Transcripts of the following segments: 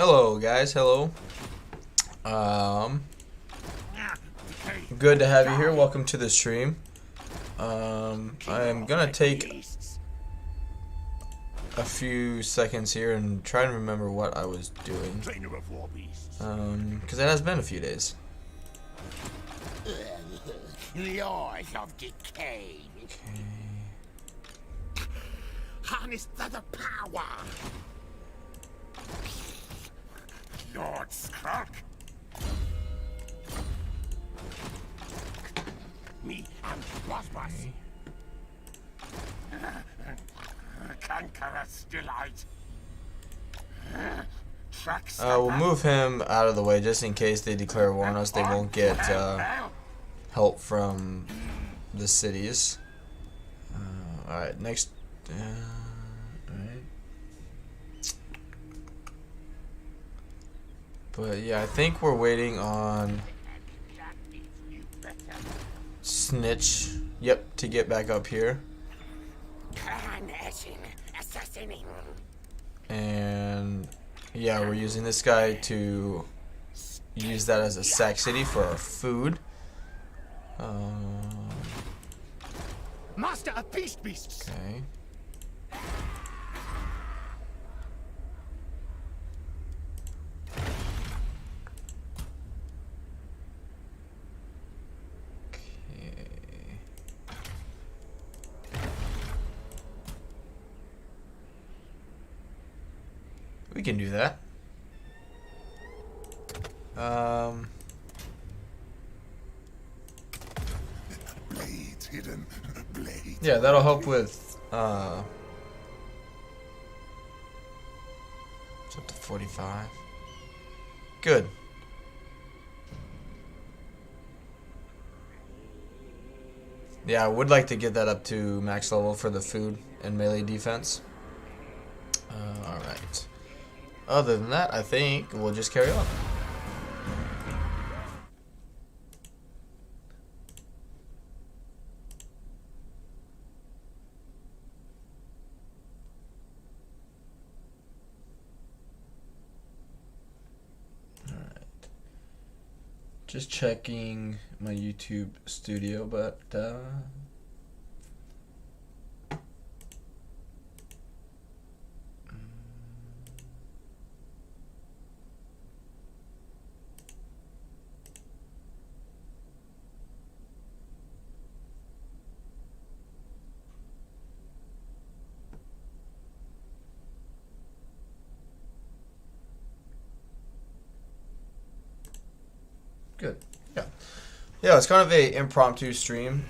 Hello guys, hello. Good to have you here. Welcome to the stream. I'm gonna take a few seconds here and try and remember what I was doing. Because it has been a few days. The eyes of decay. Harness the power. Lord Skulk. Me and Rosbus. Conqueror Stillite. We'll move him out of the way just in case they declare war on us. They won't get help from the cities. Alright, next. Alright. But yeah, I think we're waiting on Snitch. Yep, to get back up here. And yeah, we're using this guy to use that as a sack city for our food. Master of beasts. Okay. We can do that. Blades hidden. Blades. Yeah, that'll help with it's up to 45. Good. Yeah, I would like to get that up to max level for the food and melee defense. Alright. Other than that, I think we'll just carry on. Just checking my YouTube studio, but good. Yeah, it's kind of a impromptu stream.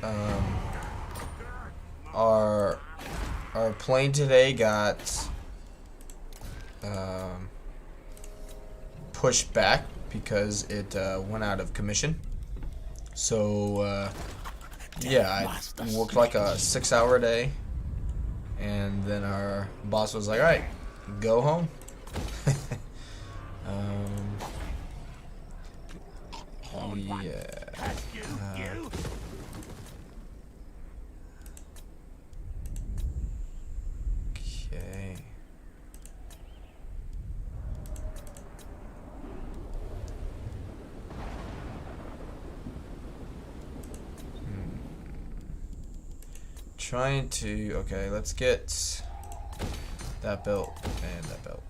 Our plane today got pushed back because it went out of commission. So yeah, I worked like a 6-hour day, and then our boss was like, "All right, go home." Yeah. Okay. Trying to. Okay, let's get that belt and that belt.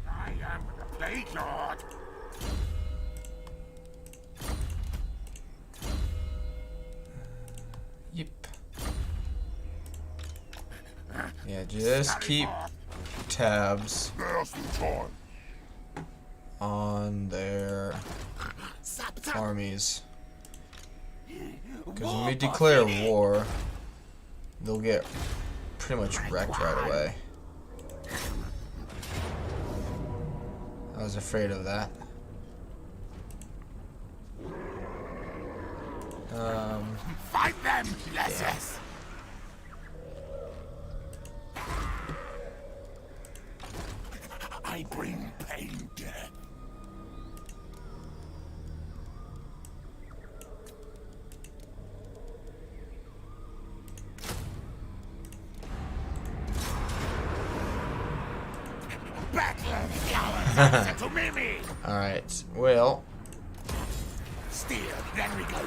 I am the Blade Lord. Yep. Yeah, just keep tabs on their armies. Because when we declare war, they'll get pretty much wrecked right away. I was afraid of that. Fight them, Lesses. I bring pain, death. Battle To Mimi. Alright, well, Steer, then we go.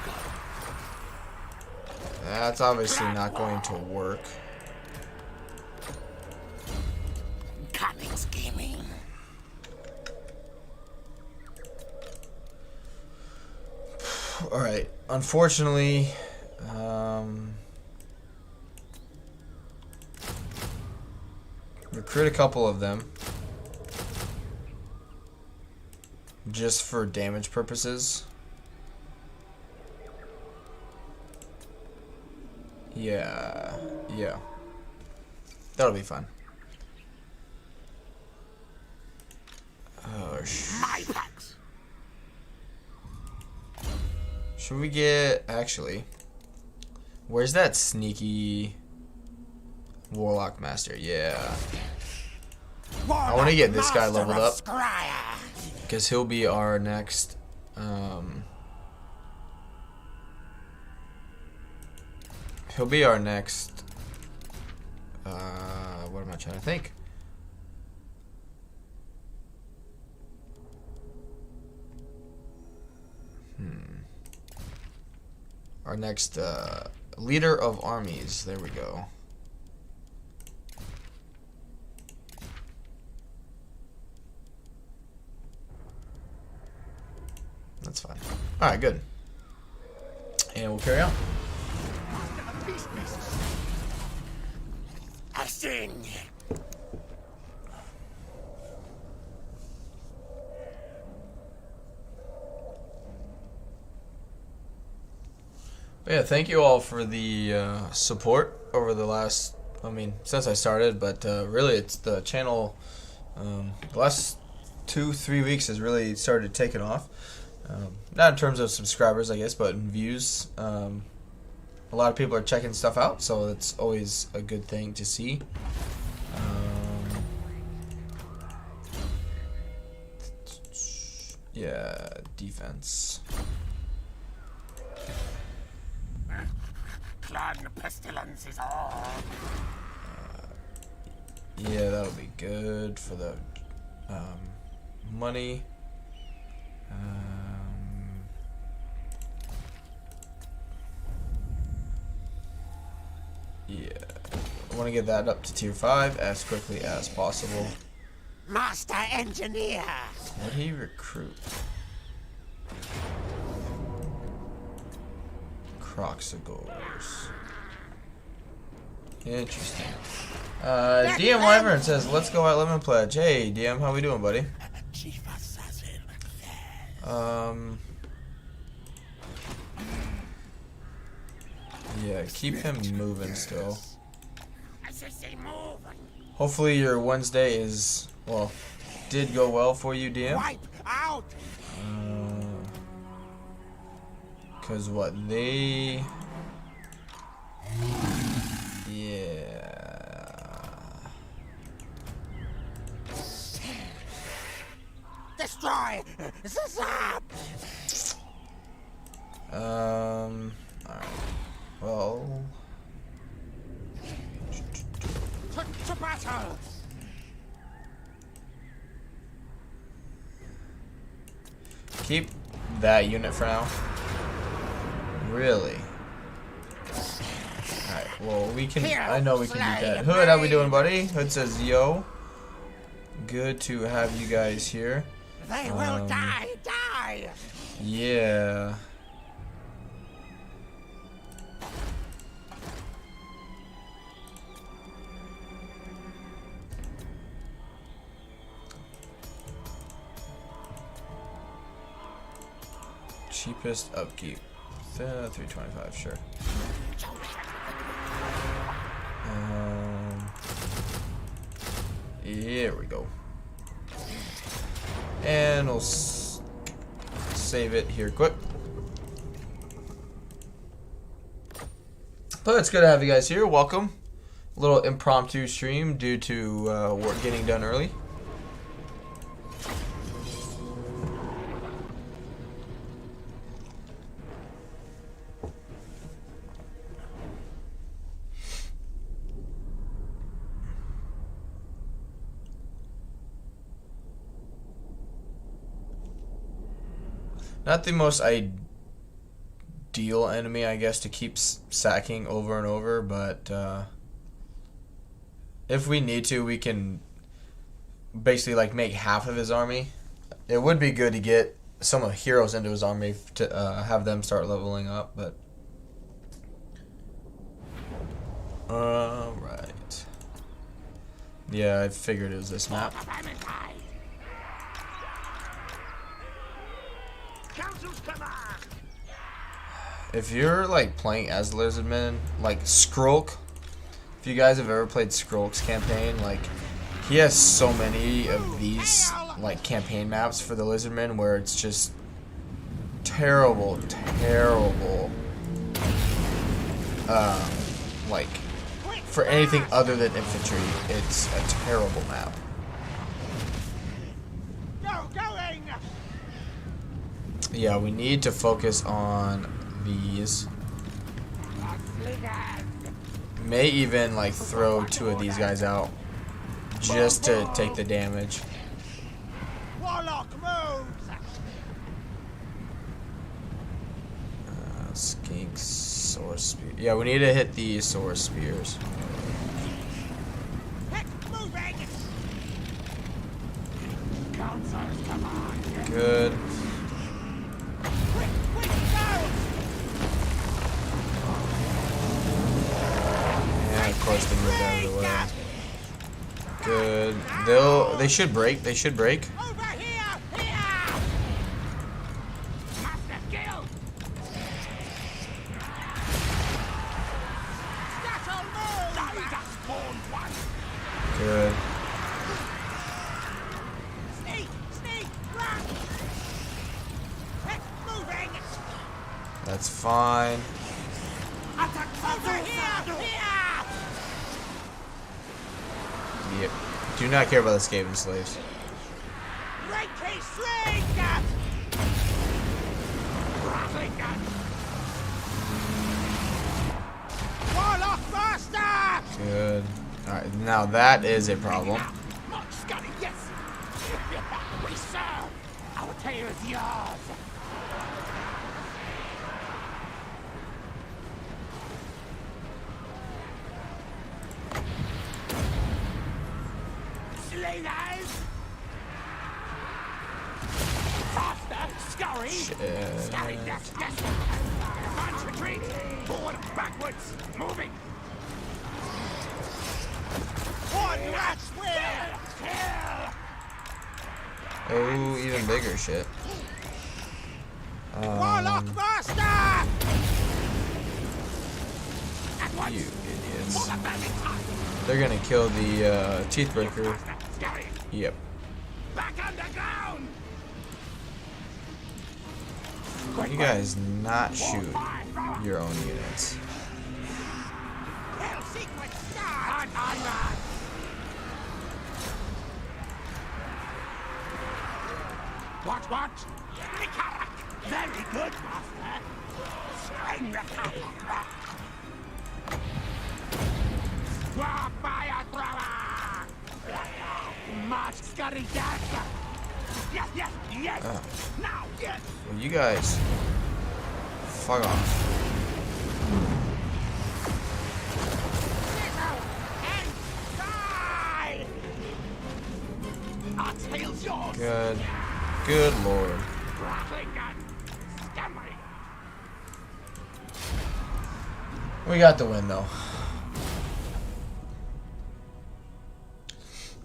that's obviously not going to work. Cunning scheming. Alright, unfortunately, recruit a couple of them just for damage purposes. Yeah, that'll be fun. Oh, My packs. should we get, actually, where's that sneaky Warlock Master? Yeah. I want to get this guy leveled up because he'll be our next what am I trying to think? Our next leader of armies. There we go. That's fine. Alright, good. And we'll carry on. Eshin. But yeah, thank you all for the support over the last, since I started, but really it's the channel, the last 2-3 weeks has really started taking off. Not in terms of subscribers, I guess, but in views. A lot of people are checking stuff out, so it's always a good thing to see. Yeah, defense. Clan pestilence is on. Yeah, that'll be good for the money. Yeah, I want to get that up to tier 5 as quickly as possible. Master engineer. What did he recruit? Croxagores. Interesting. DM Wyvern says, let's go at Lemon Pledge. Hey, DM, how we doing, buddy? Chief assassin. Yeah, keep him moving still. I say move. Hopefully your Wednesday is, well, did go well for you, DM. Wipe out. Cause what they, yeah. Destroy the zap. Alright. Well, To battle. keep that unit for now. Really? Alright, well, we can, I know we can beat that. Hood, how we doing, buddy? Hood says, yo. Good to have you guys here. They will die. Yeah. Cheapest upkeep. 325, sure. Here we go. And we'll save it here quick. But it's good to have you guys here. Welcome. A little impromptu stream due to work getting done early. Not the most ideal enemy, I guess, to keep sacking over and over, but if we need to, we can basically like make half of his army. It would be good to get some heroes into his army to have them start leveling up, but alright. Yeah, I figured it was this map. If you're like playing as Lizardman, like Skrulk, if you guys have ever played Skrulk's campaign, like he has so many of these like campaign maps for the Lizardman where it's just terrible, like for anything other than infantry, it's a terrible map. Yeah, we need to focus on these. May even like throw 2 of these guys out just to take the damage. Warlock moves. Skink, Source Spear. Yeah, we need to hit the Source Spears. Good. Yeah, of course they moved out of the way. Good. They should break. They should break. Good. That's fine. Yep. Do not care about the Skaven slaves. Good. Alright, now that is a problem. Our tale is yours. Slayers! Faster! Scurry! Scurry! Yes! Advance retreat! Forward, backwards! Moving! One rat's will! Kill! Oh, even bigger shit. Warlock master! You idiots. They're gonna kill the Teethbreaker. Yep. Back underground! You guys not shoot your own units. Hell sequence start! What? Very good, master. String the cat. Fire thrower! March scurry dash! Yes! Now, yes! Well, you guys, fuck off. And die! Our tail's yours! Good. Good lord. We got the win though.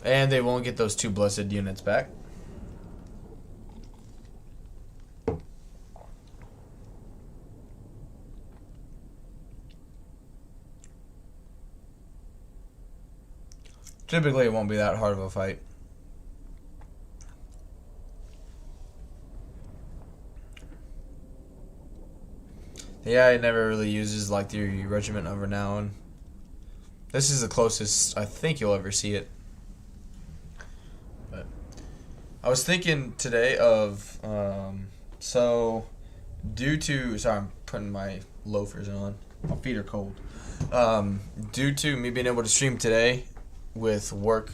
And they won't get those 2 blessed units back. Typically it won't be that hard of a fight. Yeah, it never really uses like the Regiment of Renown. This is the closest I think you'll ever see it. But I was thinking today of so due to I'm putting my loafers on. My feet are cold. Due to me being able to stream today with work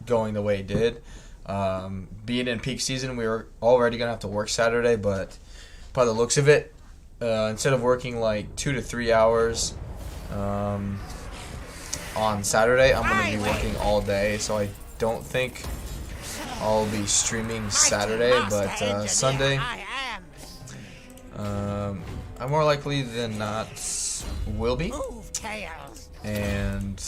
going the way it did, Being in peak season, we were already gonna have to work Saturday, but by the looks of it, instead of working like 2 to 3 hours on Saturday, I'm gonna be working all day. So I don't think I'll be streaming Saturday, but Sunday, I more likely than not will be. And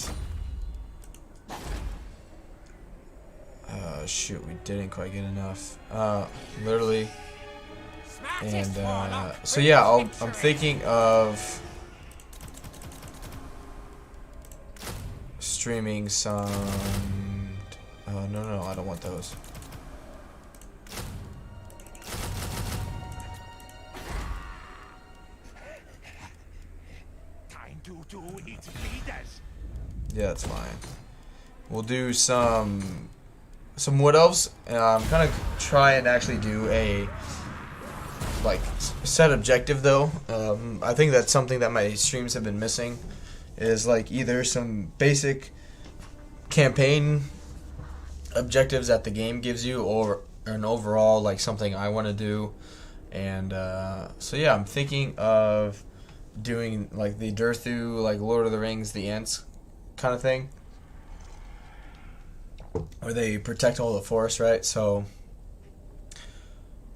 shoot, we didn't quite get enough. Literally. And so yeah, I'm thinking of streaming some. No, I don't want those. Yeah, that's fine. We'll do some wood elves. I'm gonna try and actually do a like set objective though. I think that's something that my streams have been missing. Is like either some basic campaign objectives that the game gives you, or an overall like something I want to do. And so yeah, I'm thinking of doing like the Durthu, like Lord of the Rings, the Ents kind of thing, where they protect all the forest, right? So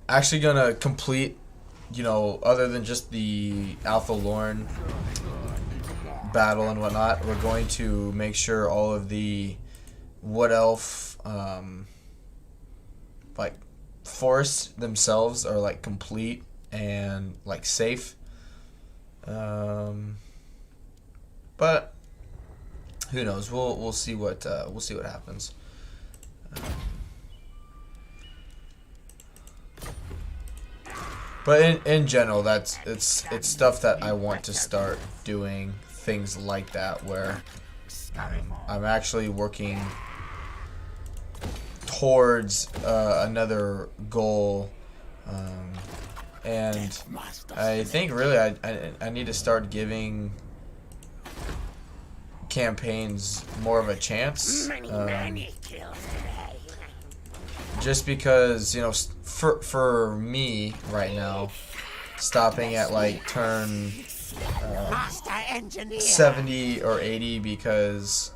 actually gonna complete, you know, other than just the Alpha Lorn battle and whatnot, we're going to make sure all of the wood elf like forests themselves are like complete and like safe. But who knows? We'll see what happens. But in general, it's stuff that I want to start doing, things like that, where I'm actually working towards another goal, and I think really I need to start giving campaigns more of a chance, just because, you know, for me right now, stopping at like turn 70 or 80 because,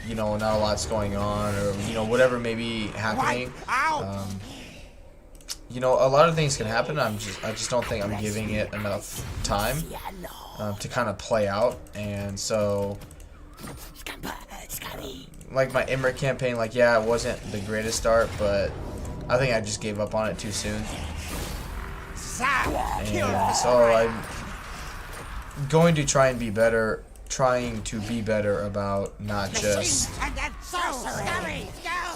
you know, not a lot's going on, or, you know, whatever may be happening. You know, a lot of things can happen. I just don't think I'm giving it enough time to kind of play out. And so, like my Emmerich campaign, like, yeah, it wasn't the greatest start, but I think I just gave up on it too soon. And so I'm going to try and be better, trying to be better about not just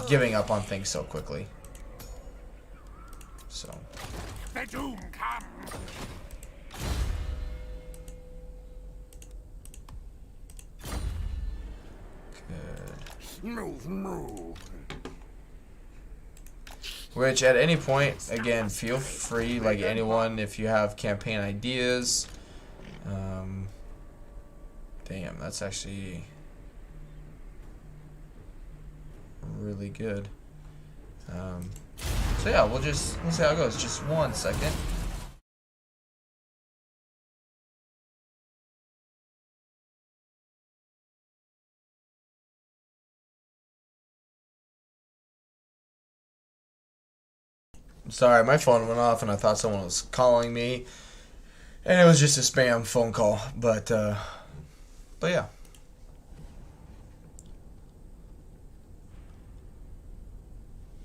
giving up on things so quickly. So. The doom comes. Good. Move. Which at any point, again, feel free, like anyone, if you have campaign ideas. Damn, that's actually really good. So yeah, we'll see how it goes. Just 1 second. Sorry, my phone went off and I thought someone was calling me, and it was just a spam phone call. But yeah.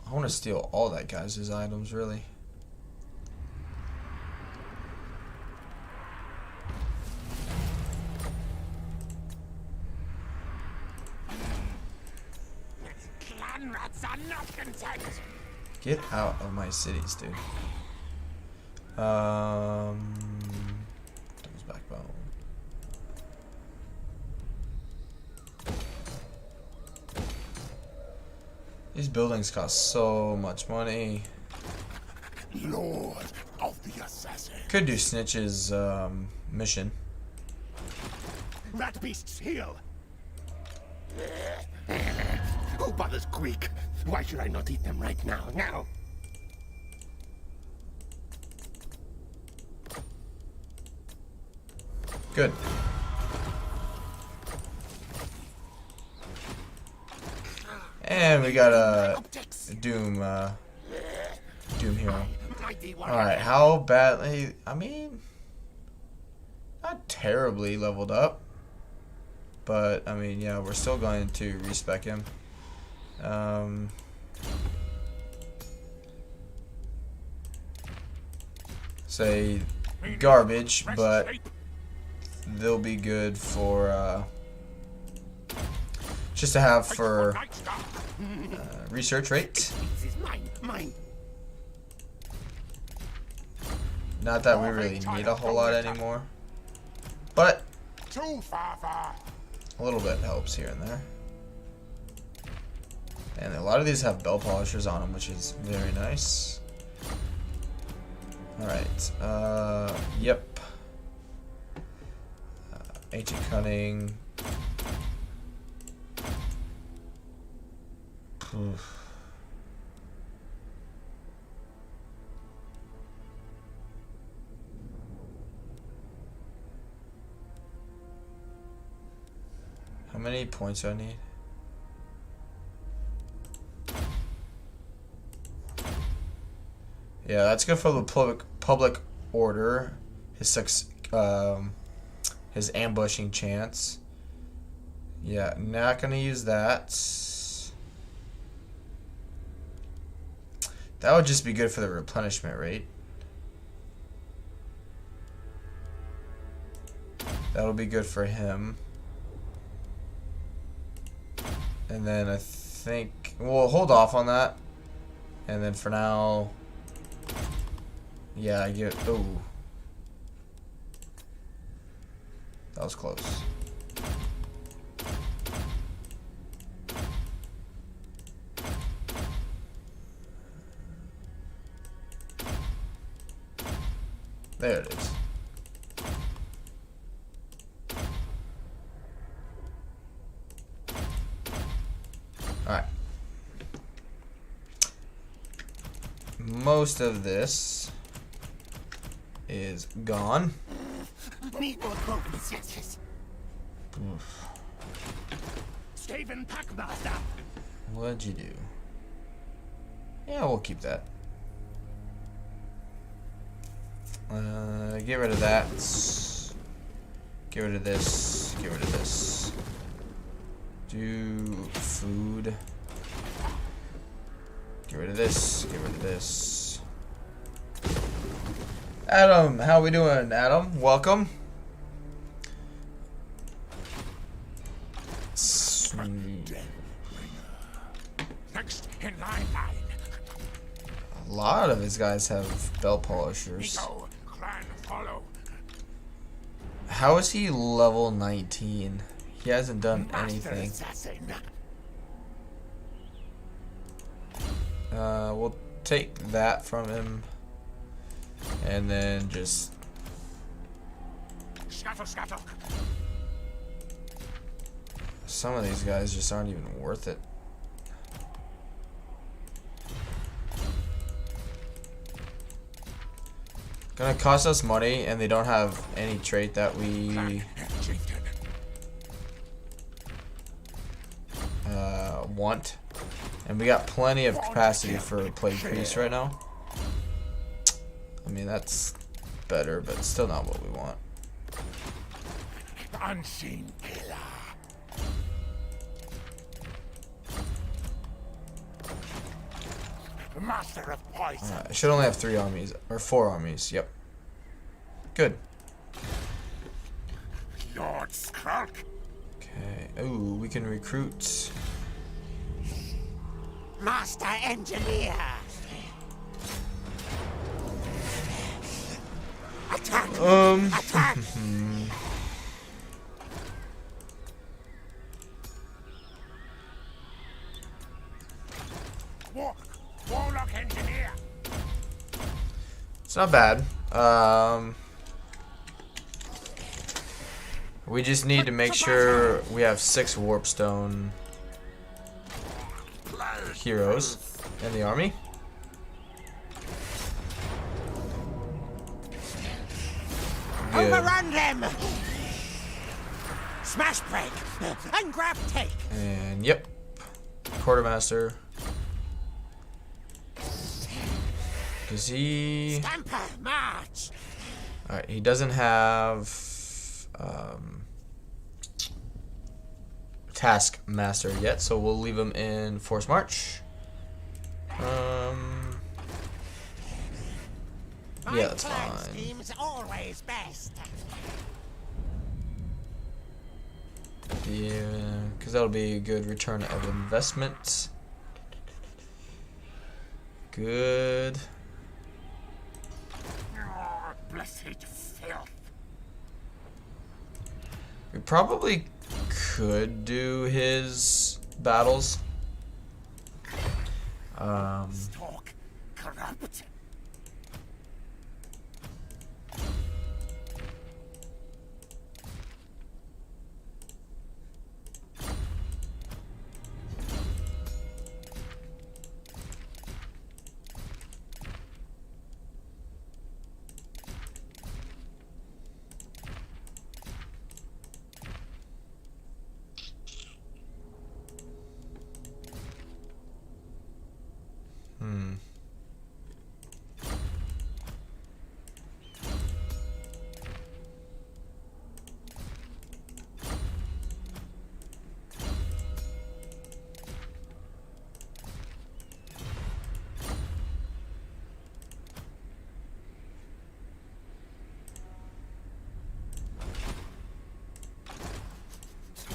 I want to steal all that guy's items, really. Clan rats are not content. Get out of my cities, dude. Devil's backbone. These buildings cost so much money. Lord of the Assassin. Could do Snitch's mission. Rat beasts heal. Who bothers Greek? Why should I not eat them right now? Now! Good. And we got a Doom hero. Alright, how badly... I mean... Not terribly leveled up. But, I mean, yeah, we're still going to respec him. Say garbage, but they'll be good for just to have for research rate. Not that we really need a whole lot anymore, but a little bit helps here and there. And a lot of these have bell polishers on them, which is very nice. Alright, yep. Ancient Cunning. Oof. How many points do I need? Yeah, that's good for the public order. His ambushing chance. Yeah, not gonna use that. That would just be good for the replenishment rate. That'll be good for him. And then I think we'll hold off on that. And then for now, yeah, I get. Oh, that was close. There it is. Alright. Most of this is gone. Need more compensations. Stephen Packmaster. What'd you do? Yeah, we'll keep that. Get rid of that. Get rid of this. Get rid of this. Do food. Get rid of this. Get rid of this. Adam, how we doing, Adam? Welcome. Next in line. A lot of his guys have bell polishers. How is he level 19? He hasn't done anything. We'll take that from him. And then just... Some of these guys just aren't even worth it. Gonna cost us money, and they don't have any trait that we want. And we got plenty of capacity for Plague Priest right now. I mean, that's better, but still not what we want. Unseen killer. Master of poison. I should only have 3 armies, or 4 armies. Yep. Good. Lord Skrulk. Okay. Ooh, we can recruit. Master Engineer. Attack. Attack. Warlock Engineer. It's not bad. We just need to make sure we have 6 warpstone heroes in the army. Good. Overrun them! Smash break and grab take. And yep, quartermaster. Does he? Stamper, march. All right, he doesn't have taskmaster yet, so we'll leave him in force march. Yeah, that's fine. Scheme's always best. Yeah, because that'll be a good return of investment. Good. Oh, blessed filth. We probably could do his battles. Stalk corrupt.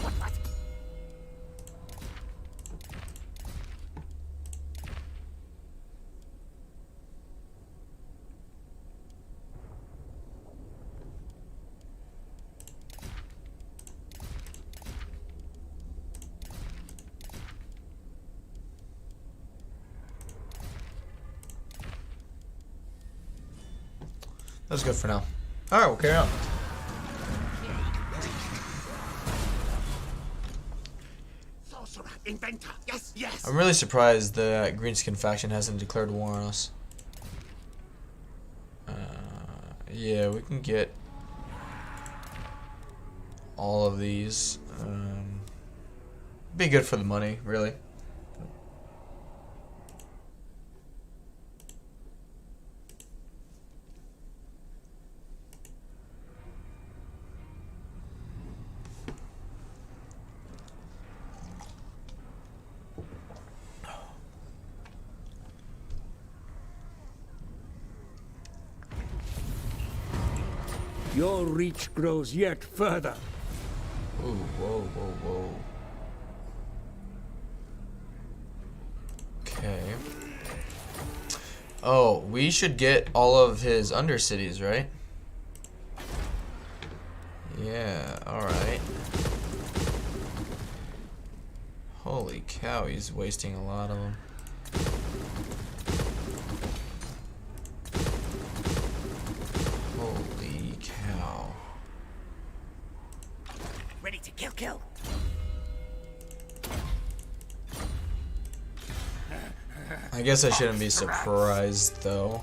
What? That's good for now. All right, we'll carry on. Sorcerer, inventor. Yes, yes. I'm really surprised the Greenskin faction hasn't declared war on us. Yeah, we can get all of these. Be good for the money, really. Your reach grows yet further. Ooh, whoa, whoa, whoa. Okay. Oh, we should get all of his undercities, right? Yeah, alright. Holy cow, he's wasting a lot of them. Holy cow. Ready to kill. I guess I shouldn't be surprised, though.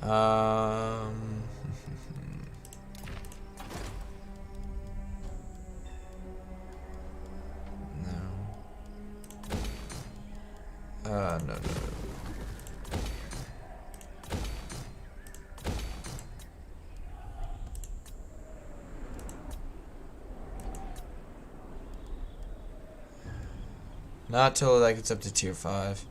No. No. Not till that gets up to tier 5.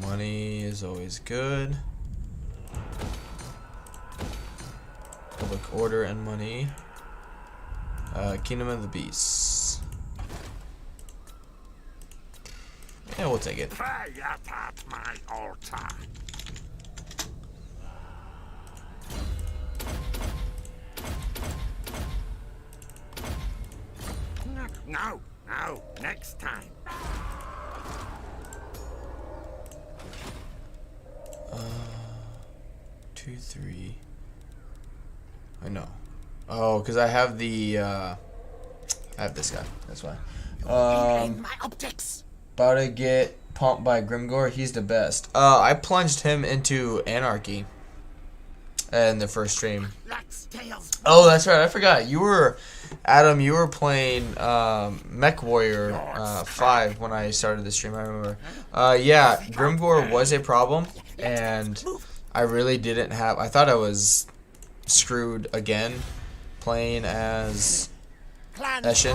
Money is always good. Public order and money. Kingdom of the Beasts. Yeah, we'll take it. Fire at my altar. No, next time. 2, 3. I know. Oh, because I have the, I have this guy. That's why. My optics. About to get pumped by Grimgor. He's the best. I plunged him into Anarchy in the first stream. Oh, that's right. I forgot. You were, Adam, you were playing Mech Warrior 5 when I started the stream. I remember. Yeah, Grimgor was a problem, and I really didn't have... I thought I was screwed again playing as Eshin.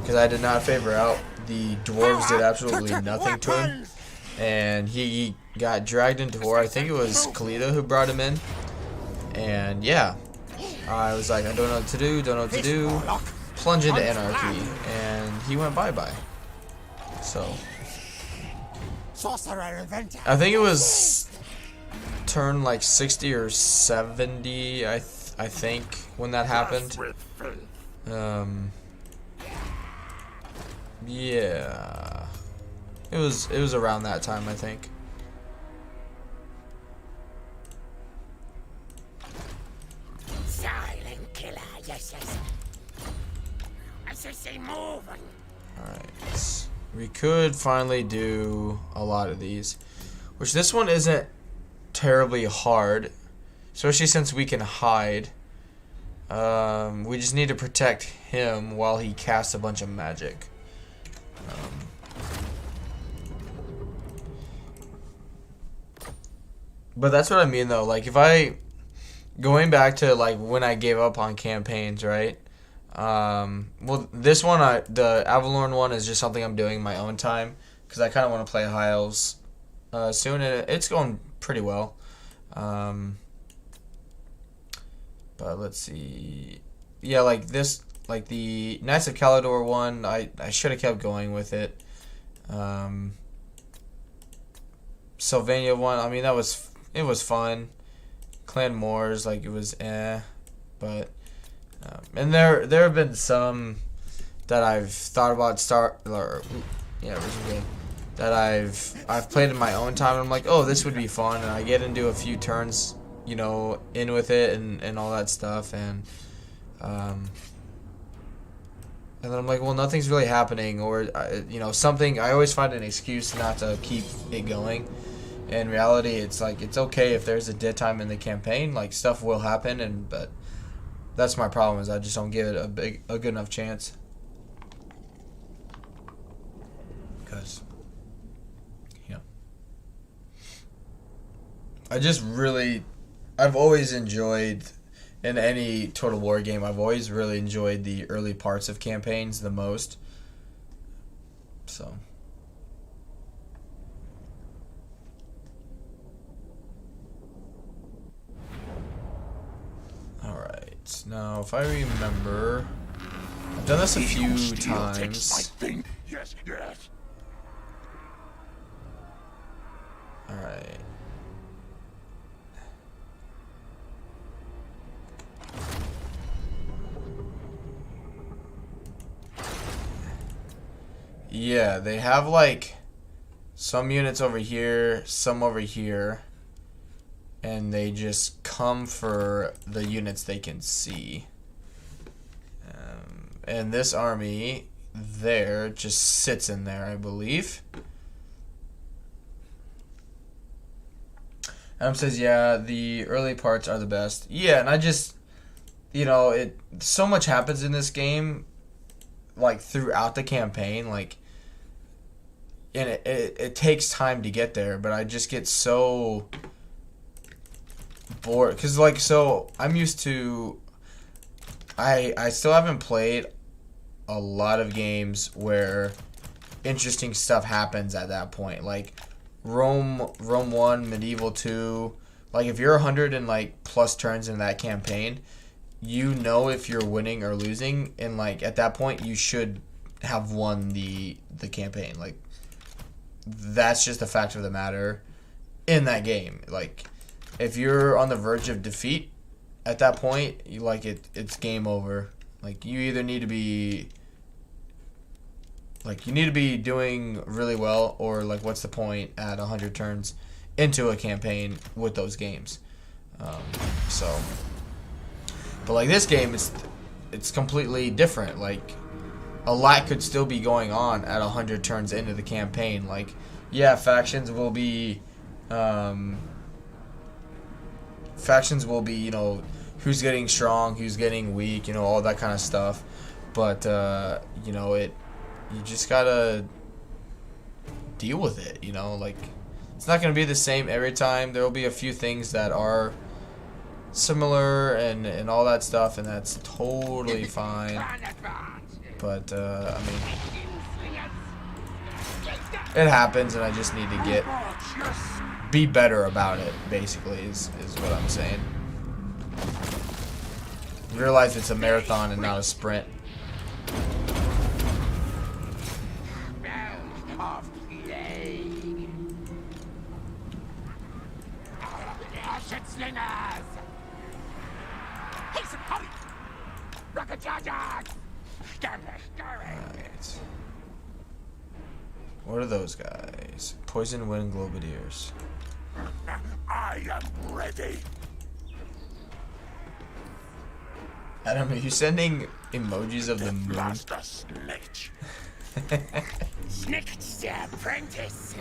Because I did not favor out. The dwarves did absolutely nothing to him. And he got dragged into war. I think it was Kalita who brought him in. And yeah, I was like, I don't know what to do, don't know what to do. Plunge into Anarchy. And he went bye-bye. So, I think it was turn like 60 or 70, I think, when that happened. Yeah, it was around that time, I think. Silent killer, yes. I say move. Alright, we could finally do a lot of these, which this one isn't terribly hard, especially since we can hide. We just need to protect him while he casts a bunch of magic. But that's what I mean though, like if I, going back to like when I gave up on campaigns, right? Well, this one, the Avalorn one is just something I'm doing in my own time, because I kind of want to play High Elves soon, and it's going pretty well. But let's see, yeah, like this, like the Knights of Caledor one, I should have kept going with it. Sylvania one, I mean, it was fun. Clan Moors, like, it was but and there have been some that I've thought about that I've played in my own time, and I'm like, oh, this would be fun, and I get into a few turns, you know, in with it and all that stuff, and then I'm like, well, nothing's really happening, or you know, something. I always find an excuse not to keep it going. In reality, it's like, it's okay if there's a dead time in the campaign, like stuff will happen, but that's my problem, is I just don't give it a good enough chance. Because, you know, I've always enjoyed, in any Total War game, I've always really enjoyed the early parts of campaigns the most. So. Alright, now if I remember, I've done this a few times. Yes. Alright. Yeah, they have like some units over here, some over here, and they just come for the units they can see. And this army there just sits in there, I believe. Adam says, yeah, the early parts are the best. Yeah, and I just, you know, so much happens in this game, like, throughout the campaign, like, and it takes time to get there, but I just get so bored, because, like, so I'm used to, I still haven't played a lot of games where interesting stuff happens at that point, like Rome 1, Medieval 2. Like, if you're 100 and like plus turns in that campaign, you know if you're winning or losing, and like at that point you should have won the campaign. Like, that's just the fact of the matter in that game. Like, if you're on the verge of defeat at that point, it's game over. Like, you either need to be doing really well, or like, what's the point at 100 turns into a campaign with those games. So, but like this game, it's completely different. Like a lot could still be going on at 100 turns into the campaign. Like, yeah, factions will be, you know, who's getting strong, who's getting weak, you know, all that kind of stuff. But you know, you just gotta deal with it. You know, like it's not gonna be the same every time. There will be a few things that are similar and all that stuff, and that's totally fine. But I mean, it happens, and I just need to be better about it. Basically, is what I'm saying. Realize it's a marathon and not a sprint. Right. What are those guys? Poison wind globadiers. I am ready. Adam, are you sending emojis of the moon? Master Snitch. Snitch the apprentice.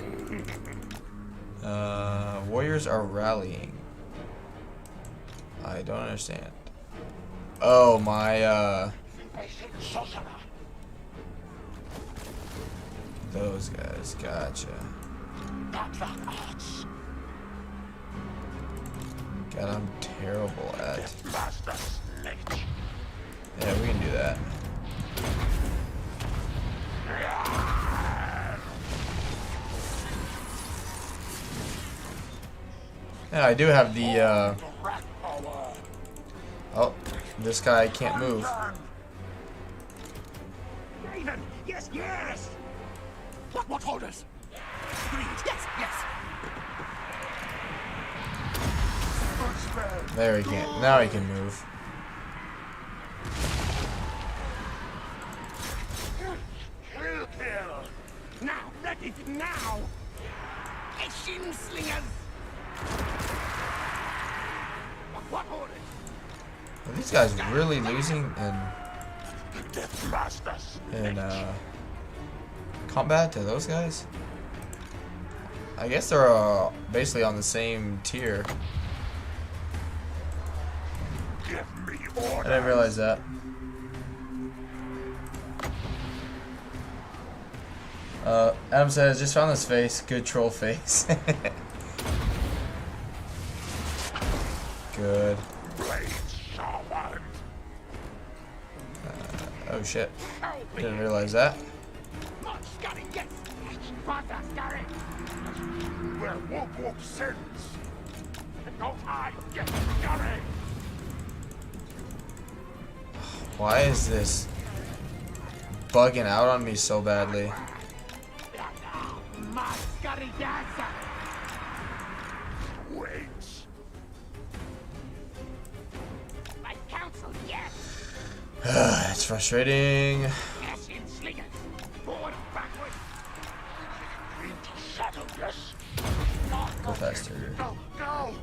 Warriors are rallying. I don't understand. Oh, my, those guys, gotcha. God, I'm terrible at. Yeah, we can do that. Yeah, I do have the, oh, this guy can't move. Raven, yes, yes. What orders? Yes, yes. There he can't. Now he can move. Kill. Now, ready now. Eshin slingers. What orders? Are these guys really losing in combat to those guys? I guess they're basically on the same tier. Give me I orders. didn't realize that. Adam says, just found this face. Good troll face. Good. Oh shit. Didn't realize that. Where whoop whoop sins. No time. Get scurry. Why is this bugging out on me so badly? Wait. My counsel, yes. It's frustrating. Eshin slingers. Forward, backward. Into shadow, yes. Go faster. Go, go.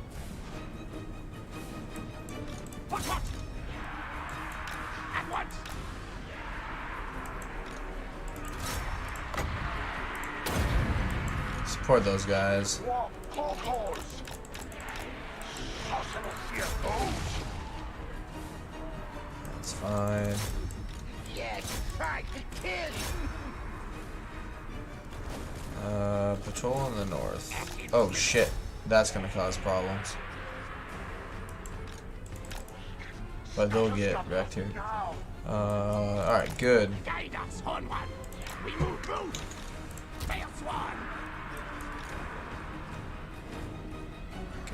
What? At once. Support those guys. Walk, call. That's fine. Yes, try to kill. Patrol in the north. Oh shit. That's gonna cause problems. But they'll get wrecked here. Alright, good. Guide us onward. We move. Fail swan.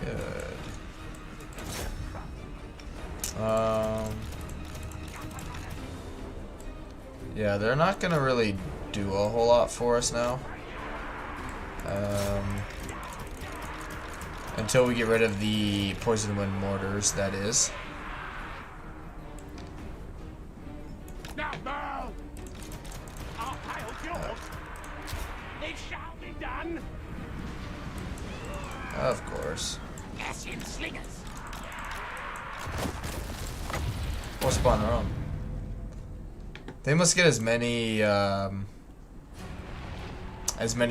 Good. Yeah, they're not gonna really do a whole lot for us now. Until we get rid of the poison wind mortars, that is. Now, Our pile's yours. It shall be done. Of course. Eshin slingers. We'll spawn our own. They must get as many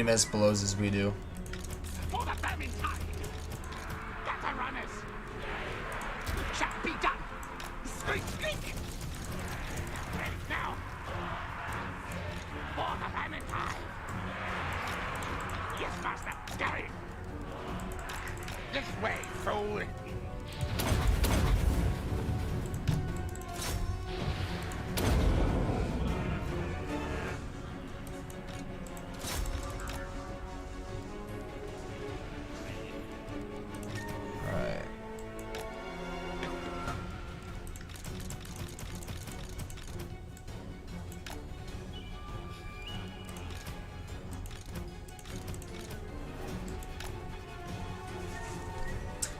miss blows as we do. For the famine tide. Gather runners. Shall be done. Squeak, squeak. Ready now. For the famine tide. Yes, master. Carry. This way, fool. Alright.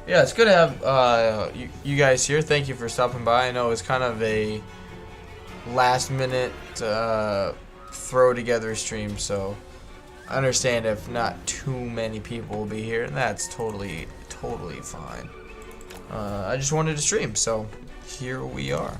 Yeah, it's good to have you guys here. Thank you for stopping by. I know it's kind of a last minute throw together stream, so I understand if not too many people will be here, and that's totally fine. I just wanted to stream, so here we are.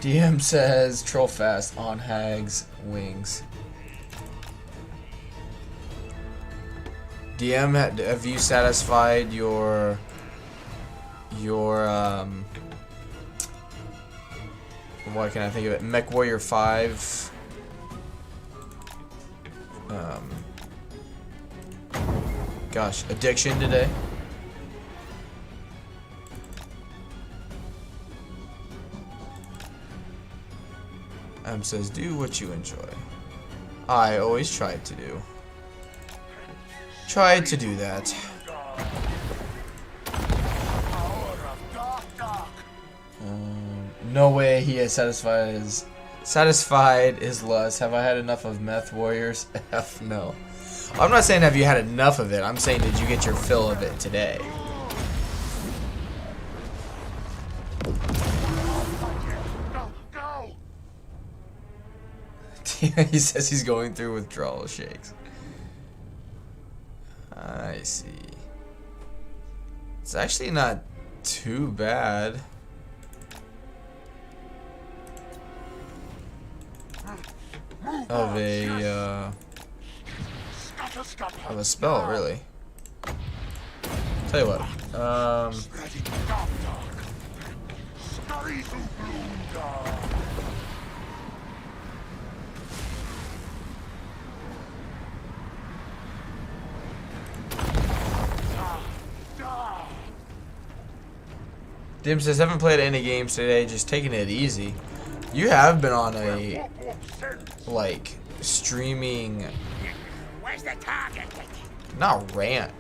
DM says troll fast on Hag's wings. DM, have you satisfied your what can I think of it? Mech Warrior 5 gosh, addiction today? Says do what you enjoy. I always tried to do. Tried to do that. No way he has satisfied his lust. Have I had enough of meth warriors? F no. I'm not saying have you had enough of it. I'm saying did you get your fill of it today? He says he's going through withdrawal shakes. I see. It's actually not too bad. Of a spell, really. Tell you what. Dim says, haven't played any games today, just taking it easy. You have been on a, like, streaming, Where's the target? not rant,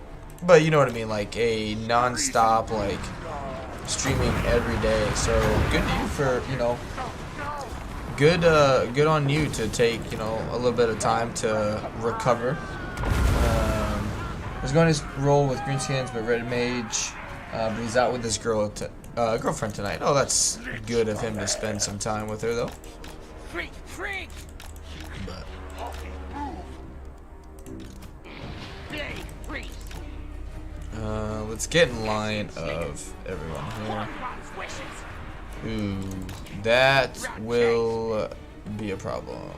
but you know what I mean, like a non-stop, like, streaming every day. So, good to you for, you know, good on you to take, you know, a little bit of time to recover. He's going to roll with Greenskins, but Red Mage, but he's out with his girlfriend tonight. Oh, that's good of him to spend some time with her, though. Freak, freak. But let's get in line of everyone here. Ooh, that will be a problem.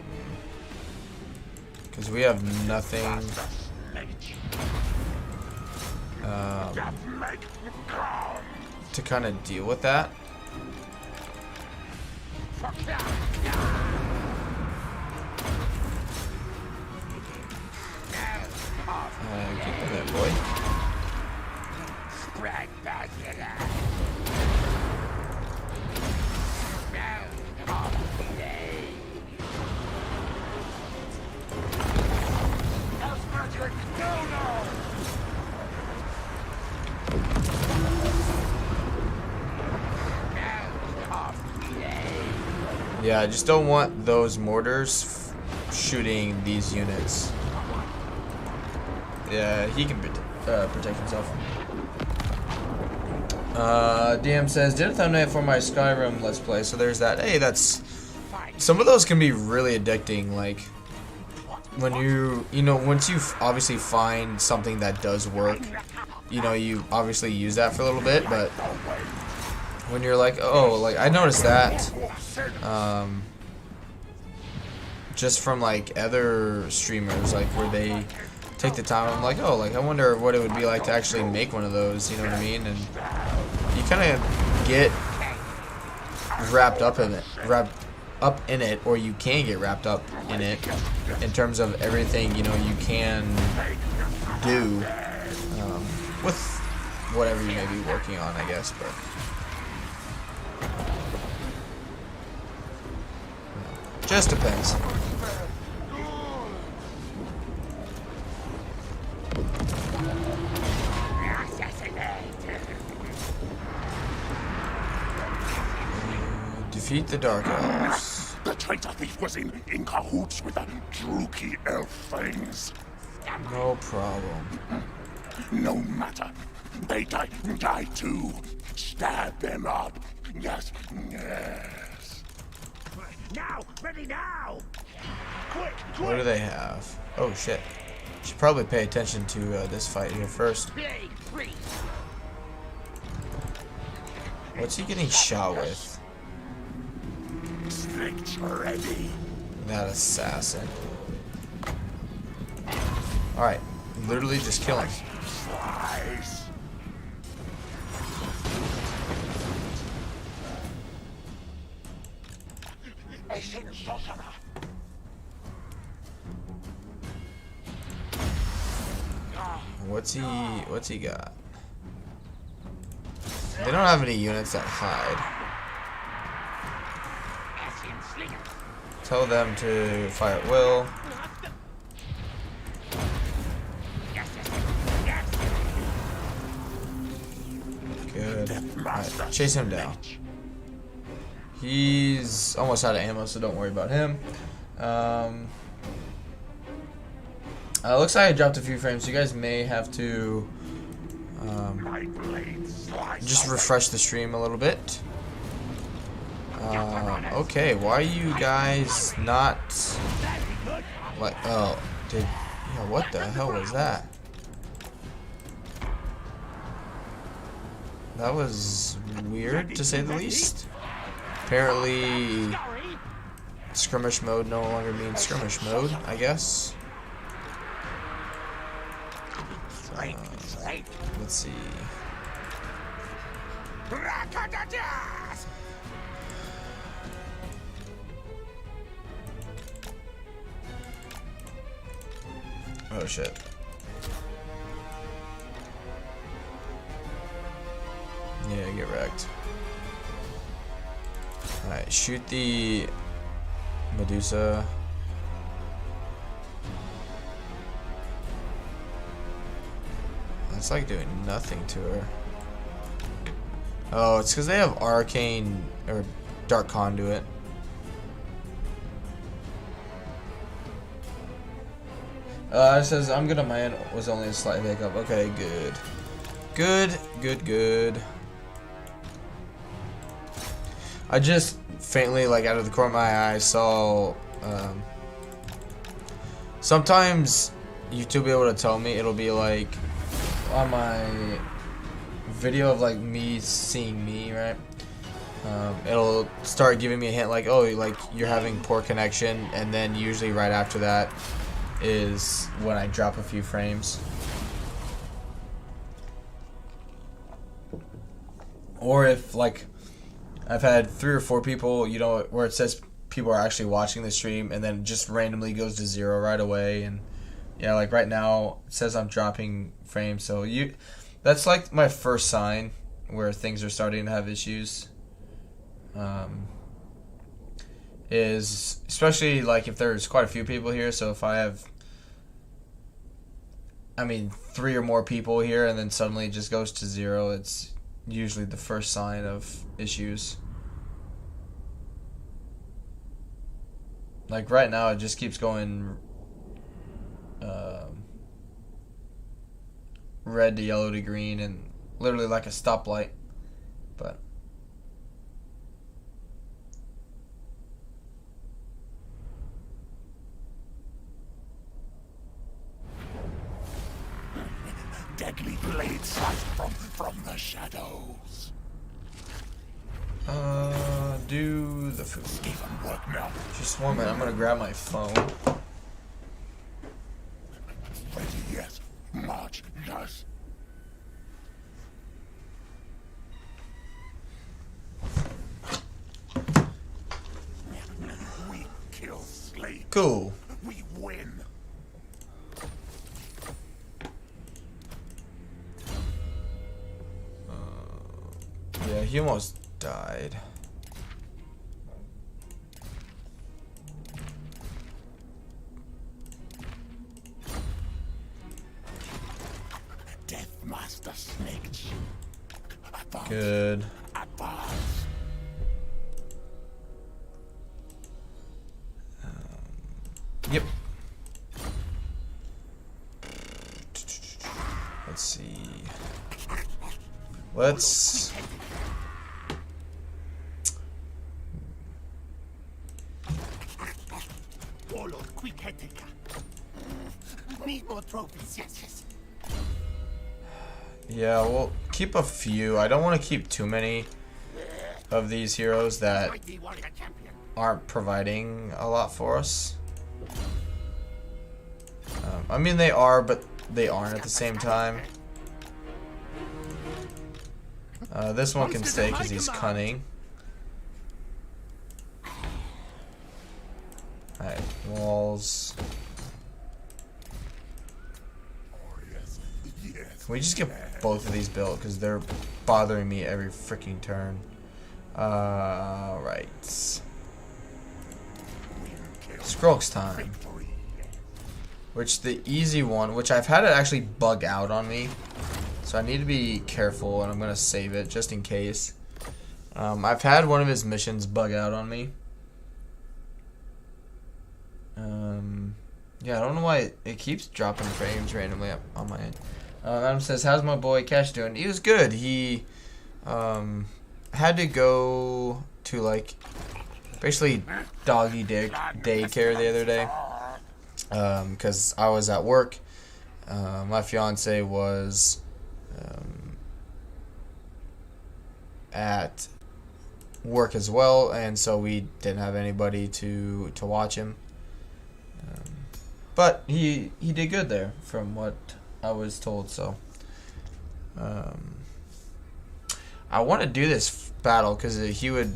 Because we have nothing to kind of deal with that. Get in there, boy. Yeah, I just don't want those mortars shooting these units. Yeah, he can protect himself. DM says, did a thumbnail for my Skyrim Let's Play, so there's that. Hey, that's... Some of those can be really addicting, like... When you know, once you obviously find something that does work, you know, you obviously use that for a little bit, but... When you're like, oh, like, I noticed that, just from, like, other streamers, like, where they take the time, I'm like, oh, like, I wonder what it would be like to actually make one of those, you know what I mean? And you kind of get wrapped up in it, or you can get wrapped up in it, in terms of everything, you know, you can do, with whatever you may be working on, I guess, but... Just depends. Defeat the Dark Elves. The traitor thief was in cahoots with the Druki elf things. No problem. No matter. They die too. Stab them up. Yes. Now! Ready now! Quick! What do they have? Oh shit. Should probably pay attention to this fight here first. What's he getting shot with? Snakes ready. That assassin. Alright. Literally just kill him. Slice. Eshin sorcerer. What's he got? They don't have any units that hide. Tell them to fire at will. Good. Alright, chase him down. He's almost out of ammo, so don't worry about him. Looks like I dropped a few frames, so you guys may have to just refresh the stream a little bit. Okay, why are you guys not like? Oh, what the hell was that? That was weird, to say the least. Apparently, skirmish mode no longer means skirmish mode, I guess. Let's see. Oh shit. Yeah, get wrecked. Alright, shoot the Medusa. It's like doing nothing to her. Oh, it's because they have arcane or dark conduit. It says I'm good on my end. Was only a slight hiccup. Okay, good. Good. I just faintly, like out of the corner of my eye, saw. Sometimes YouTube will be able to tell me. It'll be like on my video of like me seeing me, right? It'll start giving me a hint like, oh, like you're having poor connection, and then usually right after that is when I drop a few frames. Or if like I've had 3 or 4 people, you know, where it says people are actually watching the stream and then just randomly goes to 0 right away. And yeah, like right now it says I'm dropping frames, so that's like my first sign where things are starting to have issues. Is especially like if there's quite a few people here, so if I have 3 or more people here and then suddenly it just goes to 0, it's usually the first sign of issues. Like right now it just keeps going red to yellow to green, and literally like a stoplight. shadows. Do the food. Even work now. Just one minute. I'm gonna grab my phone. Ready, yes. March, yes. We kill slaves. Cool. We win. Yeah, he almost died. Death Master Snake. Good. Advance. Yep. Let's see. Let's. Warlord, quick head taker. Need more trophies, yes. Yeah, we'll keep a few. I don't want to keep too many of these heroes that Mighty warrior champion. aren't providing a lot for us. I mean, they are, but they aren't at the same time. This one can stay because he's cunning. Alright, walls. Can we just get both of these built? Because they're bothering me every freaking turn. Right. Scrolls time. Which the easy one, which I've had it actually bug out on me. So I need to be careful, and I'm going to save it just in case. I've had one of his missions bug out on me. Yeah, I don't know why it keeps dropping frames randomly up on my end. Adam says, how's my boy Cash doing? He was good. He had to go to, like, basically doggy daycare the other day. Because I was at work. My fiance was at work as well, and so we didn't have anybody to watch him. But he did good there, from what I was told. So I want to do this battle because he would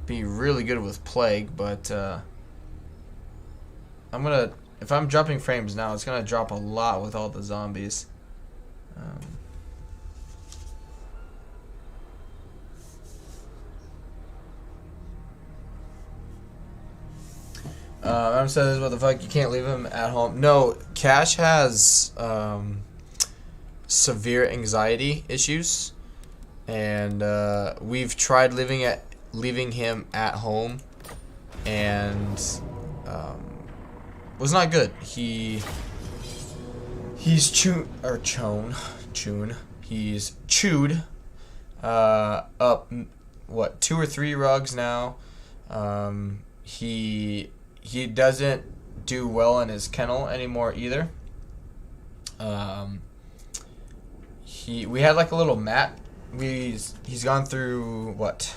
be really good with plague, but I'm gonna. If I'm dropping frames now, it's gonna drop a lot with all the zombies. Adam says, what the fuck, you can't leave him at home. No, Cash has severe anxiety issues, and we've tried leaving him at home, and was not good. He's chewed up what 2 or 3 rugs now. He doesn't do well in his kennel anymore either. We had like a little mat. He's gone through what?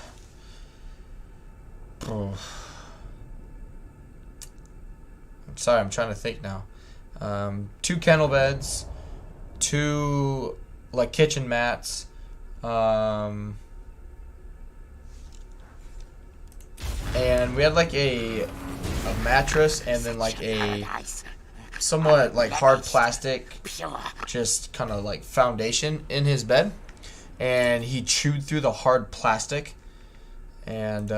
Oh. I'm sorry, I'm trying to think now. 2 kennel beds, 2 like kitchen mats, and we had like a mattress, and then like a somewhat like hard plastic, just kind of like foundation in his bed, and he chewed through the hard plastic, and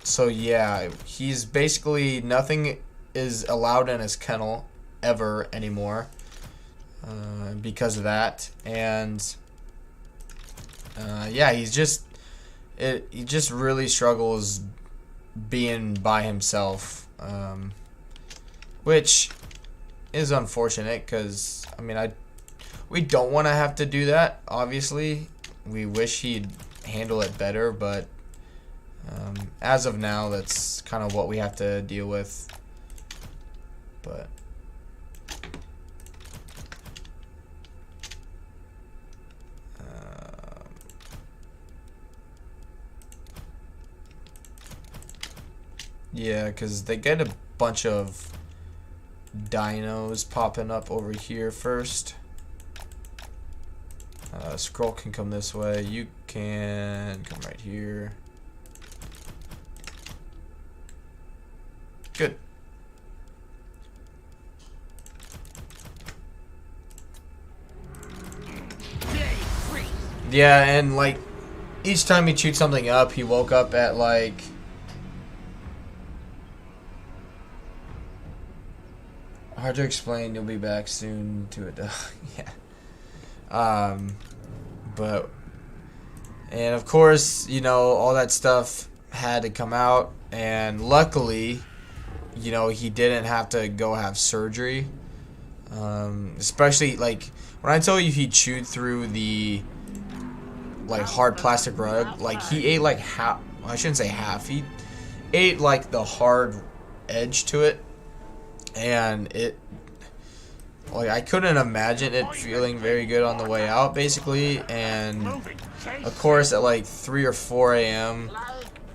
so yeah, he's basically nothing is allowed in his kennel ever anymore because of that, and yeah, he just really struggles being by himself, which is unfortunate because I mean we don't want to have to do that. Obviously, we wish he'd handle it better, but as of now, that's kind of what we have to deal with. But Yeah, because they get a bunch of dinos popping up over here first. Scroll can come this way. You can come right here. Good. Yeah, and like each time he chewed something up, he woke up at like hard to explain. You'll be back soon to it. Yeah. But and of course, you know, all that stuff had to come out, and luckily, you know, he didn't have to go have surgery. Especially like when I told you he chewed through the like hard plastic rug, like he ate like half. I shouldn't say half. He ate like the hard edge to it, and it like I couldn't imagine it feeling very good on the way out, basically. And of course, at like 3 or 4 a.m.,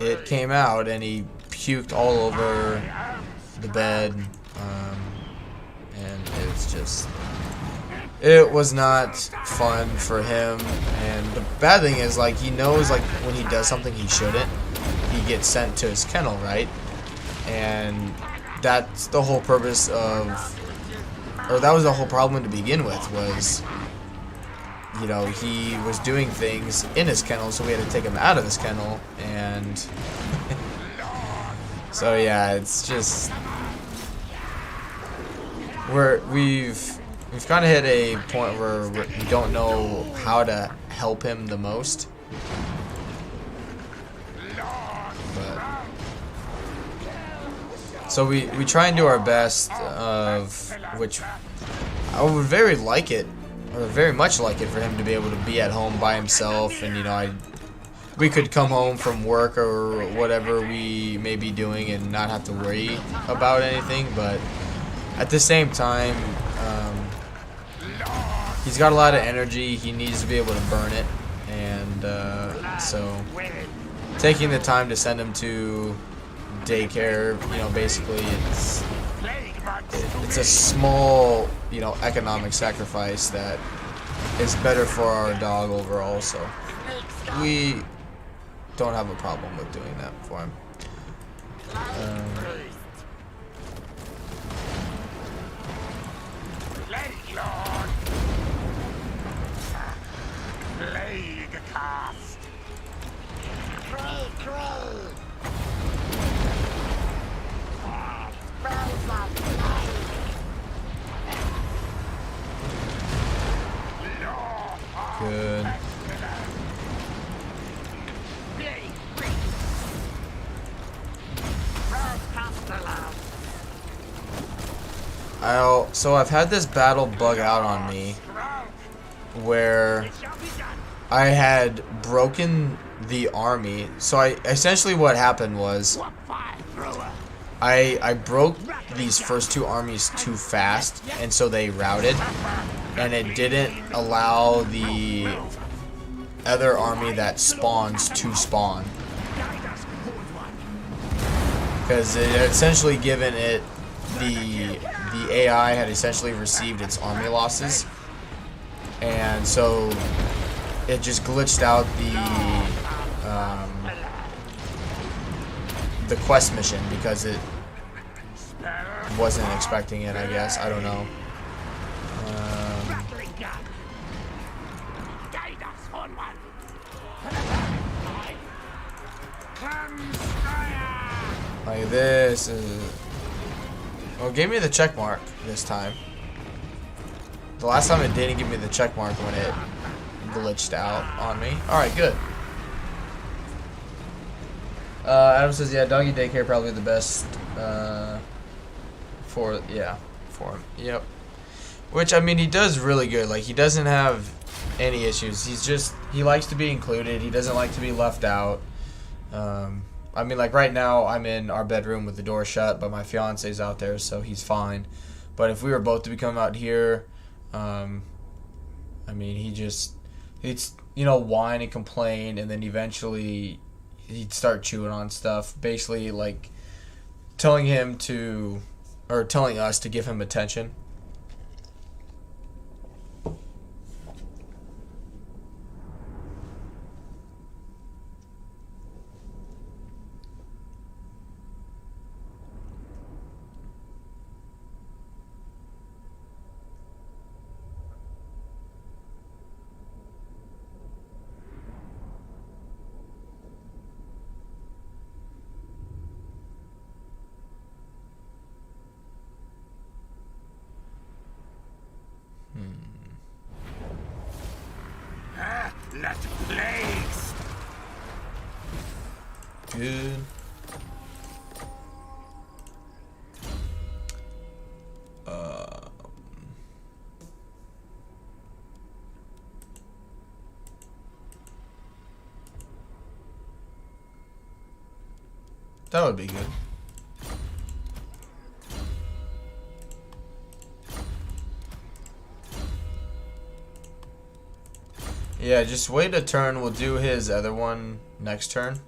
it came out, and he puked all over the bed, and it's just. It was not fun for him, and the bad thing is, like, he knows, like, when he does something he shouldn't, he gets sent to his kennel, right? And that's the whole purpose of, or that was the whole problem to begin with, was, you know, he was doing things in his kennel, so we had to take him out of his kennel, and so yeah, it's just, We've kind of hit a point where we don't know how to help him the most. But, so we try and do our best, of which I would very much like it for him to be able to be at home by himself, and you know, we could come home from work or whatever we may be doing and not have to worry about anything, but at the same time, he's got a lot of energy. He needs to be able to burn it, and so taking the time to send him to daycare, you know, basically it's a small, you know, economic sacrifice that is better for our dog overall. So we don't have a problem with doing that for him. Plague cast. Good. So I've had this battle bug out on me where I had broken the army. So essentially what happened was I broke these first two armies too fast, and so they routed, and it didn't allow the other army that spawns to spawn, because it had essentially given it the AI had essentially received its army losses, and so it just glitched out the quest mission because it wasn't expecting it, I guess. I don't know. Like this is... Well, it gave me the check mark this time. The last time it didn't give me the check mark when it glitched out on me. Alright, good. Adam says, yeah, doggy daycare probably the best for him. Yep. Which, I mean, he does really good. Like, he doesn't have any issues. He likes to be included. He doesn't like to be left out. I mean, like, right now, I'm in our bedroom with the door shut, but my fiance's out there, so he's fine. But if we were both to come out here, I mean, he'd, you know, whine and complain, and then eventually he'd start chewing on stuff. Basically, like, telling him to, or telling us to give him attention. Let plagues. Good. That would be good. Yeah, just wait a turn. We'll do his other one next turn.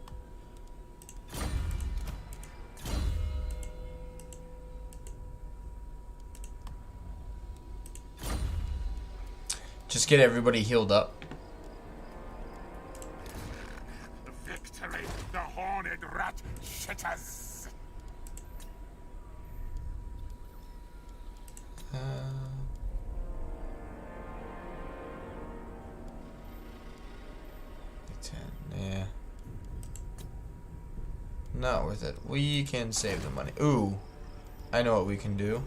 Just get everybody healed up. Victory, the horned rat shitters. Yeah. Not worth it. We can save the money. Ooh. I know what we can do.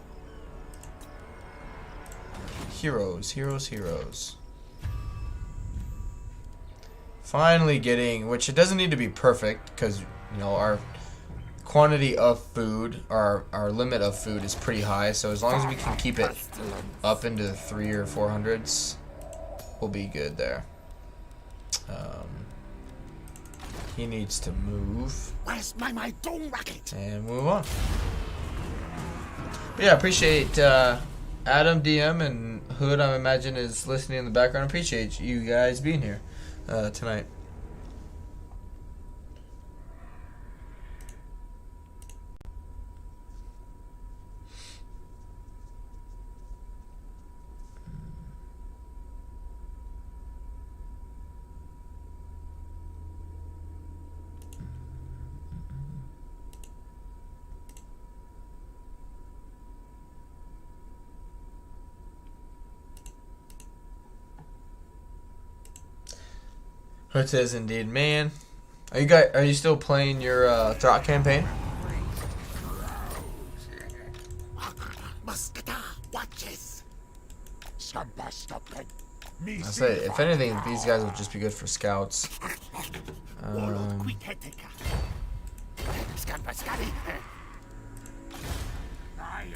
Heroes, heroes, heroes. Finally getting, which it doesn't need to be perfect, because, you know, our quantity of food, our limit of food is pretty high, so as long as we can keep it up into the 300 or 400s, we'll be good there. He needs to move. Where's my dome racket? And move on. But yeah, appreciate Adam, DM, and Hood, I imagine, is listening in the background. Appreciate you guys being here tonight. Hood says, "Indeed, man. Are you still playing your Throt campaign?" Watches. I say, if anything, these guys will just be good for scouts. I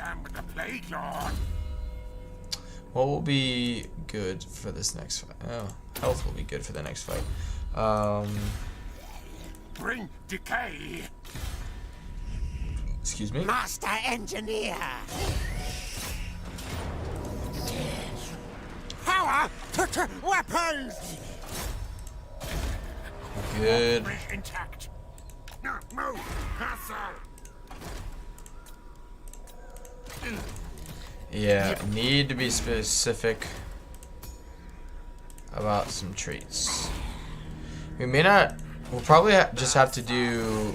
am the Plague Lord. What will be good for this next fight? Oh, health will be good for the next fight. Bring decay. Excuse me? Master Engineer. Power to weapons. Good. Bridge intact. Now move. Hustle. Yeah, need to be specific about some traits. We may not. We'll probably just have to do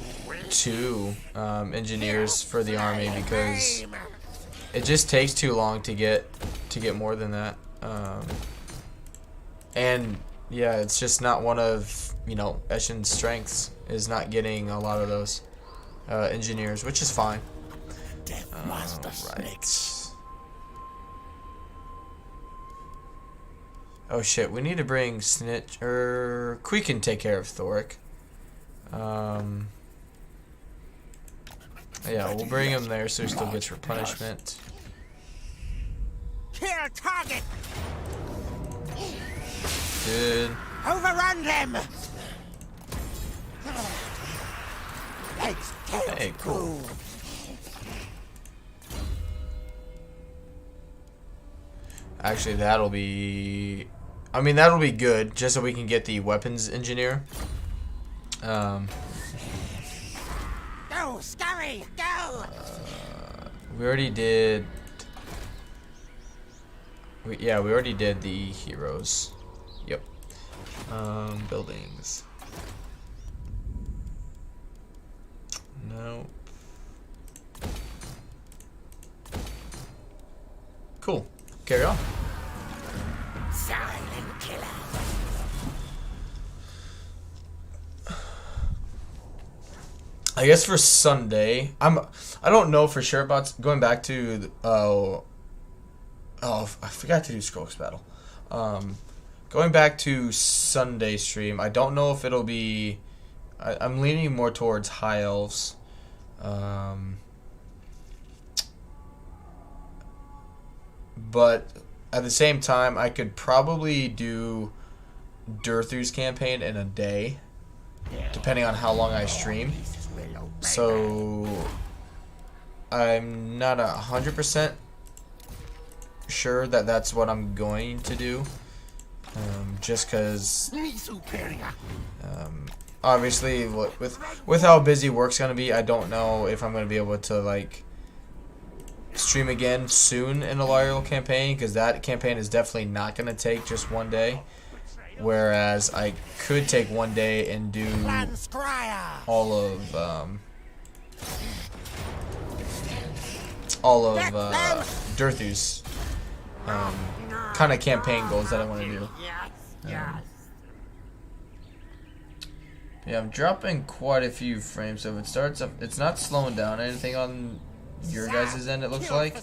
2 engineers for the army because it just takes too long to get more than that. And yeah, it's just not one of, you know, Eshin's strengths is not getting a lot of those engineers, which is fine. Right. Oh shit, we need to bring Snitch, Quee can take care of Thoric. Yeah, we'll bring him there so he still gets replenishment. Kill target. Good. Overrun them. Hey, cool. Actually, that'll be... I mean, that'll be good, just so we can get the weapons engineer. Go, scurry, go! We already did. Yeah, we already did the heroes. Yep. Buildings. No. Cool. Carry on. Silent killer. I guess for Sunday, I don't know for sure about going back to I forgot to do Scrolls Battle. Going back to Sunday stream, I don't know if it'll be. I'm leaning more towards High Elves. But at the same time, I could probably do Durthu's campaign in a day, depending on how long I stream. So I'm not 100% sure that that's what I'm going to do, just because obviously with how busy work's gonna be, I don't know if I'm gonna be able to like stream again soon in a loyal campaign, because that campaign is definitely not gonna take just one day, whereas I could take one day and do all of Durthu's kind of campaign goals that I want to do. Yeah, I'm dropping quite a few frames, so if it starts up, it's not slowing down anything on your guys' end, it looks like.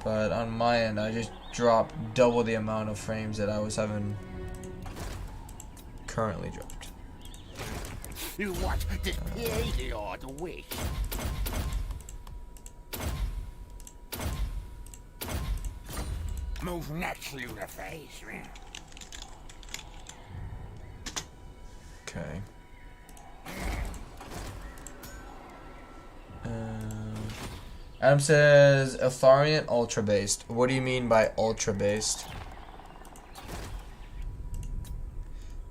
But on my end, I just dropped double the amount of frames that I was having currently dropped. What did Lord wish? Move next, Lunaface. Okay. Adam says Eltharion ultra based. What do you mean by ultra based?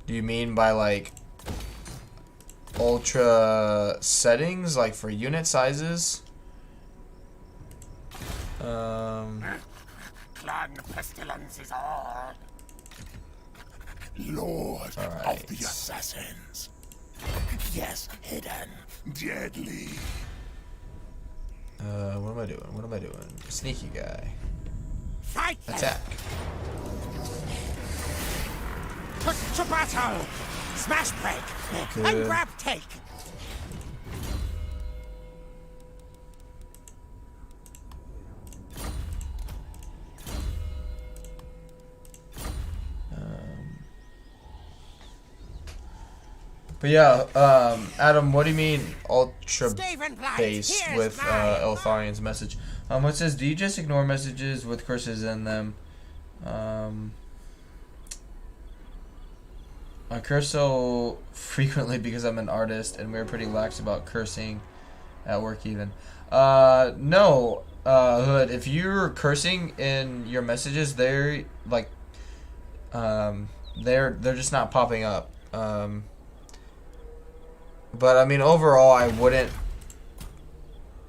Do you mean by like ultra settings, like for unit sizes? Clan pestilence is all. Lord Alright. of the assassins. Yes, hidden, deadly. What am I doing? What am I doing? Sneaky guy. Fight them. Attack. Put to battle. Smash break. Good. And grab take. But yeah, Adam, what do you mean ultra Stephen Blight, based here's with mine. Eltharion's message? It says, do you just ignore messages with curses in them? I curse so frequently because I'm an artist and we're pretty lax about cursing at work even. No, Hood, if you're cursing in your messages, they're like, they're just not popping up. But I mean, overall, I wouldn't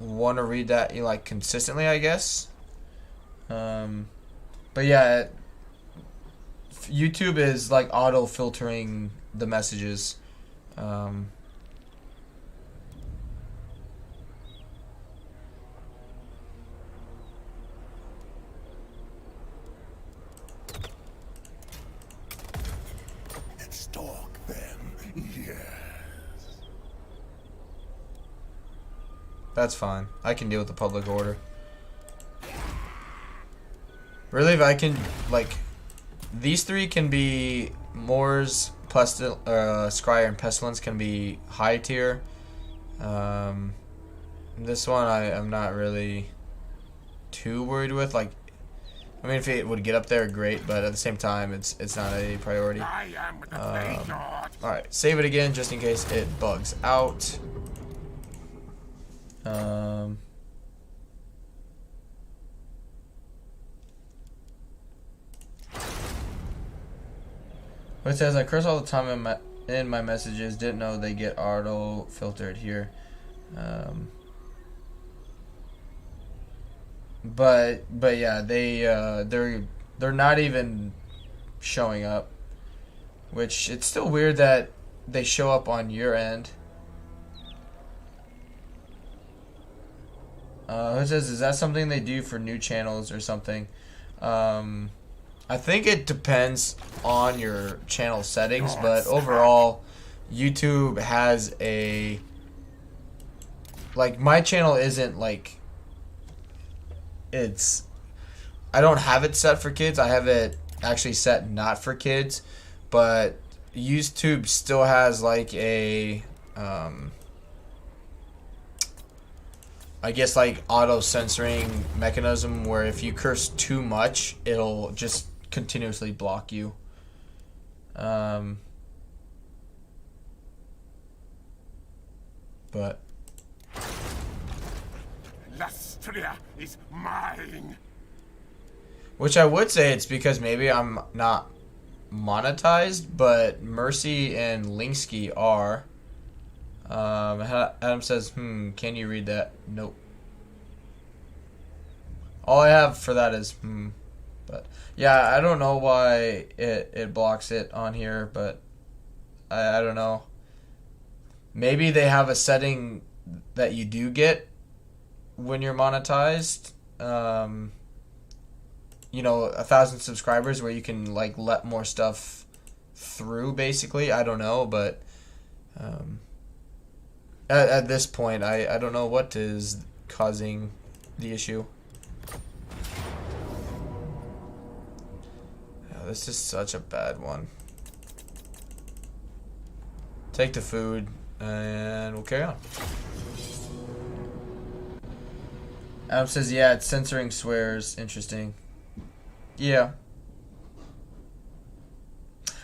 want to read that like consistently, I guess. But yeah, YouTube is like auto filtering the messages. Stalk them. Yes. That's fine. I can deal with the public order. Really, if I can, like, these three can be Moors, Scryer, and Pestilence can be high tier. This one I'm not really too worried with. Like, I mean, if it would get up there, great, but at the same time, it's not a priority. I am the Great Lord. Alright, save it again just in case it bugs out. It says I curse all the time in my messages. Didn't know they get auto filtered here. But yeah, they're not even showing up, which it's still weird that they show up on your end. Who says, is that something they do for new channels or something? I think it depends on your channel settings, but overall, YouTube has a, like, my channel isn't like, I don't have it set for kids. I have it actually set not for kids, but YouTube still has like a, I guess like auto censoring mechanism where if you curse too much, it'll just continuously block you. But Lastria is mine. which I would say it's because maybe I'm not monetized, but Mercy and Lingsky are. Adam says, can you read that? Nope. All I have for that is, But, yeah, I don't know why it blocks it on here, but I don't know. Maybe they have a setting that you do get when you're monetized. 1,000 subscribers where you can, like, let more stuff through, basically. I don't know, but... At this point, I don't know what is causing the issue. Oh, this is such a bad one. Take the food, and we'll carry on. Adam says, yeah, it's censoring swears. Interesting. Yeah.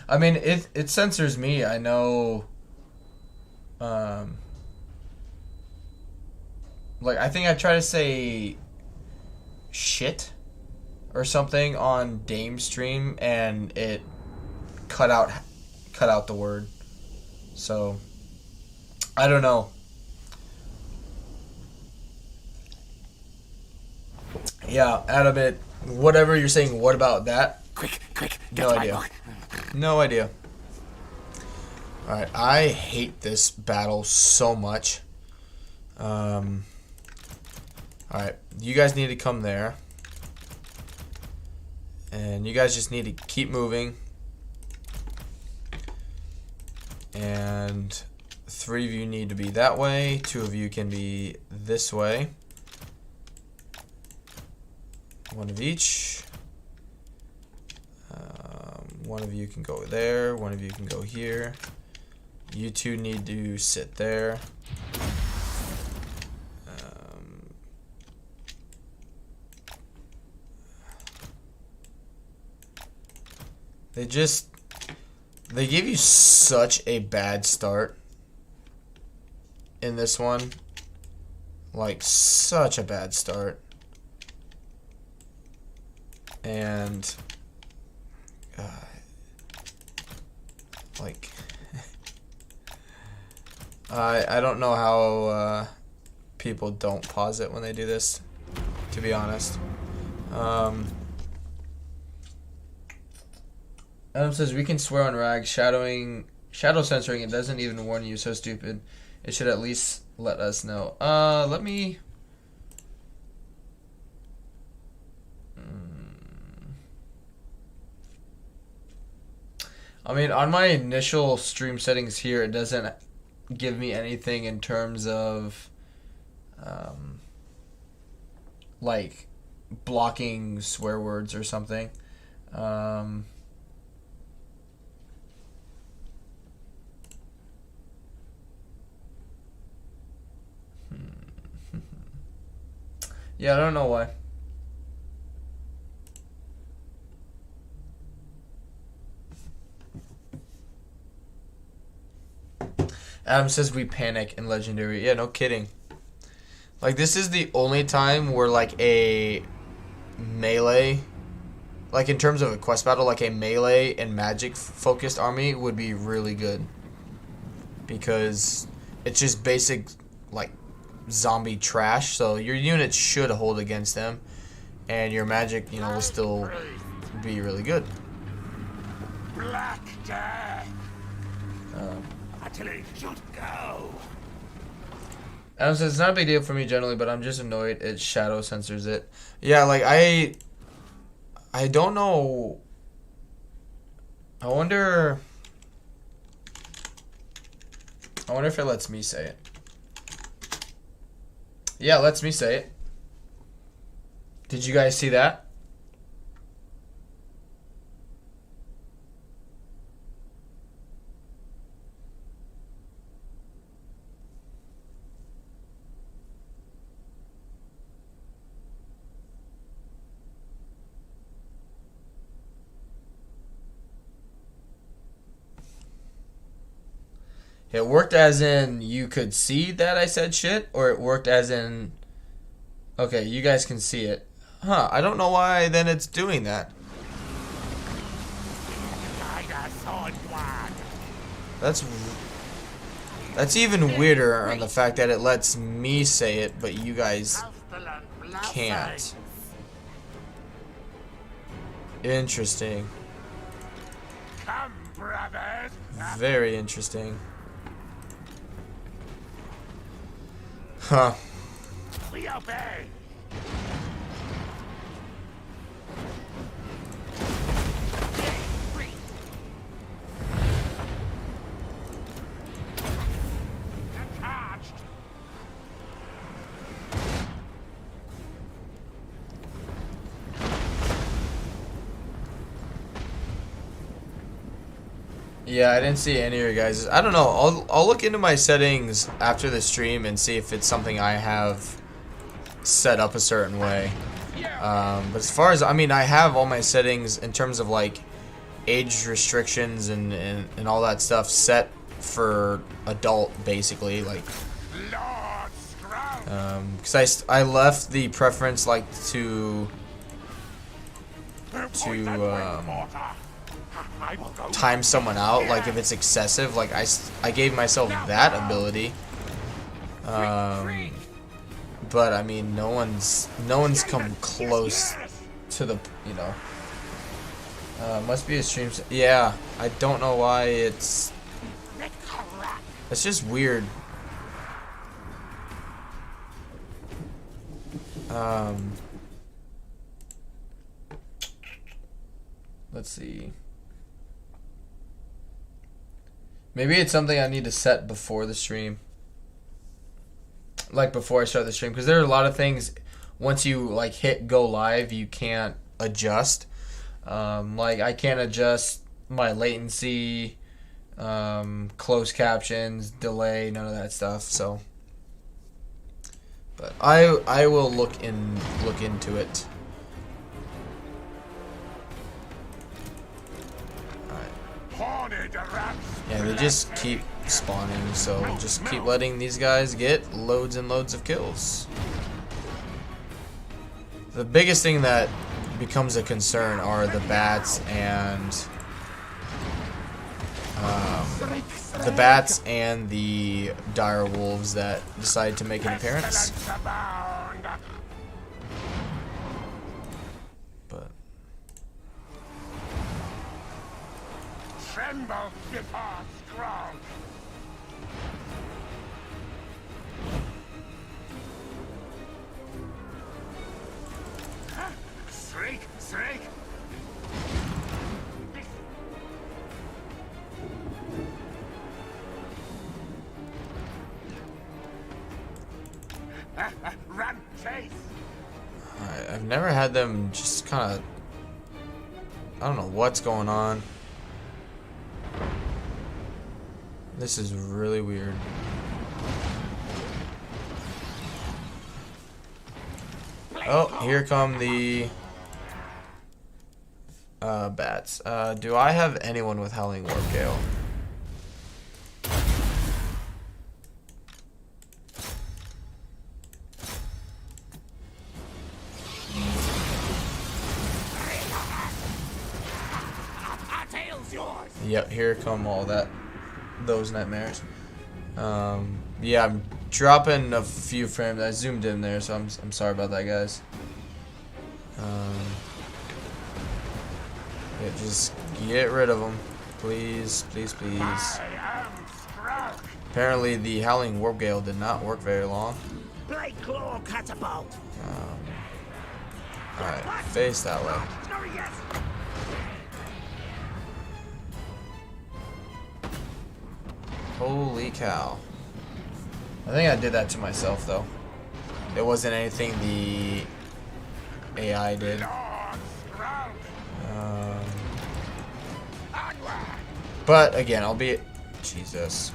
I mean, it censors me. I know... like, I think I tried to say shit or something on Dame's stream, and it cut out the word. So, I don't know. Yeah, Adam, whatever you're saying, what about that? Quick, No idea. No idea. Alright, I hate this battle so much. Alright, you guys need to come there. And you guys just need to keep moving. And 3 of you need to be that way. 2 of you can be this way. 1 of each. 1 of you can go there. 1 of you can go here. You 2 need to sit there. They give you such a bad start in this one. Like, such a bad start. And, like, I don't know how, people don't pause it when they do this, to be honest. Adam says, we can swear on Rag. Shadow censoring, it doesn't even warn you. So stupid. It should at least let us know. Let me... I mean, on my initial stream settings here, it doesn't give me anything in terms of, like, blocking swear words or something. Yeah, I don't know why. Adam says we panic in Legendary. Yeah, no kidding. Like, this is the only time where, like, a melee, like, in terms of a quest battle, like, a melee and magic-focused army would be really good. Because it's just basic, like, zombie trash, so your units should hold against them, and your magic, you know, will still be really good. Black Death. Utterly should go. Adam says, it's not a big deal for me generally, but I'm just annoyed it shadow censors it. Yeah, like, I don't know. I wonder if it lets me say it. Yeah, it lets me say it. Did you guys see that? It worked as in you could see that I said shit, or it worked as in, okay, you guys can see it. Huh, I don't know why then it's doing that. That's even weirder on the fact that it lets me say it, but you guys can't. Interesting. Come, brothers. Very interesting. Huh. We obey. Charged. Yeah, I didn't see any of your guys'. I don't know. I'll look into my settings after the stream and see if it's something I have set up a certain way. But as far as, I mean, I have all my settings in terms of like age restrictions and all that stuff set for adult, basically. Like, because I left the preference like to time someone out, like if it's excessive, like I gave myself that ability, but I mean no one's come close to the, you know, must be a stream. Yeah, I don't know why it's just weird. Let's see. Maybe it's something I need to set before the stream. Like before I start the stream. Because there are a lot of things, once you like hit go live, you can't adjust. Like I can't adjust my latency, closed captions, delay, none of that stuff. So, but I will look into it. Yeah, they just keep spawning, so just keep letting these guys get loads and loads of kills. The biggest thing that becomes a concern are the bats and the dire wolves that decide to make an appearance. But Tremble before strong. Shriek, shriek. Run, chase. I've never had them just kind of, I don't know what's going on. This is really weird. Oh, here come the bats. Do I have anyone with Howling Warp Gale? Yep, here come all those nightmares. Yeah, I'm dropping a few frames. I zoomed in there, so I'm sorry about that, guys. Yeah, just get rid of them, please, please, please. I am strong. Apparently, the Howling Warp Gale did not work very long. Blade claw catapult. Alright, face that way. Sorry, yes. Holy cow. I think I did that to myself, though. It wasn't anything the AI did. But again, I'll be... Jesus.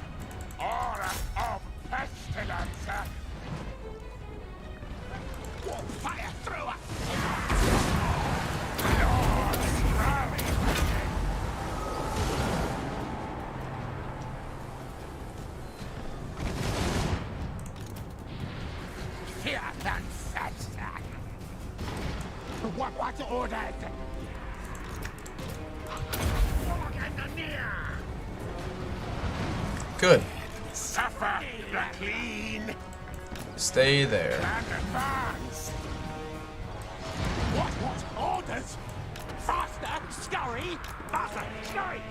Aura of pestilence. Fire thrower. Here, then, fat sack. What ordered? Good. Suffer the clean Stay there. and advance. What orders? Faster, scurry! Faster, scurry!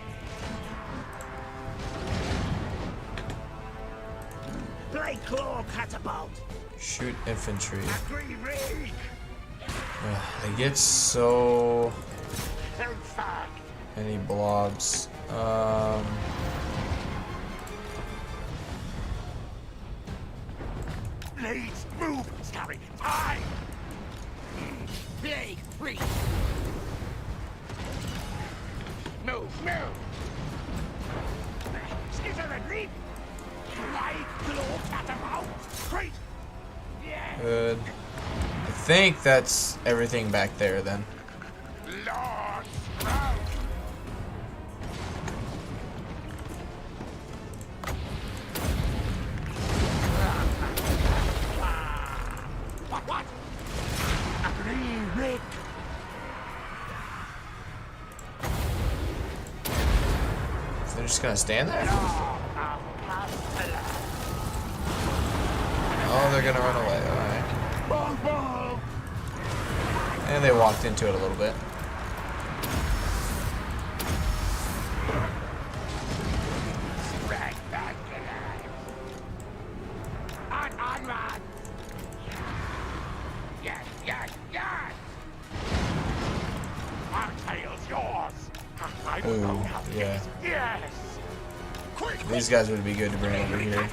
Blade claw catapult. Shoot infantry. Agree, Rig! They get so In fact, many blobs. please move, scurry! Time! Blade free. Move, move! Skizzer and leap! Blade claw catapult! Great! Yeah! Good. I think that's everything back there then. Lord Sprout! What? Agree, Rick! So they're just gonna stand there? Oh, they're gonna run away. Alright. Bong, bong! And they walked into it a little bit. Right back alive! On, run! Yes, yes, yes! Our tail's yours! I will Ooh, know how to yeah. Yes! Quick! These guys would be good to bring over here.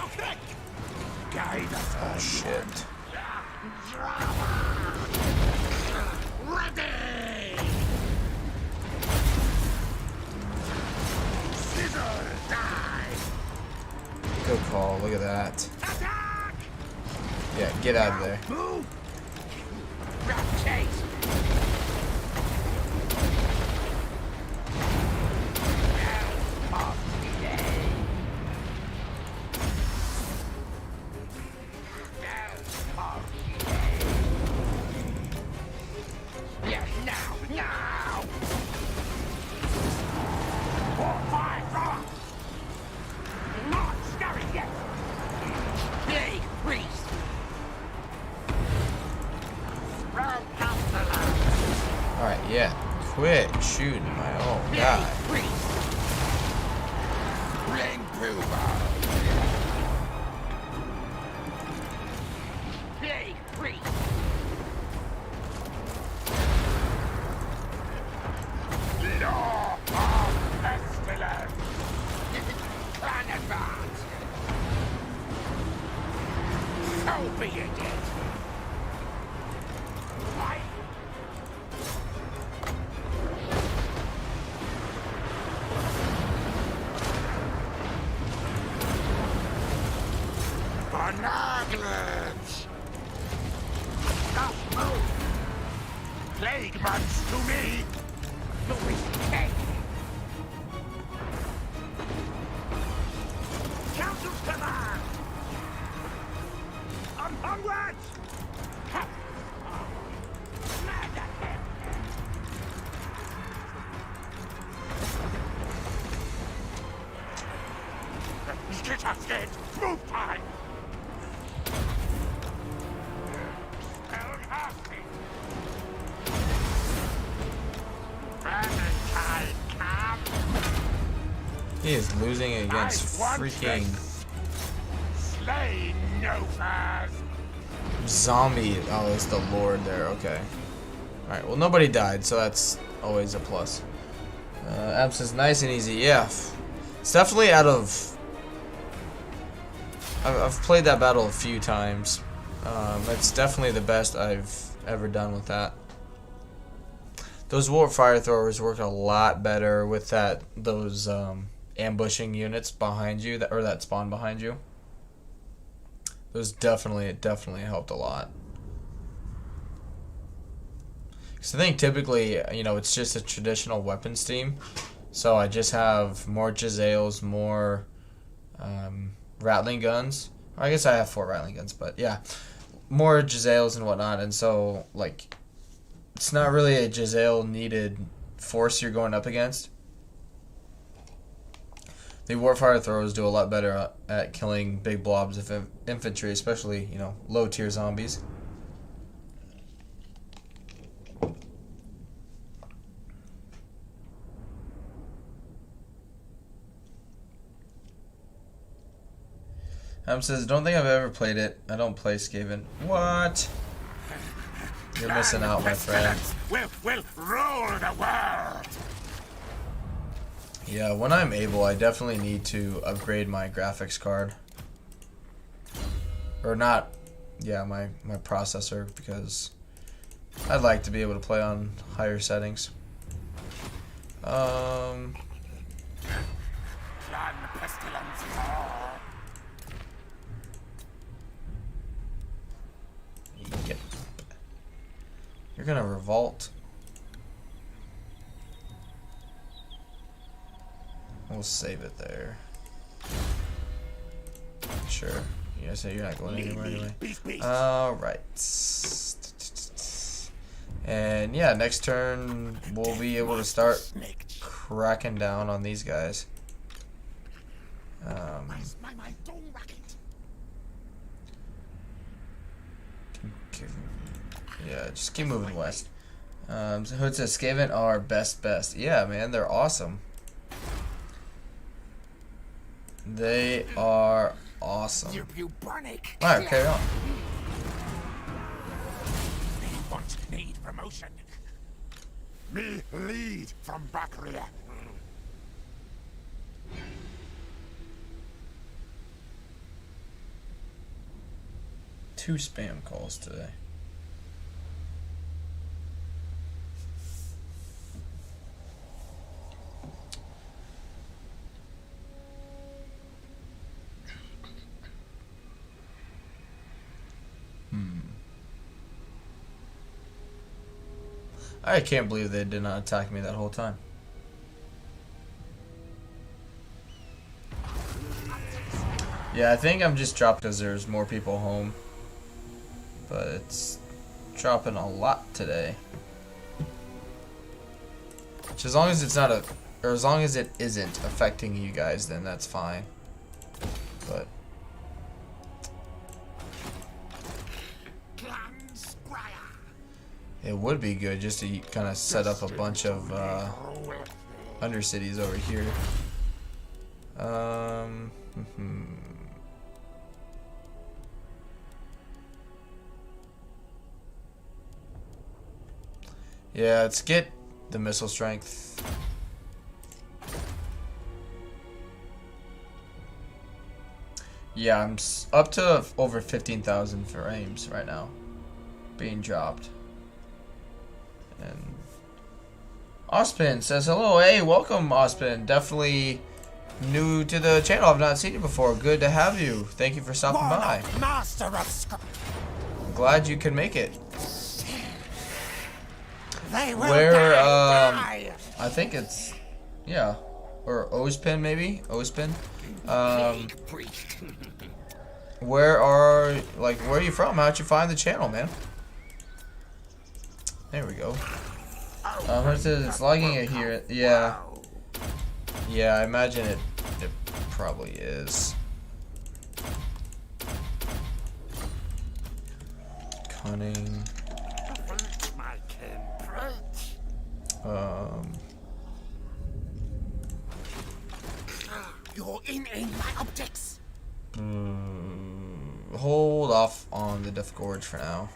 Guide us! Oh, shit. Ready! Scissor die! Good call. Look at that. Attack! Yeah, get out of there. Move! Grab chase! Yes, now! Fire, thrower! Not scurry yet! Blade priest. Round counselor! Alright, yeah. Quit shooting my own Blade guy. priest. Ring prover! Blade priest. Law of pestilence! Plan advance! So be it! Fight! Binoculars! Stop, move! Plague bugs to me! Louis K. Council's command! Onwards! Mad at him! Get us in! Move! He is losing against freaking Slay Novas. zombie. Oh, it's the Lord there. Okay. Alright, well, nobody died, so that's always a plus. Amp says nice and easy. Yeah. It's definitely out of... I've played that battle a few times. It's definitely the best I've ever done with that. Those warp fire throwers work a lot better with those ambushing units behind you that spawn behind you. Those definitely helped a lot. Because I think typically, you know, it's just a traditional weapons team. So I just have more Jezzails, more Rattling guns. I guess I have 4 Rattling guns, but yeah. More Jezzails and whatnot. And so, like, it's not really a Jezzail needed force you're going up against. The warfire throwers do a lot better at killing big blobs of infantry, especially, you know, low tier zombies. Says, don't think I've ever played it. I don't play Skaven. What? You're missing out, my friend. We'll rule the world. Yeah, when I'm able, I definitely need to upgrade my graphics card. Or not, yeah, my processor, because I'd like to be able to play on higher settings. Yep. You're gonna revolt. We'll save it there. Sure. Yeah, so you're not going anywhere anyway. Alright. And yeah, next turn we'll be able to start cracking down on these guys. Yeah, just keep moving west. So Hood says Skaven are best. Yeah, man, they're awesome. They are awesome. Alright, carry on. Need promotion. Me lead from Bacria. 2 spam calls today. I can't believe they did not attack me that whole time. Yeah, I think I'm just dropped because there's more people home. But it's dropping a lot today. Which, as long as it's not or as long as it isn't affecting you guys, then that's fine. But it would be good just to kind of set up a bunch of undercities over here. Yeah, let's get the missile strength. Yeah, I'm up to over 15,000 frames right now being dropped. And Ospin says hello. Hey, welcome, Ospin. Definitely new to the channel. I've not seen you before. Good to have you. Thank you for stopping by. Master of I'm glad you could make it. They will Where die. I think it's yeah, or Ospin maybe. Ospin. Where are you from? How'd you find the channel, man? There we go. It says it's lagging it here. Yeah. Yeah, I imagine it probably is. Cunning. in my optics. Hold off on the Death Gorge for now.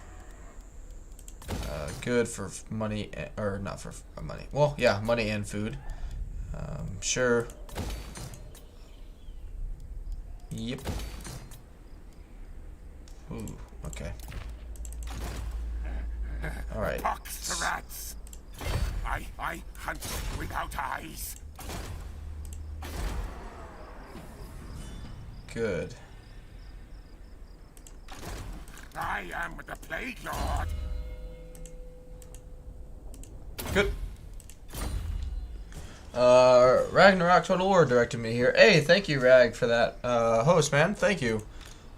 Good for money, or not for money. Well, yeah, money and food. Sure. Yep. Ooh, okay. Alright. Fox rats. I hunt without eyes. Good. I am the Plague Lord. Good. Ragnarok Total War directed me here. Hey, thank you, Rag, for that host, man. Thank you.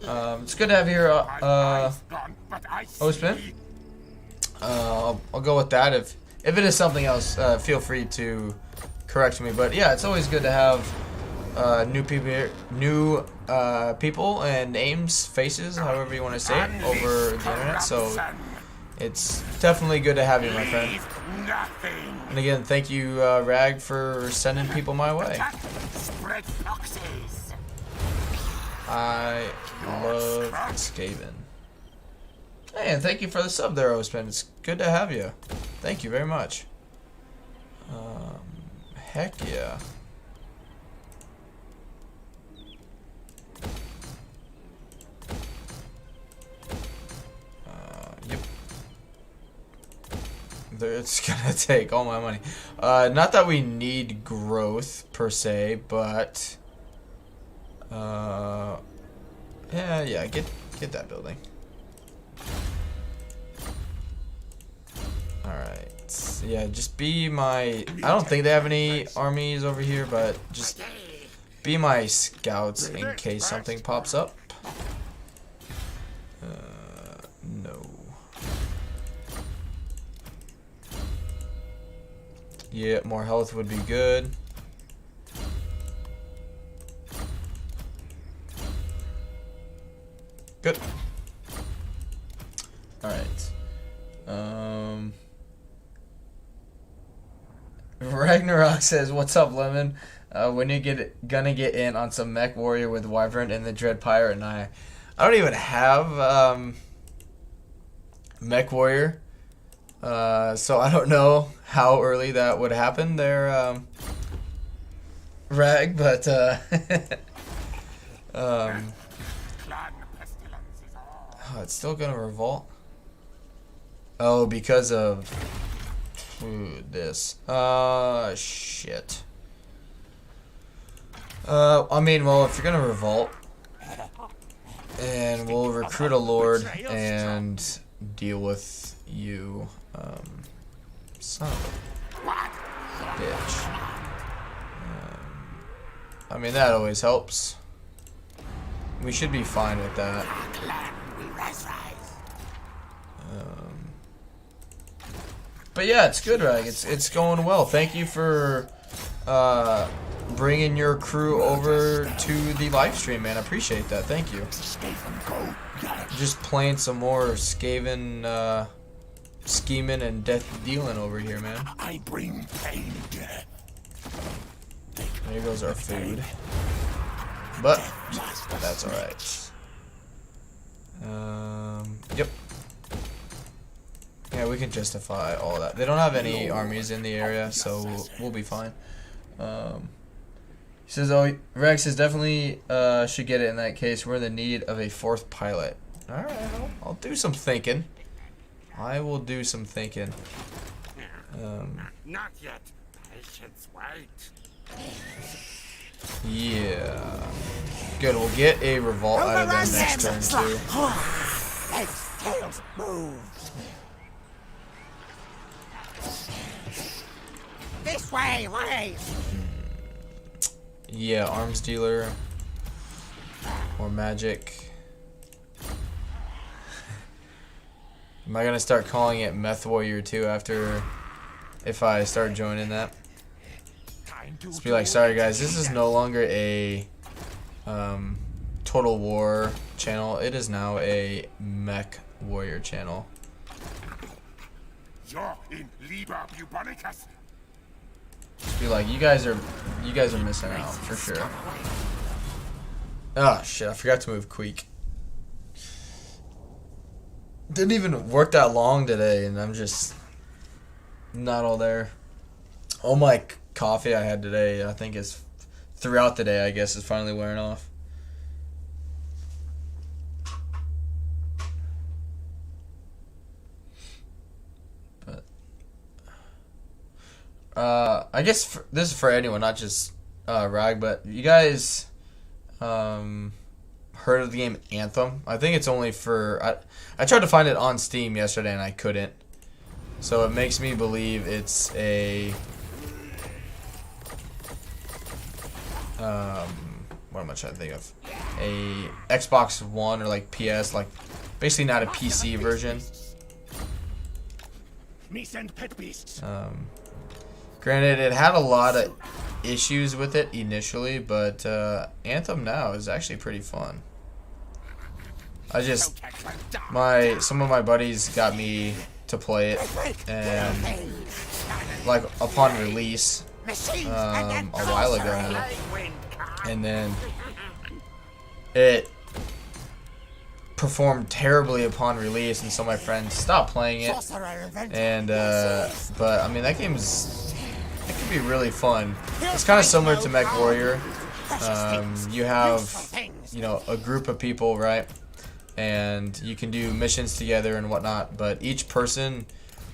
It's good to have you here, Hostman. I'll go with that. If it is something else, feel free to correct me. But yeah, it's always good to have new people here, new people and names, faces, however you want to say it, over the internet. So it's definitely good to have you, my friend. And again, thank you, Rag, for sending people my way. Spread foxes. I love Skaven. Hey, and thank you for the sub there, Ospin. It's good to have you. Thank you very much. Heck yeah. Yep. It's gonna take all my money. Not that we need growth per se, but yeah, get that building. Alright. Yeah, just be my... I don't think they have any armies over here, but just be my scouts in case something pops up. No. Yeah, more health would be good. Good. Alright. Ragnarok says, "What's up, Lemon? When you gonna get in on some mech warrior with Wyvern and the Dread Pirate and I don't even have mech warrior, so I don't know how early that would happen there, Rag, but oh, it's still gonna revolt. Oh, because of this. Shit. I mean, well, if you're gonna revolt, and we'll recruit a lord and deal with you, son of a bitch. I mean, that always helps. We should be fine with that. But yeah, it's good, Rag. It's going well. Thank you for bringing your crew over to the live stream, man. I appreciate that. Thank you. Just playing some more Skaven scheming and death dealing over here, man. I bring pain. There goes our food. But that's alright. Yep. Yeah, we can justify all that. They don't have any armies in the area, so we'll be fine. He says, "Oh, Rex says definitely should get it in that case. We're in the need of a fourth pilot." All right, I'll do some thinking. I will do some thinking. Not yet. Patience, wait. Yeah. Good. We'll get a revolt out of them next turn too. Tails move. This way, Yeah, arms dealer or magic. Am I gonna start calling it Meth Warrior too after if I start joining that? Just be like, sorry guys, this is no longer a Total War channel. It is now a Mech Warrior channel. You're in Liber Bubonicus. Just be like, you guys are missing out for sure. Oh shit, I forgot to move Queek. Didn't even work that long today, and I'm just not all there. All my coffee I had today, I think is throughout the day, I guess, is finally wearing off. But I guess this is for anyone, not just Rag, but you guys heard of the game Anthem? I think it's only for... I tried to find it on Steam yesterday and I couldn't. So it makes me believe it's a... what am I trying to think of? A Xbox One or like PS, like basically not a PC version. Me send pet beasts. Granted, it had a lot of issues with it initially, but Anthem now is actually pretty fun. I just some of my buddies got me to play it, and like upon release a while ago now, and then it performed terribly upon release, and so my friends stopped playing it. And but I mean, that game is, it can be really fun. It's kind of similar to Mech Warrior. You have, you know, a group of people, right? And you can do missions together and whatnot, but each person,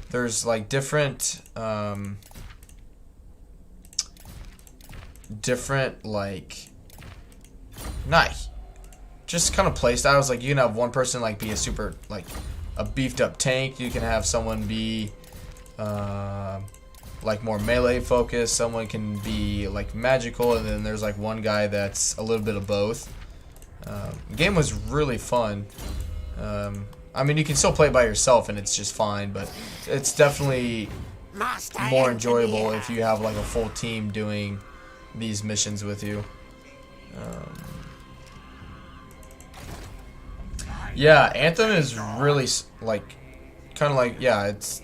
there's like different like, not just kind of play styles. Like you can have one person like be a super, like a beefed up tank. You can have someone be like more melee focused. Someone can be like magical, and then there's like one guy that's a little bit of both. The game was really fun. I mean, you can still play it by yourself and it's just fine, but it's definitely more enjoyable if you have like a full team doing these missions with you. Yeah, Anthem is really like, kind of like, yeah, it's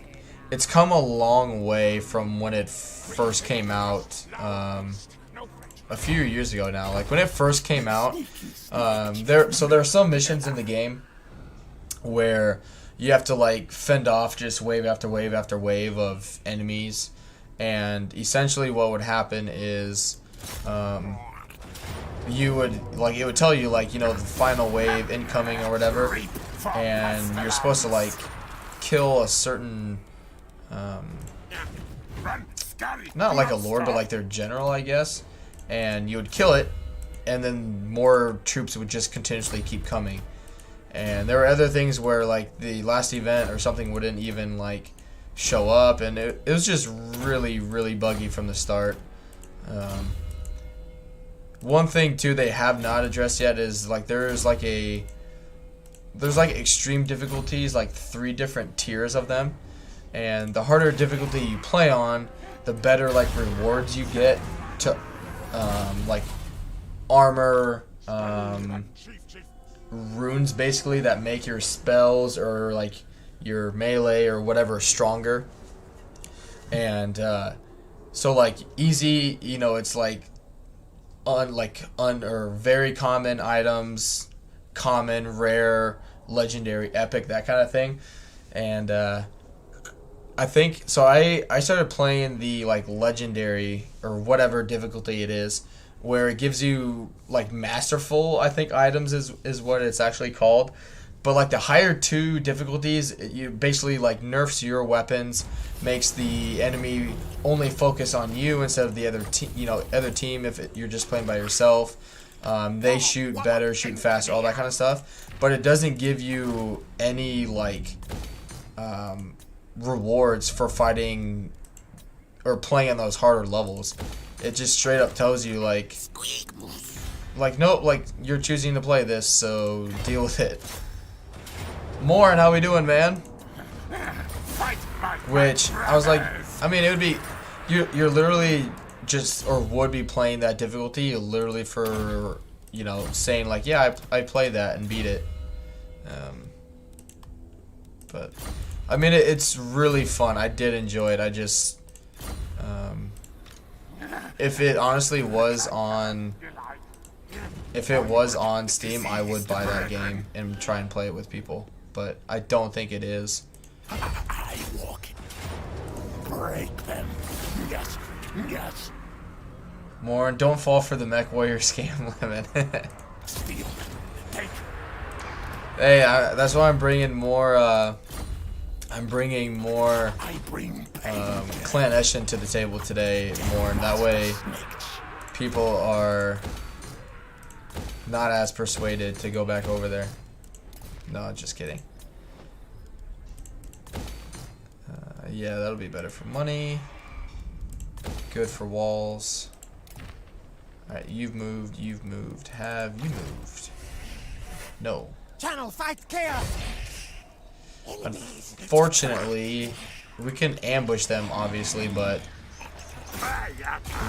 come a long way from when it first came out. A few years ago now. Like when it first came out, there are some missions in the game where you have to like fend off just wave after wave after wave of enemies, and essentially what would happen is you would, like, it would tell you, like, you know, the final wave incoming or whatever, and you're supposed to like kill a certain not like a lord, but like their general, I guess. And you would kill it, and then more troops would just continuously keep coming. And there were other things where like the last event or something wouldn't even like show up, and it was just really, really buggy from the start. One thing too they have not addressed yet is like there's like extreme difficulties, like 3 different tiers of them, and the harder difficulty you play on, the better like rewards you get to like armor, runes basically that make your spells or like your melee or whatever stronger. And so like easy, you know, it's like or very common items, common, rare, legendary, epic, that kind of thing. And I think so. I started playing the like legendary or whatever difficulty it is, where it gives you like masterful, I think, items is what it's actually called. But like the higher 2 difficulties, you basically like nerfs your weapons, makes the enemy only focus on you instead of the other team. You know, other team if you're just playing by yourself. They shoot better, shoot faster, all that kind of stuff. But it doesn't give you any like rewards for fighting or playing on those harder levels. It just straight up tells you like nope, like you're choosing to play this, so deal with it. More, and how we doing, man? Which I was like, I mean, it would be you're literally just, or would be playing that difficulty literally for, you know, saying like, yeah, I played that and beat it. But I mean, it's really fun. I did enjoy it. I just, if it honestly was on if it was on Steam, I would buy that game and try and play it with people. But I don't think it is. I walk it. Break them. Yes. Yes. More, don't fall for the Mech Warrior scam limit. Steal. Take. Hey, that's why I'm bringing more. I'm bringing more I bring Clan Eshin to the table today. More, and that way people are not as persuaded to go back over there. No, just kidding. Yeah, that'll be better for money. Good for walls. Alright, you've moved, you've moved. Have you moved? No. Channel fight chaos. Unfortunately, we can ambush them, obviously, but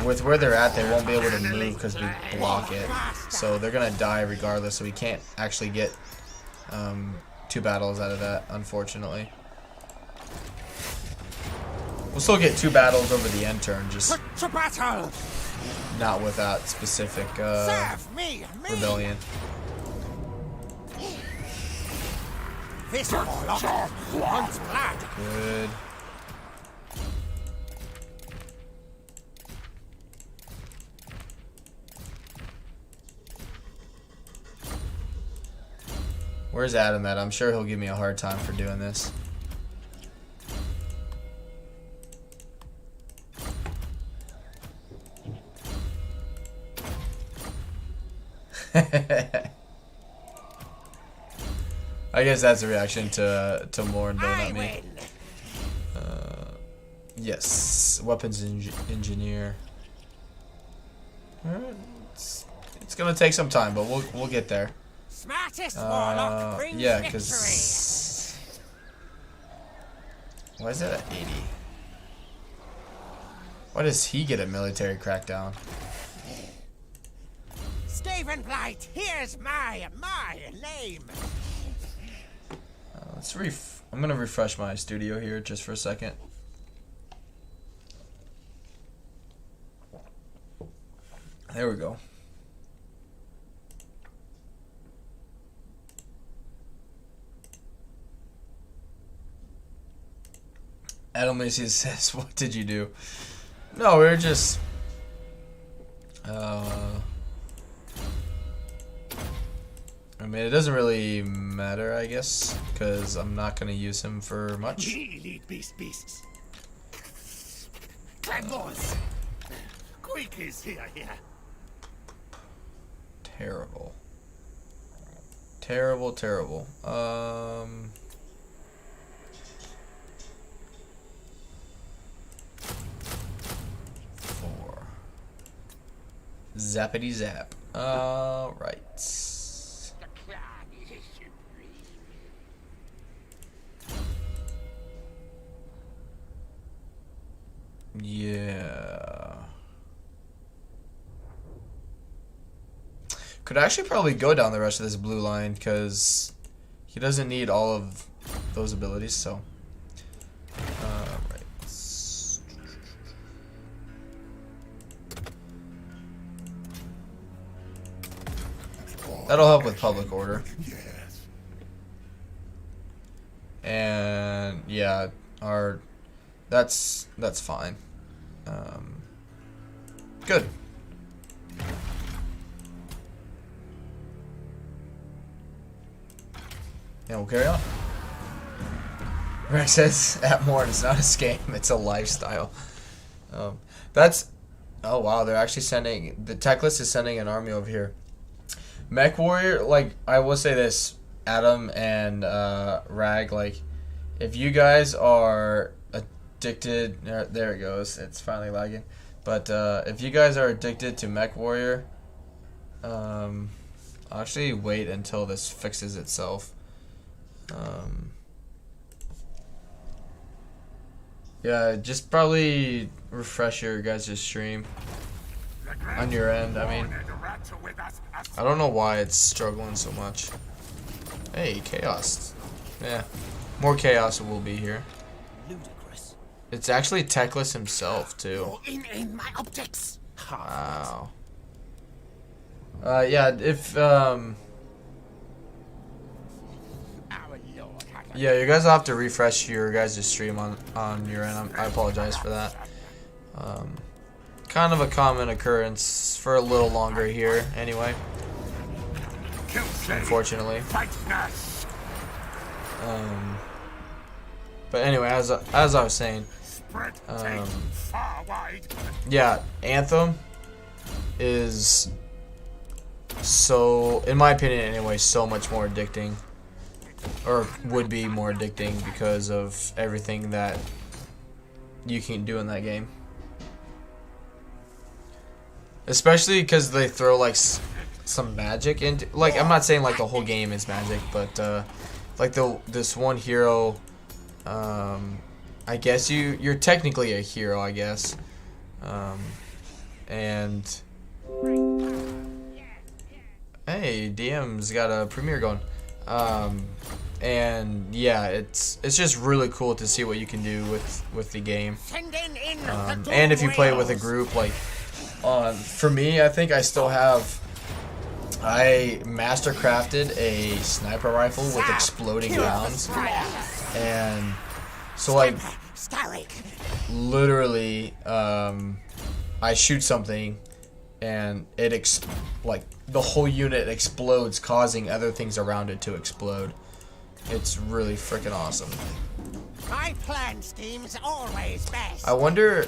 with where they're at, they won't be able to move because we block it. So they're going to die regardless, so we can't actually get 2 battles out of that, unfortunately. We'll still get 2 battles over the end turn, just To battle. not with that specific Serve me. rebellion. This warlock wants blood. Good. Where's Adam at? I'm sure he'll give me a hard time for doing this. I guess that's a reaction to Morn, though, not me. Yes, weapons engineer. Alright, it's gonna take some time, but we'll get there. Smartest warlock brings Yeah, victory. because why is that at 80? Why does he get a military crackdown? Skaven Blight, here's my name. I'm gonna refresh my studio here just for a second. There we go. Adam Macy says, "What did you do?" No, we were just. I mean, it doesn't really matter, I guess, because I'm not gonna use him for much. Eat beasts. Tangos. Quick is here. Terrible. Terrible. 4. Zappity zap. Right. Yeah. Could actually probably go down the rest of this blue line because he doesn't need all of those abilities, so. Right. That'll help with public order. And yeah, that's fine. Good. Yeah, we'll carry on. Rex says at Morn, it's not a scam, it's a lifestyle. That's. Oh wow, they're actually sending. The tech list is sending an army over here. Mech Warrior, like, I will say this, Adam and Rag, like, if you guys are addicted. There it goes, it's finally lagging. But if you guys are addicted to Mech Warrior, I'll actually wait until this fixes itself. Yeah, just probably refresh your guys' stream on your end. I mean, I don't know why it's struggling so much. Hey, chaos. Yeah, more chaos will be here. Ludicrous. It's actually Techless himself too. In my optics. Wow. Yeah, if yeah, you guys will have to refresh your guys' stream on your end. I apologize for that. Kind of a common occurrence for a little longer here, anyway. Unfortunately. But anyway, as I was saying, yeah, Anthem is so, in my opinion anyway, so much more addicting, or would be more addicting because of everything that you can do in that game. Especially because they throw like some magic into, like, I'm not saying like the whole game is magic, but like this one hero, I guess you're technically a hero, I guess, and hey, DM's got a premiere going, and yeah, it's just really cool to see what you can do with the game, and if you play it with a group, like. For me, I think I still have. I master crafted a sniper rifle with exploding rounds, and so like literally, I shoot something, and it like the whole unit explodes, causing other things around it to explode. It's really freaking awesome. My plan scheme's always best. I wonder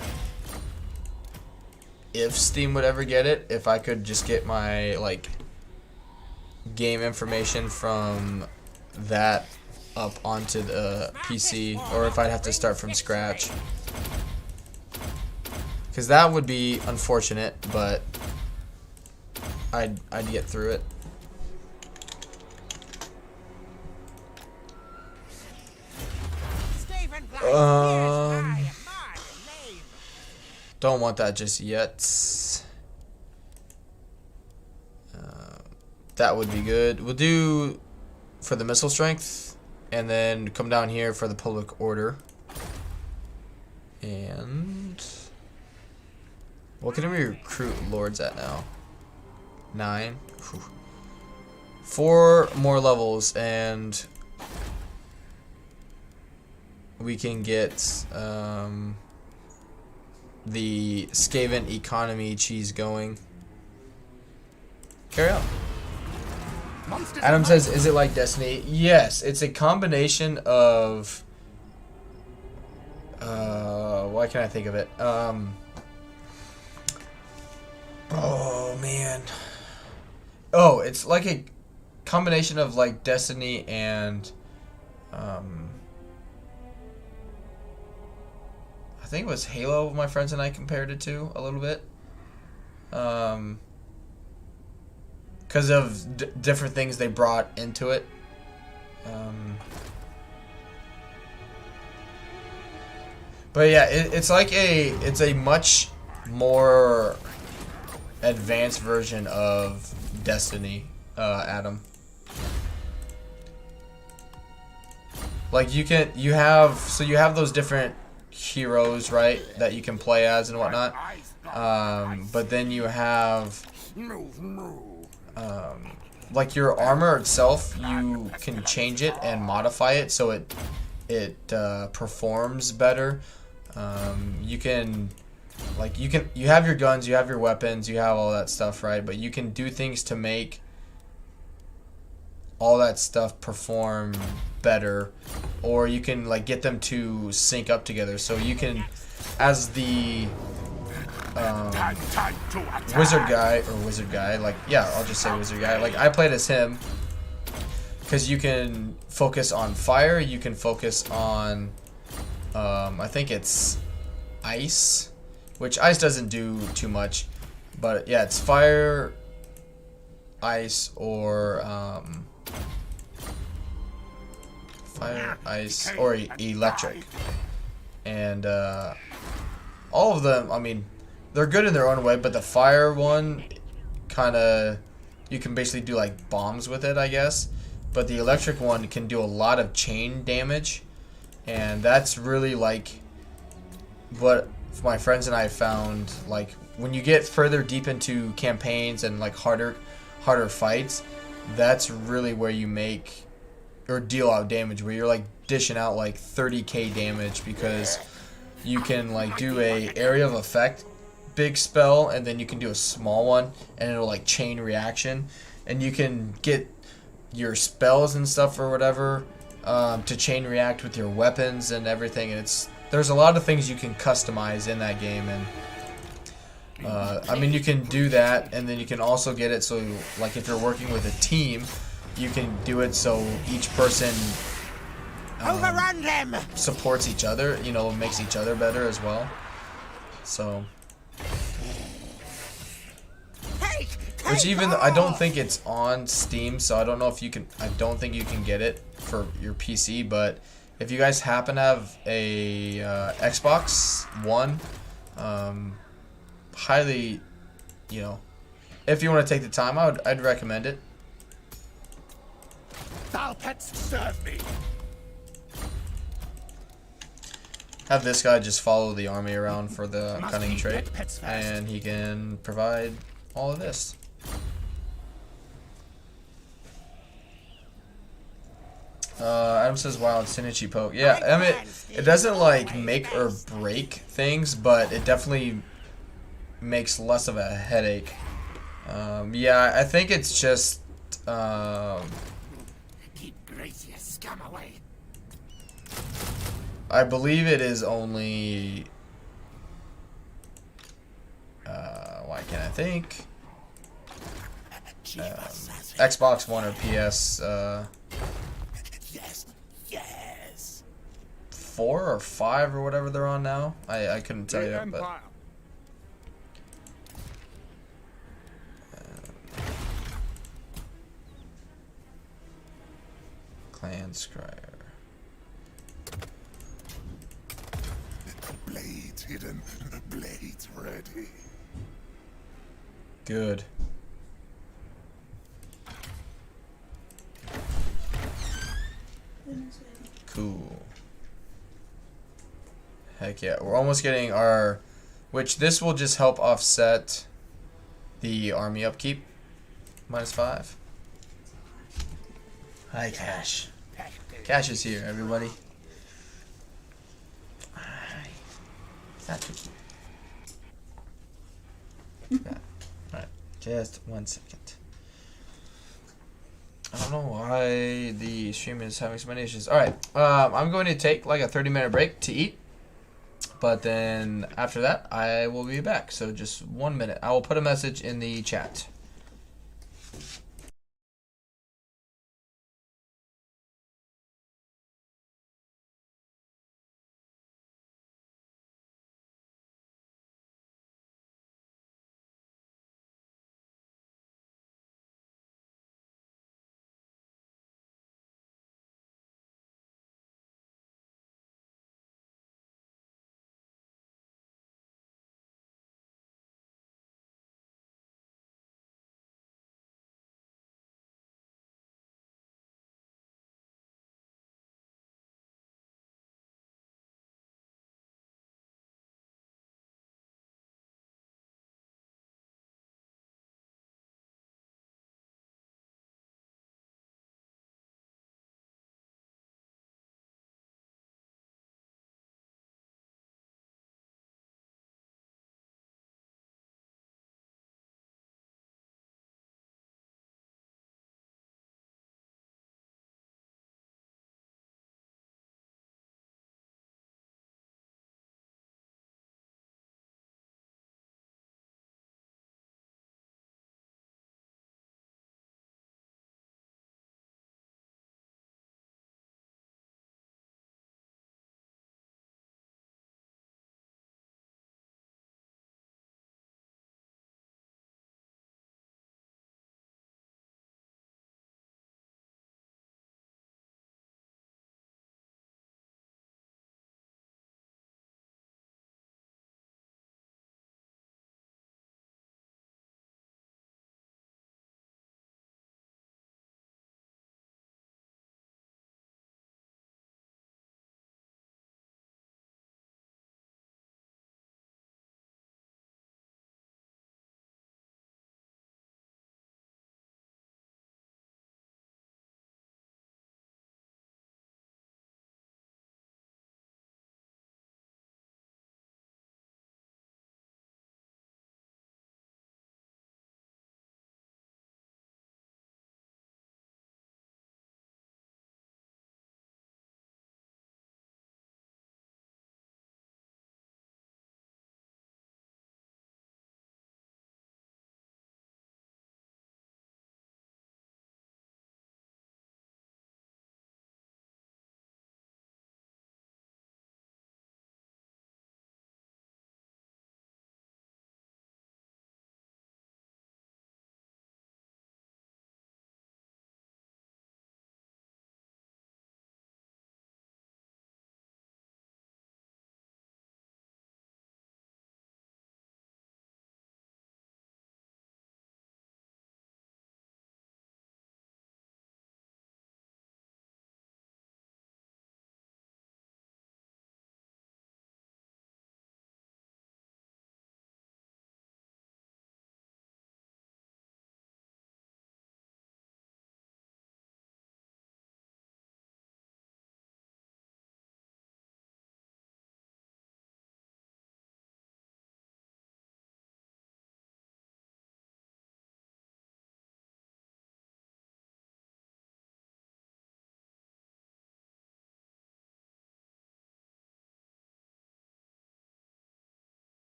if Steam would ever get it, if I could just get my like game information from that up onto the PC, or if I'd have to start from scratch, because that would be unfortunate, but I'd get through it. Don't want that just yet. That would be good. We'll do for the missile strength, and then come down here for the public order. And what can we recruit lords at now? 9. Whew. 4 more levels, and we can get the Skaven economy cheese going. Carry on. Adam says, is it like Destiny? Yes, it's a combination of why can't I think of it? Oh man. Oh, it's like a combination of like Destiny and I think it was Halo, my friends and I compared it to a little bit. Because of different things they brought into it. But yeah, it's a much more advanced version of Destiny, Adam. Like you have those different heroes, right, that you can play as and whatnot, but then you have like your armor itself, you can change it and modify it so it performs better. You have your guns, you have your weapons, you have all that stuff, right, but you can do things to make all that stuff perform better, or you can like get them to sync up together, so you can, as the wizard guy, like, yeah, I'll just say wizard guy, like I played as him because you can focus on fire, you can focus on I think it's ice, which ice doesn't do too much, but yeah, it's fire, ice, or fire, ice, or electric. And all of them, I mean, they're good in their own way, but the fire one kind of, you can basically do like bombs with it, I guess, but the electric one can do a lot of chain damage, and that's really like what my friends and I found. Like when you get further deep into campaigns and like harder harder fights, that's really where you make or deal out damage, where you're like dishing out like 30k damage, because you can like do a area of effect big spell, and then you can do a small one, and it'll like chain reaction, and you can get your spells and stuff or whatever to chain react with your weapons and everything. And there's a lot of things you can customize in that game, and I mean, you can do that, and then you can also get it so like if you're working with a team, you can do it so each person Overrun them! supports each other, you know, makes each other better as well. So, which even I don't think it's on Steam, so I don't know if you can. I don't think you can get it for your PC. But if you guys happen to have a Xbox One, highly, you know, if you want to take the time, I'd recommend it. Thou pets serve me. Have this guy just follow the army around for the cunning trait, and he can provide all of this. Adam says, wow, it's Shinichi poke. Yeah, I mean, it doesn't like make or break things, but it definitely makes less of a headache. Yeah, I think it's just Keep Gracia scum away. I believe it is only why can't I think? Xbox One or PS Yes. 4 or 5 or whatever they're on now. I couldn't tell you, but Clan Scryer. Blades hidden, blades ready. Good. Cool. Heck yeah. We're almost getting our... Which this will just help offset the army upkeep. -5. Hi, Cash. Cash is here, everybody. Hi. Not too cute. Yeah. Alright. Just 1 second. I don't know why the stream is having so many issues. Alright, I'm going to take like a 30-minute break to eat. But then after that, I will be back. So just 1 minute. I will put a message in the chat.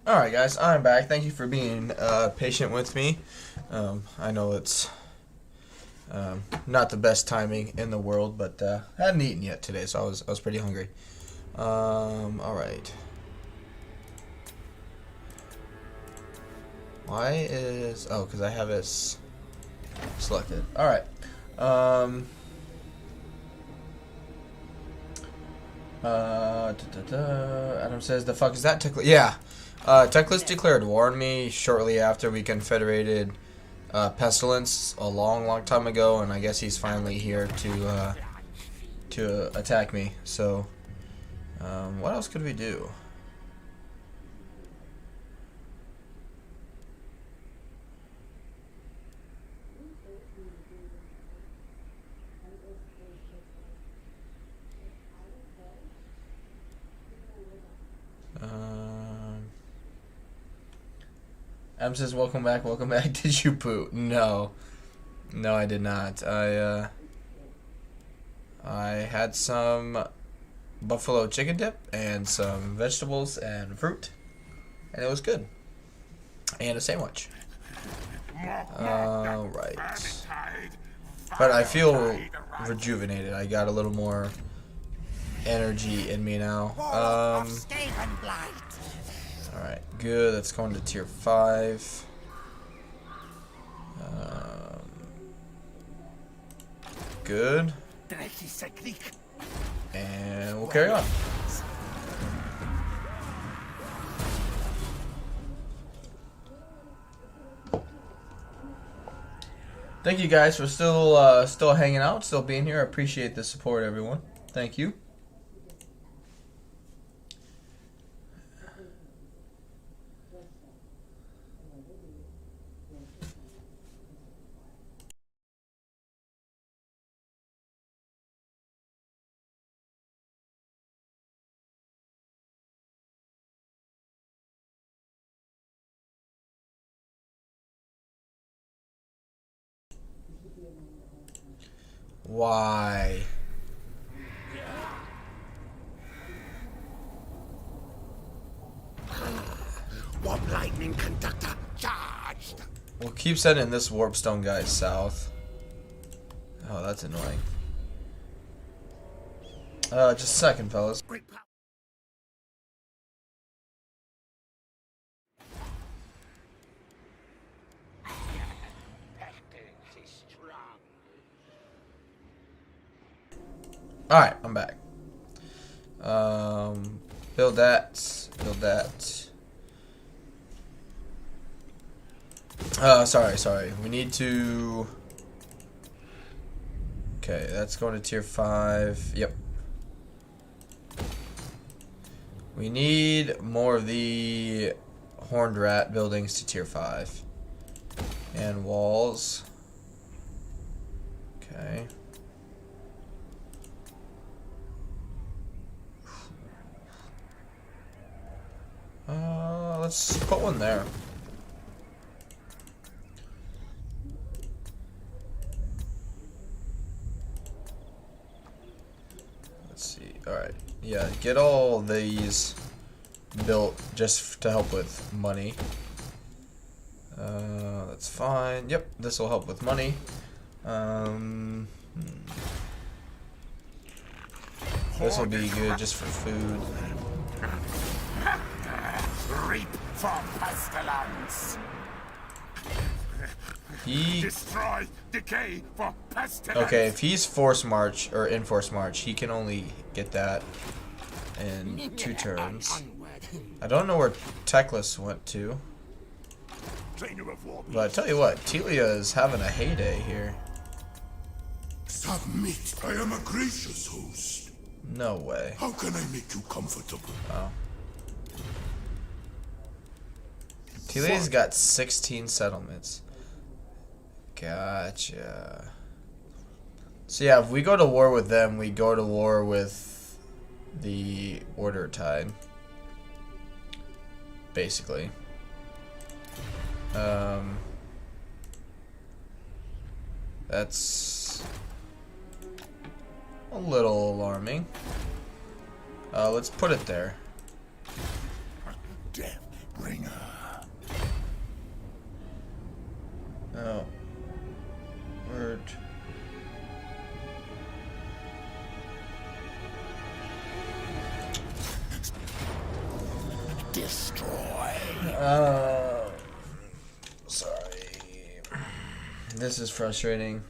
Alright guys, I'm back. Thank you for being patient with me. I know it's not the best timing in the world, but I hadn't eaten yet today, so I was pretty hungry. Alright. Why is... oh, because I have this selected. Alright. Adam says, the fuck is that Teclis? Yeah. Teclis declared war on me shortly after we confederated Pestilence a long time ago, and I guess he's finally here to attack me. So, what else could we do? Em says, welcome back, welcome back. Did you poo? No. No, I did not. I had some buffalo chicken dip and some vegetables and fruit, and it was good. And a sandwich. Right. But I feel rejuvenated. I got a little more energy in me now. Alright, good. That's going to tier 5. Good. And we'll carry on. Thank you guys for still hanging out, still being here. I appreciate the support, everyone. Thank you. Why? Warp lightning conductor charged. We'll keep sending this warpstone guy south. Oh, that's annoying. Just a second, fellas. Alright, I'm back. Build that. Build that. Sorry. We need to... okay, that's going to tier 5. Yep. We need more of the horned rat buildings to tier 5. And walls. Okay. Let's put one there. Let's see. Alright. Yeah, get all these built just to help with money. That's fine. Yep, this will help with money. This will be good just for food. Reap for pestilence. Destroy, decay for pestilence. Okay, if he's force march or in force march, he can only get that in 2 turns. I don't know where Teclis went to, but I tell you what, Telia is having a heyday here. Submit. I am a gracious host. No way. How can I make you comfortable? Oh. Telia's got 16 settlements. Gotcha. So yeah, if we go to war with them, we go to war with the Order Tide. Basically. That's a little alarming. Let's put it there. Death, bring this is frustrating.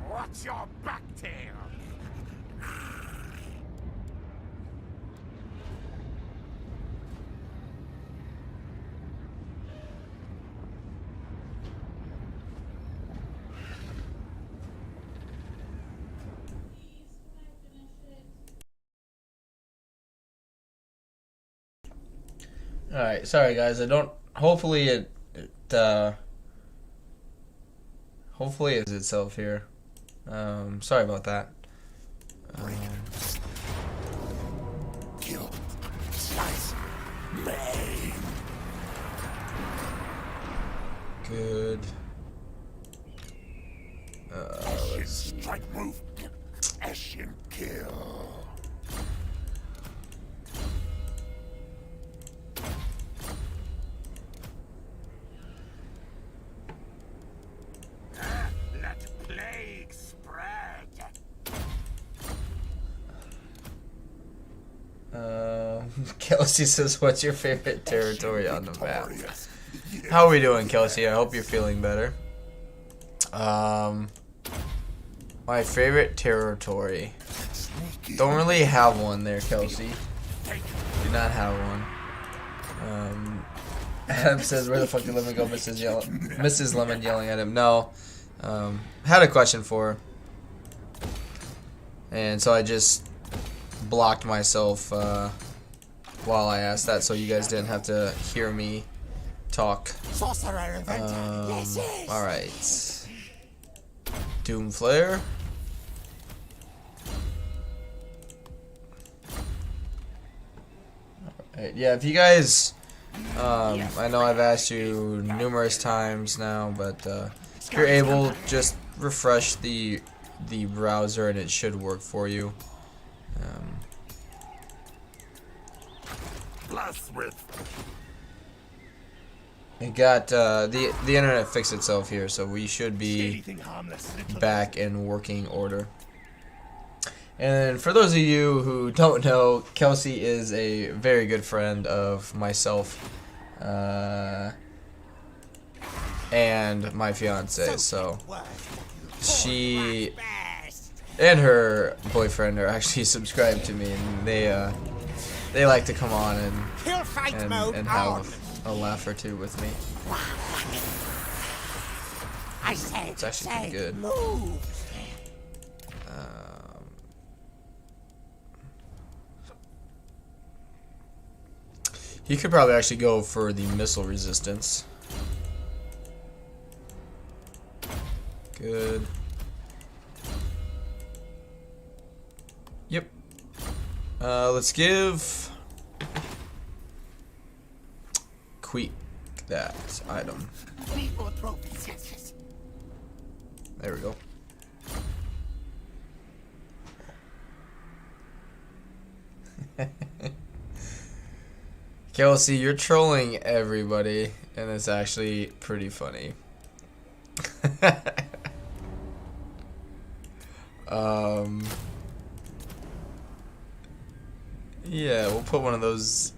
What's your back tail? Alright, sorry guys, I don't, hopefully it hopefully it's itself here. Sorry about that. Kill. Slice. Maim. Good. Eshin strike move. Eshin kill. Let plague spread. Kelsey says, what's your favorite territory on the map? How are we doing, Kelsey? I hope you're feeling better. My favorite territory. Don't really have one there, Kelsey. Do not have one. Adam says, where the fuck did Lemon go? Mrs. Lemon yelling at him. No. Had a question for her. And so I just blocked myself while I asked that, so you guys didn't have to hear me talk. Sorcerer event. Yes, yes. Alright. Doom Flare. Alright, yeah, if you guys I know I've asked you numerous times now, but if you're able, just refresh the browser and it should work for you. Blast with. It got the internet fixed itself here, so we should be back in working order. And for those of you who don't know, Kelsey is a very good friend of myself and my fiance. So she and her boyfriend are actually subscribed to me, and they like to come on and have a laugh or two with me. It's actually pretty good. He could probably actually go for the missile resistance. Good. Yep. Let's give Queek that item. There we go. Kelsey, you're trolling everybody, and it's actually pretty funny. Yeah, we'll put one of those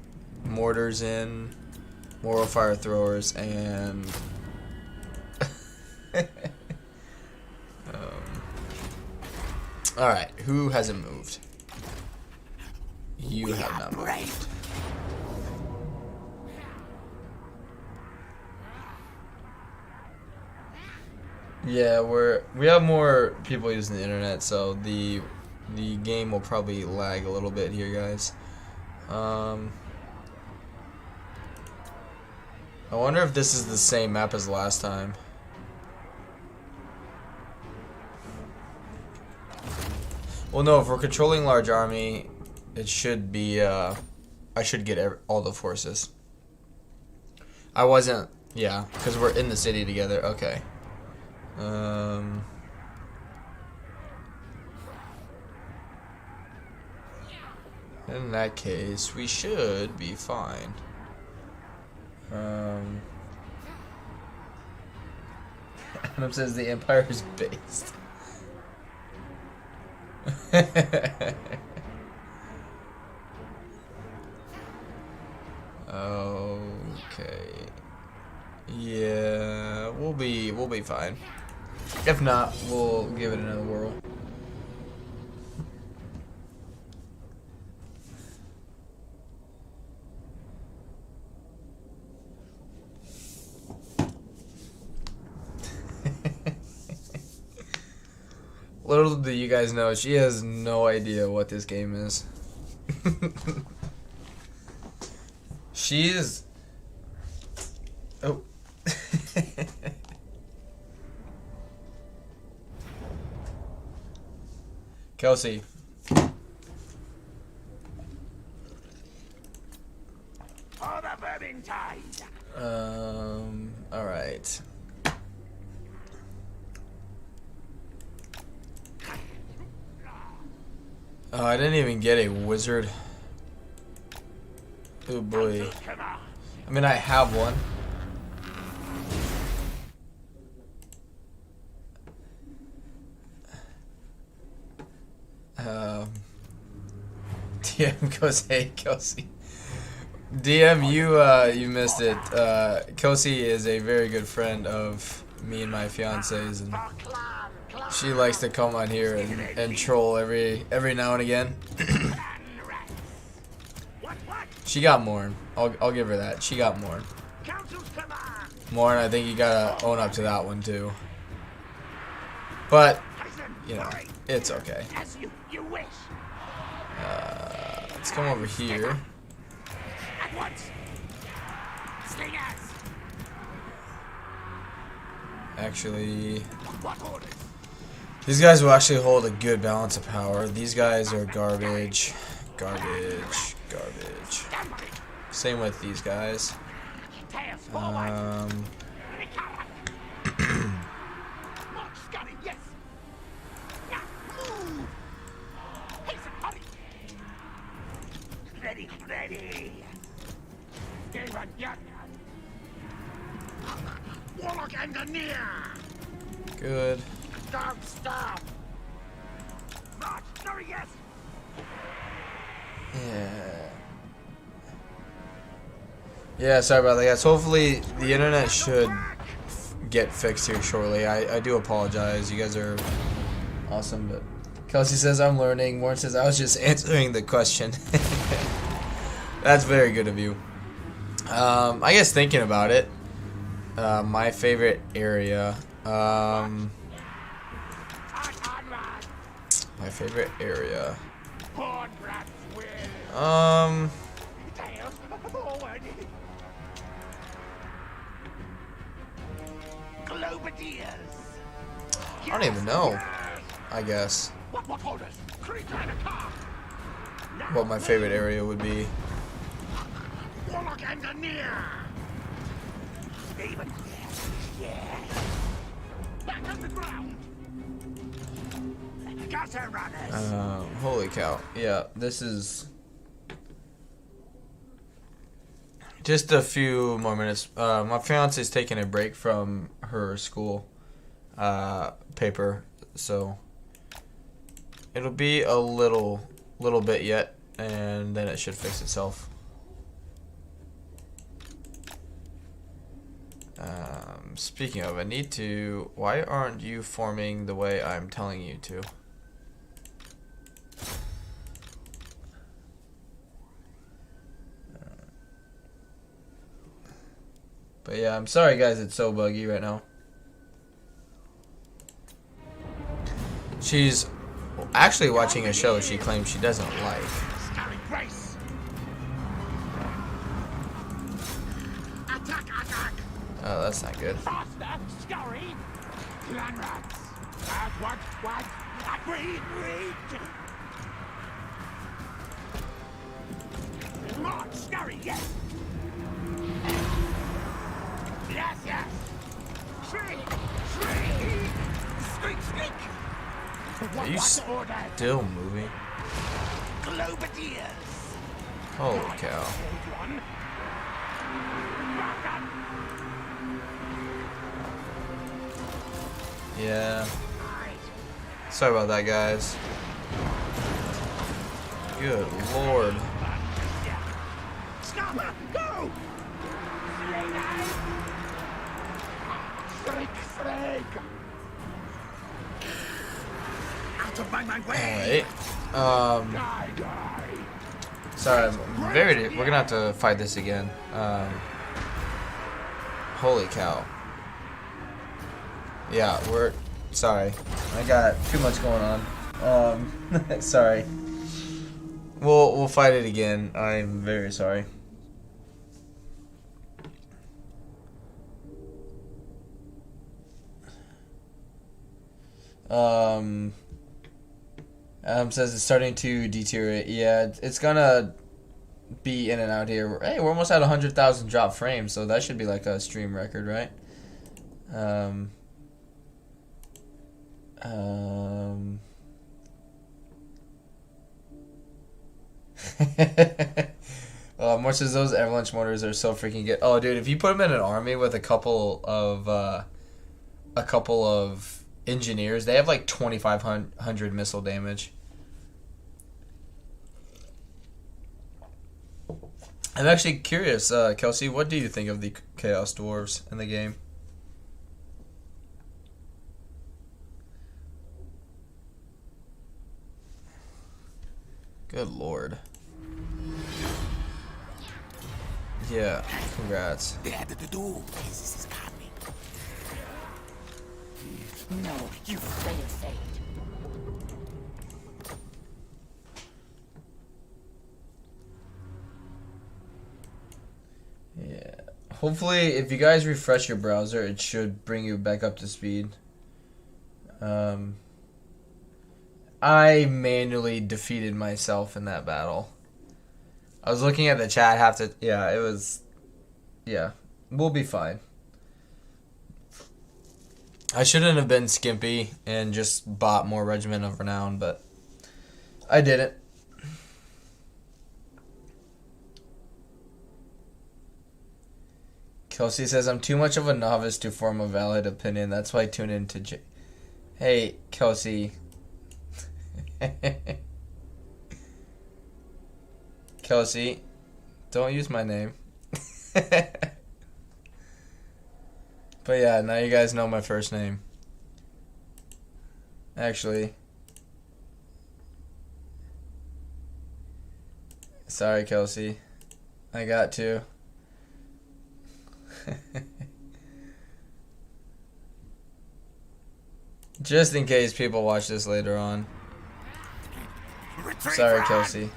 mortars in, moral fire throwers, and alright, who hasn't moved? You have not moved. Yeah, we have more people using the internet, so the game will probably lag a little bit here, guys. I wonder if this is the same map as last time. Well, no, if we're controlling large army, it should be, I should get all the forces. I wasn't, yeah, because we're in the city together, okay. In that case, we should be fine. Adam says the Empire is based. Okay. Yeah, we'll be fine. If not, we'll give it another whirl. Little do you guys know, she has no idea what this game is. She is... Oh. Kelsey. For the Vermintide. Alright. Oh, I didn't even get a wizard. Oh boy. I mean, I have one. DM goes, hey Kelsey. DM, you missed it. Kelsey is a very good friend of me and my fiance's, and she likes to come on here and troll every now and again. She got more. I'll give her that. She got more. More, and I think you gotta own up to that one too. But you know, it's okay. Let's come over here. Actually, these guys will actually hold a good balance of power. These guys are garbage, garbage, garbage. Same with these guys. Good. Don't stop. March, sorry, yes. Yeah. Yeah, sorry about that, guys. Hopefully the internet should get fixed here shortly. I do apologize. You guys are awesome, but Kelsey says I'm learning. Warren says I was just answering the question. That's very good of you. I guess thinking about it, my favorite area. My favorite area. I don't even know. I guess what my favorite area would be. Holy cow. Yeah, this is just a few more minutes. My fiance is taking a break from her school paper, so it'll be a little bit yet, and then it should fix itself. Speaking of, I need to... Why aren't you forming the way I'm telling you to? But yeah, I'm sorry guys, it's so buggy right now. She's actually watching a show she claims she doesn't like. Oh, that's not good. Faster, scurry. Clan rats. What? Read. March, scurry, yes. Yes. Shriek. Squeak. Are you still moving? Globadiers. Holy cow. Yeah. Sorry about that, guys. Good lord. Scammer, go! Freak, freak! Out of my way! Alright. Die, die! Sorry, we're gonna have to fight this again. Holy cow. Yeah, sorry. I got too much going on. Sorry. We'll fight it again. I'm very sorry. Says it's starting to deteriorate. Yeah, it's gonna be in and out here. Hey, we're almost at 100,000 drop frames, so that should be like a stream record, right? Much as those avalanche mortars are so freaking good. Oh, dude, if you put them in an army with a couple of engineers, they have like 2,500 missile damage. I'm actually curious, Kelsey, what do you think of the Chaos Dwarves in the game? Good lord. Yeah, congrats. They had to do. This is coming. No, you fail fate. Yeah. Hopefully, if you guys refresh your browser, it should bring you back up to speed. I manually defeated myself in that battle. I was looking at the chat, yeah, we'll be fine. I shouldn't have been skimpy and just bought more Regiment of Renown, but I didn't. Kelsey says, I'm too much of a novice to form a valid opinion. That's why I tune into Hey, Kelsey. Kelsey, don't use my name. But yeah, now you guys know my first name. Actually. Sorry, Kelsey. I got to. Just in case people watch this later on. Sorry, Kelsey.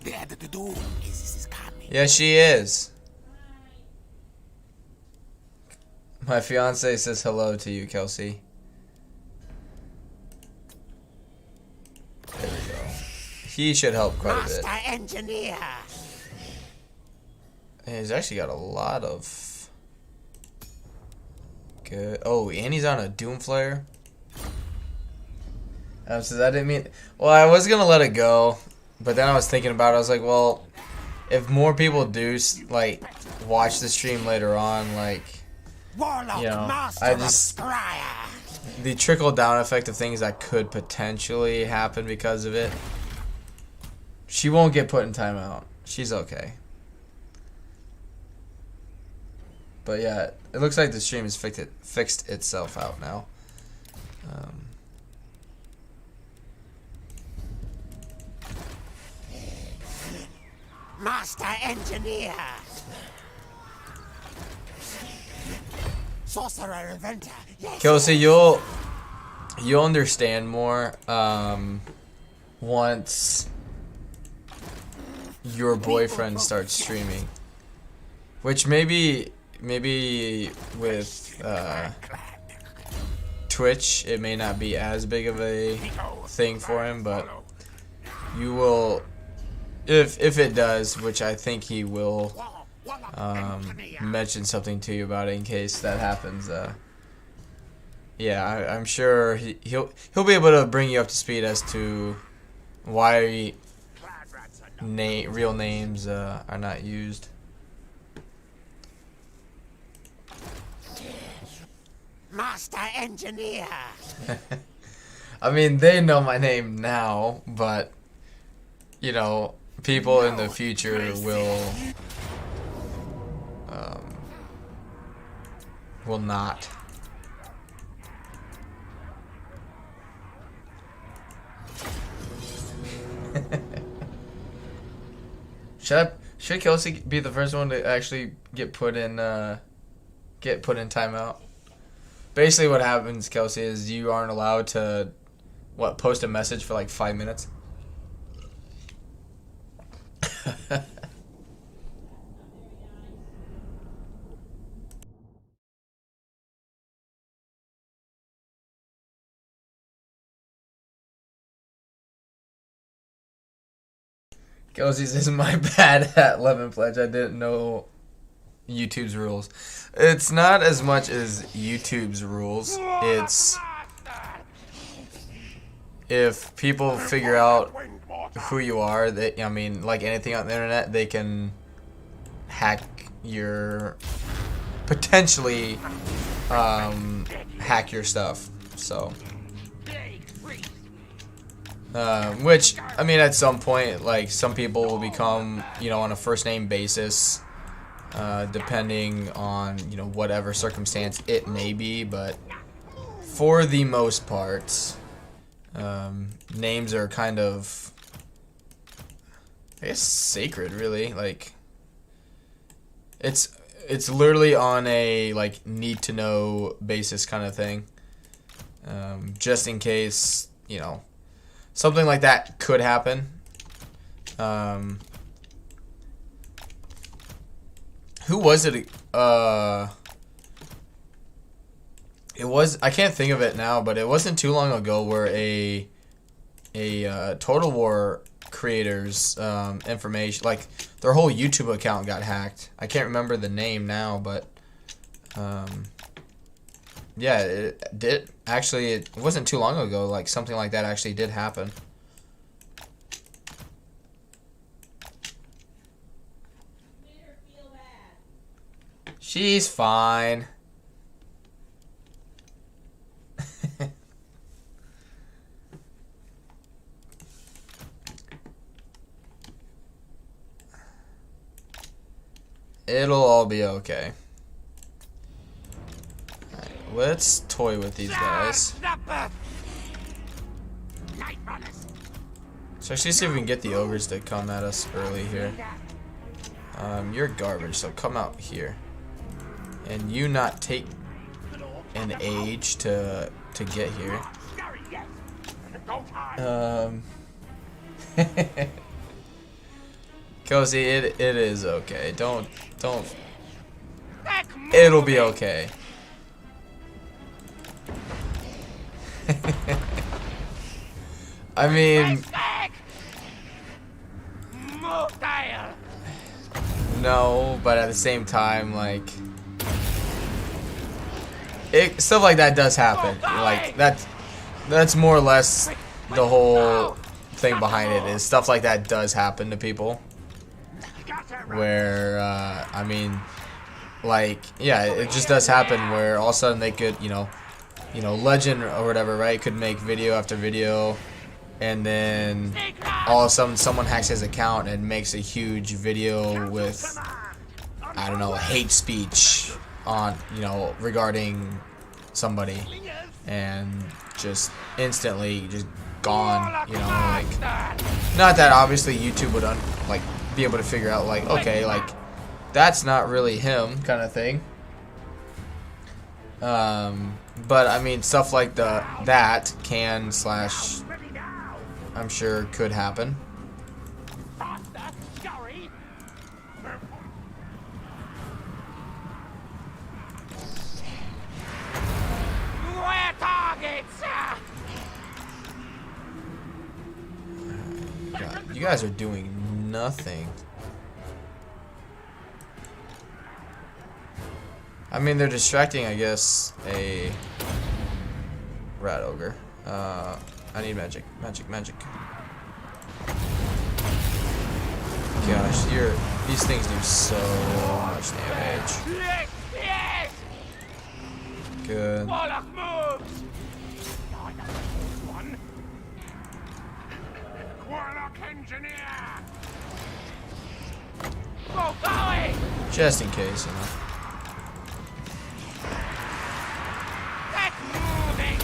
They had to do. This is coming. Yeah, she is. My fiance says hello to you, Kelsey. There we go. He should help quite a bit. Master engineer. And he's actually got a lot of good. Oh, and he's on a Doom Flare. Says I didn't mean. Well, I was gonna let it go, but then I was thinking about it. I was like, well, if more people do like watch the stream later on, like, Warlock, you know, master I of just Scryer. the trickle down effect of things that could potentially happen because of it. She won't get put in timeout. She's okay. But yeah, it looks like the stream has fixed itself out now. Master engineer. Sorcerer inventor. Yes. Kelsey, you'll understand more once your boyfriend starts streaming, which maybe with Twitch it may not be as big of a thing for him, but you will, if it does, which I think he will, mention something to you about it in case that happens. Yeah, I'm sure he'll be able to bring you up to speed as to why real names are not used. Master engineer. I mean, they know my name now, but you know, people in the future will not. Should Kelsey be the first one to actually get put in timeout? Basically, what happens, Kelsey, is you aren't allowed to post a message for like 5 minutes. Kelsey says, my bad at Lemon Pledge. I didn't know YouTube's rules. It's not as much as YouTube's rules. It's if people figure out who you are, I mean, like anything on the internet, they can hack potentially hack your stuff. So. Which, I mean, at some point, like, some people will become, you know, on a first name basis, depending on, you know, whatever circumstance it may be, but for the most part, names are kind of, I guess, sacred, really. Like, it's literally on a, like, need-to-know basis kind of thing, just in case, you know, something like that could happen. Who was it? It was, I can't think of it now, but it wasn't too long ago where a Total War creators information, like their whole YouTube account got hacked. I can't remember the name now, but yeah, it did. Actually, it wasn't too long ago. Like, something like that actually did happen. She's fine. It'll all be okay. Let's toy with these guys. So actually see if we can get the ogres to come at us early here. You're garbage, so come out here. And you not take an age to get here. Cozy, it is okay. Don't. It'll be okay. I mean, no, but at the same time, like, stuff like that does happen. Like, that's more or less the whole thing behind it, is stuff like that does happen to people. Where, I mean, like, yeah, it just does happen where all of a sudden they could, you know, Legend or whatever, right, could make video after video, and then all of a sudden someone hacks his account and makes a huge video with, I don't know, hate speech on, you know, regarding somebody, and just instantly just gone, you know, like, not that obviously YouTube would like be able to figure out, like, okay, like, that's not really him kind of thing. But I mean, stuff like that can / I'm sure could happen. God, you guys are doing nothing. I mean, they're distracting, I guess, a rat ogre. I need magic. Magic. Gosh, these things do so much damage. Good. engineer! Go, golly! Just in case, you know. Get moving!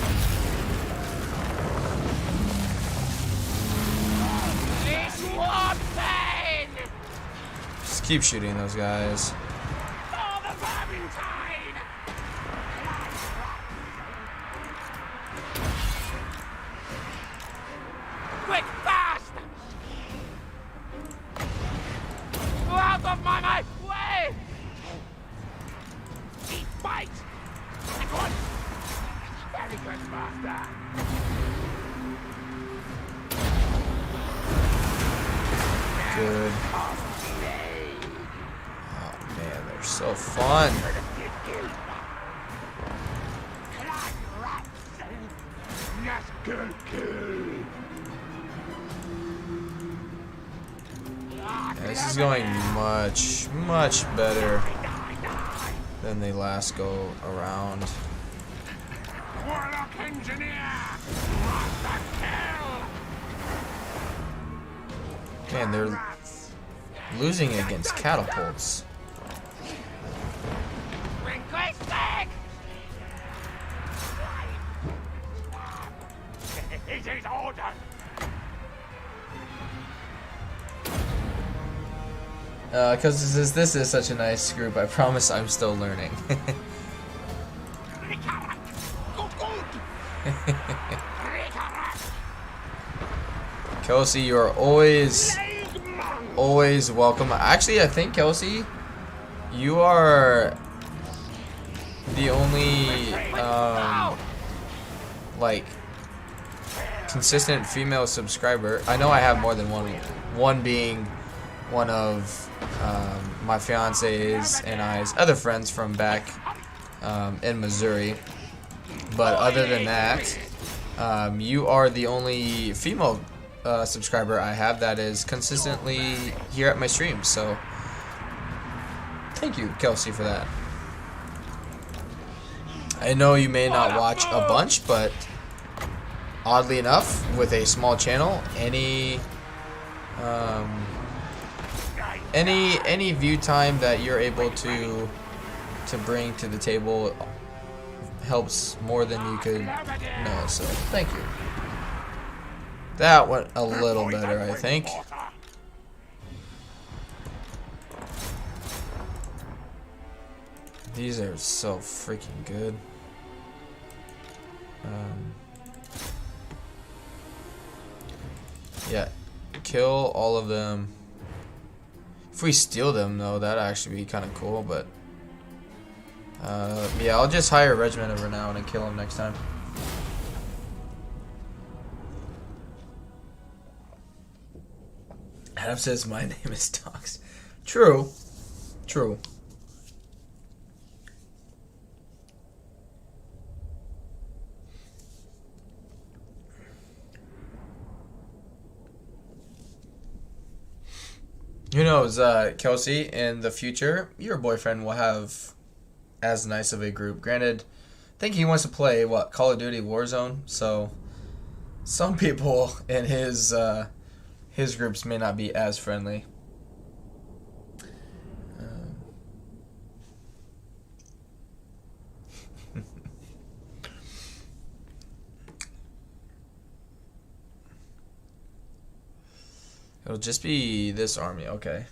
This war pain! Just keep shooting those guys. For the Vermintide! Quick, fast! Go out of my way! Eat, bite! Good! Very good, master! Good. Oh man, they're so fun. Yes, good kill! Yeah, this is going much, much better than the last go around. Warlock engineer! Master kill! Man, they're losing against catapults. Linguistic! It is ordered! Because this is such a nice group, I promise I'm still learning. Kelsey, you are always welcome. Actually, I think, Kelsey, you are the only, like, consistent female subscriber. I know I have more than one being one of my fiance's and I's other friends from back in Missouri. But other than that, you are the only female subscriber I have that is consistently here at my streams. So thank you, Kelsey, for that. I know you may not watch a bunch, but oddly enough, with a small channel, any view time that you're able to bring to the table helps more than you could know. So thank you. That went a little better, I think. These are so freaking good. Yeah, kill all of them. If we steal them, though, that'd actually be kind of cool, but yeah, I'll just hire a regiment of renown and kill them next time. Adam says my name is Tox. True. True. Who knows, Kelsey, in the future, your boyfriend will have as nice of a group. Granted, I think he wants to play, what, Call of Duty Warzone? So, some people in his groups may not be as friendly. It'll just be this army, okay.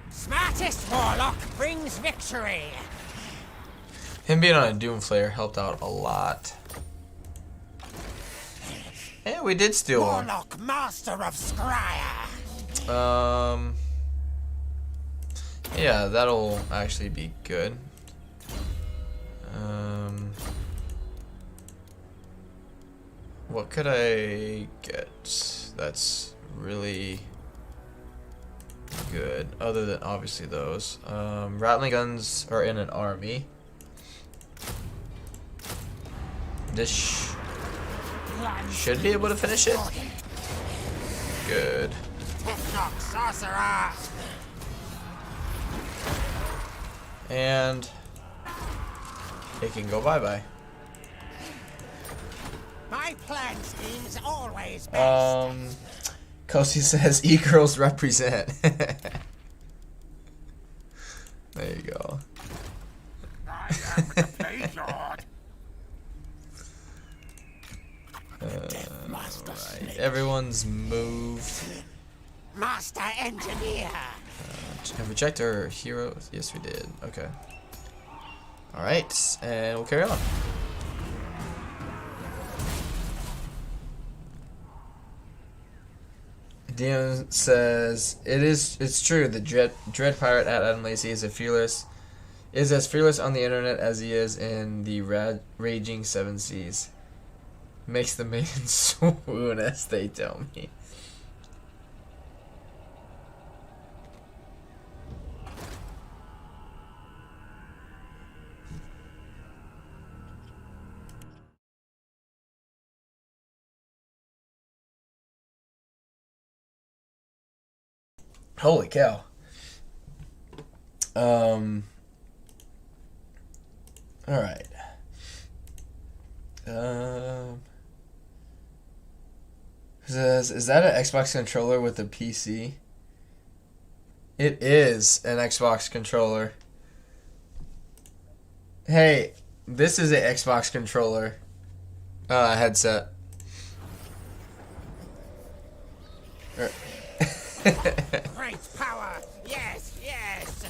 Smartest warlock brings victory. Him being on a Doomflayer helped out a lot. And we did steal one. Warlock master of Scryer. Yeah, that'll actually be good. What could I get that's really good, other than obviously those? Rattling guns are in an army. This should be able to finish it. Good. Technoc sorcerer. And it can go bye-bye. My plan scheme's always best. Kosi says e-girls represent. There you go. I am the Blade Lord. Right. Everyone's moved. Master Engineer. Have we checked our heroes? Yes, we did. Okay. Alright, and we'll carry on. Dion says it's true. The Dread Pirate at Adam Lacey is as fearless on the internet as he is in the raging seven seas. Makes the maiden swoon, as they tell me. Holy cow. Alright. Says, is that an Xbox controller with a PC? It is an Xbox controller. Hey, this is an Xbox controller headset. Great power. Yes, yes.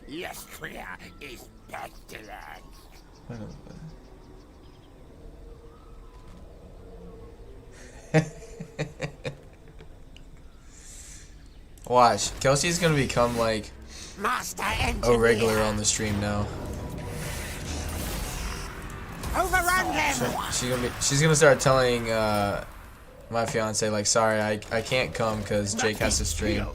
Yestria is pestilence. Watch, Kelsey's gonna become like Master a Engineer. regular on the stream now. Overrun them. She's gonna start telling my fiance like, sorry, I can't come because Jake has to stream.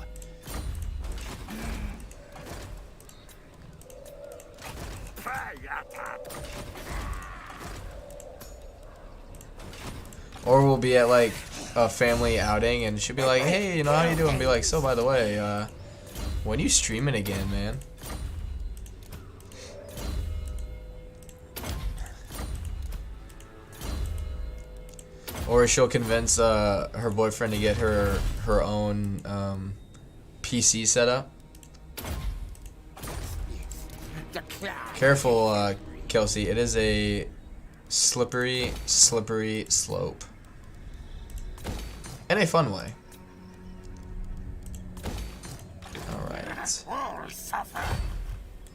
Or we'll be at like a family outing and she'll be like, hey, you know, how you doing? Be like, so by the way, when you streaming again, man? Or she'll convince her boyfriend to get her own PC set up. Careful, Kelsey. It is a slippery slope. In a fun way. Alright.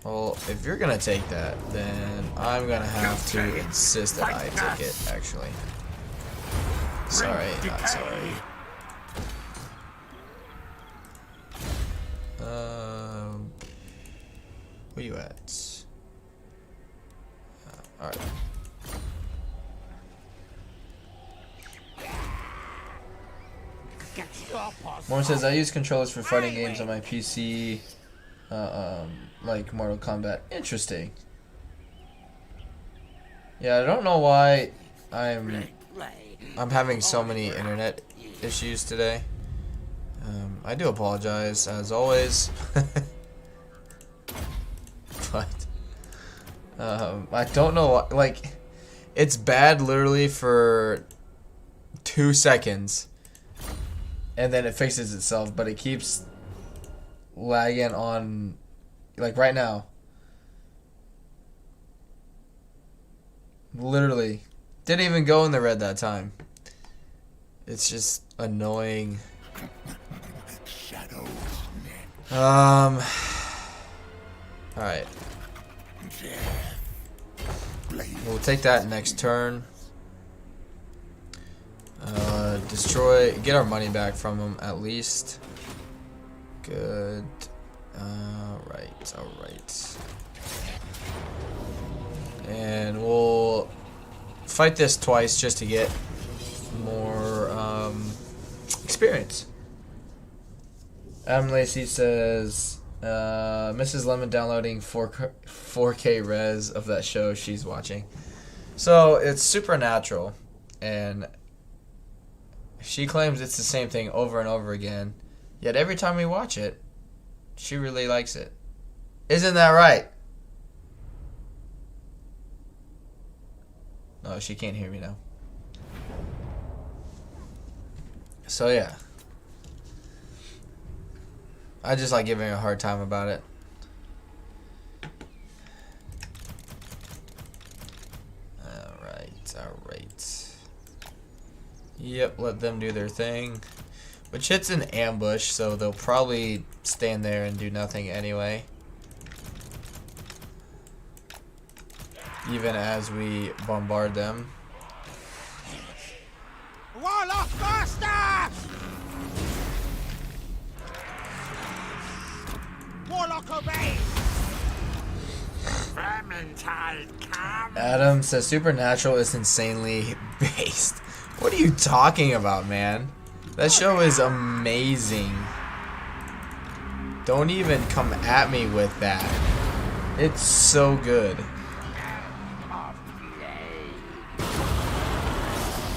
Well, if you're gonna take that, then I'm gonna have to insist that I take it, actually. Sorry, not sorry. Where you at? Alright. Morn says, I use controllers for fighting games on my PC, like Mortal Kombat. Interesting. Yeah, I don't know why I'm having so many internet issues today. I do apologize, as always. But I don't know why, like, it's bad literally for 2 seconds. And then it fixes itself, but it keeps lagging on, like right now. Literally. Didn't even go in the red that time. It's just annoying. Alright. We'll take that next turn. Get our money back from him at least. Good. Alright. And we'll fight this twice just to get more experience. Adam Lacey says, Mrs. Lemon downloading 4K res of that show she's watching. So it's Supernatural, and she claims it's the same thing over and over again. Yet every time we watch it, She really likes it. Isn't that right? No, she can't hear me now. So yeah. I just like giving her a hard time about it. Alright. Yep, let them do their thing. Which it's an ambush, so they'll probably stand there and do nothing anyway. Even as we bombard them. Warlock master! Warlock obey! Vermintide, come! Adam says Supernatural is insanely based. What are you talking about, man? That show is amazing. Don't even come at me with that. It's so good.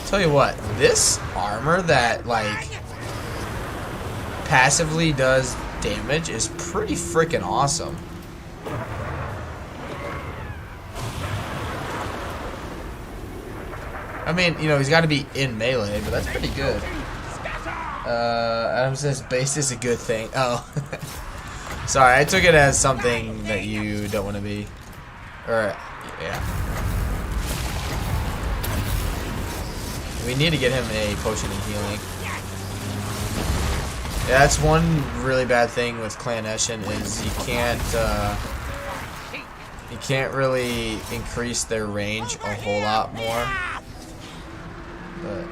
Tell you what, this armor that like passively does damage is pretty freaking awesome. I mean, you know, he's got to be in melee, but that's pretty good. Adam says base is a good thing. Oh. Sorry, I took it as something that you don't want to be. Or, yeah. We need to get him a potion of healing. Yeah, that's one really bad thing with Clan Eshin is you can't really increase their range a whole lot more. But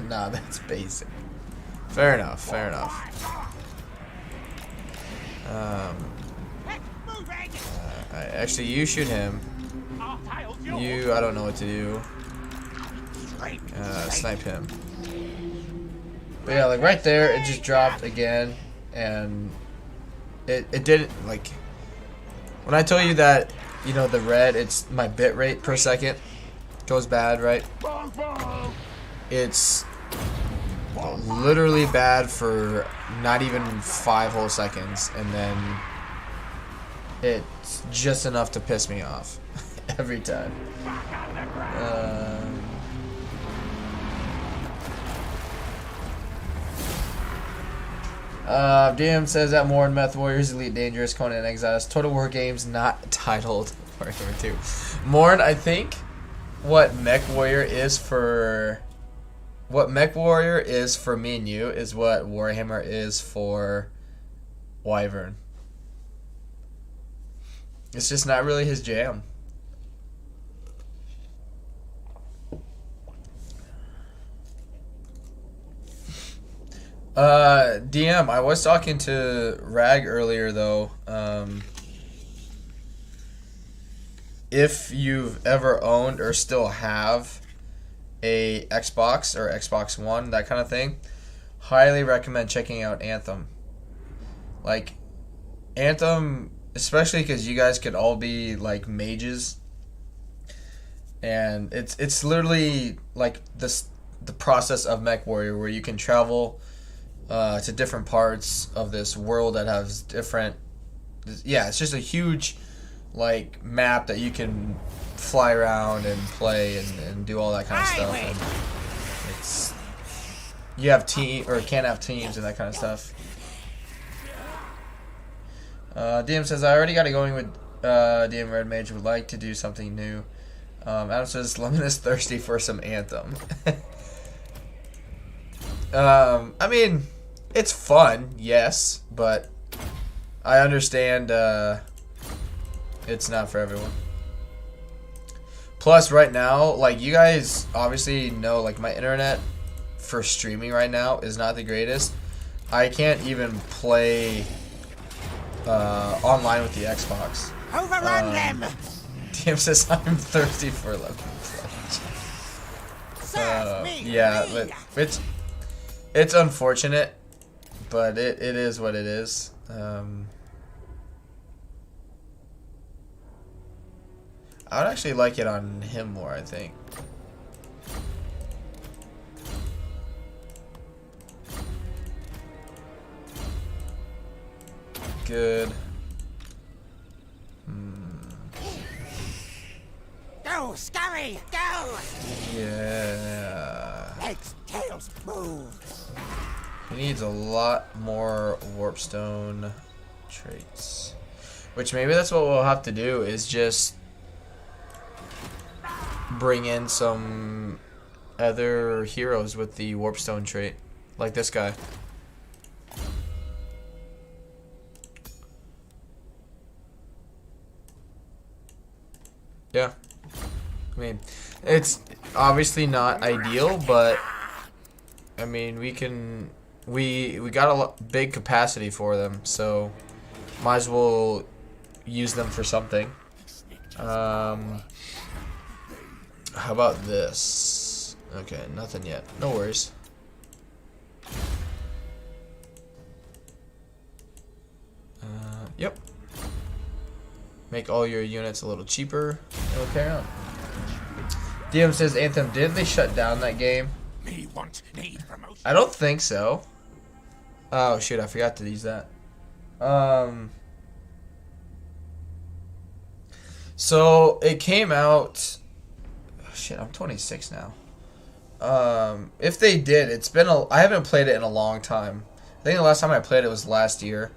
no, that's basic. Fair enough. Actually, you shoot him. You, I don't know what to do. Snipe him. But yeah, like right there, it just dropped again, and it didn't, like, when I tell you that, you know, the red, it's my bit rate per second goes bad, right? It's literally bad for not even 5 whole seconds, and then it's just enough to piss me off every time. DM says that more in Meth Warriors, Elite Dangerous, Conan Exiles, Total War games not titled Warhammer 2. Morn, I think what Mech Warrior is for me and you is what Warhammer is for Wyvern. It's just not really his jam. DM, I was talking to Rag earlier though. If you've ever owned or still have a Xbox or Xbox One, that kind of thing, highly recommend checking out Anthem. Like, Anthem, especially because you guys could all be like mages, and it's literally like the process of Mech Warrior, where you can travel to different parts of this world that has different. Yeah, it's just a huge like map that you can fly around and play and do all that kind of stuff. And it's, you have can have teams and that kind of stuff. DM says I already got it going with DM Red Mage, would like to do something new. Adam says Lemon is thirsty for some Anthem. I mean, it's fun, yes, but I understand it's not for everyone. Plus, right now, like, you guys obviously know, like, my internet for streaming right now is not the greatest. I can't even play online with the Xbox. Overrun them! DM says I'm thirsty for Lemon Pledge. Yeah, but it's unfortunate, but it is what it is. I would actually like it on him more, I think. good. Go, scurry, go! Yeah. Legs, tails, move. He needs a lot more warpstone traits. Which maybe that's what we'll have to do, is just bring in some other heroes with the warpstone trait. Like this guy. Yeah. I mean, it's obviously not ideal, but I mean, we got a big capacity for them, so might as well use them for something. How about this? Okay, nothing yet. No worries. Yep. Make all your units a little cheaper. And we'll carry on. DM says, Anthem, did they shut down that game? Me want need promotion. I don't think so. Oh shoot, I forgot to use that. So it came out. Oh, shit, I'm 26 now. If they did, it's been I haven't played it in a long time. I think the last time I played it was last year.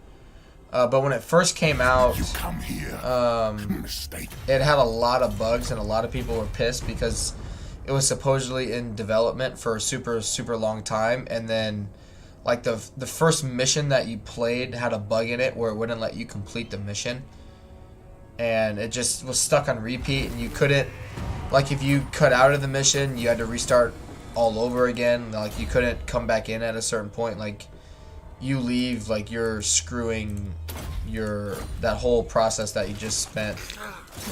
But when it first came out, You come here. Mistake. it had a lot of bugs, and a lot of people were pissed because it was supposedly in development for a super long time, and then like the first mission that you played had a bug in it where it wouldn't let you complete the mission, and it just was stuck on repeat, and you couldn't, like, if you cut out of the mission, you had to restart all over again. Like, you couldn't come back in at a certain point. Like, you leave, like, you're screwing that whole process that you just spent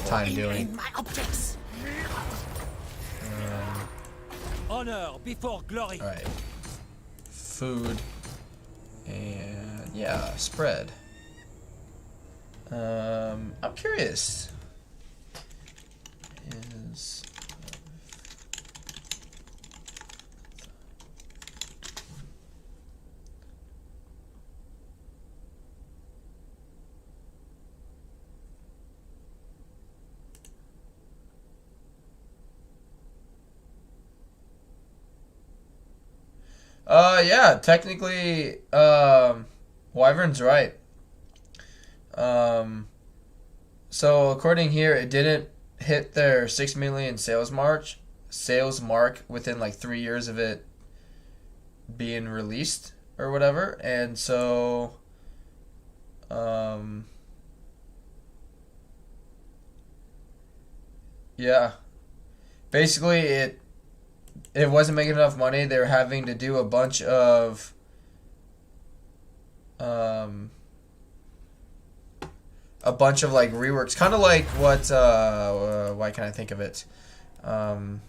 time doing. My objects. Honor before glory. Alright. Food. And yeah, spread. I'm curious. Is yeah, technically, Wyvern's right. So according here, it didn't hit their 6 million sales mark within like 3 years of it being released or whatever, and so, yeah, basically it wasn't making enough money. They were having to do a bunch of like reworks, kind of like what why can't I think of it? Kind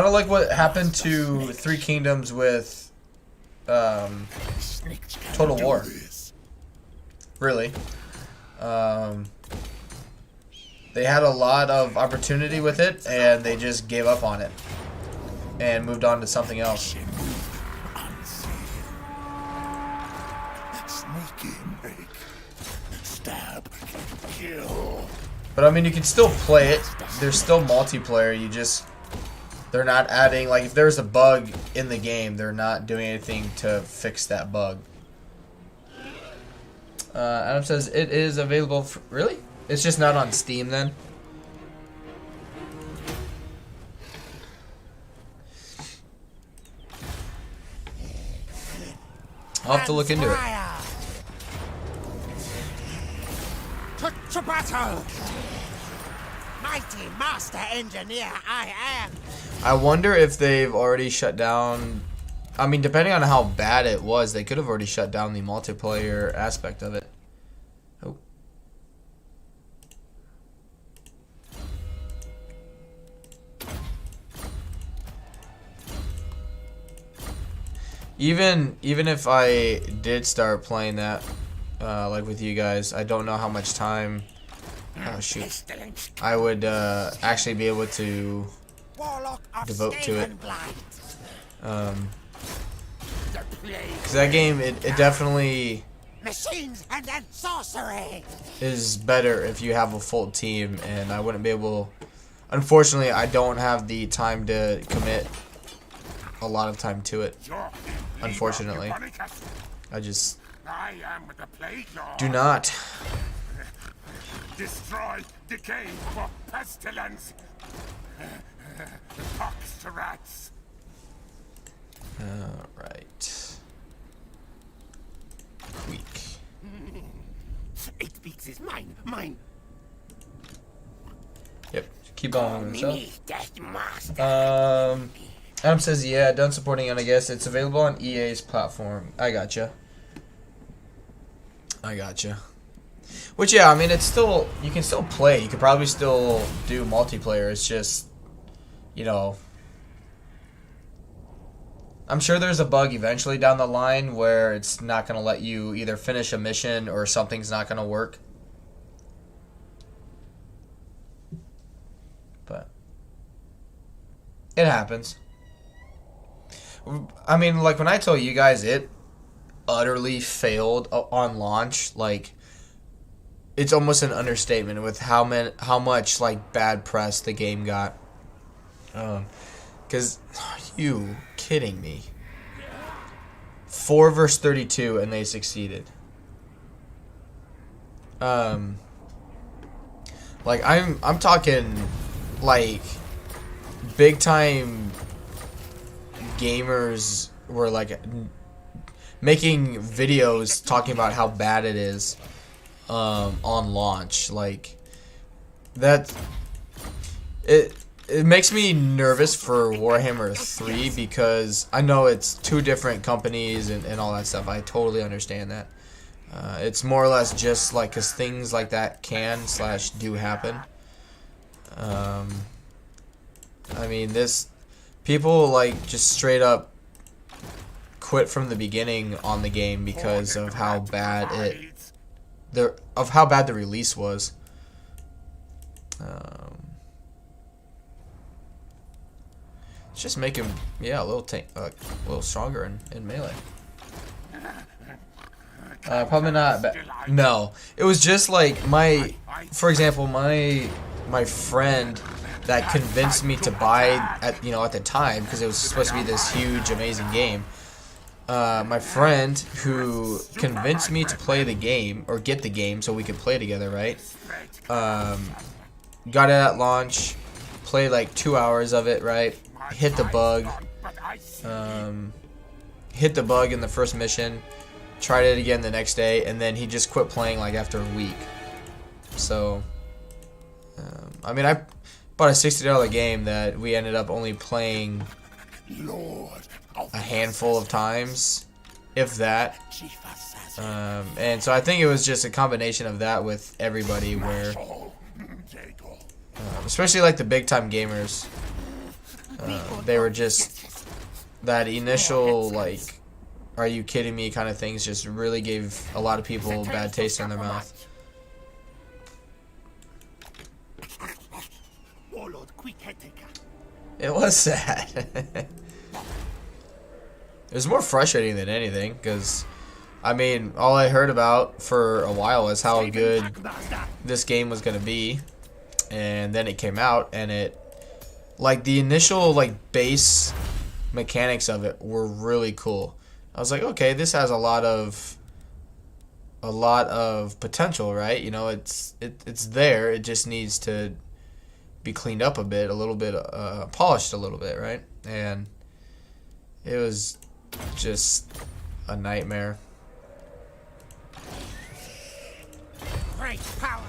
of like what happened to Three Kingdoms with Total War. Really. They had a lot of opportunity with it, and they just gave up on it and moved on to something else. Stab, kill. But I mean, you can still play it. There's still multiplayer. They're not adding, like, if there's a bug in the game, they're not doing anything to fix that bug. Adam says it is available for, really? It's just not on Steam then? I'll have to look into it. To battle! Mighty master engineer I am! I wonder if they've already shut down. I mean, depending on how bad it was, they could have already shut down the multiplayer aspect of it. Oh. Even if I did start playing that, like with you guys, I don't know how much time. Oh shoot! I would actually be able to devote to it. Because that game, it definitely Machines and then sorcery. is better if you have a full team, and I wouldn't be able. Unfortunately, I don't have the time to commit a lot of time to it. Unfortunately, I just I am the plague lord. do not. Destroy, decay, for pestilence. Pox to rats. All right. Weak. 8 weeks is mine. Mine. Yep. Keep on himself. Me, that master. Adam says, yeah, done supporting it, I guess. It's available on EA's platform. I gotcha. Which, yeah, I mean, it's still, you can still play. You could probably still do multiplayer. It's just, you know, I'm sure there's a bug eventually down the line where it's not going to let you either finish a mission or something's not going to work. But it happens. I mean, like when I told you guys it utterly failed on launch, like it's almost an understatement with how much like bad press the game got. Cause are you kidding me? 4 versus 32 and they succeeded. Like I'm talking like big time gamers were like making videos talking about how bad it is on launch. Like that it makes me nervous for Warhammer 3 because I know it's 2 different companies and all that stuff. I totally understand that. It's more or less just like because things like that can/do happen. I mean, people like just straight up quit from the beginning on the game because of how bad the release was. Just make him, yeah, a little stronger in melee. Probably not. No, it was just like for example, my friend that convinced me to buy at the time because it was supposed to be this huge, amazing game. My friend who convinced me to play the game or get the game so we could play together, right? Got it at launch, played like 2 hours of it, right? Hit the bug. Hit the bug in the first mission. Tried it again the next day, and then he just quit playing like after a week. So, I mean, I bought a $60 game that we ended up only playing a handful of times, if that. And so I think it was just a combination of that with everybody, where, especially like the big time gamers, they were just that initial like, are you kidding me kind of things just really gave a lot of people a bad taste in their mouth. It was sad. It was more frustrating than anything because, I mean, all I heard about for a while was how good this game was going to be, and then it came out and it, like, the initial like base mechanics of it were really cool. I was like, okay, this has a lot of potential, right? You know, it's there. It just needs to be cleaned up a little bit, polished a little bit, right? And it was just a nightmare. Great power.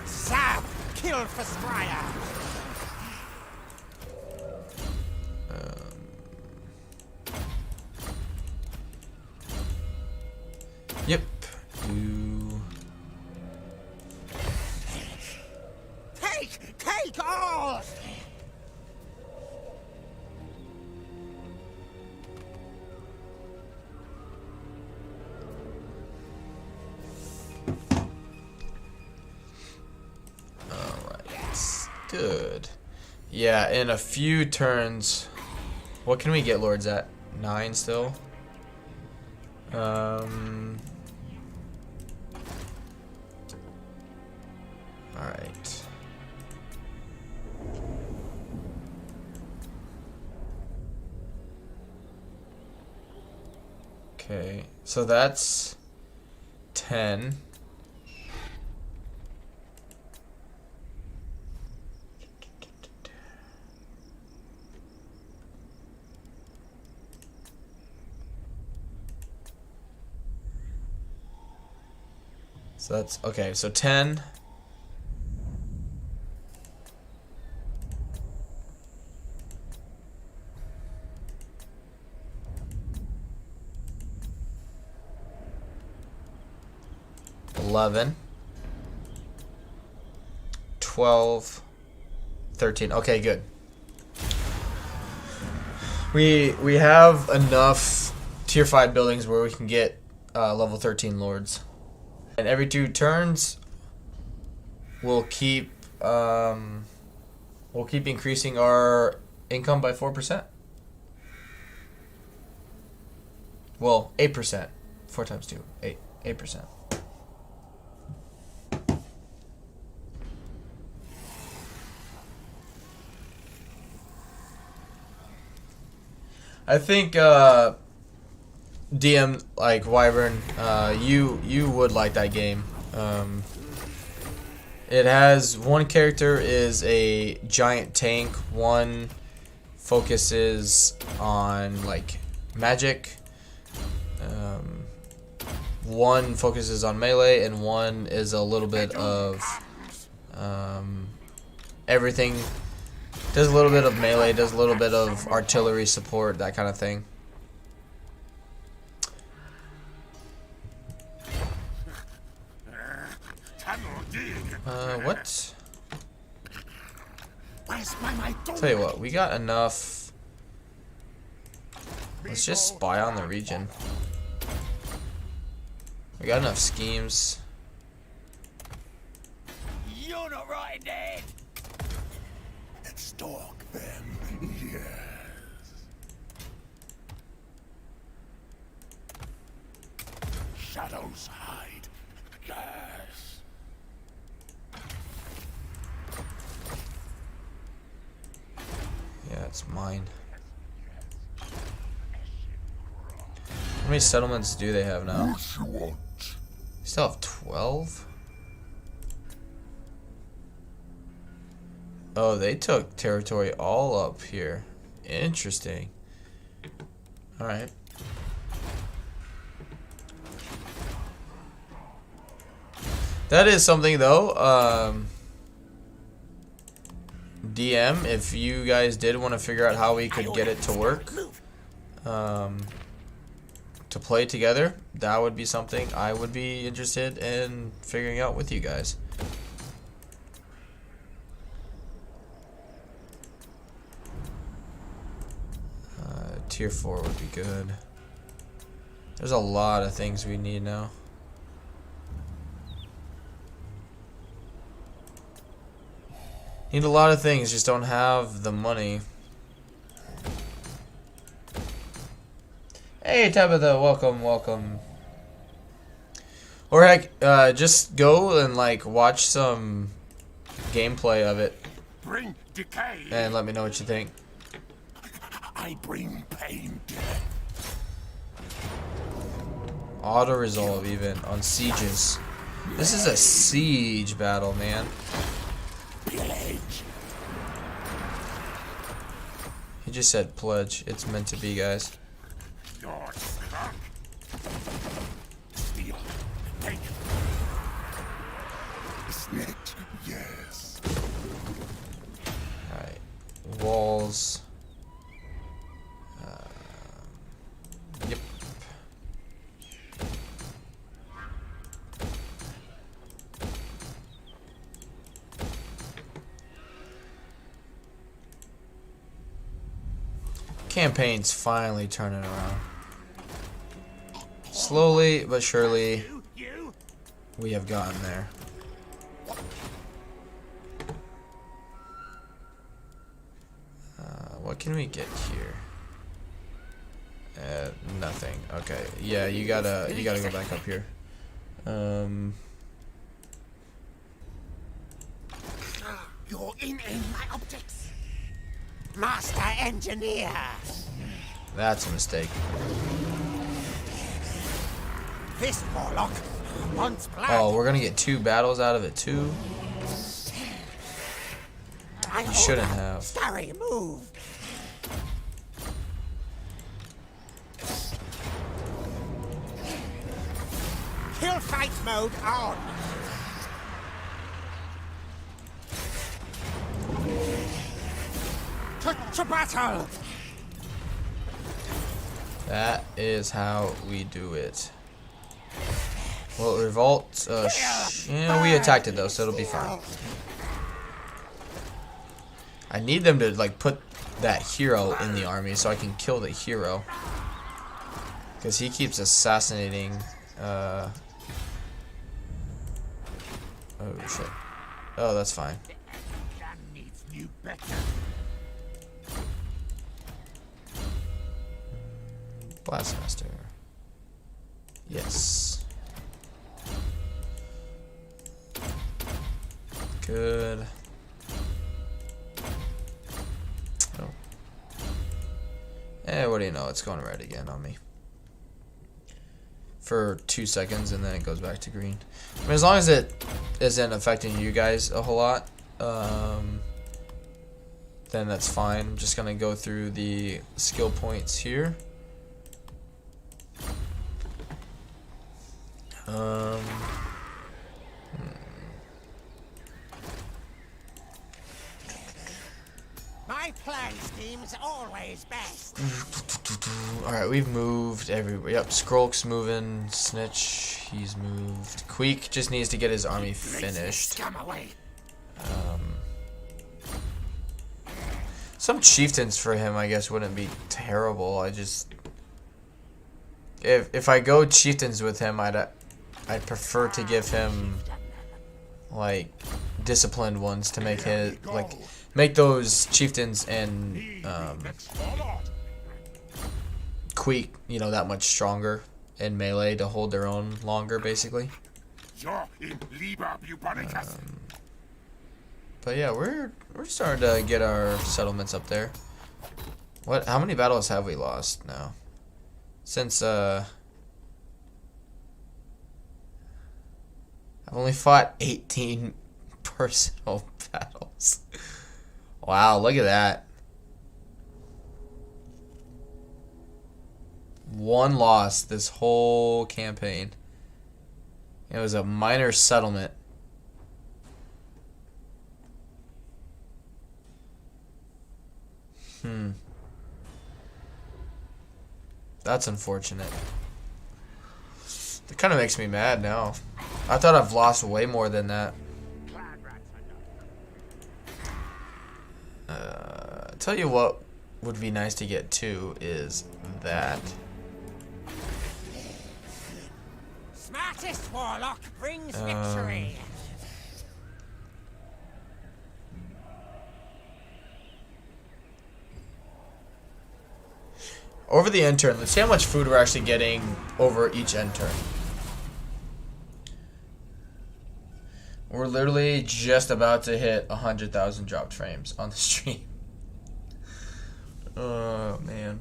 Zap, kill for Stryer. Yep. Take all. Alright. Good. Yeah, in a few turns What can we get lords at? 9 still. All right. Okay, so that's 10. So that's okay, so 10. $11, 12, 13. Okay, good. We have enough tier 5 buildings where we can get level 13 lords. And every 2 turns, we'll keep increasing our income by 4%. Well, 8%. 4 times 2, 8%. I think DM like Wyvern, you would like that game. It has one character is a giant tank, one focuses on like magic, one focuses on melee, and one is a little bit of everything. Does a little bit of melee, does a little bit of artillery support, that kind of thing. What? Tell you what, we got enough. Let's just spy on the region. We got enough schemes. You're not right, Dad. Stalk them. Yes. Shadows hide. Yes. Yeah, it's mine. How many settlements do they have now? What you want? They still have 12? Oh, they took territory all up here. Interesting. Alright. That is something though. DM, if you guys did want to figure out how we could get it to work, to play together, that would be something I would be interested in figuring out with you guys. Tier 4 would be good. There's a lot of things we need now. Need a lot of things, just don't have the money. Hey Tabitha, welcome, welcome. Or heck, just go and like watch some gameplay of it Bring decay. and let me know what you think. I bring pain. Auto resolve even on sieges. This is a siege battle, man. Pillage. He just said pledge. It's meant to be, guys. You're stuck. Steal. Take. Snitch. Yes. Alright. Walls. Yep. Campaign's finally turning around. Slowly but surely, we have gotten there. What can we get here? Nothing. Okay. Yeah, you gotta go back up here. You're in my optics. Master Engineer. That's a mistake. This warlock wants blood. Oh, we're gonna get 2 battles out of it too. You shouldn't have. Scurry, move. Kill fight mode on. To battle. That is how we do it. Well, revolt. Yeah, we attacked it though, so it'll be fine. I need them to like put that hero in the army so I can kill the hero, because he keeps assassinating. Oh shit. Oh, that's fine. Needs you better. Blastmaster. Yes. Good. Oh. What do you know? It's going red again on me. For 2 seconds and then it goes back to green. I mean, as long as it isn't affecting you guys a whole lot, then that's fine. I'm just gonna go through the skill points here. My plan scheme's always best. Alright, we've moved everywhere. Yep, Skrulk's moving. Snitch, he's moved. Queek just needs to get his army finished. Come away. Some chieftains for him, I guess, wouldn't be terrible. I just... If I go chieftains with him, I'd prefer to give him, like, disciplined ones to make his, like... Make those chieftains and Queek, you know, that much stronger in melee to hold their own longer, basically. But yeah, we're starting to get our settlements up there. What? How many battles have we lost now? Since I've only fought 18 personal battles. Wow, look at that. 1 loss this whole campaign. It was a minor settlement. That's unfortunate. It kind of makes me mad now. I thought I've lost way more than that. Tell you what would be nice to get too is that. Smartest warlock brings victory. Over the end turn, let's see how much food we're actually getting over each end turn. We're literally just about to hit 100,000 dropped frames on the stream. Oh, man.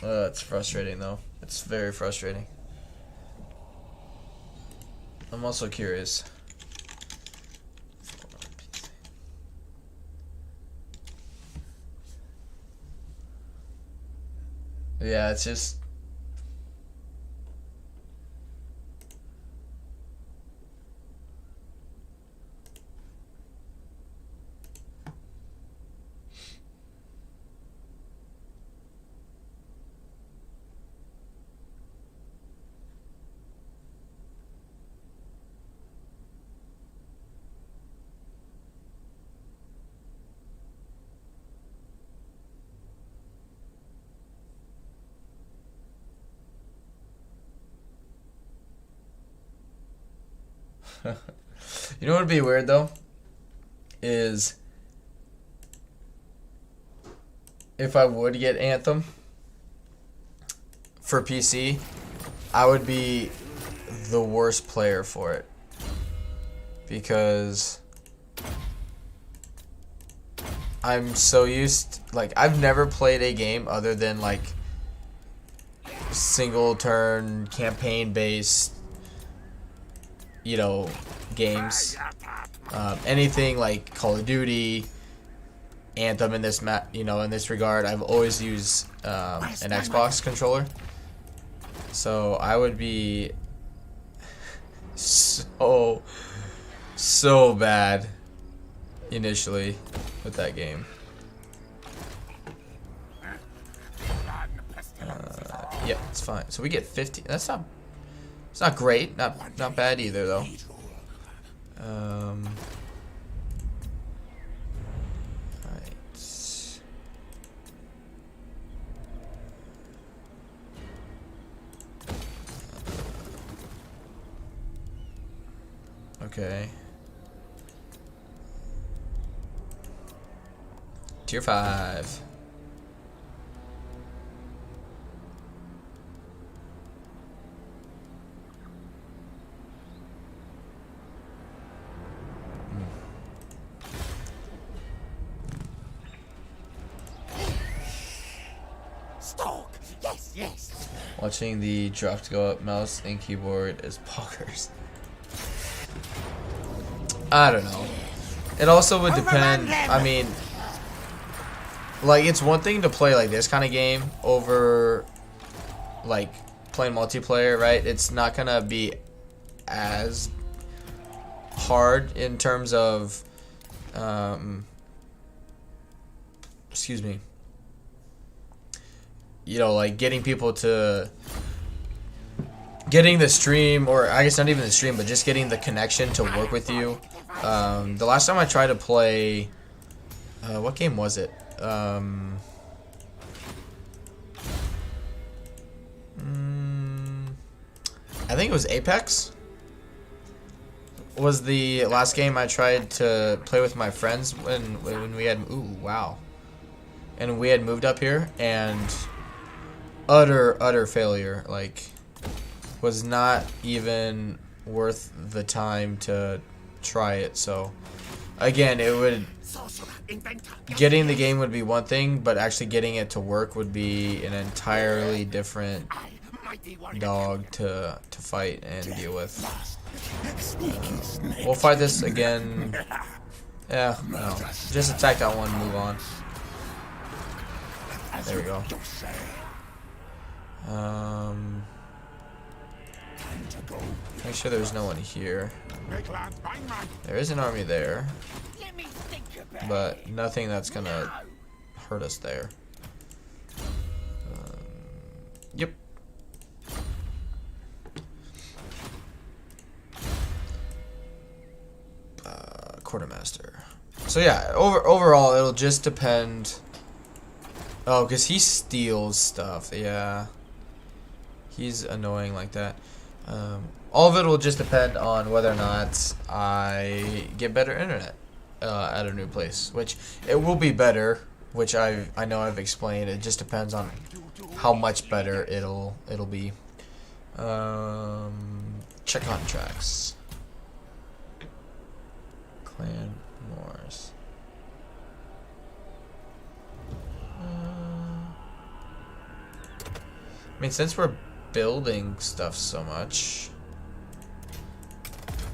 It's frustrating, though. It's very frustrating. I'm also curious. Yeah, it's just... You know what would be weird though? Is if I would get Anthem for PC, I would be the worst player for it. Because I'm so used, like, I've never played a game other than, like, single turn, campaign based, you know, games. Anything like Call of Duty, Anthem in this in this regard, I've always used an Xbox controller. So I would be so bad initially with that game. Yep, it's fine. So we get 50. It's not great. Not bad either though. Right. Okay. Tier 5. Stalk. Yes, yes. Watching the drops go up, mouse and keyboard is poggers. I don't know. It also would depend. I mean, like, it's one thing to play like this kind of game over like playing multiplayer, right? It's not gonna be as hard in terms of excuse me, you know, like getting people to getting the stream, or I guess not even the stream, but just getting the connection to work with you. The last time I tried to play, what game was it? I think it was Apex. Was the last game I tried to play with my friends when we had and we had moved up here, and utter failure. Like, was not even worth the time to try it. So again, it would, getting the game would be one thing, but actually getting it to work would be an entirely different dog to fight and deal with. We'll fight this again. Yeah, no. Just attack that one, move on. There we go. Make sure there's no one here. There is an army there, but nothing that's gonna hurt us there. Yep. Quartermaster. So yeah, overall it'll just depend. Oh, because he steals stuff. Yeah, he's annoying like that. All of it will just depend on whether or not I get better internet at a new place, which it will be better. Which I know I've explained. It just depends on how much better it'll be. Check contracts. Clan Wars. I mean, since we're building stuff so much,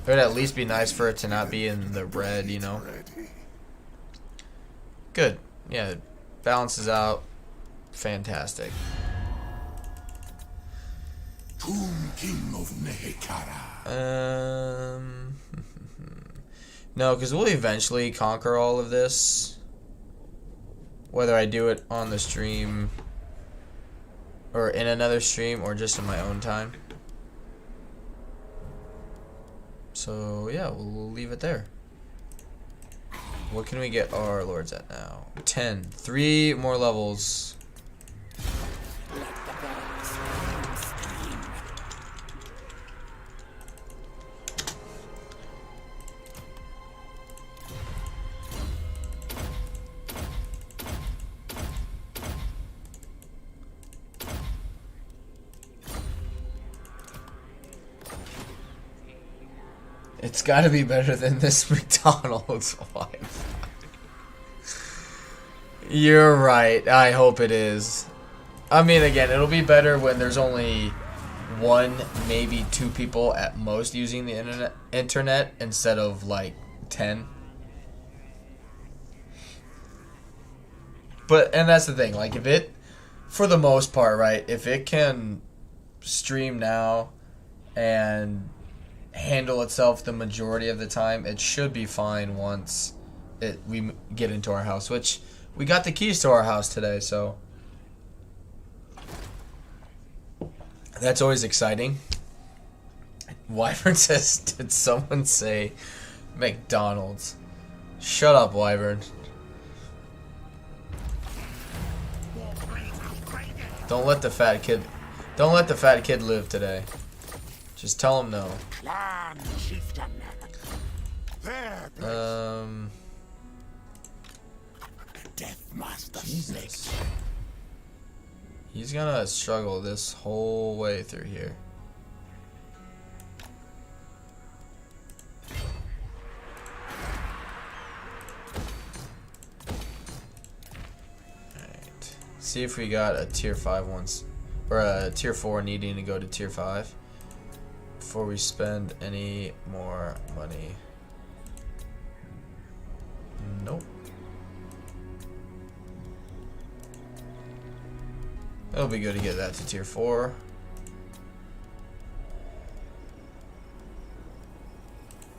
it would at least be nice for it to not be in the red, you know? Good. Yeah, it balances out. Fantastic. Tomb King of Nehekara. No, because we'll eventually conquer all of this. Whether I do it on the stream, or in another stream, or just in my own time. So, yeah, we'll leave it there. What can we get our lords at now? 10. 3 more levels. It's got to be better than this McDonald's Wi-Fi. You're right. I hope it is. I mean, again, it'll be better when there's only one, maybe two people at most using the internet instead of like 10. But, and that's the thing, like if it, for the most part, right, if it can stream now and handle itself the majority of the time, it should be fine once we get into our house, which we got the keys to our house today, so that's always exciting. Wyvern says, did someone say McDonald's? Shut up, Wyvern. Don't let the fat kid live today. Just tell him no. Clan chieftain. There, Death Master Jesus. He's gonna struggle this whole way through here. Alright. See if we got a tier 5 once. Or a tier 4 needing to go to tier 5 before we spend any more money. Nope. It'll be good to get that to tier 4.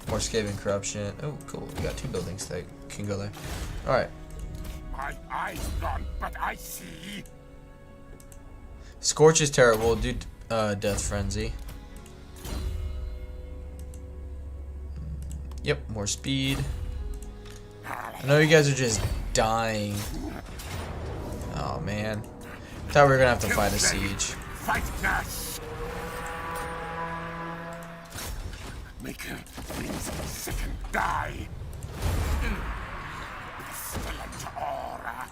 More scathing corruption. Oh, cool. We got 2 buildings that can go there. Alright. my eyes gone, but I see. Scorch is terrible. Do Death Frenzy. Yep, more speed. I know you guys are just dying. Oh man. Thought we were gonna have to fight a siege. Fight us. Make her please sick and die. Excellent aura.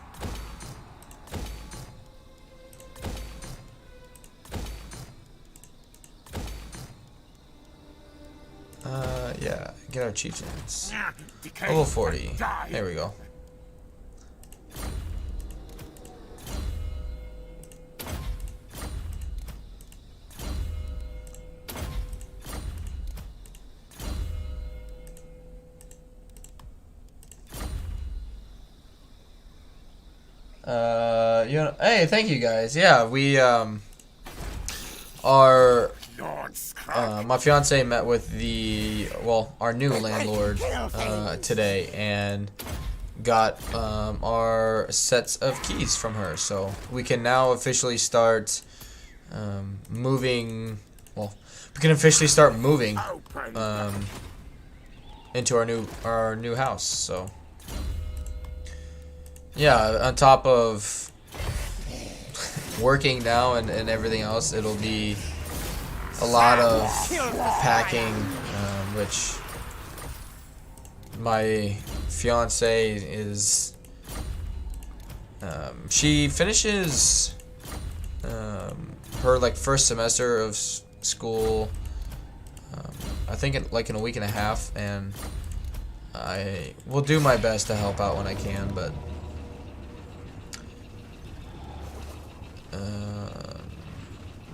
Yeah, get our chieftains. Decay Level 40. and die. There we go. You know, hey, thank you guys. Yeah, we our my fiance met with our new landlord today and got our sets of keys from her, so we can now officially start moving. Well, we can officially start moving into our new house. So yeah, on top of working now and everything else, it'll be a lot of packing, which my fiance is she finishes her first semester of school I think in a week and a half, and I will do my best to help out when I can, but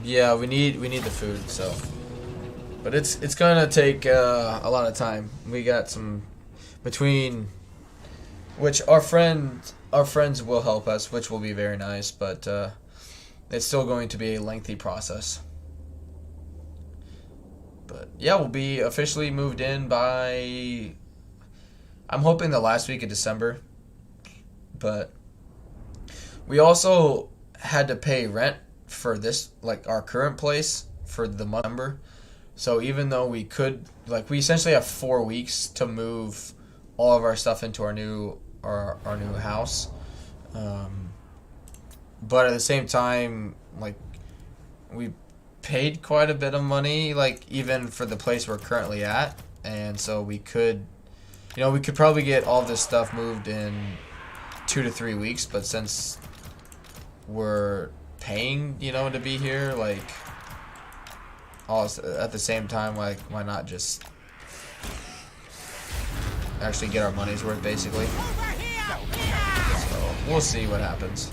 yeah, we need the food, so. But it's gonna take a lot of time. We got some between, which our friends will help us, which will be very nice, but it's still going to be a lengthy process. But yeah, we'll be officially moved in by, I'm hoping, the last week of December. But we also had to pay rent for this, our current place, for the month of November. So even though we could, we essentially have 4 weeks to move all of our stuff into our new house. But at the same time, we paid quite a bit of money, even for the place we're currently at, and so we could probably get all this stuff moved in 2 to 3 weeks, but since we're paying, to be here, all at the same time, why not just actually get our money's worth, basically. So we'll see what happens.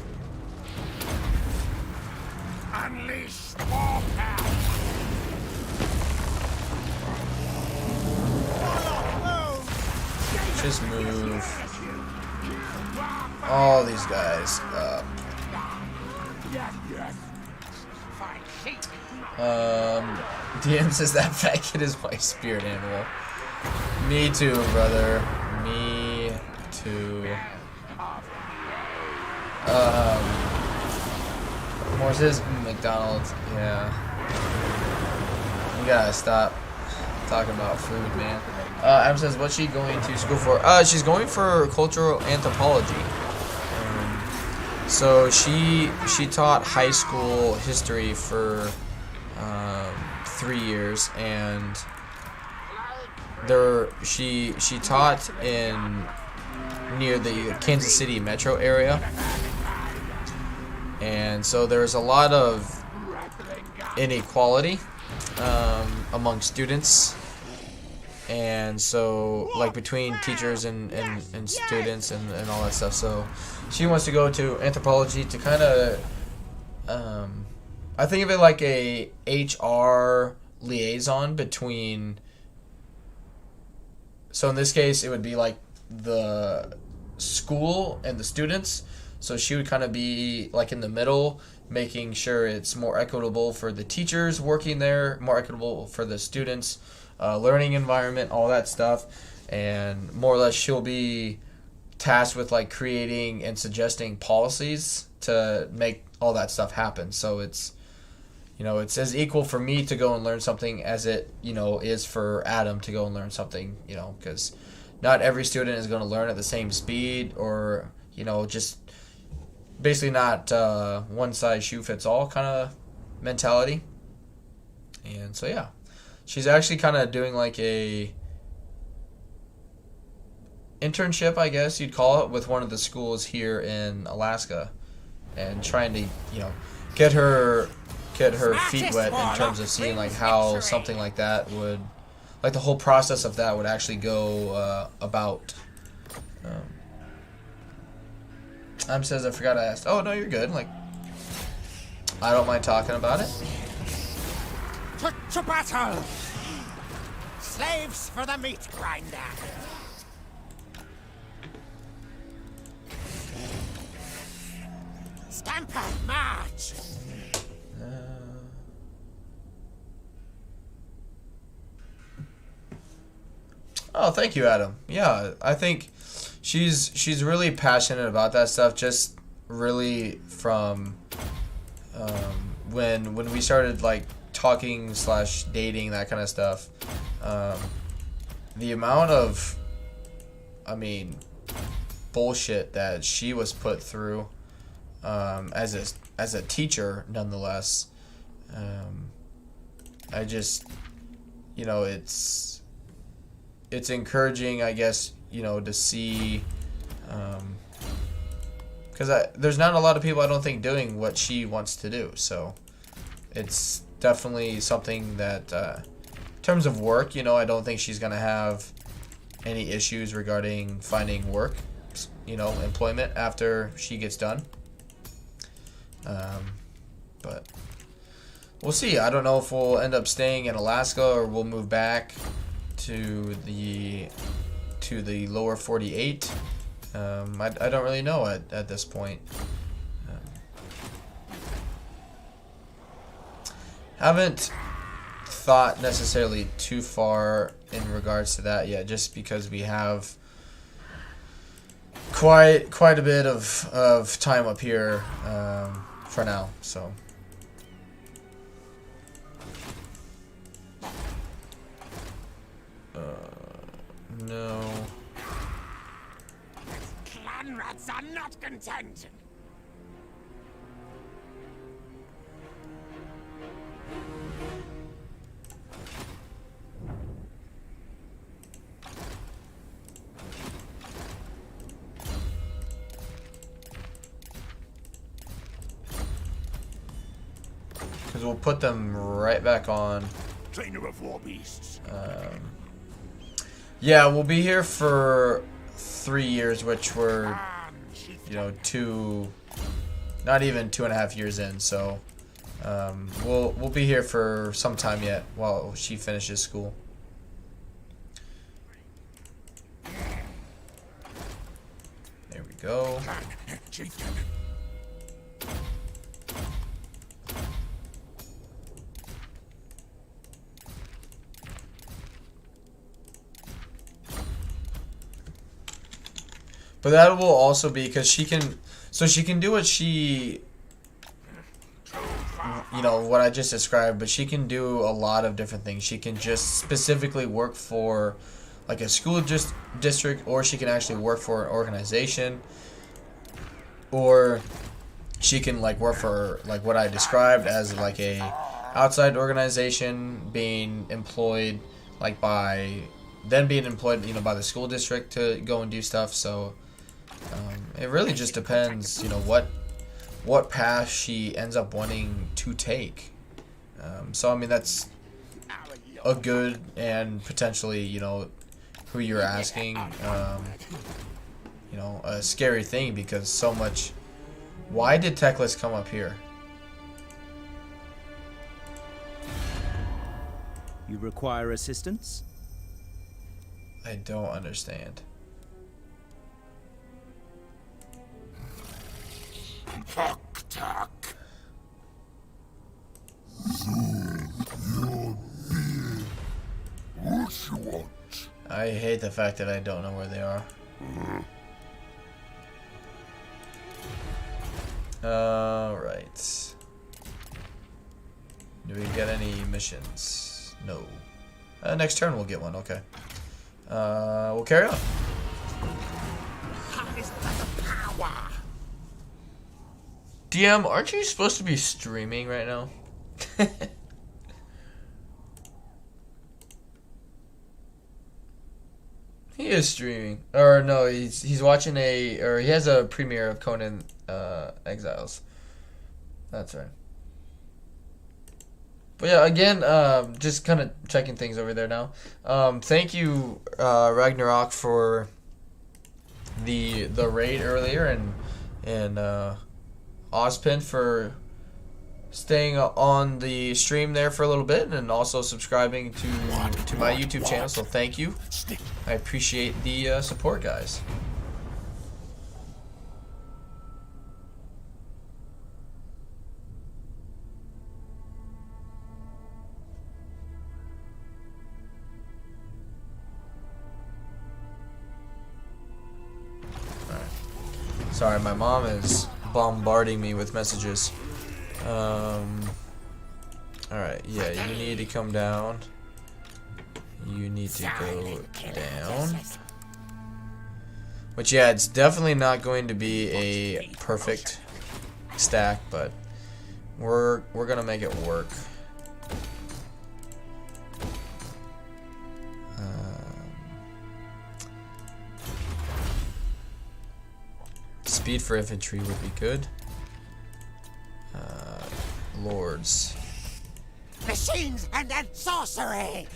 Unleash war power. Just move all these guys up. DM says that fat kid is my spirit animal. Me too, brother. Me too. More says McDonald's. Yeah. You gotta stop talking about food, man. Adam says, what's she going to school for? She's going for cultural anthropology. So she taught high school history for 3 years, and she taught in near the Kansas City metro area, and so there's a lot of inequality among students. And so, like, between teachers and students and all that stuff. So she wants to go to anthropology to kind of, I think of it like a HR liaison between, so in this case, it would be like the school and the students. So she would kind of be like in the middle, making sure it's more equitable for the teachers working there, more equitable for the students. Learning environment, all that stuff, and more or less she'll be tasked with like creating and suggesting policies to make all that stuff happen. So it's, you know, it's as equal for me to go and learn something as it, you know, is for Adam to go and learn something, you know, because not every student is going to learn at the same speed, or, you know, just basically not one size shoe fits all kind of mentality. And so yeah. She's actually kind of doing like a internship, I guess you'd call it, with one of the schools here in Alaska, and trying to, you know, get her feet wet in terms of seeing like how something like that would, like the whole process of that would actually go about. Says I forgot to ask. Oh no, you're good. Like, I don't mind talking about it. To battle! Slaves for the meat grinder! Stamper, march! Oh, thank you, Adam. Yeah, I think she's really passionate about that stuff. Just really from when we started like talking / dating, that kind of stuff. The amount of, I mean, bullshit that she was put through as a teacher, nonetheless. I just, you know, it's encouraging, I guess, you know, to see, because there's not a lot of people, I don't think, doing what she wants to do. So it's definitely something that, in terms of work, you know, I don't think she's going to have any issues regarding finding work, you know, employment after she gets done. But we'll see. I don't know if we'll end up staying in Alaska or we'll move back to the lower 48. I don't really know at this point. Haven't thought necessarily too far in regards to that yet, just because we have quite a bit of time up here for now. So no. Clan rats are not content! Because we'll put them right back on. Trainer of war beasts. Yeah, we'll be here for 3 years, which we're, you know, not even 2.5 years in. So we'll be here for some time yet while she finishes school. There we go. But that will also be because she can do what she, you know, what I just described, but she can do a lot of different things. She can just specifically work for like a school district, or she can actually work for an organization, or she can like work for like what I described as like a outside organization, being employed like being employed, you know, by the school district to go and do stuff. So it really just depends, you know, what path she ends up wanting to take. So I mean, that's a good and potentially, you know, who you're asking, you know, a scary thing, because so much. Why did Techless come up here? You require assistance? I don't understand. Talk, talk. What you want? I hate the fact that I don't know where they are. Alright. Do we get any missions? No. Next turn we'll get one, okay. We'll carry on. DM, aren't you supposed to be streaming right now? He is streaming. Or no, he's watching he has a premiere of Conan Exiles. That's right. But yeah, again, just kind of checking things over there now. Thank you, Ragnarok, for the raid earlier, and Ozpin for staying on the stream there for a little bit, and also subscribing to my YouTube channel. So thank you. I appreciate the support, guys. Sorry, my mom is bombarding me with messages. Alright, yeah, you need to come down. You need to go down. Which, yeah, it's definitely not going to be a perfect stack, but we're gonna make it work. Speed for infantry would be good. Lords. Machines and sorcery.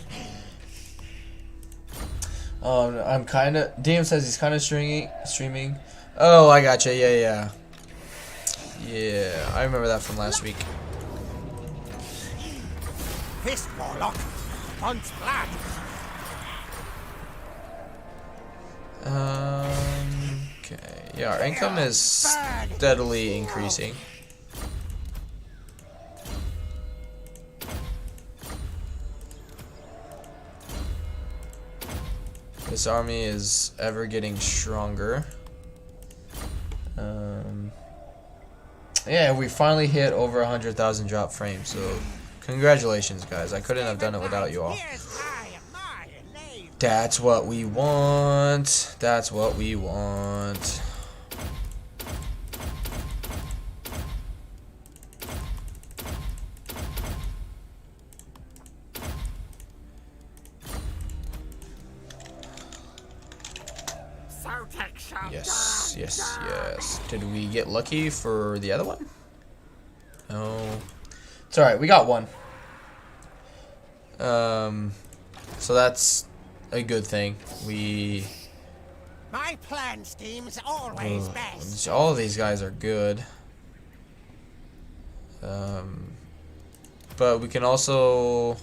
I'm kind of. DM says he's kind of streaming. Oh, I gotcha. Yeah. I remember that from last week. Fist warlock. Once blood. Okay. Yeah, our income is steadily increasing. This army is ever getting stronger. Yeah, we finally hit over 100,000 drop frames, so congratulations, guys. I couldn't have done it without you all. That's what we want. That's what we want. Yes. Did we get lucky for the other one? No. It's alright, we got one. So that's a good thing. We My plan scheme's always best. all of these guys are good. But we can also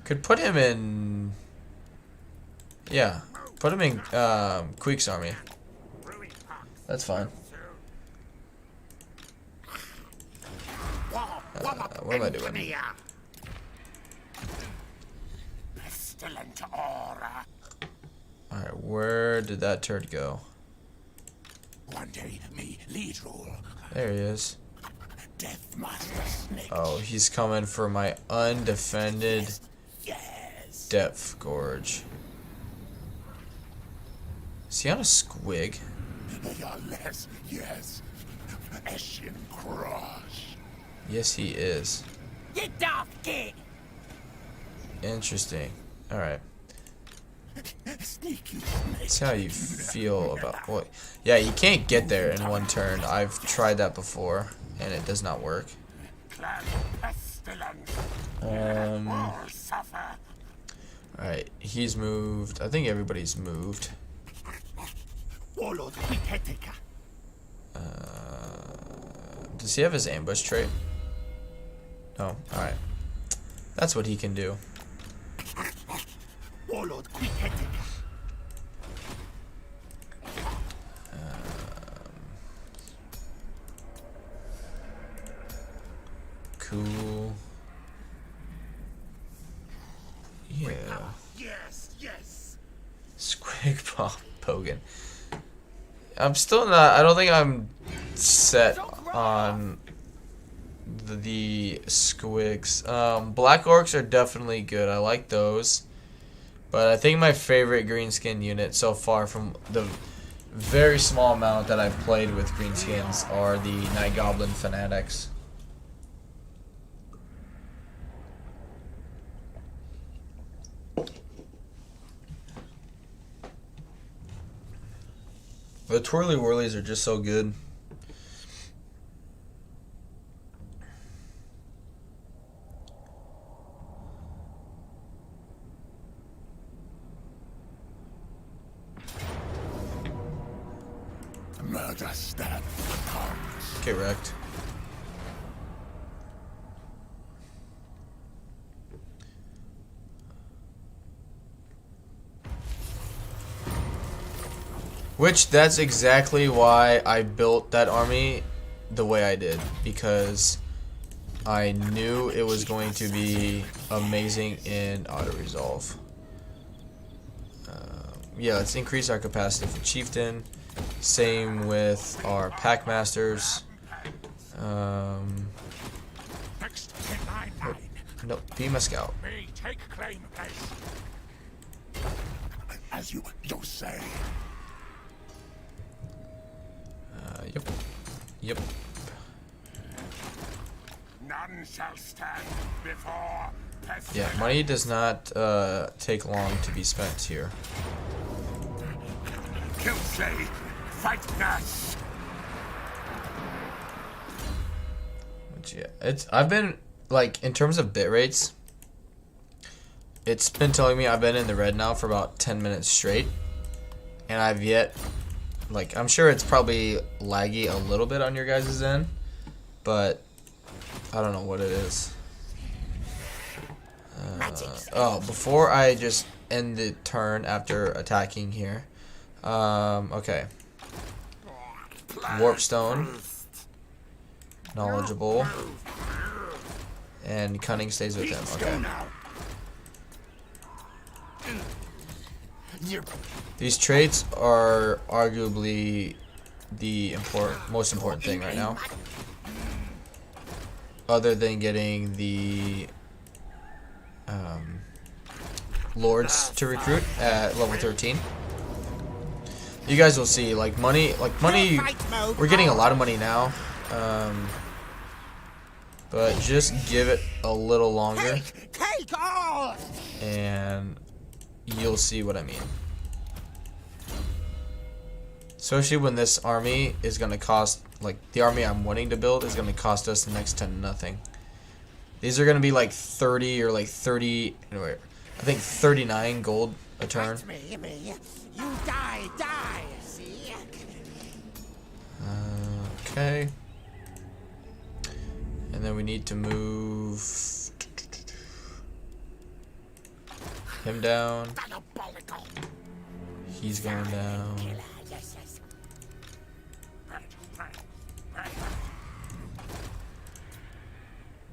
could put him in. Yeah, put him in Queek's army. That's fine. What am I doing? Pestilent aura. Alright, where did that turd go? One day, me lead rule. There he is. Death Master Snake. Oh, he's coming for my undefended Yes. Depth Gorge. Is he on a squig? They are less, yes. Eshin crush. Yes, he is. Get off, kid! Interesting. Alright. Sneaky Let's snake. see how you feel about what. Yeah, you can't get there in one turn. I've tried that before, and it does not work. Clan pestilence. Um. Will suffer. Alright, he's moved. I think everybody's moved. Warlord Quihetica. Does he have his ambush trait? No. Alright. That's what he can do. Warlord Quihetica. Cool. Yeah. Yes, yes. Squig Bomb Pogan. I'm still not. I don't think I'm set on the squigs. Black Orcs are definitely good. I like those. But I think my favorite greenskin unit so far, from the very small amount that I've played with greenskins, are the Night Goblin Fanatics. The Twirly Whirlies are just so good. Murder stab comes. Get wrecked. Which, that's exactly why I built that army the way I did. Because I knew it was going to be amazing in auto-resolve. Yeah, let's increase our capacity for Chieftain. Same with our Packmasters. Next in line. Nope, be my scout. Me take claim place. As you say. Yep. Yep. None shall stand before pestilence. Yeah, money does not take long to be spent here. Kill say, fight Nash. Which, yeah, I've been, like, in terms of bit rates, it's been telling me I've been in the red now for about 10 minutes straight, and I've yet, like, I'm sure it's probably laggy a little bit on your guys' end, but I don't know what it is. Oh, before I just end the turn after attacking here. Okay. Warpstone. Knowledgeable. And Cunning stays with him. Okay. These traits are arguably the most important thing right now. Other than getting the lords to recruit at level 13. You guys will see, like money, we're getting a lot of money now. But just give it a little longer, Take all! and you'll see what I mean. Especially when this army is going to cost, like, the army I'm wanting to build is going to cost us next to nothing. These are going to be like 30 or like 30, anyway, I think 39 gold a turn. That's me. You die, see? Okay. And then we need to move him down. Diabolical. He's going down. Yes.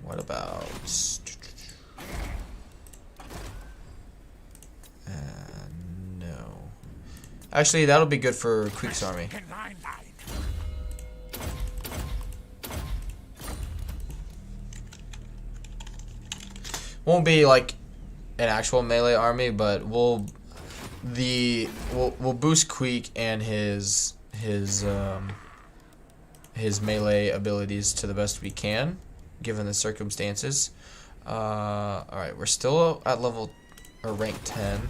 What about... no. Actually, that'll be good for Queek's army. Won't be like an actual melee army, but we'll boost Queek and his melee abilities to the best we can, given the circumstances. All right, we're still at level or rank 10.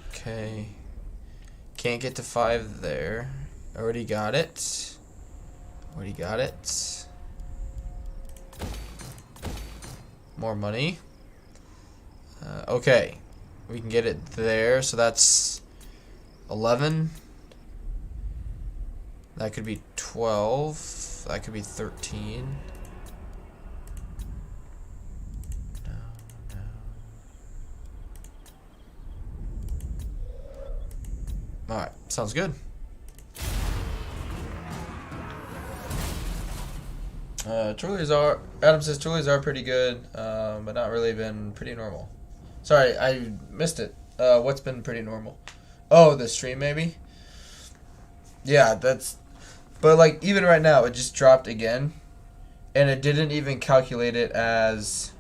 Okay, can't get to 5 there. Already got it. More money. Okay, we can get it there, so that's 11. That could be 12. That could be 13. No. Alright, sounds good. Adam says Trulies are pretty good, but not really been pretty normal. Sorry, I missed it. What's been pretty normal? Oh, the stream maybe? Yeah, that's... But like, even right now, it just dropped again. And it didn't even calculate it as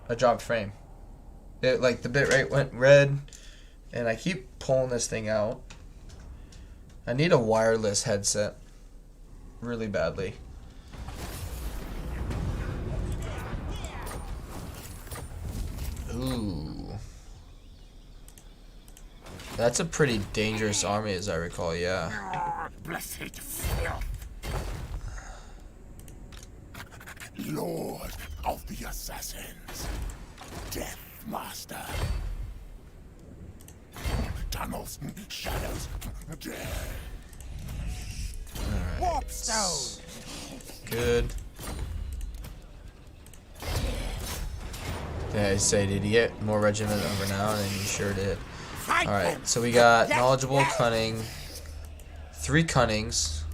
a dropped frame. It, like, the bitrate went red. And I keep pulling this thing out. I need a wireless headset. Really badly. Ooh. That's a pretty dangerous army, as I recall, yeah. Blessed filth. Lord of the Assassins. Death Master. Tunnels, shadows, death. Alright. Warpstone. Good. Yeah, I say, did you get more regiment over now? And you sure did. Alright, so we got knowledgeable, cunning, 3 cunnings,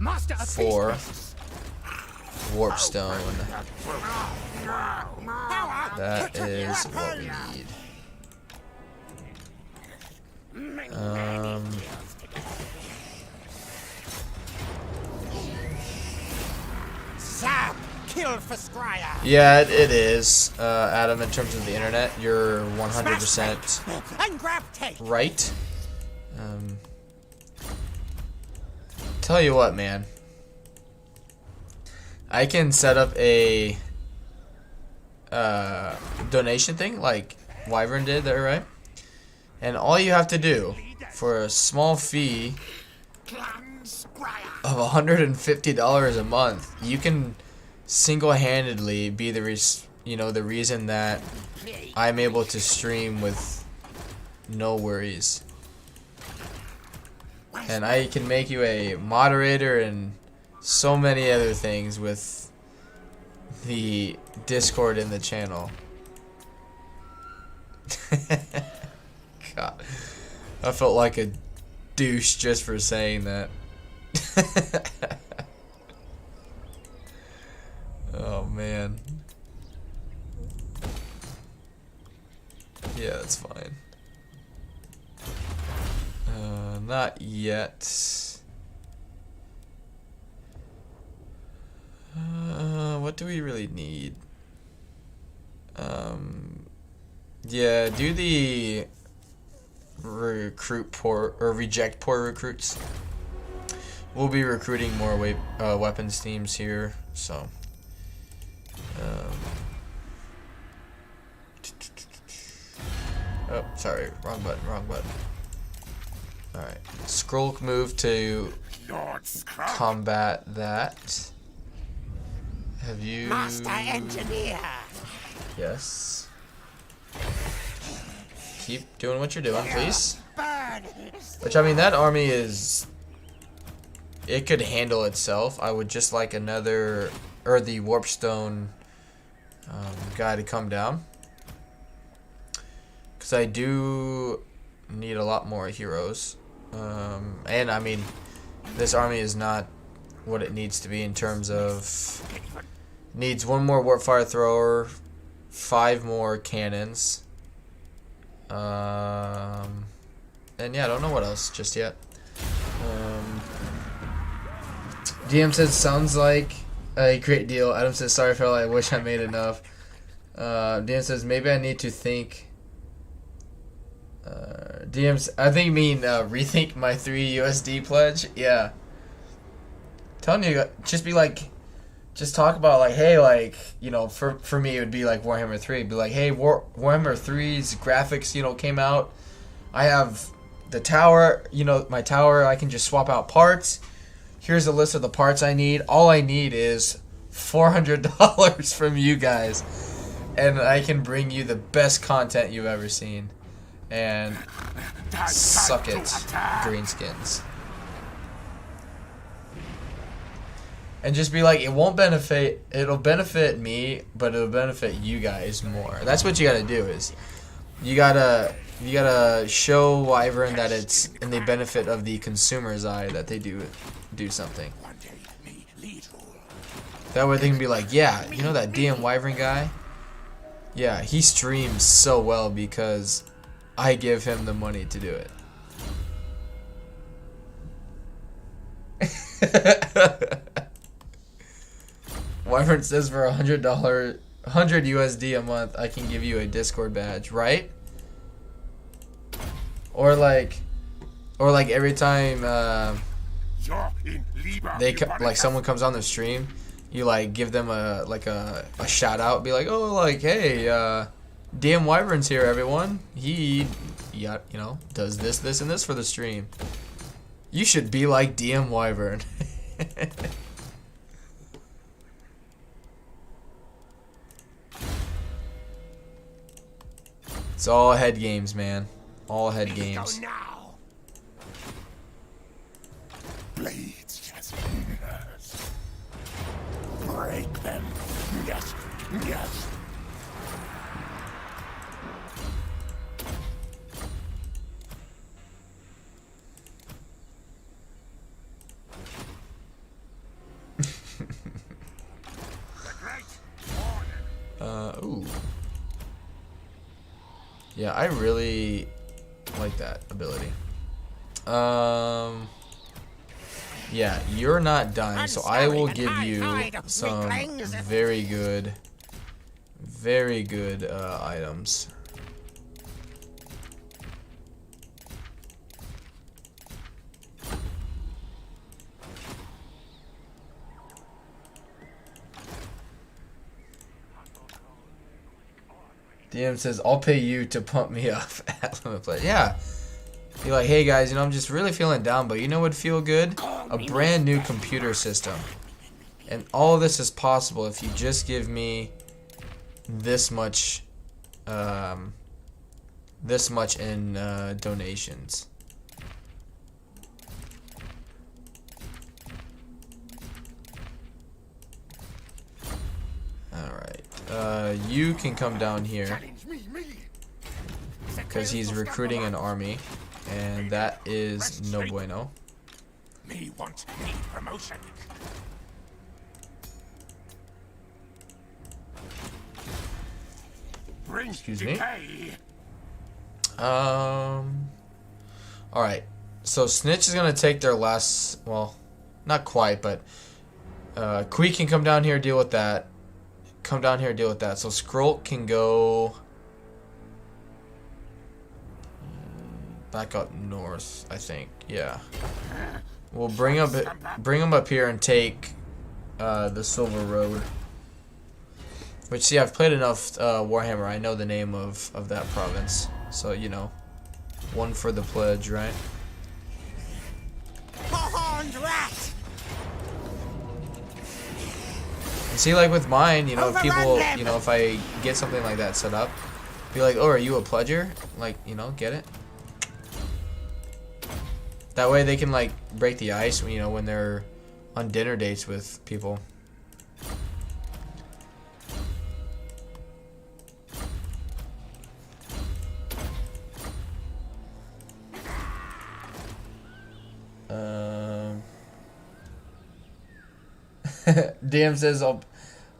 4 warpstone. That is what we need. Zap! Kill for Scryer! Yeah, it is, Adam, in terms of the internet, you're 100% And grab tape! right. Tell you what, man. I can set up a donation thing like Wyvern did there, right? And all you have to do for a small fee of $150 a month, you can single-handedly be the reason that I'm able to stream with no worries. And I can make you a moderator and so many other things with the Discord in the channel. God, I felt like a douche just for saying that. Oh man. Yeah, that's fine. Not yet. What do we really need? Yeah, do the recruit poor or reject poor recruits. We'll be recruiting more weapons teams here, so. Oh, sorry, wrong button. Alright, scroll move to combat that. Have you... Master Engineer! Yes. Keep doing what you're doing, please. Burn! Which, I mean, that army is... It could handle itself. I would just like another... Or the Warpstone guy to come down. Because I do need a lot more heroes. And, I mean, this army is not what it needs to be in terms of... Needs one more Warpfire Thrower, 5 more cannons. And yeah, I don't know what else just yet. DM says, sounds like a great deal. Adam says, sorry fella, I wish I made enough. DM says, maybe I need to think. DMs, I think you mean rethink my 3 USD pledge. Yeah. Telling you, just be like, just talk about like, hey, like, you know, for me it would be like Warhammer 3. Be like, hey, Warhammer 3's graphics, you know, came out. I have the tower, you know, my tower. I can just swap out parts. Here's a list of the parts I need. All I need is $400 from you guys, and I can bring you the best content you've ever seen. And suck it, greenskins. And just be like, it won't benefit, it'll benefit me, but it'll benefit you guys more. That's what you gotta do, is you gotta show Wyvern that it's in the benefit of the consumer's eye that they do something. That way they can be like, yeah, you know that DM Wyvern guy? Yeah, he streams so well because I give him the money to do it. Wyvern says for $100, 100 USD a month, I can give you a Discord badge, right? Or like every time like someone comes on the stream, you like give them a shout out, be like, oh, like, hey, DM Wyvern's here, everyone. He you know, does this and this for the stream. You should be like DM Wyvern. It's all head games, man. All head games. Now. Blades, yes. Break them. Yes. Yes. Ooh. Yeah, I really like that ability. Yeah, you're not dying, so I will give you some very good items. DM says, I'll pay you to pump me up at limit play. Yeah. Be like, hey guys, you know, I'm just really feeling down, but you know what would feel good? A brand new computer system. And all of this is possible if you just give me this much in donations. Alright. You can come down here because he's recruiting an army, and that is no bueno. Me want me promotion. Excuse me. Alright. So Snitch is gonna take their last, well, not quite, but Kui can come down here, deal with that. Come down here, deal with that. So Scroll can go back up north, I think. Yeah. We'll bring him up here and take the Silver Road. Which, see, I've played enough Warhammer. I know the name of that province. So, you know, one for the pledge, right? Horned rat! And see, like with mine, you know, if people, Overrun them. you know, if I get something like that set up, be like, oh, are you a pledger? Like, you know, get it? That way they can like break the ice, you know, when they're on dinner dates with people. DM says,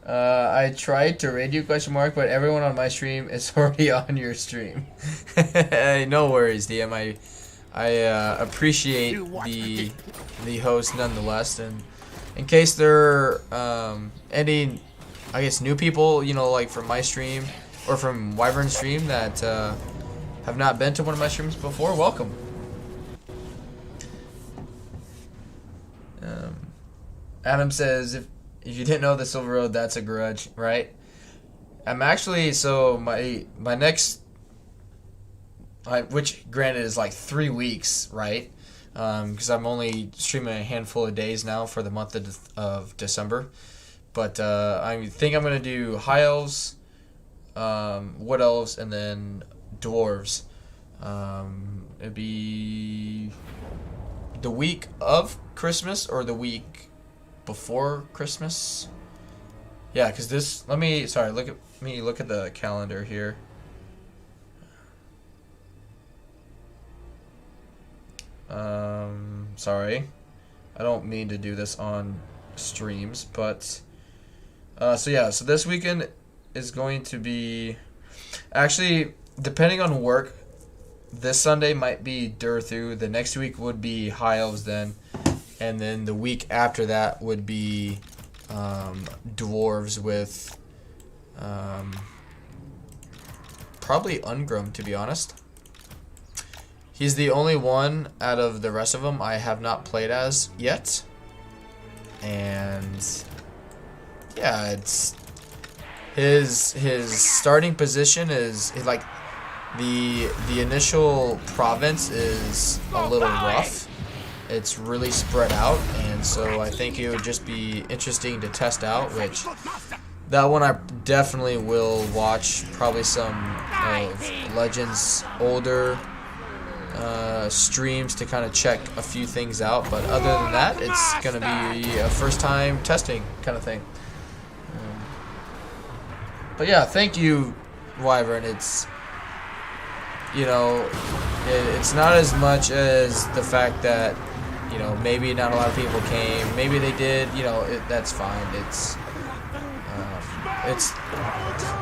I tried to raid you, question mark, but everyone on my stream is already on your stream. Hey, no worries, DM. I appreciate the host nonetheless, and in case there are any, I guess, new people, you know, like from my stream or from Wyvern's stream that have not been to one of my streams before, welcome. Adam says, if you didn't know the Silver Road, that's a grudge, right? I'm actually, so my next, which granted is like 3 weeks, right? Because I'm only streaming a handful of days now for the month of December. But I think I'm going to do High Elves, Wood Elves, and then Dwarves. It'd be the week of Christmas or the week before Christmas. Yeah, because this, let me look at the calendar here. Sorry, I don't mean to do this on streams, but so yeah, so this weekend is going to be, actually, depending on work, this Sunday might be Durthu, the next week would be High Elves then, and then the week after that would be Dwarves with probably Ungrim, to be honest. He's the only one out of the rest of them I have not played as yet. And yeah, it's his starting position is like the initial province is a little rough. It's really spread out, and so I think it would just be interesting to test out, which that one I definitely will watch probably some of Legends older streams to kind of check a few things out, but other than that, it's gonna be a first time testing kind of thing. But yeah, thank you, Wyvern. It's, you know, it's not as much as the fact that, you know, maybe not a lot of people came, maybe they did, you know, that's fine. It's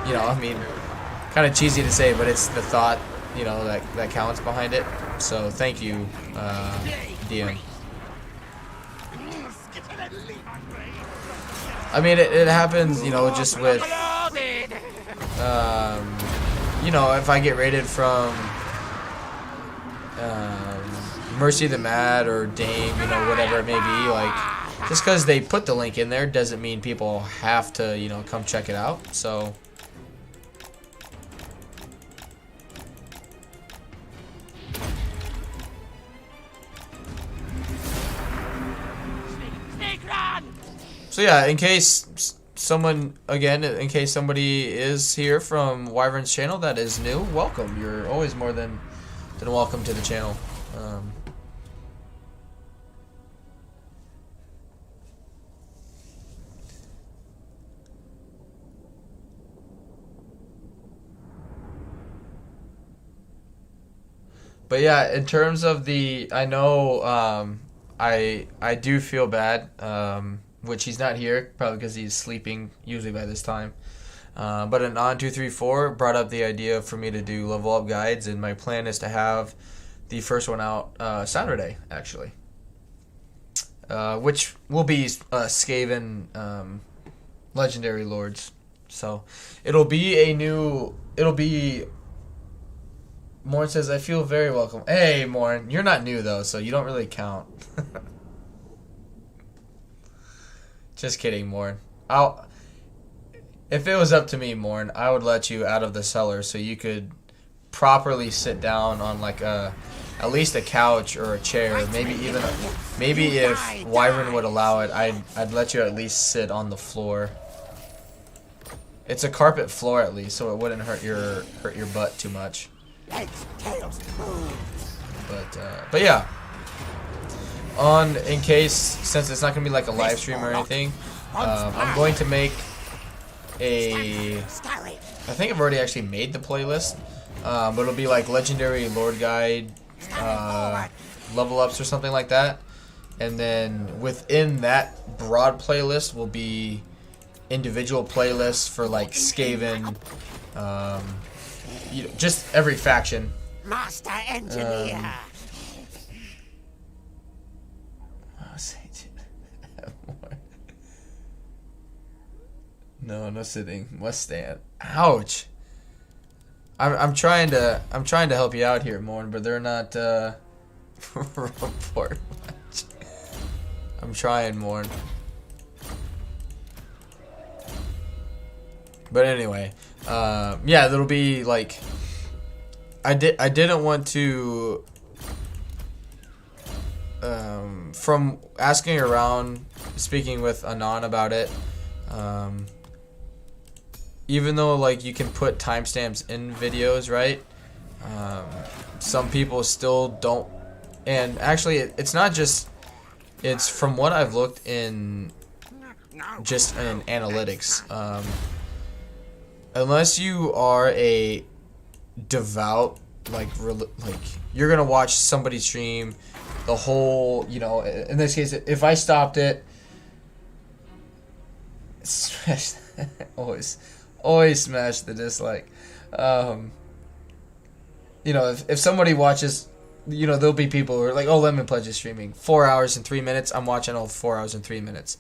you know, I mean, kind of cheesy to say, but it's the thought, you know, that counts behind it. So thank you, DM. I mean, it happens, you know, just with, you know, if I get rated from Mercy the Mad or Dame, you know, whatever it may be, like, just because they put the link in there doesn't mean people have to, you know, come check it out. So yeah, in case someone, again, in case somebody is here from Wyvern's channel that is new, welcome. You're always more than welcome to the channel. But yeah, in terms of the, I know, I do feel bad, which he's not here, probably because he's sleeping usually by this time. But an On234 brought up the idea for me to do level up guides, and my plan is to have the first one out Saturday, actually. Which will be Skaven Legendary Lords. So it'll be Morn says, I feel very welcome. Hey, Morn, you're not new, though, so you don't really count. Just kidding, Morn. If it was up to me, Morn, I would let you out of the cellar so you could properly sit down on, like, at least a couch or a chair. Maybe if Wyvern would allow it, I'd let you at least sit on the floor. It's a carpet floor at least, so it wouldn't hurt your butt too much. Legs, tails, moves. But yeah. In case, since it's not gonna be like a live stream or anything, I'm going to make a. Scary. I think I've already actually made the playlist, but it'll be like Legendary Lord Guide, level ups or something like that, and then within that broad playlist will be individual playlists for like Skaven, you know, just every faction. Master engineer. No sitting. Must stand. Ouch. I'm trying to help you out here, Morn, but they're not report much. I'm trying, Morn. But anyway, yeah, there'll be like I didn't want to from asking around, speaking with Anon about it, even though like you can put timestamps in videos, right? Some people still don't, and actually it's not just, it's from what I've looked in just in analytics, unless you are a devout like you're gonna watch somebody stream the whole, you know, in this case if I stopped it, always smash the dislike. You know, if somebody watches, you know, there'll be people who are like, oh, Lemon Pledge is streaming 4 hours and 3 minutes, I'm watching all 4 hours and 3 minutes.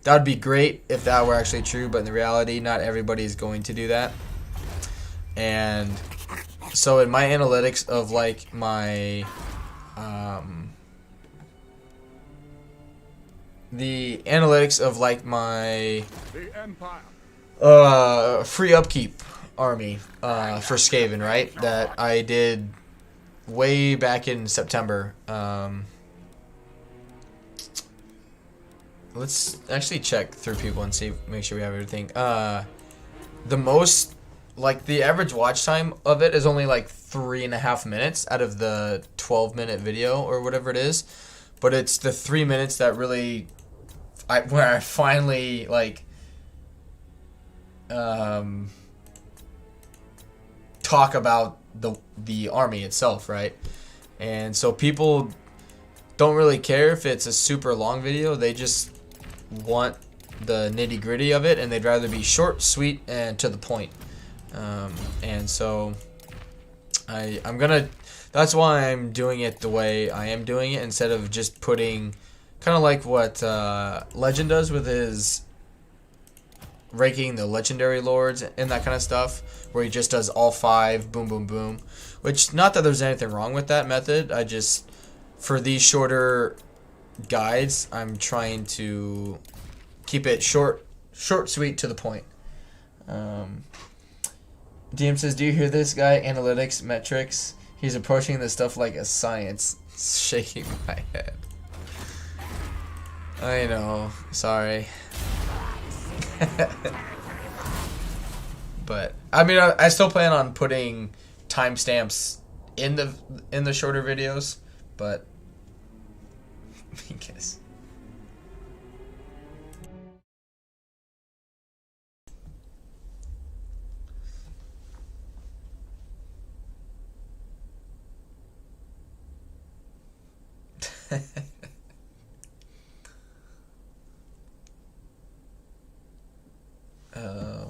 That would be great if that were actually true, but in the reality, not everybody is going to do that. And so in my analytics of like my the analytics of like my free upkeep army for Skaven, right, that I did way back in September. Let's actually check through people and see, make sure we have everything. The most, like the average watch time of it is only like 3.5 minutes out of the 12-minute video or whatever it is, but it's the 3 minutes that really, where I finally like talk about the army itself, right? And so people don't really care if it's a super long video, they just want the nitty-gritty of it, and they'd rather be short, sweet, and to the point. And so I'm gonna, that's why I'm doing it the way I am doing it, instead of just putting kind of like what Legend does with his ranking the legendary lords and that kind of stuff, where he just does all 5, boom boom boom, which, not that there's anything wrong with that method, I just, for these shorter guides, I'm trying to keep it short, sweet, to the point. DM says, do you hear this guy? Analytics, metrics. He's approaching this stuff like a science. Shaking my head. I know. Sorry. But I mean, I still plan on putting timestamps in the shorter videos, but I guess.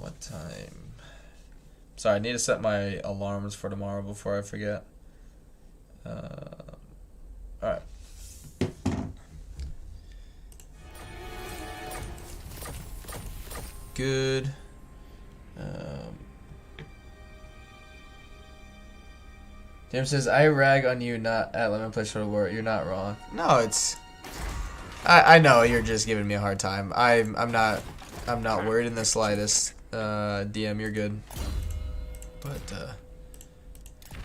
What time? Sorry, I need to set my alarms for tomorrow before I forget. Alright. Good. James says, I rag on you, not at Lemon Place for the War. You're not wrong. No, it's... I know you're just giving me a hard time. I'm not worried in the slightest. DM, you're good.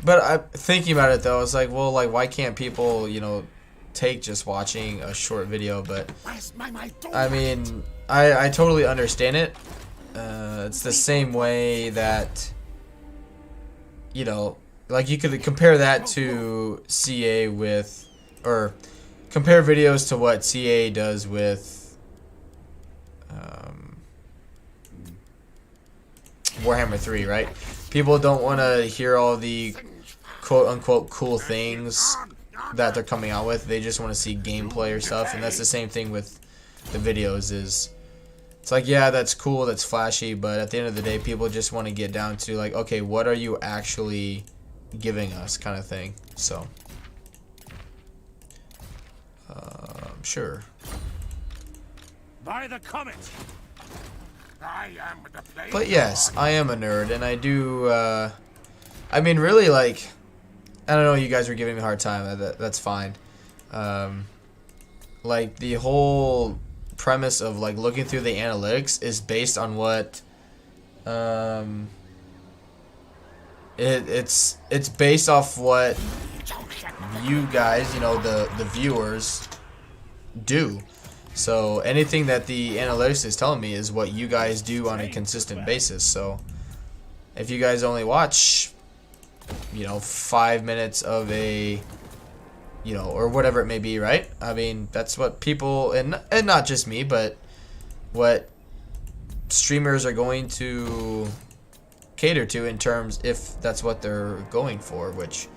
But I thinking about it though, I was like, well, like, why can't people, you know, take just watching a short video? But I mean, I totally understand it. it's the same way that, you know, like you could compare that to CA with, or compare videos to what CA does with Warhammer 3, right? People don't want to hear all the quote-unquote cool things that they're coming out with. They just want to see gameplay or stuff, and that's the same thing with the videos. Is it's like, yeah, that's cool, that's flashy, but at the end of the day, people just want to get down to like, okay, what are you actually giving us, kind of thing. So sure. By the comet. I am the plague. But yes, I am a nerd, and I do, I mean, really, like, I don't know, you guys were giving me a hard time, that's fine. Like, the whole premise of, like, looking through the analytics is based on what, it's based off what you guys, you know, the viewers do. So anything that the analytics is telling me is what you guys do on a consistent basis. So if you guys only watch, you know, 5 minutes of a, you know, or whatever it may be, right? I mean, that's what people, and not just me, but what streamers are going to cater to in terms, if that's what they're going for, which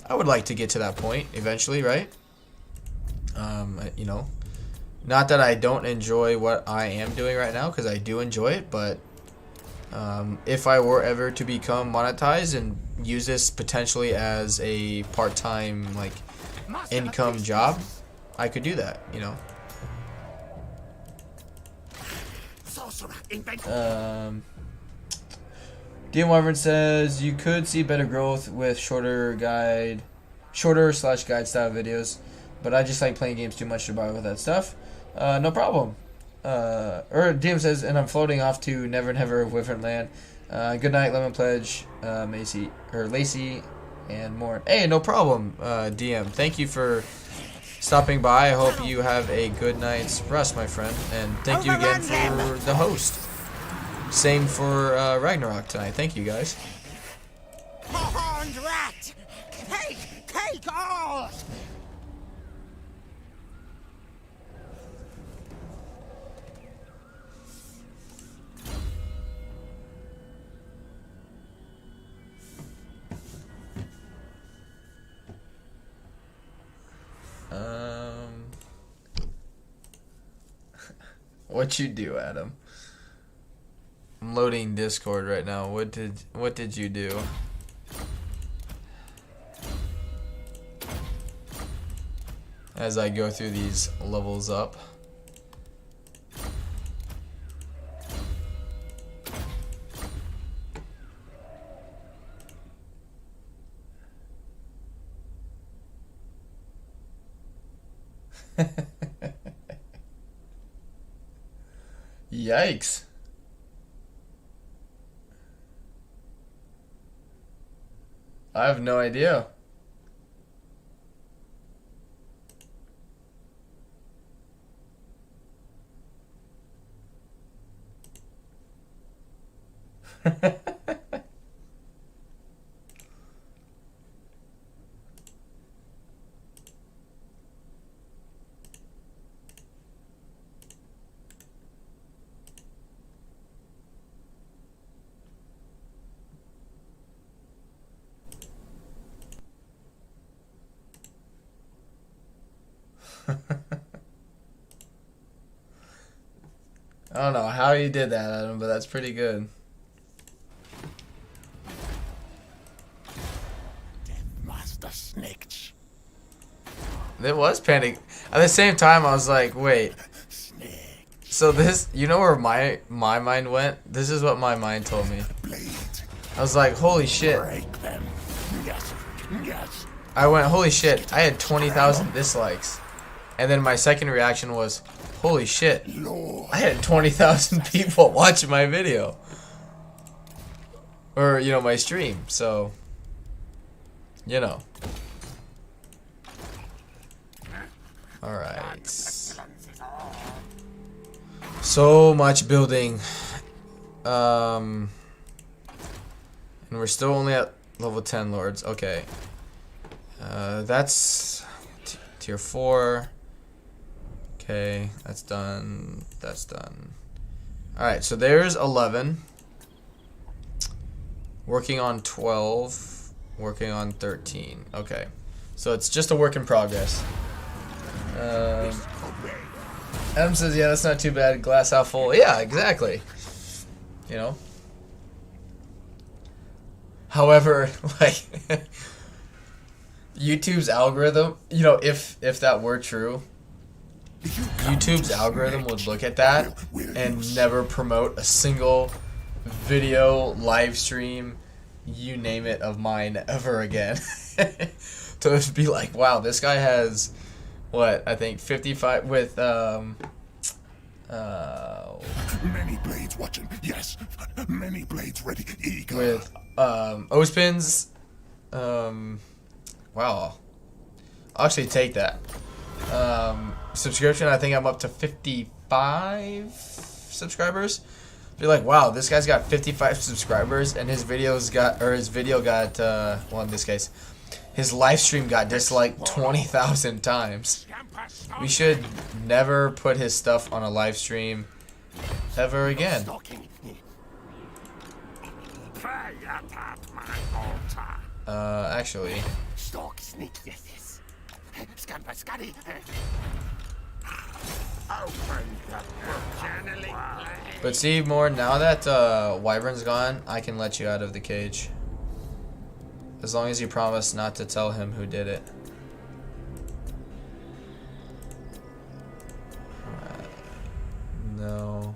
I would like to get to that point eventually, right? You know, not that I don't enjoy what I am doing right now, because I do enjoy it, but if I were ever to become monetized and use this potentially as a part-time, like, income job, I could do that, you know. DM Wyvern says you could see better growth with shorter /guide style videos, but I just like playing games too much to bother with that stuff. No problem. Or DM says, and I'm floating off to Never Never Wyvern Land. Good night, Lemon Pledge, Lacey, and more. Hey, no problem, DM. Thank you for stopping by. I hope you have a good night's rest, my friend, and thank you again for the host. Same for Ragnarok tonight. Thank you, guys. Horned rat! Take all! What you do, Adam? I'm loading Discord right now. What did you do? As I go through these levels up. Yikes. I have no idea. I don't know how you did that, Adam, but that's pretty good. Master Snitch. It was panic. At the same time, I was like, wait. So this, you know where my mind went? This is what my mind told me. I was like, holy shit. Break them. Yes. Yes. I went, holy shit, I had 20,000 dislikes. And then my second reaction was, holy shit, I had 20,000 people watching my video. Or, you know, my stream. So, you know. Alright. So much building. And we're still only at level 10 lords. Okay. That's tier 4. Okay, that's done. That's done. Alright, so there's 11. Working on 12. Working on 13. Okay. So it's just a work in progress. Adam says, yeah, that's not too bad. Glass half full. Yeah, exactly. You know? However, like, YouTube's algorithm, you know, if that were true, YouTube's algorithm would look at that and never promote a single video, live stream, you name it, of mine ever again. So it'd be like, wow, this guy has, what, I think 55 with, Many blades watching. Yes. Many blades ready. Eager. with, Ospins, wow. I'll actually take that. Subscription, I think I'm up to 55 subscribers. Be like, wow, this guy's got 55 subscribers, and his video got, well, in this case, his live stream got disliked 20,000 times. We should never put his stuff on a live stream ever again. Actually, Stalk sneak this. Scamper scuddy. but see, more now that Wyvern's gone, I can let you out of the cage. As long as you promise not to tell him who did it. No.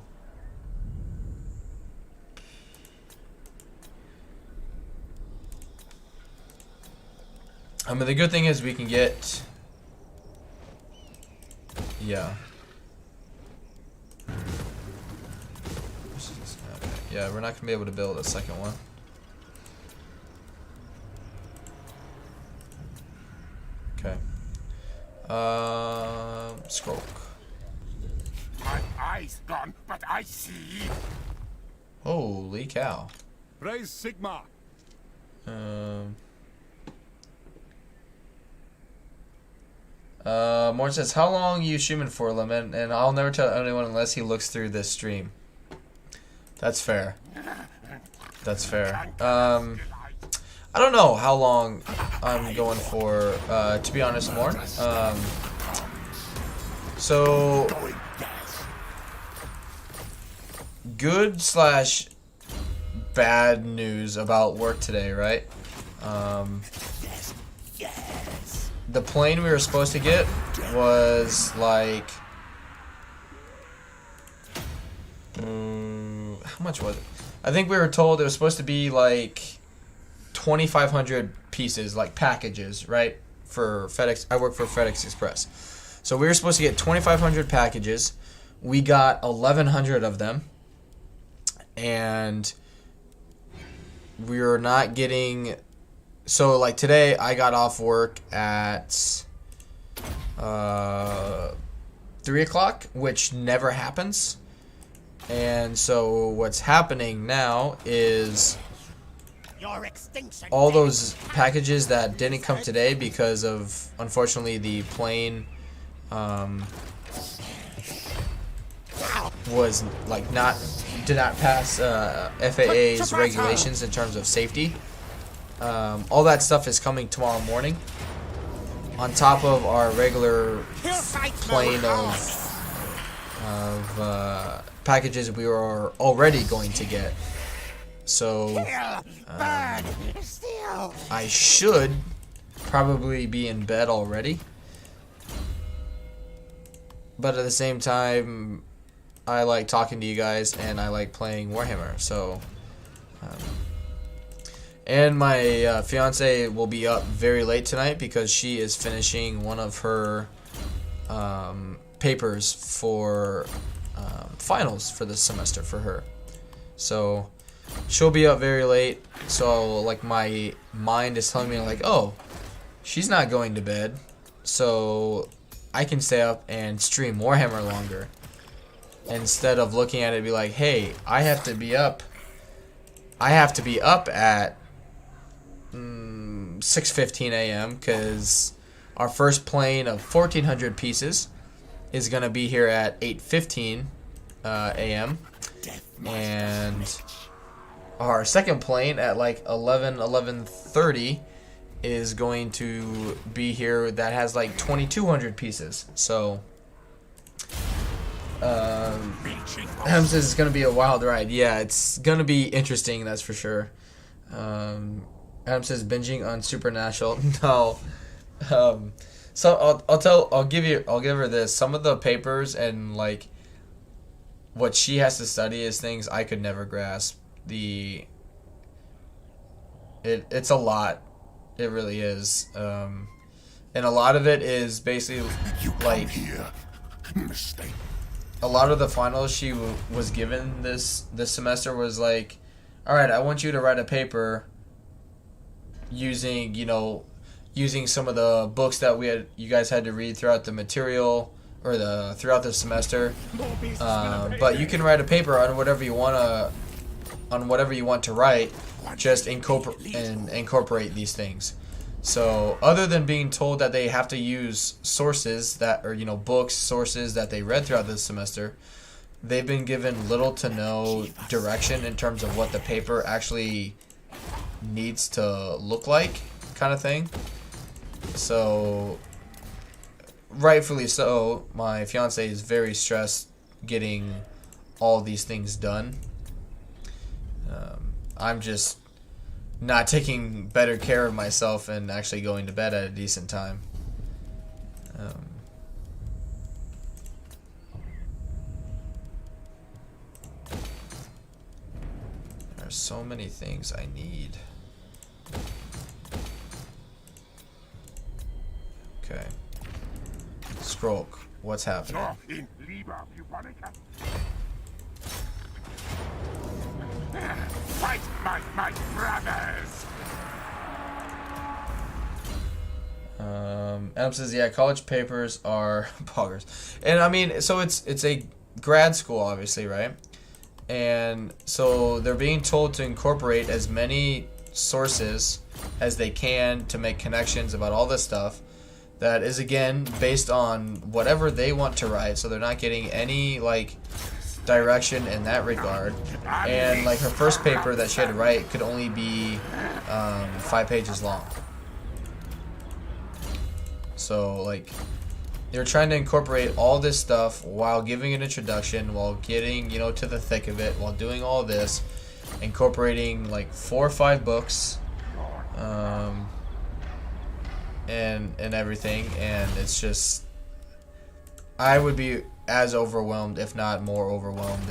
I mean, the good thing is we can get... Yeah. Yeah, we're not going to be able to build a second one. Okay. Scroll. My eyes gone, but I see. Holy cow. Raise Sigma. Morn says, how long you streaming for, Lemon? And I'll never tell anyone unless he looks through this stream. That's fair. That's fair. I don't know how long I'm going for, to be honest, Morn. So, good slash bad news about work today, right? The plane we were supposed to get was like, how much was it? I think we were told it was supposed to be like 2,500 pieces, like packages, right? For FedEx. I work for FedEx Express. So we were supposed to get 2,500 packages. We got 1,100 of them. And we were not getting... So, like, today I got off work at 3 o'clock, which never happens. And so what's happening now is all those packages that didn't come today because of, unfortunately, the plane was like did not pass FAA's regulations in terms of safety. All that stuff is coming tomorrow morning on top of our regular plane of packages we were already going to get. So I should probably be in bed already, but at the same time I like talking to you guys and I like playing Warhammer. So and my fiance will be up very late tonight because she is finishing one of her papers for finals for this semester for her. So she'll be up very late. So like my mind is telling me like, oh, she's not going to bed, so I can stay up and stream Warhammer longer. instead of looking at it and be like, hey, I have to be up at 6:15 a.m. because our first plane of 1,400 pieces is going to be here at 8:15 a.m. and our second plane at like 11:30 is going to be here that has like 2,200 pieces. So Adam says it's going to be a wild ride. Yeah, it's going to be interesting, that's for sure. Adam says binging on Supernatural. No. So I'll give her this. Some of the papers and like what she has to study is things I could never grasp. It's a lot. It really is. And a lot of it is basically like Mistake. a lot of the finals she was given this semester was like, all right, I want you to write a paper using some of the books that you guys had to read throughout the material or throughout the semester. But you can write a paper on whatever you want to write. Just incorporate these things. So other than being told that they have to use sources sources that they read throughout this semester, they've been given little to no direction in terms of what the paper actually needs to look like, kind of thing. So rightfully so, my fiance is very stressed getting all these things done. I'm just not taking better care of myself and actually going to bed at a decent time. There's so many things I need. Okay. Scroll. What's happening? In Lieber Bubonica. Fight my brothers! Adam says, yeah, college papers are poggers. And I mean, so it's a grad school, obviously, right? And so they're being told to incorporate as many sources as they can to make connections about all this stuff that is, again, based on whatever they want to write. So they're not getting any, like, direction in that regard. And like her first paper that she had to write could only be 5 pages long. So like they're trying to incorporate all this stuff while giving an introduction, while getting to the thick of it, while doing all this, incorporating like 4 or 5 books and everything. And it's just, I would be as overwhelmed, if not more overwhelmed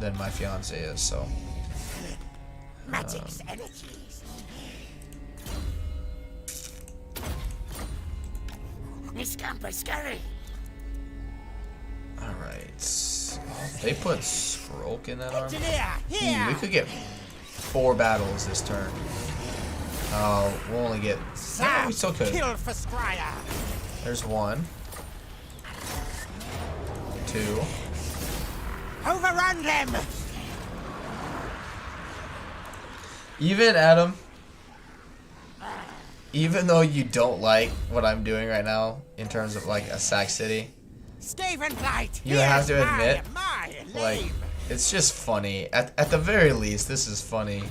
than my fiance is. So Magic's energies. Miss Camper Scurry. all right, they put Stroke in that arm. Engineer, We here. could get 4 battles this turn. We'll only get. No, we still could. Kill for Scryer. There's 1, 2. Overrun them. Even Adam, even though you don't like what I'm doing right now in terms of like a Sac City, Skaven Blight. you have to Here's admit, my like, name. it's just funny. At the very least, this is funny.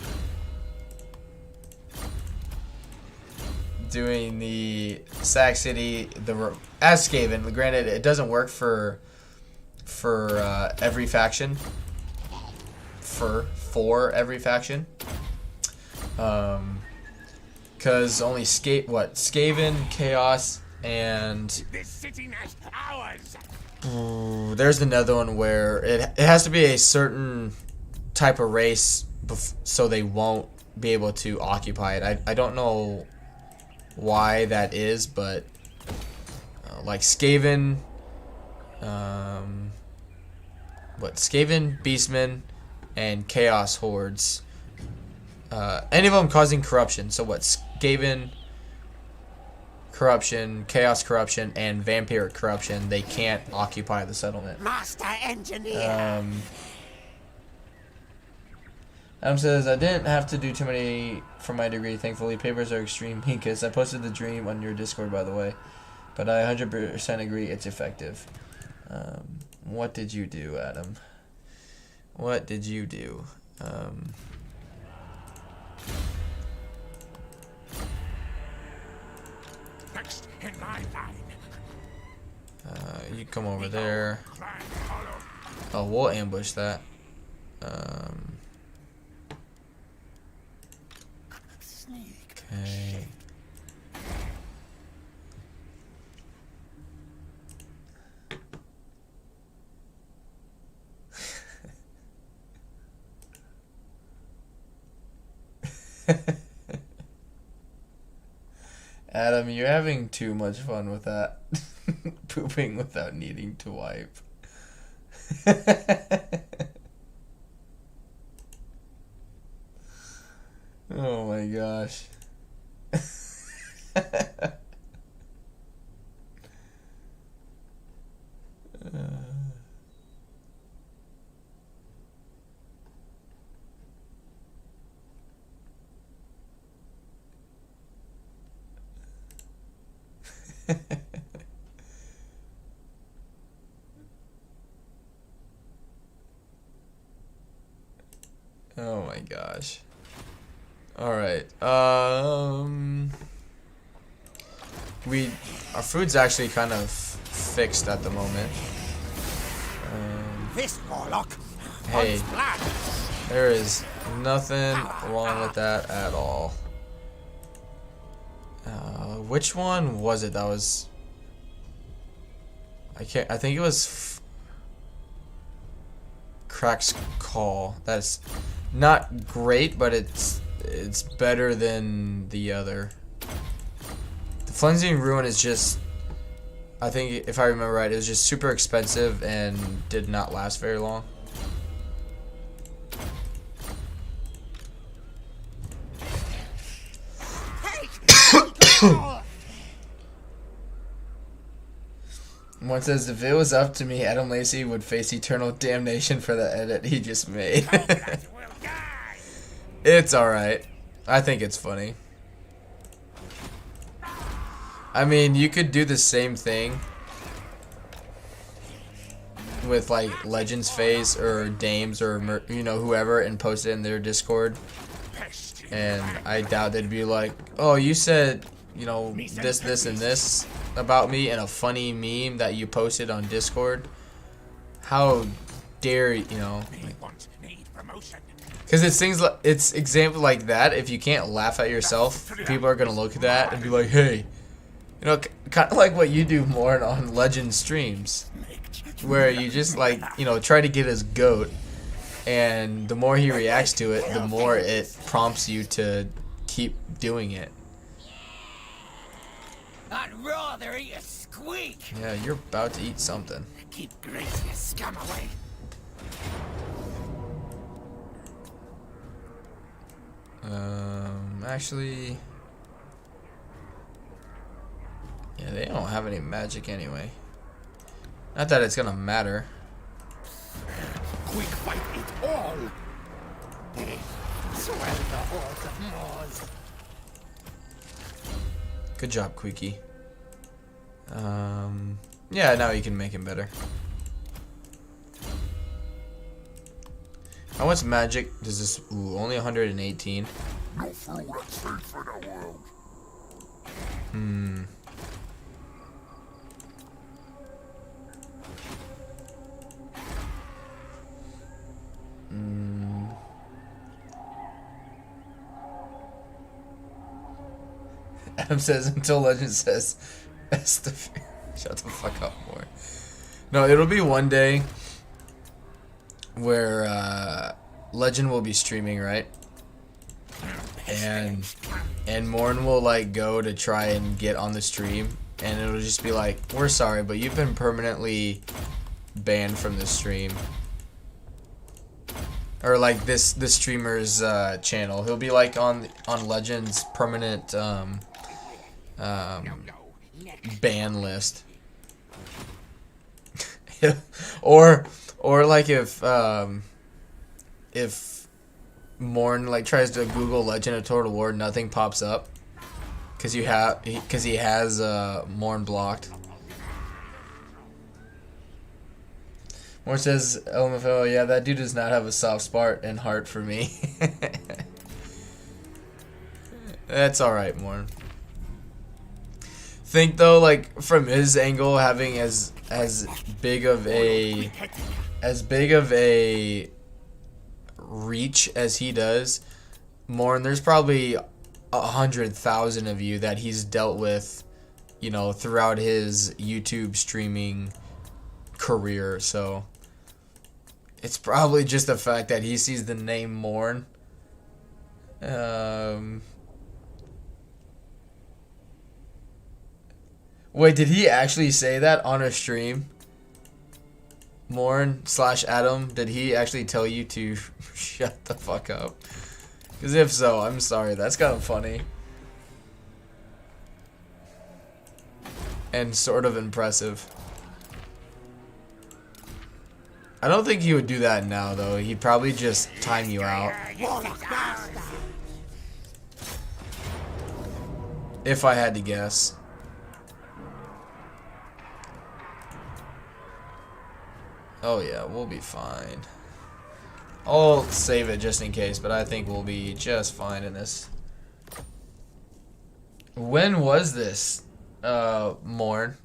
Doing the Sac City as Skaven. Granted, it doesn't work for every faction. For every faction. Because only Skaven, Chaos, and This city has ours! there's another one where it has to be a certain type of race so they won't be able to occupy it. I don't know why that is, but like Skaven, Skaven, Beastmen, and Chaos Hordes. Any of them causing corruption. So what? Skaven corruption, chaos corruption, and vampiric corruption, they can't occupy the settlement. Master engineer. Adam says, I didn't have to do too many for my degree, thankfully. Papers are extreme because I posted the dream on your Discord, by the way. But I 100% agree it's effective. What did you do, Adam? What did you do? Next in my line. You come over there. Oh, we'll ambush that. Okay. Adam, you're having too much fun with that. Pooping without needing to wipe. Oh my gosh. Oh my gosh. All right. Our food's actually kind of fixed at the moment. This warlock. Hey, there is nothing wrong with that at all. Which one was it that was? I think it was Crack's Call. That's not great, but it's better than the other. The Flensing Ruin is just, I think if I remember right, it was just super expensive and did not last very long. One says, if it was up to me, Adam Lacey would face eternal damnation for the edit he just made. It's alright. I think it's funny. I mean, you could do the same thing with like Legends Phase or Dames or whoever and post it in their Discord. And I doubt they'd be like, oh, you said, this, and this about me in a funny meme that you posted on Discord. How dare because it's things like, it's example like that. If you can't laugh at yourself, people are gonna look at that and be like, hey, kind of like what you do more on Legend streams, where you just like, try to get his goat, and the more he reacts to it, the more it prompts you to keep doing it. I'd rather eat a squeak. Yeah, you're about to eat something. Keep greasy scum away. Actually, yeah, they don't have any magic anyway. Not that it's gonna matter. Quick fight it all. Swell the horse of Moors. Good job, Queeky. Yeah, now you can make him better. How much magic does this? Ooh, only 118. No fool that's safe for the world. Adam says until Legend says shut the fuck up more. No, it'll be one day where Legend will be streaming, right? And Morn will like go to try and get on the stream, and it'll just be like, we're sorry, but you've been permanently banned from the stream. Or like this streamer's channel. He'll be like on Legend's permanent ban list. or like if Morn like tries to Google Legend of Total War, nothing pops up because he has Morn blocked. Morn says, LMFAO, yeah, that dude does not have a soft spot and heart for me. That's alright, Morn. Think though, like from his angle, having as big of a reach as he does, Morn, there's probably 100,000 of you that he's dealt with, you know, throughout his YouTube streaming career. So it's probably just the fact that he sees the name Morn. Wait, did he actually say that on a stream? Morn/Adam, did he actually tell you to shut the fuck up? Because if so, I'm sorry. That's kind of funny. And sort of impressive. I don't think he would do that now, though. He'd probably just time you out. If I had to guess. Oh yeah, we'll be fine. I'll save it just in case, but I think we'll be just fine in this. When was this, Morn?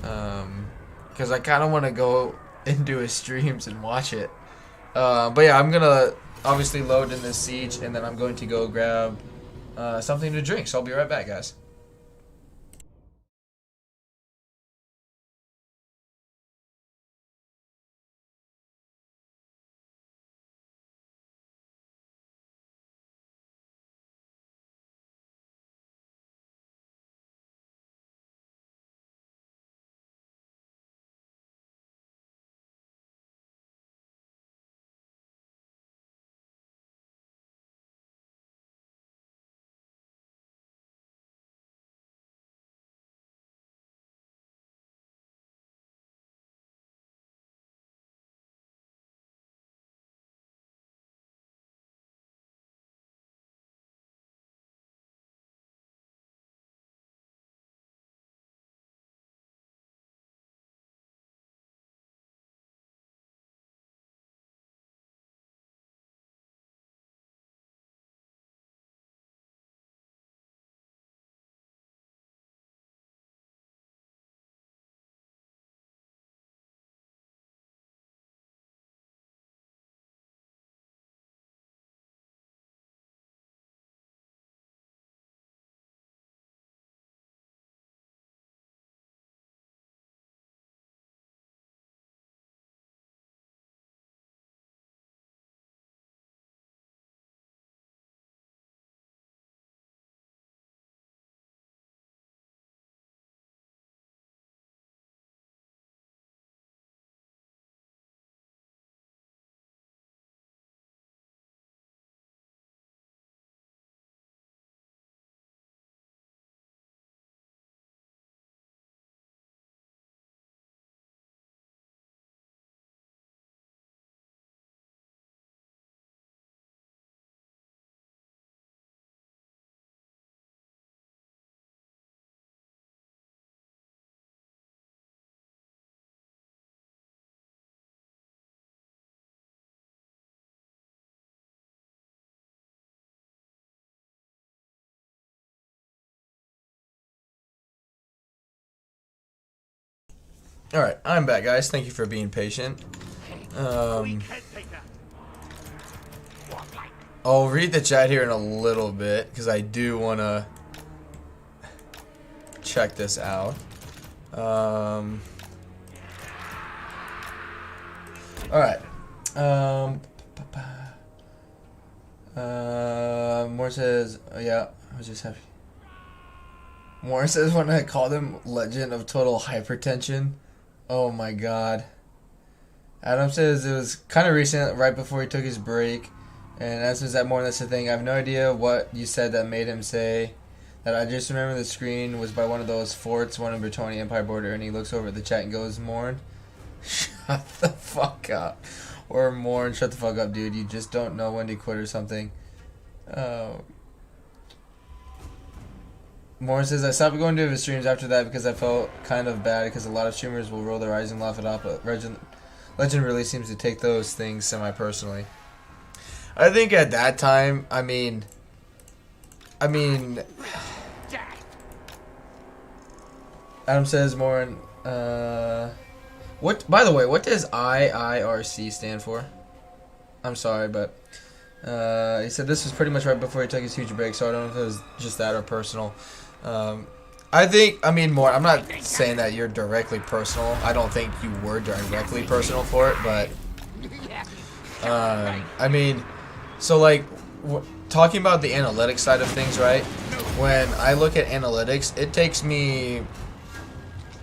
Because I kind of want to go into his streams and watch it. But yeah, I'm gonna obviously load in this siege, and then I'm going to go grab something to drink. So I'll be right back, guys. Alright, I'm back, guys. Thank you for being patient. I'll read the chat here in a little bit, because I do want to check this out. Alright. More says, oh, yeah, I was just happy. More says when I called him Legend of Total Hypertension. Oh my god. Adam says it was kind of recent, right before he took his break. And Adam says that more, that's the thing. I have no idea what you said that made him say that I just remember the screen was by one of those forts, one of Bretoni Empire border, and he looks over at the chat and goes, Morn, shut the fuck up. Or Morn, shut the fuck up, dude. You just don't know when to quit or something. Morn says, I stopped going to his streams after that because I felt kind of bad because a lot of streamers will roll their eyes and laugh it off, but Legend really seems to take those things semi-personally. I think at that time, I mean, Adam says, Morn, what, by the way, what does IIRC stand for? I'm sorry, but, he said this was pretty much right before he took his huge break, so I don't know if it was just that or personal. I think, I mean, more, I'm not saying that you're directly personal. I don't think you were directly personal for it, but, I mean, so, like, talking about the analytics side of things, right? When I look at analytics, it takes me,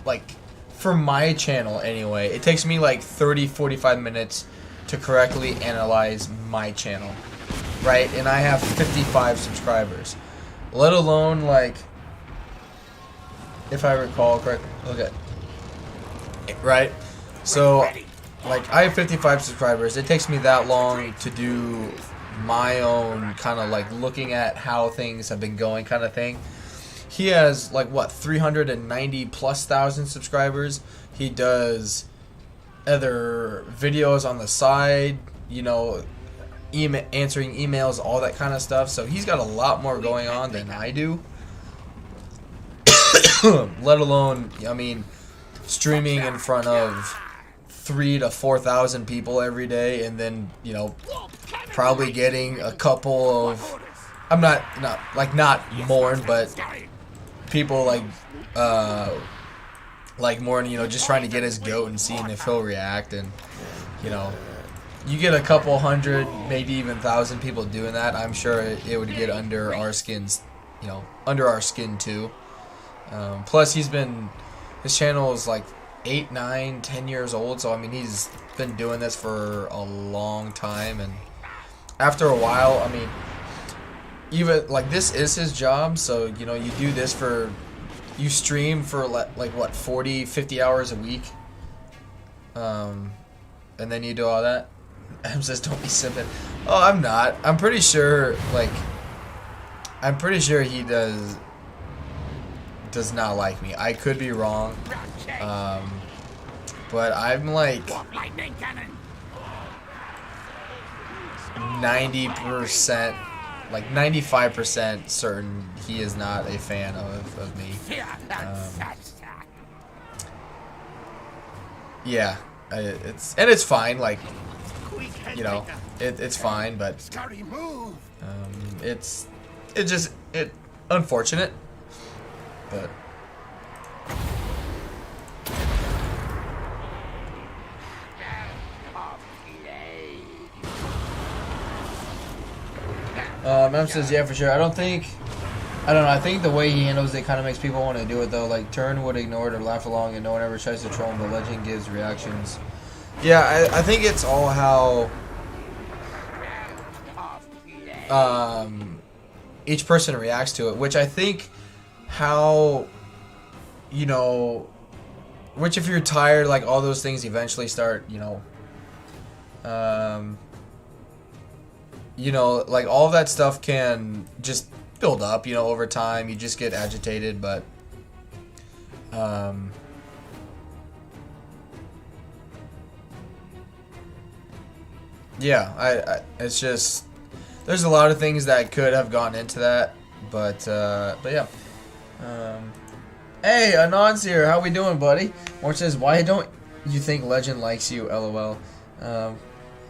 like, for my channel anyway, it takes me like 30-45 minutes to correctly analyze my channel, right? And I have 55 subscribers, let alone, like, if I recall correctly, okay, right? So, like, I have 55 subscribers. It takes me that long to do my own kind of like looking at how things have been going kind of thing. He has like what 390,000+ subscribers. He does other videos on the side, you know, answering emails, all that kind of stuff. So he's got a lot more going on than I do. Let alone, I mean, streaming in front of 3,000 to 4,000 people every day, and then, you know, probably getting a couple of, I'm not Morn, but people like Morn, you know, just trying to get his goat and seeing if he'll react. And, you know, you get a couple hundred, maybe even 1,000 people doing that, I'm sure it would get under our skins, you know, under our skin too. Plus his channel is like 8, 9, 10 years old, so I mean he's been doing this for a long time, and after a while, I mean, even like this is his job, so you know, you do this for, you stream for like what, 40-50 hours a week, and then you do all that. Em says don't be simping. Oh, I'm not. I'm pretty sure he does not like me. I could be wrong, but I'm like 90%, like 95% certain he is not a fan of me. Yeah, it's fine. Like, you know, it's fine, but it's unfortunate, but. Mem says, yeah, for sure. I don't know. I think the way he handles it kind of makes people want to do it, though. Like, Turn would ignore it or laugh along, and no one ever tries to troll him, but Legend gives reactions. Yeah, I think it's all how each person reacts to it, which I think how, you know, which if you're tired, like, all those things eventually start, you know, like, all of that stuff can just build up, you know, over time. You just get agitated, but, yeah, it's just, there's a lot of things that could have gone into that, but yeah. Hey, Anon's here. How we doing, buddy? Or says, why don't you think Legend likes you? LOL.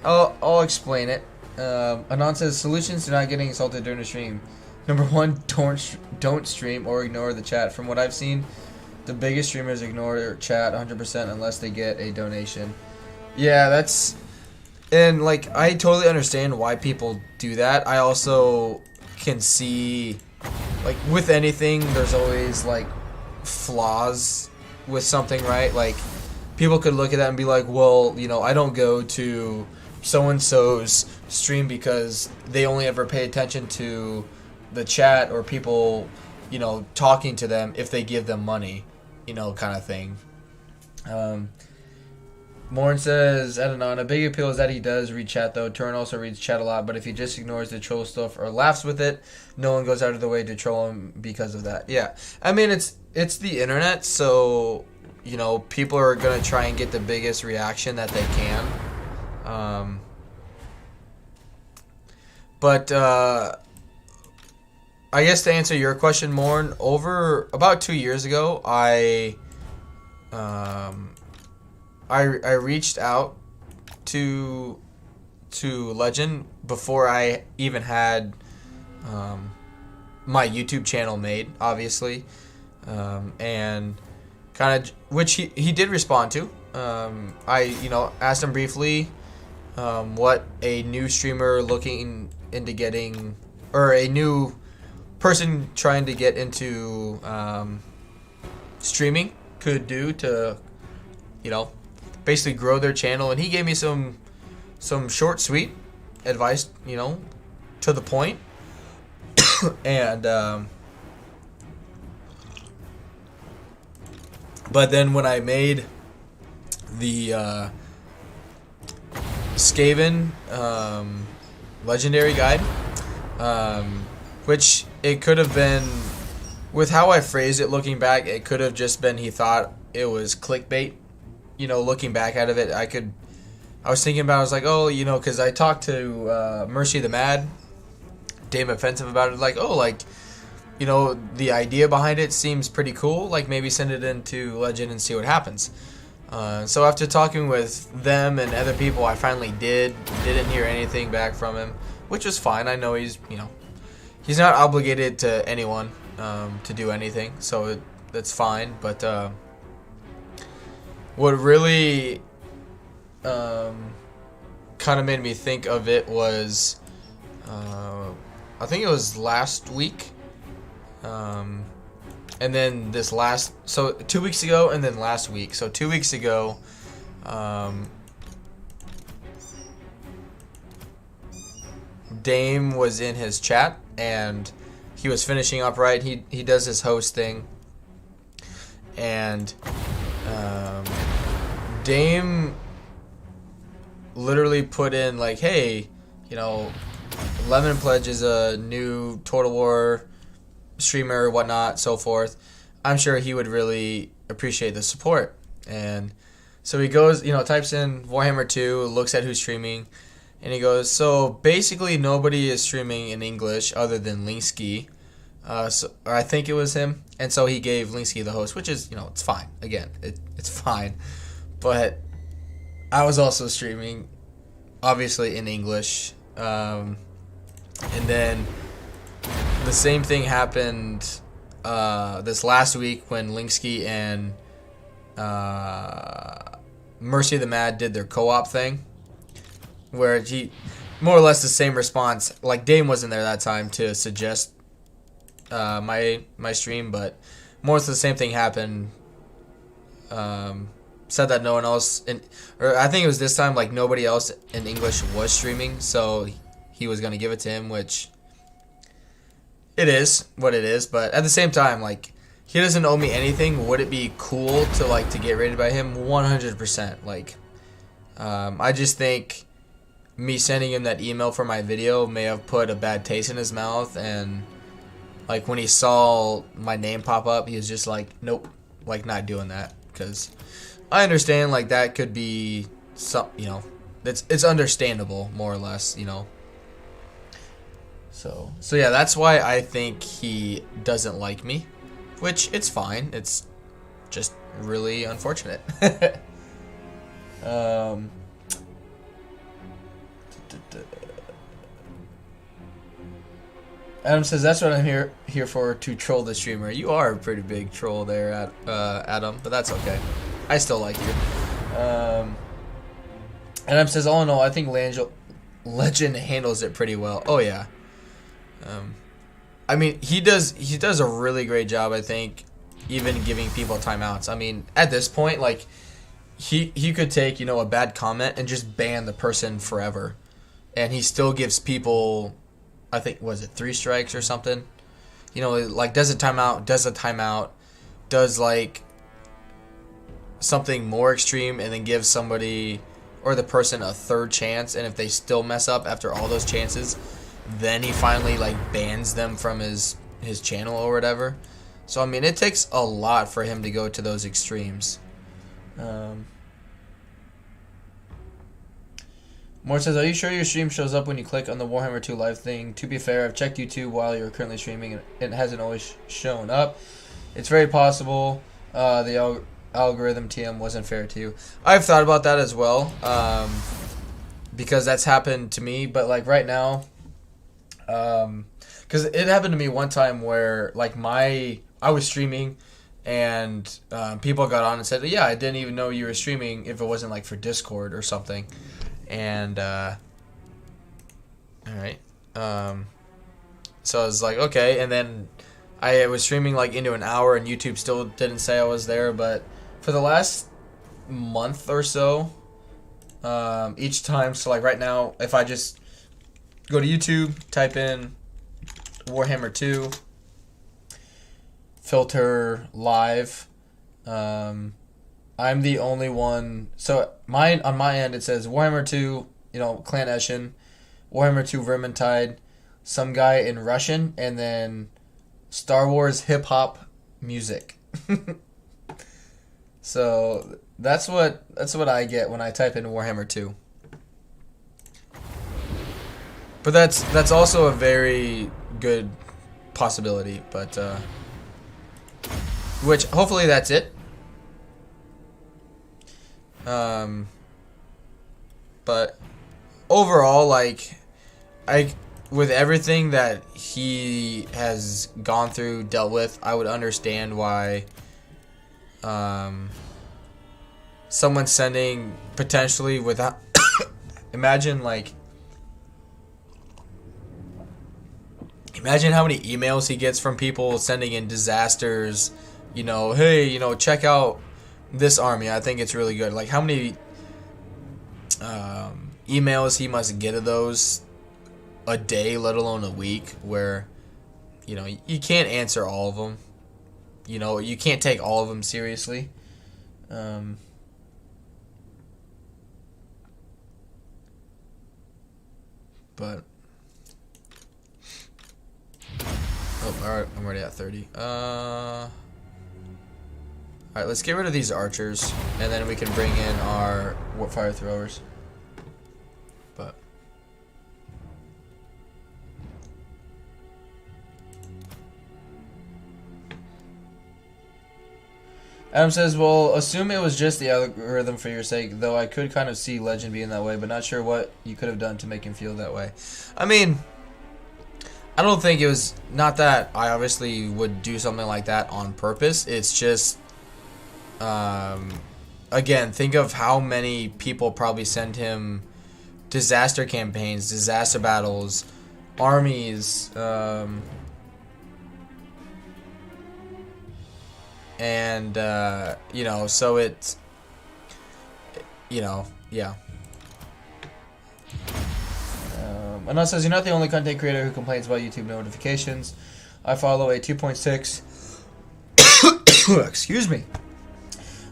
I'll explain it. Anon says, solutions to not getting insulted during a stream. Number 1, don't stream or ignore the chat. From what I've seen, the biggest streamers ignore their chat 100% unless they get a donation. Yeah, that's, and like, I totally understand why people do that. I also can see, like, with anything, there's always like flaws with something, right? Like, people could look at that and be like, well, you know, I don't go to so-and-so's stream because they only ever pay attention to the chat, or people you know, talking to them if they give them money, you know, kind of thing. Morn says, I don't know, and a big appeal is that he does read chat, though. Turin also reads chat a lot, but if he just ignores the troll stuff or laughs with it, no one goes out of the way to troll him because of that. Yeah. I mean, it's the internet, so, you know, people are going to try and get the biggest reaction that they can. But, I guess to answer your question, Morn, over about 2 years ago, I reached out to Legend before I even had my YouTube channel made, obviously, and kind of, which he did respond to. I asked him briefly what a new streamer looking into getting, or a new person trying to get into streaming could do to, you know, basically grow their channel, and he gave me some short, sweet advice, you know, to the point. And but then when I made the Skaven legendary guide, which it could have been, with how I phrased it looking back, it could have just been he thought it was clickbait. You know, looking back out of it, I was thinking about it, I was like, oh, you know, because I talked to Mercy the Mad, Dame Offensive, about it, like, oh, like, you know, the idea behind it seems pretty cool, like, maybe send it into Legend and see what happens. So after talking with them and other people, I finally didn't hear anything back from him, which was fine. I know he's, you know, he's not obligated to anyone to do anything, so that's fine, but what really kind of made me think of it was, I think it was last week, and then this last, so 2 weeks ago, and then last week. So 2 weeks ago, Dame was in his chat, and he was finishing up, right? He does his host thing, and Dame literally put in like, hey, you know, Lemon Pledge is a new Total War streamer, whatnot, so forth. I'm sure he would really appreciate the support. And so he goes, you know, types in Warhammer 2, looks at who's streaming, and he goes, so basically nobody is streaming in English other than Linksky. So I think it was him. And so he gave Linksky the host, which is, you know, it's fine. Again, it's fine. But I was also streaming, obviously, in English. And then the same thing happened this last week when Linksky and Mercy the Mad did their co-op thing, where he, more or less the same response. Like, Dame wasn't there that time to suggest my stream, but more or less the same thing happened. Said that no one else, or I think it was this time, like, nobody else in English was streaming, so he was going to give it to him, which it is what it is. But at the same time, like, he doesn't owe me anything. Would it be cool to, like, to get rated by him? 100%. Like, I just think me sending him that email for my video may have put a bad taste in his mouth, and, like, when he saw my name pop up, he was just like, nope, like, not doing that. Because I understand, like, that could be some, you know, it's understandable, more or less, you know. So yeah, that's why I think he doesn't like me, which it's fine. It's just really unfortunate. Adam says, that's what I'm here for, to troll the streamer. You are a pretty big troll there, Adam, but that's okay. I still like you. Adam says, all in all, I think Legend handles it pretty well. Oh yeah. I mean, he does a really great job, I think, even giving people timeouts. I mean, at this point, like, he could take, you know, a bad comment and just ban the person forever, and he still gives people, I think, was it 3 strikes or something? you know, like does a timeout, does like something more extreme, and then gives somebody or the person a third chance, and if they still mess up after all those chances, then he finally like bans them from his channel or whatever. So I mean, it takes a lot for him to go to those extremes. More says, are you sure your stream shows up when you click on the Warhammer 2 live thing? To be fair, I've checked YouTube while you're currently streaming and it hasn't always shown up. It's very possible the algorithm TM wasn't fair to you. I've thought about that as well, because that's happened to me, but like right now, because it happened to me one time where like I was streaming and people got on and said, yeah, I didn't even know you were streaming if it wasn't like for Discord or something. And all right, so I was like, okay, and then I was streaming like into an hour and YouTube still didn't say I was there, but for the last month or so, each time, so like right now, if I just go to YouTube, type in Warhammer 2, filter live, I'm the only one. So on my end it says Warhammer 2, you know, Clan Eshin, Warhammer 2 Vermintide, some guy in Russian, and then Star Wars hip hop music. So that's what I get when I type in Warhammer 2. But that's also a very good possibility, but which hopefully that's it. But overall, like, with everything that he has gone through, dealt with, I would understand why someone sending potentially without imagine how many emails he gets from people sending in disasters, you know, hey, you know, check out this army, I think it's really good. Like how many emails he must get of those a day, let alone a week, where, you know, you can't answer all of them. You know, you can't take all of them seriously. But oh, alright, I'm already at 30. Alright, let's get rid of these archers, and then we can bring in our fire throwers. But Adam says, well, assume it was just the algorithm for your sake, though I could kind of see Legend being that way, but not sure what you could have done to make him feel that way. I mean, I don't think it was, not that I obviously would do something like that on purpose. It's just, again, think of how many people probably send him disaster campaigns, disaster battles, armies, and you know, so it's, you know, yeah. And it says, you're not the only content creator who complains about YouTube notifications. I follow a 2.6 excuse me,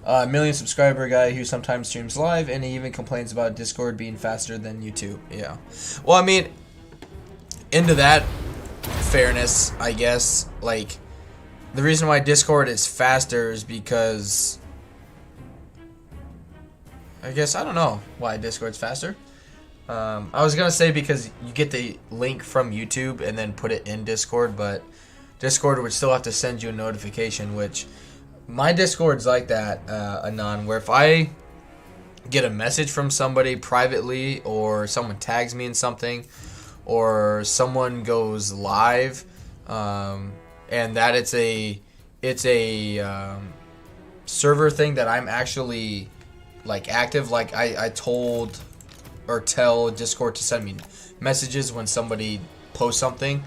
million subscriber guy who sometimes streams live, and he even complains about Discord being faster than YouTube. Yeah, well, I mean, into that fairness, I guess, like, the reason why Discord is faster is because, I guess, I don't know why Discord's faster. I was gonna say because you get the link from YouTube and then put it in Discord, but Discord would still have to send you a notification, which my Discord's like that, Anon, where if I get a message from somebody privately, or someone tags me in something, or someone goes live, and that it's a server thing that I'm actually like active, like I told or tell Discord to send me messages when somebody posts something.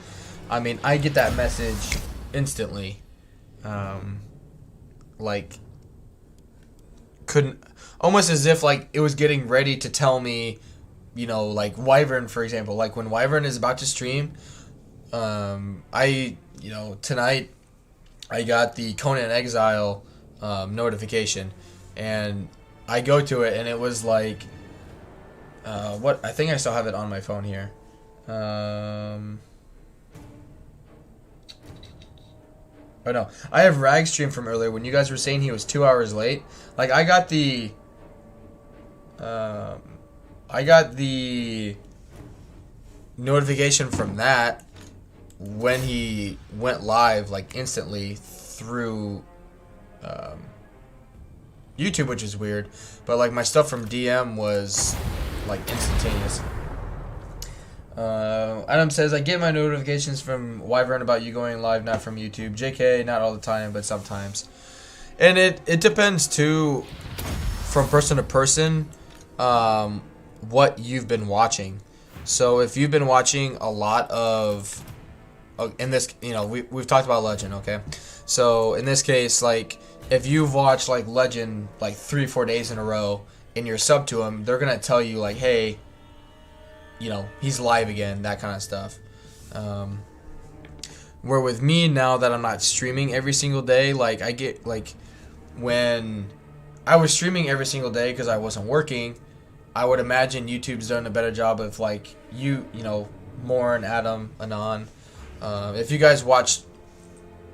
I mean, I get that message instantly. Like, couldn't, almost as if like it was getting ready to tell me, you know, like Wyvern, for example, like when Wyvern is about to stream, I you know, tonight I got the Conan Exile notification, and I go to it, and it was like, what? I think I still have it on my phone here. Oh no, I have Ragstream from earlier when you guys were saying he was 2 hours late. Like I got the notification from that when he went live, like instantly through YouTube, which is weird. But like my stuff from DM was like instantaneous. Adam says, I get my notifications from Wyvern about you going live, not from YouTube. JK, not all the time, but sometimes. And it depends too, from person to person, what you've been watching. So if you've been watching a lot of, in this, you know, we've talked about Legend, okay? So in this case, like, if you've watched like Legend like 3-4 days in a row and you're sub to him, they're gonna tell you like, hey, you know, he's live again, that kind of stuff. Where with me, now that I'm not streaming every single day, like I get, like, when I was streaming every single day because I wasn't working, I would imagine YouTube's done a better job of like you know, Morin, Adam, Anon. If you guys watch,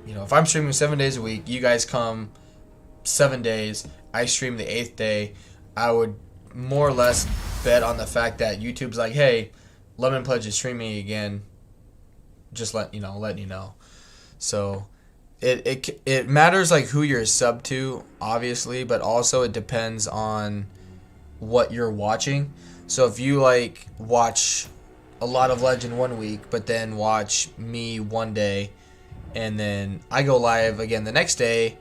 you know, if I'm streaming 7 days a week, you guys come 7 days, I stream the 8th day, I would more or less bet on the fact that YouTube's like, hey, Lemon Pledge is streaming again, just letting you know. So it matters like who you're sub to, obviously, but also it depends on what you're watching. So if you like watch a lot of Legend one week, but then watch me one day, and then I go live again the next day,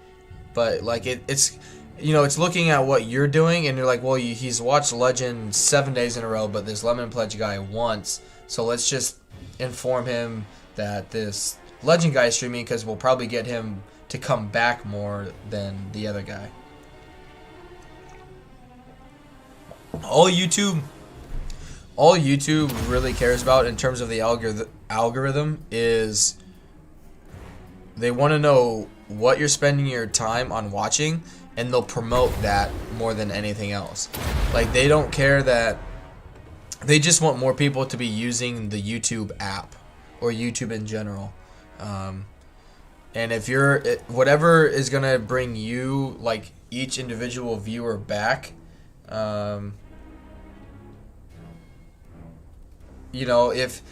but like it's, you know, it's looking at what you're doing, and you're like, well, he's watched Legend 7 days in a row, but this Lemon Pledge guy once, so let's just inform him that this Legend guy is streaming, because we'll probably get him to come back more than the other guy. All YouTube really cares about in terms of the algorithm is they want to know what you're spending your time on watching, and they'll promote that more than anything else. Like, they don't care that, they just want more people to be using the YouTube app or YouTube in general. And if you're, whatever is gonna bring you, like, each individual viewer back, you know, if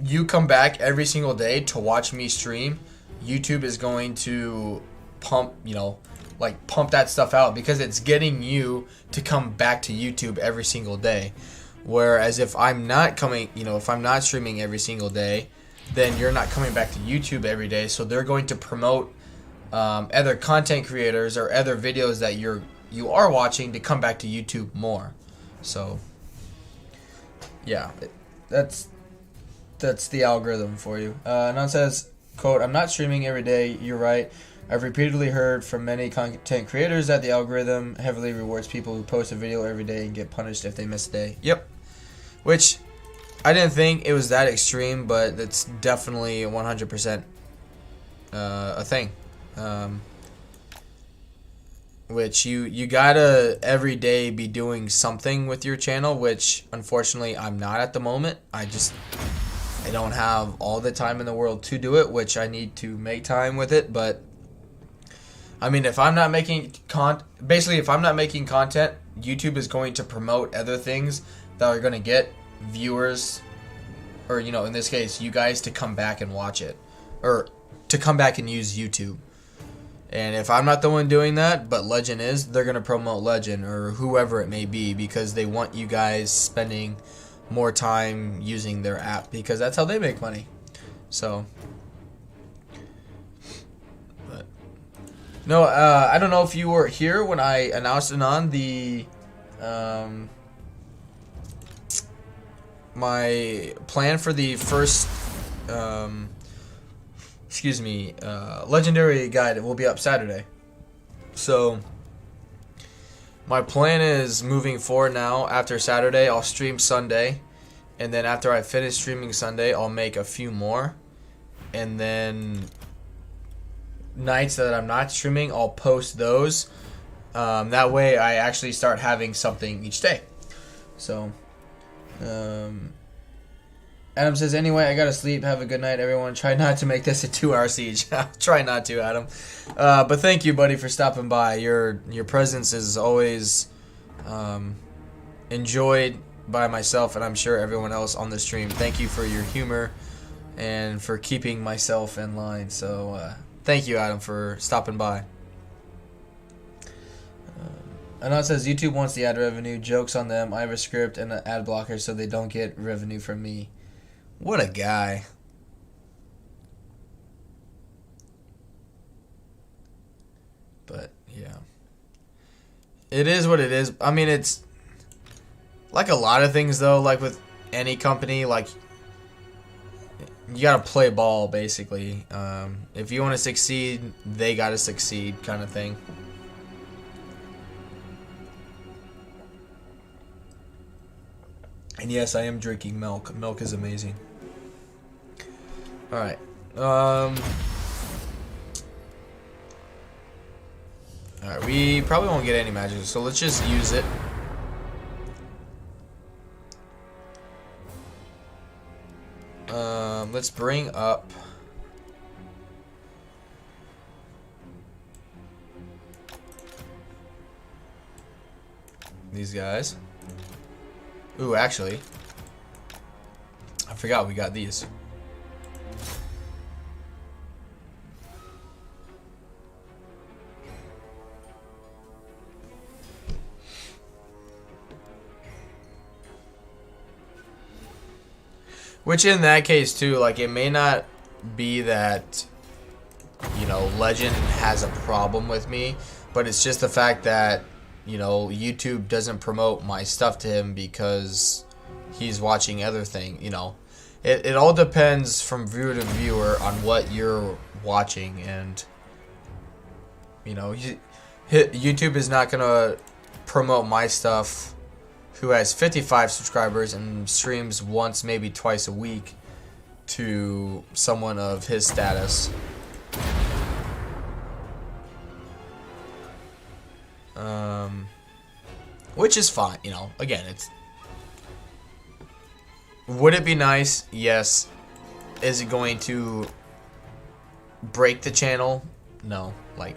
you come back every single day to watch me stream, YouTube is going to pump that stuff out, because it's getting you to come back to YouTube every single day. Whereas if I'm not coming, you know, if I'm not streaming every single day, then you're not coming back to YouTube every day. So they're going to promote other content creators or other videos that you are watching to come back to YouTube more. So yeah, that's the algorithm for you. Nan says, quote, I'm not streaming every day. You're right. I've repeatedly heard from many content creators that the algorithm heavily rewards people who post a video every day and get punished if they miss a day. Yep. Which, I didn't think it was that extreme, but it's definitely 100% a thing. Which you gotta every day be doing something with your channel, which unfortunately I'm not at the moment. I don't have all the time in the world to do it, which I need to make time with it. But I mean, if I'm not making if I'm not making content, YouTube is going to promote other things that are going to get viewers, or, you know, in this case, you guys, to come back and watch it, or to come back and use YouTube. And if I'm not the one doing that, but Legend is, they're going to promote Legend or whoever it may be, because they want you guys spending more time using their app, because that's how they make money. So, but no, I don't know if you were here when I announced it on the my plan for the first legendary guide will be up Saturday. So my plan is, moving forward now, after Saturday I'll stream Sunday, and then after I finish streaming Sunday I'll make a few more, and then nights that I'm not streaming, I'll post those. That way I actually start having something each day. So Adam says, anyway, I gotta sleep. Have a good night, everyone. Try not to make this a 2-hour siege. Try not to, Adam. But thank you, buddy, for stopping by. Your presence is always enjoyed by myself, and I'm sure everyone else on the stream. Thank you for your humor and for keeping myself in line. So thank you, Adam, for stopping by. I know it says YouTube wants the ad revenue. Jokes on them. I have a script and an ad blocker so they don't get revenue from me. What a guy. But yeah, it is what it is. I mean, it's like a lot of things though, like with any company, like you gotta play ball basically. If you want to succeed, they gotta succeed, kind of thing. And yes, I am drinking milk. Milk is amazing. Alright. Alright, we probably won't get any magic, so let's just use it. Let's bring up these guys. Ooh, actually, I forgot we got these. Which in that case too, like it may not be that, you know, Legend has a problem with me, but it's just the fact that, you know, YouTube doesn't promote my stuff to him because he's watching other things, you know. It all depends from viewer to viewer on what you're watching, and, you know, YouTube is not going to promote my stuff who has 55 subscribers and streams once, maybe twice a week, to someone of his status. Which is fine, you know. Again, it's... Would it be nice? Yes. Is it going to break the channel? No. Like,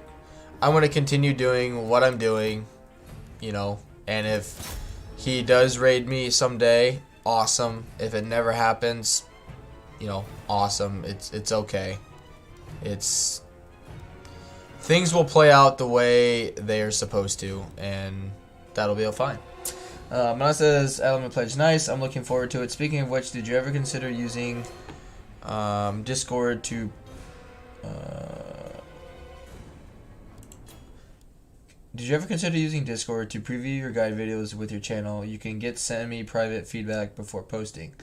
I want to continue doing what I'm doing, you know, and if he does raid me someday, awesome. If it never happens, you know, awesome. It's okay. It's... Things will play out the way they are supposed to, and that'll be all fine. Mana says, Element Pledge, nice. I'm looking forward to it. Speaking of which, did you ever consider using Discord to... Did you ever consider using Discord to preview your guide videos with your channel? You can get semi-private feedback before posting.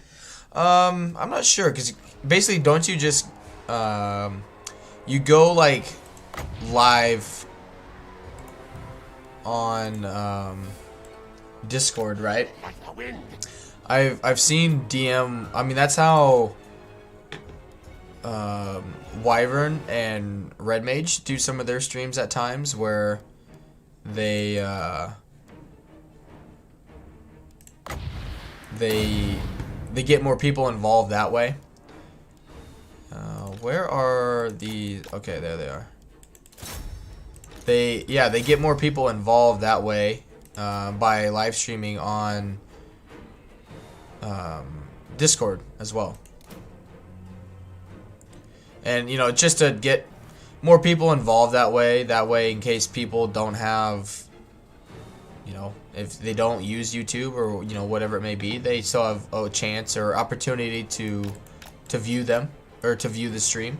I'm not sure, because basically, don't you just... you go, like, live on Discord, right? I've seen DM. I mean, that's how Wyvern and Red Mage do some of their streams at times, where they get more people involved that way. Where are the... Okay, there they are. They get more people involved that way by live streaming on Discord as well. And, you know, just to get more people involved that way in case people don't have, you know, if they don't use YouTube or, you know, whatever it may be, they still have a chance or opportunity to view them or to view the stream.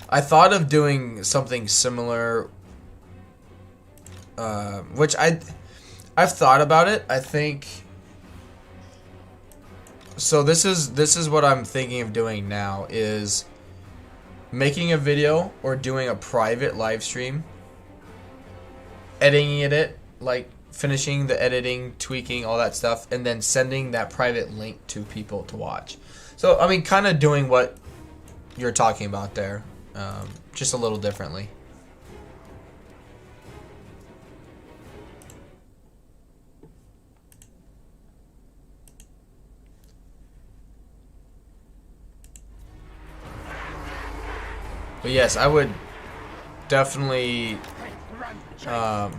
I thought of doing something similar, which I've thought about it. I think so. This is what I'm thinking of doing now, is making a video or doing a private live stream, editing it like finishing the editing, tweaking, all that stuff, and then sending that private link to people to watch. So, I mean, kind of doing what you're talking about there, just a little differently. But yes, I would definitely, because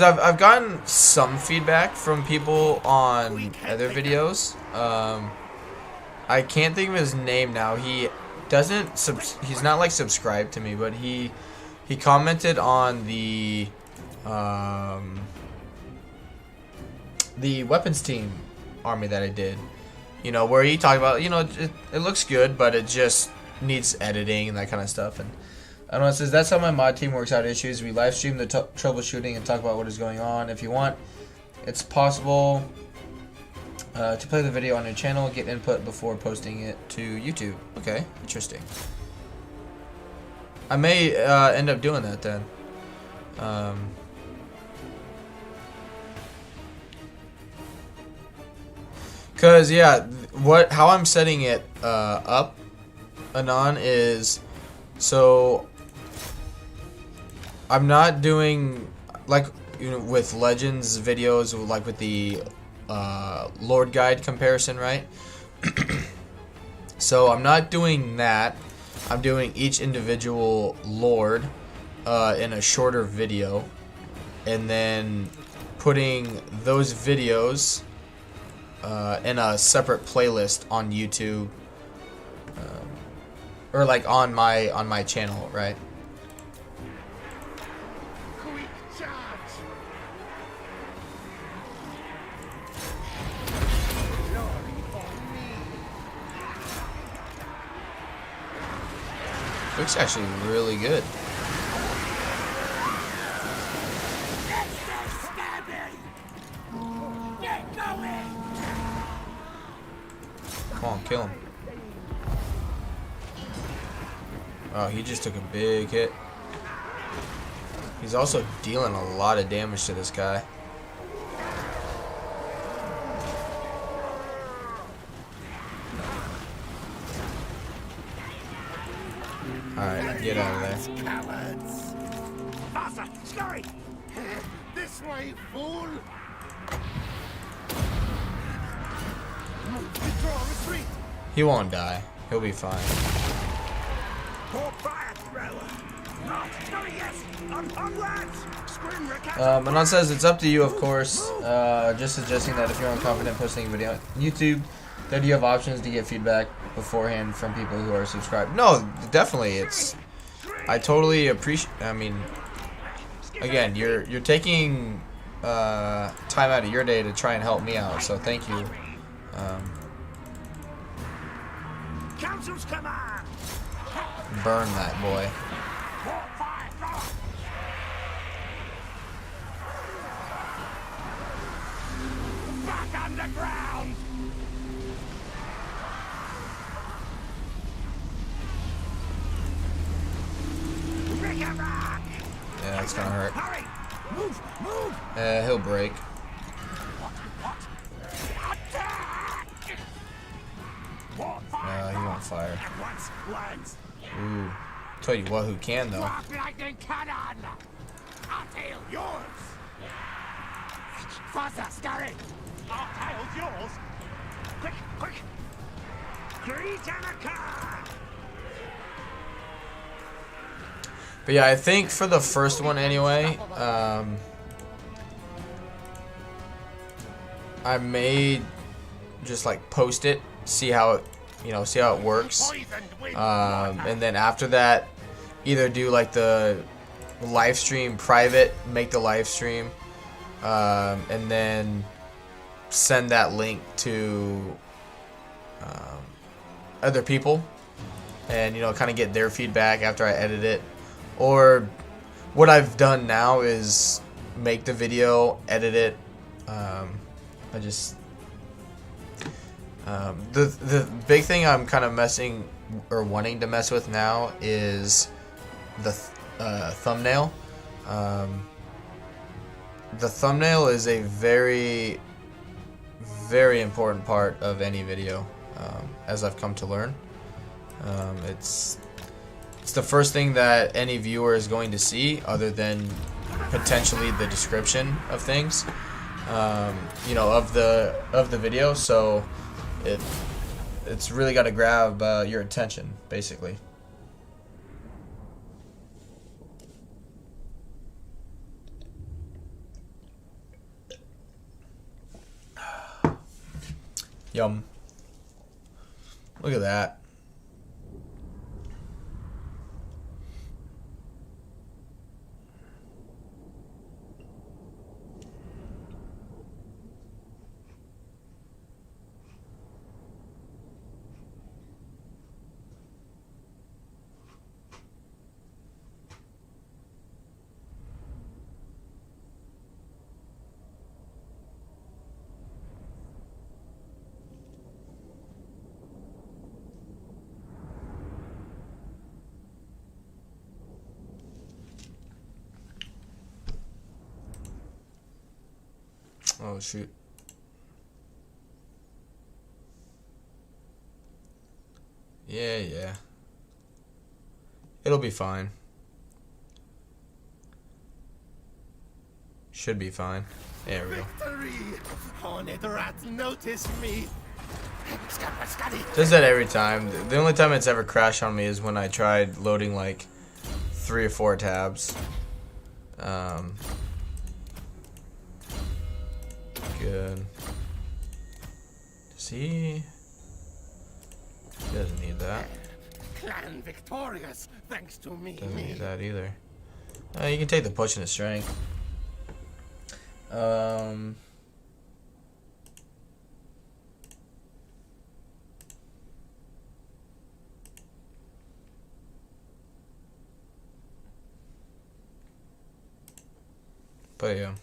I've gotten some feedback from people on other videos. I can't think of his name now. He doesn't he's not like subscribed to me, but he commented on the weapons team army that I did. You know, where he talked about, you know, it looks good, but it just needs editing and that kind of stuff. And I don't know, it says, that's how my mod team works out issues. We live stream the troubleshooting and talk about what is going on. If you want, it's possible to play the video on your channel, get input before posting it to YouTube. Okay, interesting. I may end up doing that then. Cause yeah, how I'm setting it up, Anon, is so I'm not doing like, you know, with Legends videos, like with the Lord Guide comparison, right? So I'm not doing that. I'm doing each individual Lord in a shorter video, and then putting those videos in a separate playlist on YouTube, or like on my channel, right? Quick charge! Looks actually really good. Get going! Come on, kill him. Oh, he just took a big hit. He's also dealing a lot of damage to this guy. Alright, get out of there. Cowards! Faster! Scurry! This way, fool! Withdraw, retreat! He won't die. He'll be fine. Pour fire thrower! No, yes! Onwards! Scream, Manon says it's up to you, of course. Just suggesting that if you're unconfident posting a video on YouTube, that you have options to get feedback beforehand from people who are subscribed. No, definitely. I totally appreciate. I mean, again, you're taking time out of your day to try and help me out, so thank you. Council's command! Burn that boy. Pour fire thrower! Back underground! Rick-a-rack! Yeah, it's gonna hurt. Hurry! Move! Move! He'll break. Attack! Pour fire He won't fire. at once, lads! Ooh. Tell you what, who can though? Rock lightning cannon! Our tail yours! Faster, scurry! Our tail's yours! Quick, quick! Greet Anakin! But yeah, I think for the first one anyway, I may just like post it, see how it, see how it works, and then after that, either do like the live stream private, make the live stream, and then send that link to other people, and kind of get their feedback after I edit it. Or what I've done now is make the video, edit it. The big thing I'm kind of wanting to mess with now is the thumbnail. the thumbnail is a very, very important part of any video, as I've come to learn. It's the first thing that any viewer is going to see, other than potentially the description of things, you know, of the video. So it's really got to grab your attention, basically. Yum. Look at that. Oh shoot. Yeah. It'll be fine. Should be fine. There we go. Victory! Hornet rat, notice me. Does that every time. The only time it's ever crashed on me is when I tried loading like 3 or 4 tabs. Good. See? He doesn't need that. Clan victorious, thanks to me. Doesn't need that either. You can take the push and the strength. But yeah.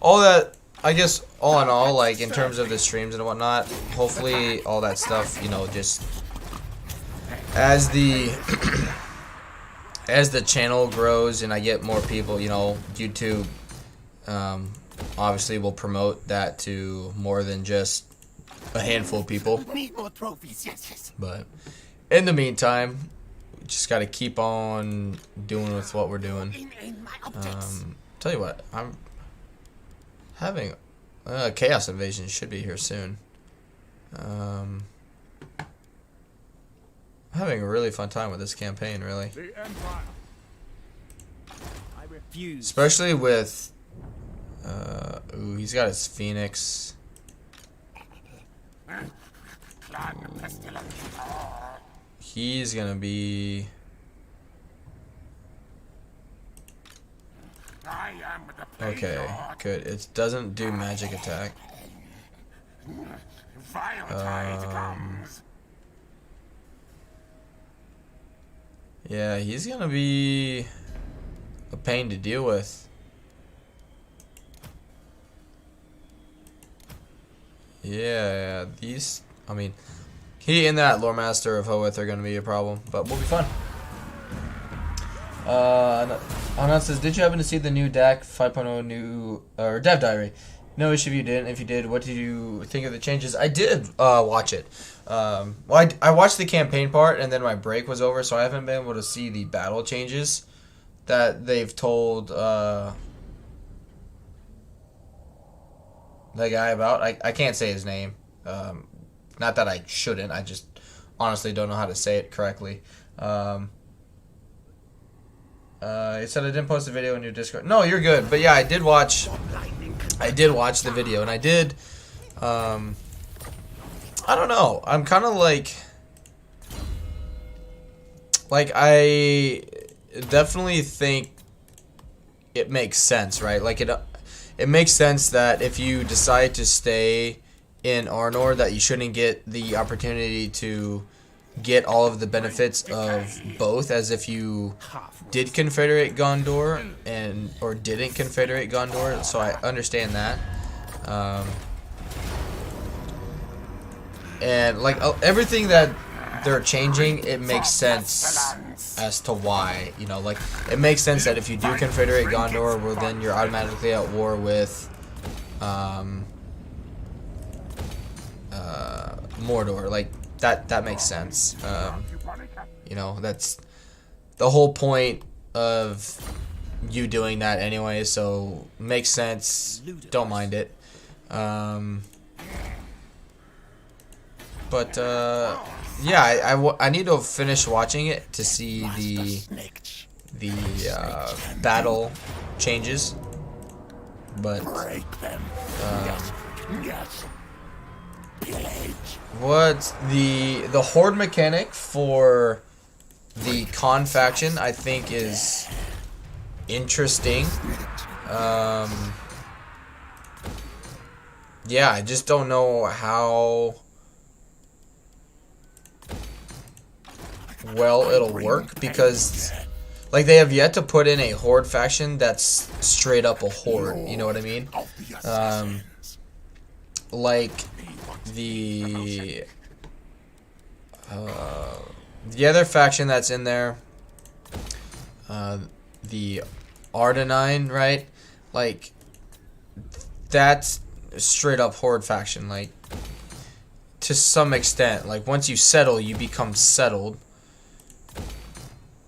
All that, I guess, all in all, like, in terms of the streams and whatnot, hopefully all that stuff, you know, just as the as the channel grows and I get more people, you know, YouTube obviously will promote that to more than just a handful of people. Need more trophies, yes. But in the meantime, we just got to keep on doing with what we're doing. In my objects. Tell you what, I'm having Chaos Invasion should be here soon. I'm having a really fun time with this campaign, really. The Empire. I refuse. Especially with ooh, he's got his Phoenix. Clan pestilence. He's gonna be I am the Blade okay. Lord. Good. It doesn't do magic attack. Vile tide comes. Yeah, he's gonna be a pain to deal with. Yeah, these, I mean, he and that Lore Master of Hoeth are gonna be a problem, but we'll be fine. Anand says, did you happen to see the new DAC 5.0 new or Dev Diary? No issue if you didn't. If you did, what did you think of the changes? I did watch it. Well, I watched the campaign part, and then my break was over, so I haven't been able to see the battle changes that they've told the guy about. I can't say his name. Not that I shouldn't. I just honestly don't know how to say it correctly. It said I didn't post a video in your Discord. No, you're good. But yeah, I did watch the video, and I did. I don't know. I'm kind of like I definitely think it makes sense, right? Like it makes sense that if you decide to stay in Arnor, that you shouldn't get the opportunity to get all of the benefits of both, as if you did Confederate Gondor or didn't Confederate Gondor. So I understand that. And like everything that they're changing, it makes sense as to why. You know, like, it makes sense that if you do Confederate Gondor, well, then you're automatically at war with Mordor. Like, that makes sense. You know, that's the whole point of you doing that anyway, so makes sense. Don't mind it. But yeah, I need to finish watching it to see the battle changes. But what's the horde mechanic for the Khan faction, I think, is interesting. Yeah, I just don't know how well it'll work, because like they have yet to put in a horde faction that's straight up a horde, you know what I mean? Like the other faction that's in there, the Ardenine, right? Like, that's straight up horde faction. Like, to some extent, like, once you settle, you become settled.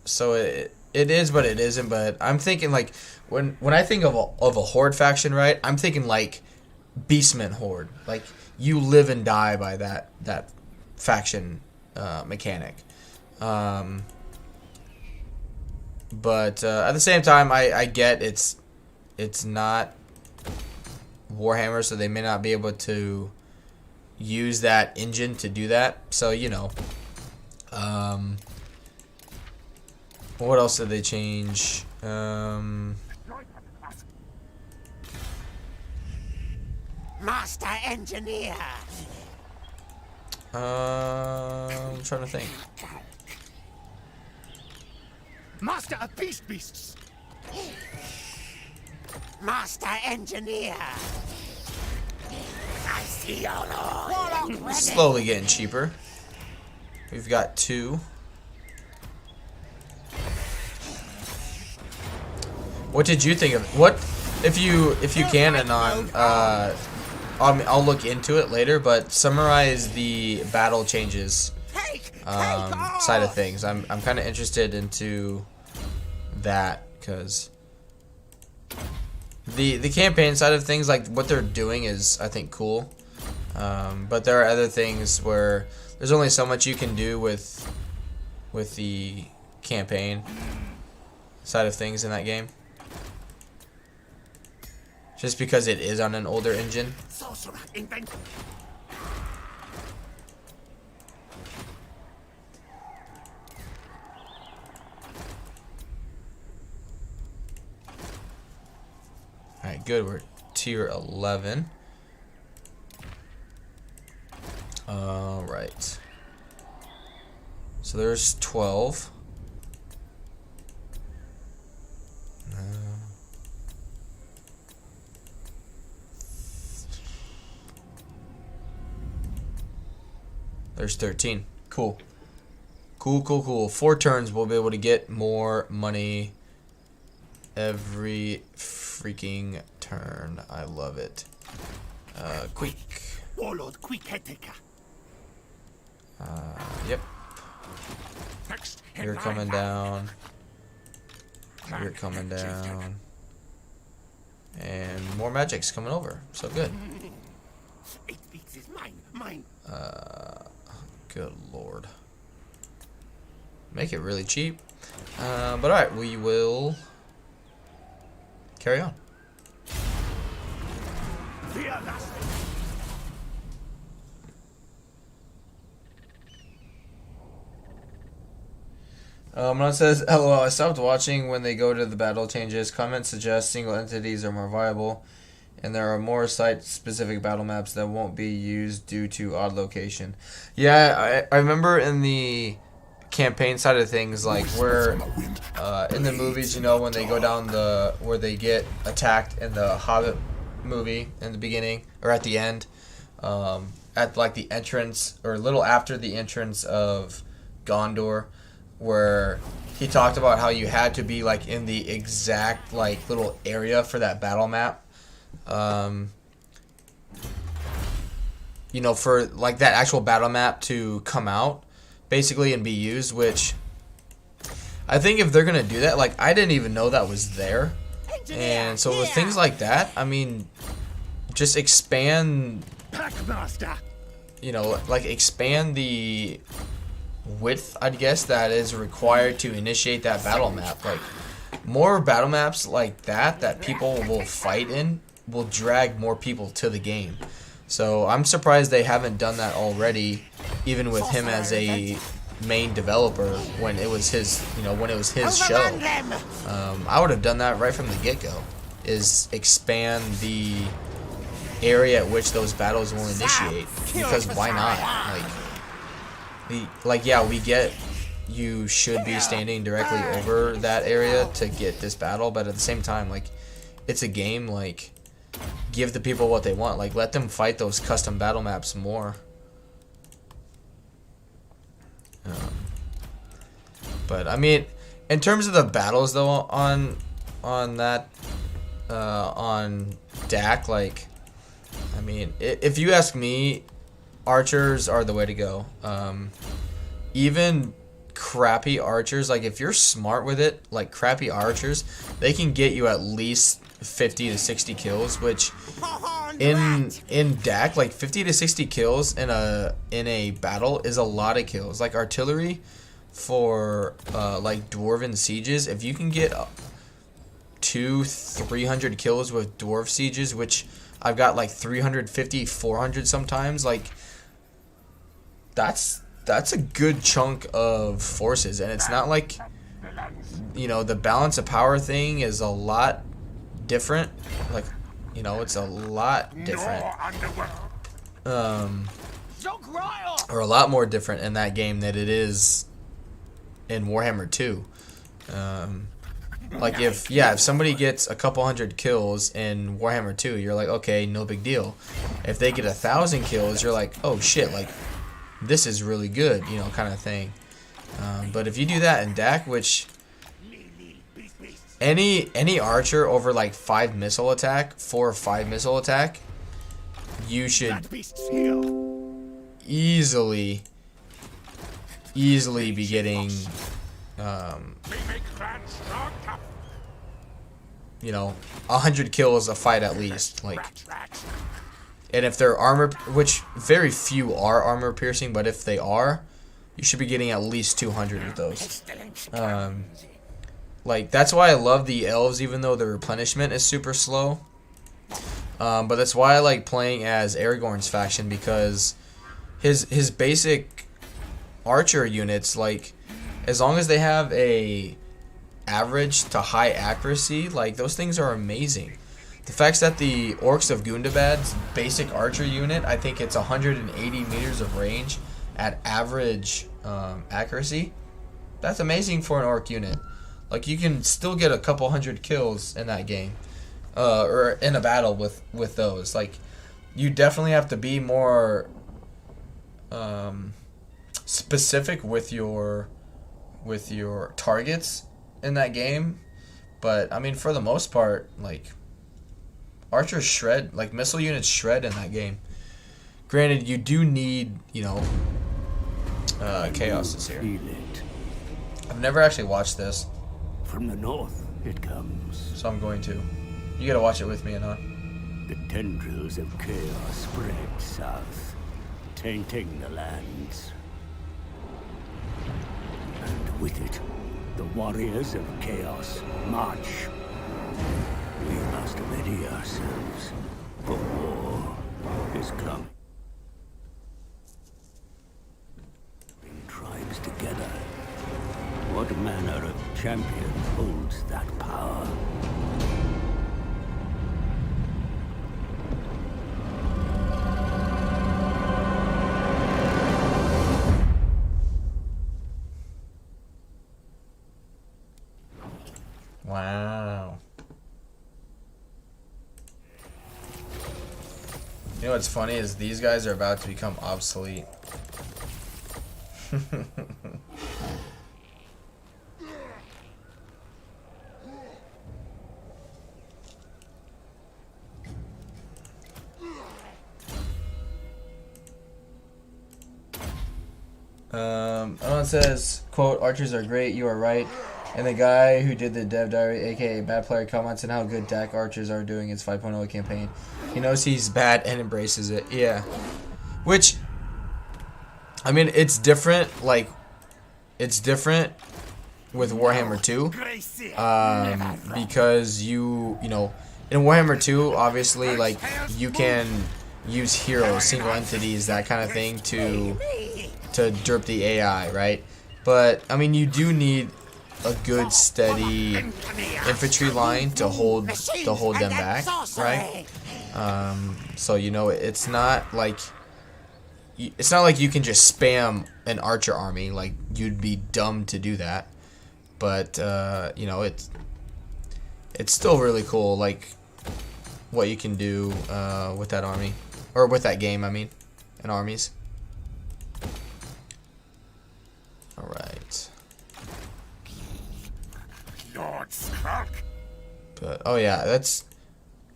So it is, but it isn't. But I'm thinking, like, when I think of a horde faction, right? I'm thinking like Beastmen horde. Like, you live and die by that faction mechanic. But at the same time, I get it's not Warhammer, so they may not be able to use that engine to do that. So, you know, what else did they change? Master Engineer. I'm trying to think. Master of Beasts. Master Engineer. I see your lord. Warlock ready. Slowly getting cheaper. We've got 2. What did you think of it? What, if you can, Anon, I'll look into it later, but summarize the battle changes side of things. I'm kind of interested into that, because the campaign side of things, like what they're doing, is, I think, cool. But there are other things where there's only so much you can do with the campaign side of things in that game, just because it is on an older engine. Alright, good. We're tier 11. Alright. So there's 12. There's 13. Cool. Cool. 4 turns, we'll be able to get more money every freaking turn. I love it. Quick. Warlord Quick-Heteka. Yep. You're coming down. You're coming down. And more magic's coming over. So good. Mine. Good lord. Make it really cheap. But alright, we will carry on. It says, LOL, I stopped watching when they go to the battle changes. Comments suggest single entities are more viable, and there are more site-specific battle maps that won't be used due to odd location. Yeah, I remember in the campaign side of things, like where in the movies, you know, when they go down where they get attacked in the Hobbit movie in the beginning or at the end, at like the entrance or a little after the entrance of Gondor, where he talked about how you had to be like in the exact like little area for that battle map. You know, for like that actual battle map to come out basically and be used, which I think if they're gonna do that, like I didn't even know that was there. And so with things like that, I mean, just expand, you know, like expand the width, I guess, that is required to initiate that battle map. Like more battle maps like that people will fight in will drag more people to the game. So I'm surprised they haven't done that already, even with him as a main developer when it was his, you know, when it was his show. I would have done that right from the get-go, is expand the area at which those battles will initiate, because why not? Like yeah, we get you should be standing directly over that area to get this battle, but at the same time, like, it's a game, like, give the people what they want, like, let them fight those custom battle maps more. But I mean, in terms of the battles though, on that on DAC, like, I mean, if you ask me, archers are the way to go. Even crappy archers, like if you're smart with it, like crappy archers, they can get you at least 50 to 60 kills, which in DAC, like 50 to 60 kills in a battle is a lot of kills. Like artillery for like dwarven sieges, if you can get 200-300 kills with dwarf sieges, which I've got like 350-400 sometimes, like that's a good chunk of forces. And it's not like, you know, the balance of power thing is a lot different, like, you know, it's a lot different, or a lot more different in that game than it is in Warhammer 2. Like if somebody gets a couple hundred kills in Warhammer 2, you're like, okay, no big deal. If they get 1,000 kills, you're like, oh shit, like this is really good, you know, kind of thing. But if you do that in DAC, which any archer over like 4 or 5 missile attack, you should easily be getting you know, 100 kills a fight at least, like. And if they're armor, which very few are armor piercing, but if they are, you should be getting at least 200 with those. Like, that's why I love the elves, even though the replenishment is super slow. But that's why I like playing as Aragorn's faction, because his basic archer units, like, as long as they have a average to high accuracy, like, those things are amazing. The fact that the Orcs of Gundabad's basic archer unit, I think it's 180 meters of range at average accuracy. That's amazing for an Orc unit. Like, you can still get a couple hundred kills in that game, or in a battle with those. Like, you definitely have to be more specific with your targets in that game. But I mean, for the most part, like, archers shred, like missile units shred in that game. Granted, you do need, you know, Chaos is here. I've never actually watched this. From the north it comes. So I'm going to. You gotta watch it with me, Anon. The tendrils of chaos spread south, tainting the lands. And with it, the warriors of chaos march. We must ready ourselves, for war is coming. Bring tribes together. What manner of champion holds that power? Wow. You know what's funny is these guys are about to become obsolete. Anon says, quote, archers are great, you are right. And the guy who did the dev diary, aka bad player, comments on how good DAC archers are doing its 5.0 campaign. He knows he's bad and embraces it. Yeah. Which, I mean, it's different, like, it's different with Warhammer 2. Because you know, in Warhammer 2, obviously, like, you can use heroes, single entities, that kind of thing to derp the AI, right? But, I mean, you do need a good, steady infantry line to hold them back, right? So, you know, it's not like you can just spam an archer army. Like, you'd be dumb to do that. But, you know, it's still really cool, like, what you can do with that army. Or with that game, I mean. And armies. Alright. Lord Skrulk. But, oh yeah, that's...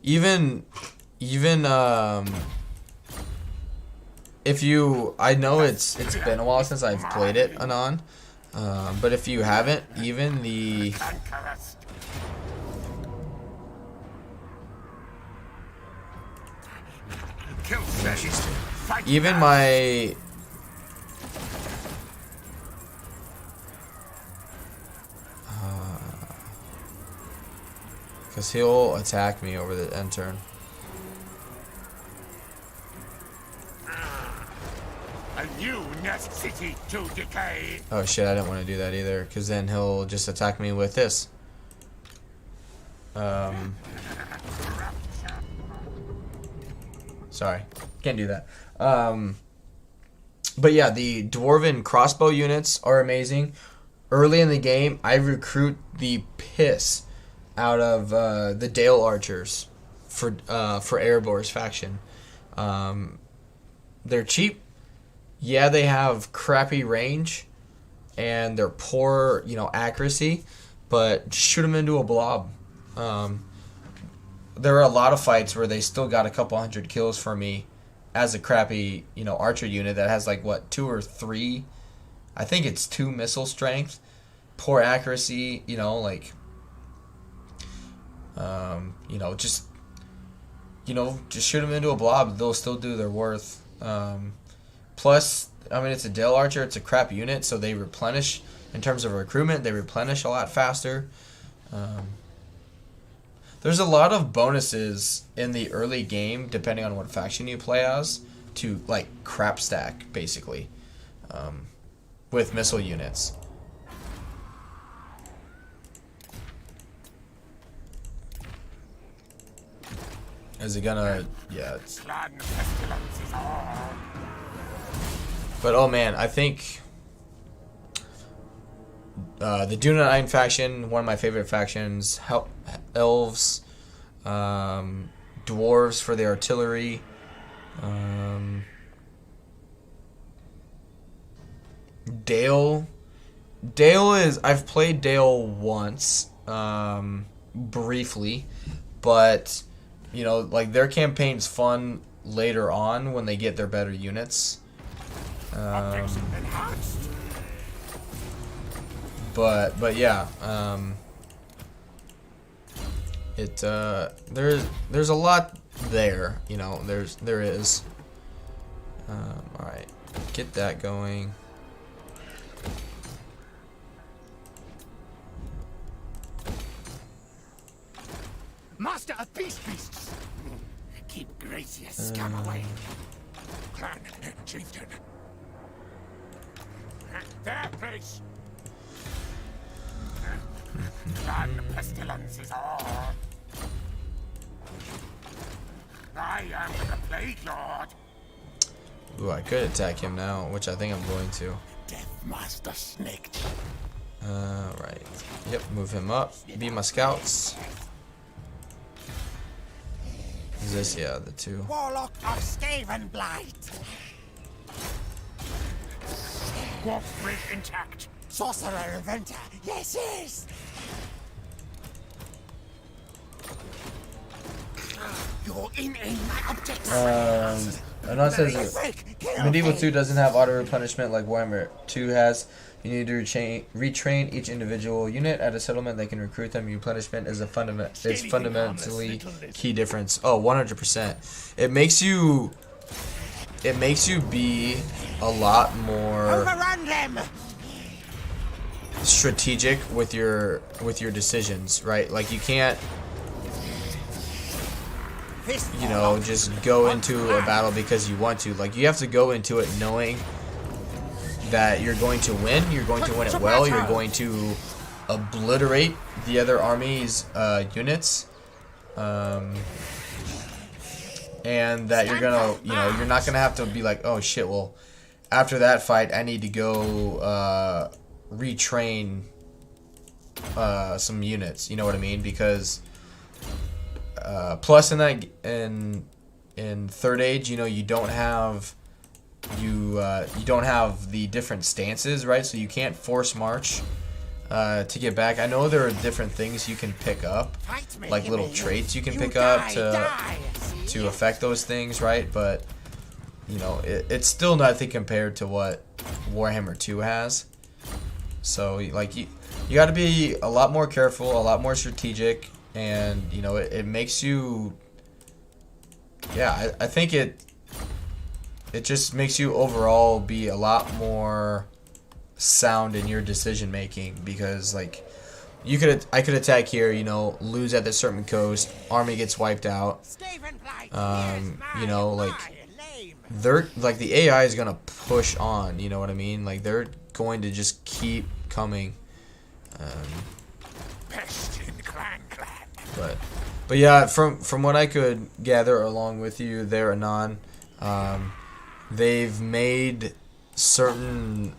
Even, if you... I know it's been a while since I've played it, Anon. But if you haven't, even the... Even my... Because he'll attack me over the end turn. A new nest city to decay. Oh shit, I didn't want to do that either, because then he'll just attack me with this. Sorry, can't do that. But yeah, the Dwarven crossbow units are amazing. Early in the game, I recruit the piss out of the Dale Archers for Erebor's faction. They're cheap. Yeah, they have crappy range, and they're poor, you know, accuracy. But shoot them into a blob. There are a lot of fights where they still got a couple hundred kills for me as a crappy, you know, archer unit that has like what, 2 or 3, I think it's 2 missile strength, poor accuracy, you know, like, you know, just shoot them into a blob. They'll still do their worth. Plus, I mean, it's a Dale Archer. It's a crap unit, so they replenish in terms of recruitment. They replenish a lot faster. There's a lot of bonuses in the early game, depending on what faction you play as, to like crap stack basically, with missile units. Is it gonna? Yeah. It's... But oh man, I think the Dunedain faction, one of my favorite factions. Elves, dwarves for the artillery. Dale is... I've played Dale once, briefly, but you know, like, their campaign's fun later on when they get their better units. But yeah, there's a lot there, you know, there is. Alright, get that going. Master of Peace Beasts. Keep Gracious scum away. Clan Chieftain. Their place. Clan Pestilence is all. I am the Plague Lord. Ooh, I could attack him now, which I think I'm going to. Death Master Snake. Right. Yep, move him up. Be my scouts. Is this, yeah, the 2. Warlock of Skaven Blight. Dwarf bridge intact. Sorcerer Inventor. Yes, yes. You're in my objectives. Anon says Medieval 2 doesn't have auto replenishment like Warhammer 2 has. You need to retrain each individual unit at a settlement that can recruit them. Replenishment is fundamentally key difference. Oh, 100%. It makes you be a lot more Overrun them! strategic with your decisions, right? Like you can't, you know, just go into a battle because you want to. Like you have to go into it knowing that you're going to win. You're going to win it well. You're going to obliterate the other army's units, and that you're gonna, you know, you're not gonna have to be like, oh shit, well, after that fight, I need to go retrain some units. You know what I mean? Because plus in that in Third Age, you know, you don't have the different stances, right? So you can't force march to get back. I know there are different things you can pick up, like little traits you can pick up to affect those things, right? But you know, it's still nothing compared to what Warhammer 2 has. So like you got to be a lot more careful, a lot more strategic, and you know, it makes you, yeah, I think it just makes you overall be a lot more sound in your decision making, because like I could attack here, you know, lose at this certain coast, army gets wiped out. You know, like the AI is gonna push on, you know what I mean? Like they're going to just keep coming. But yeah, from what I could gather along with you there, Anon, they've made certain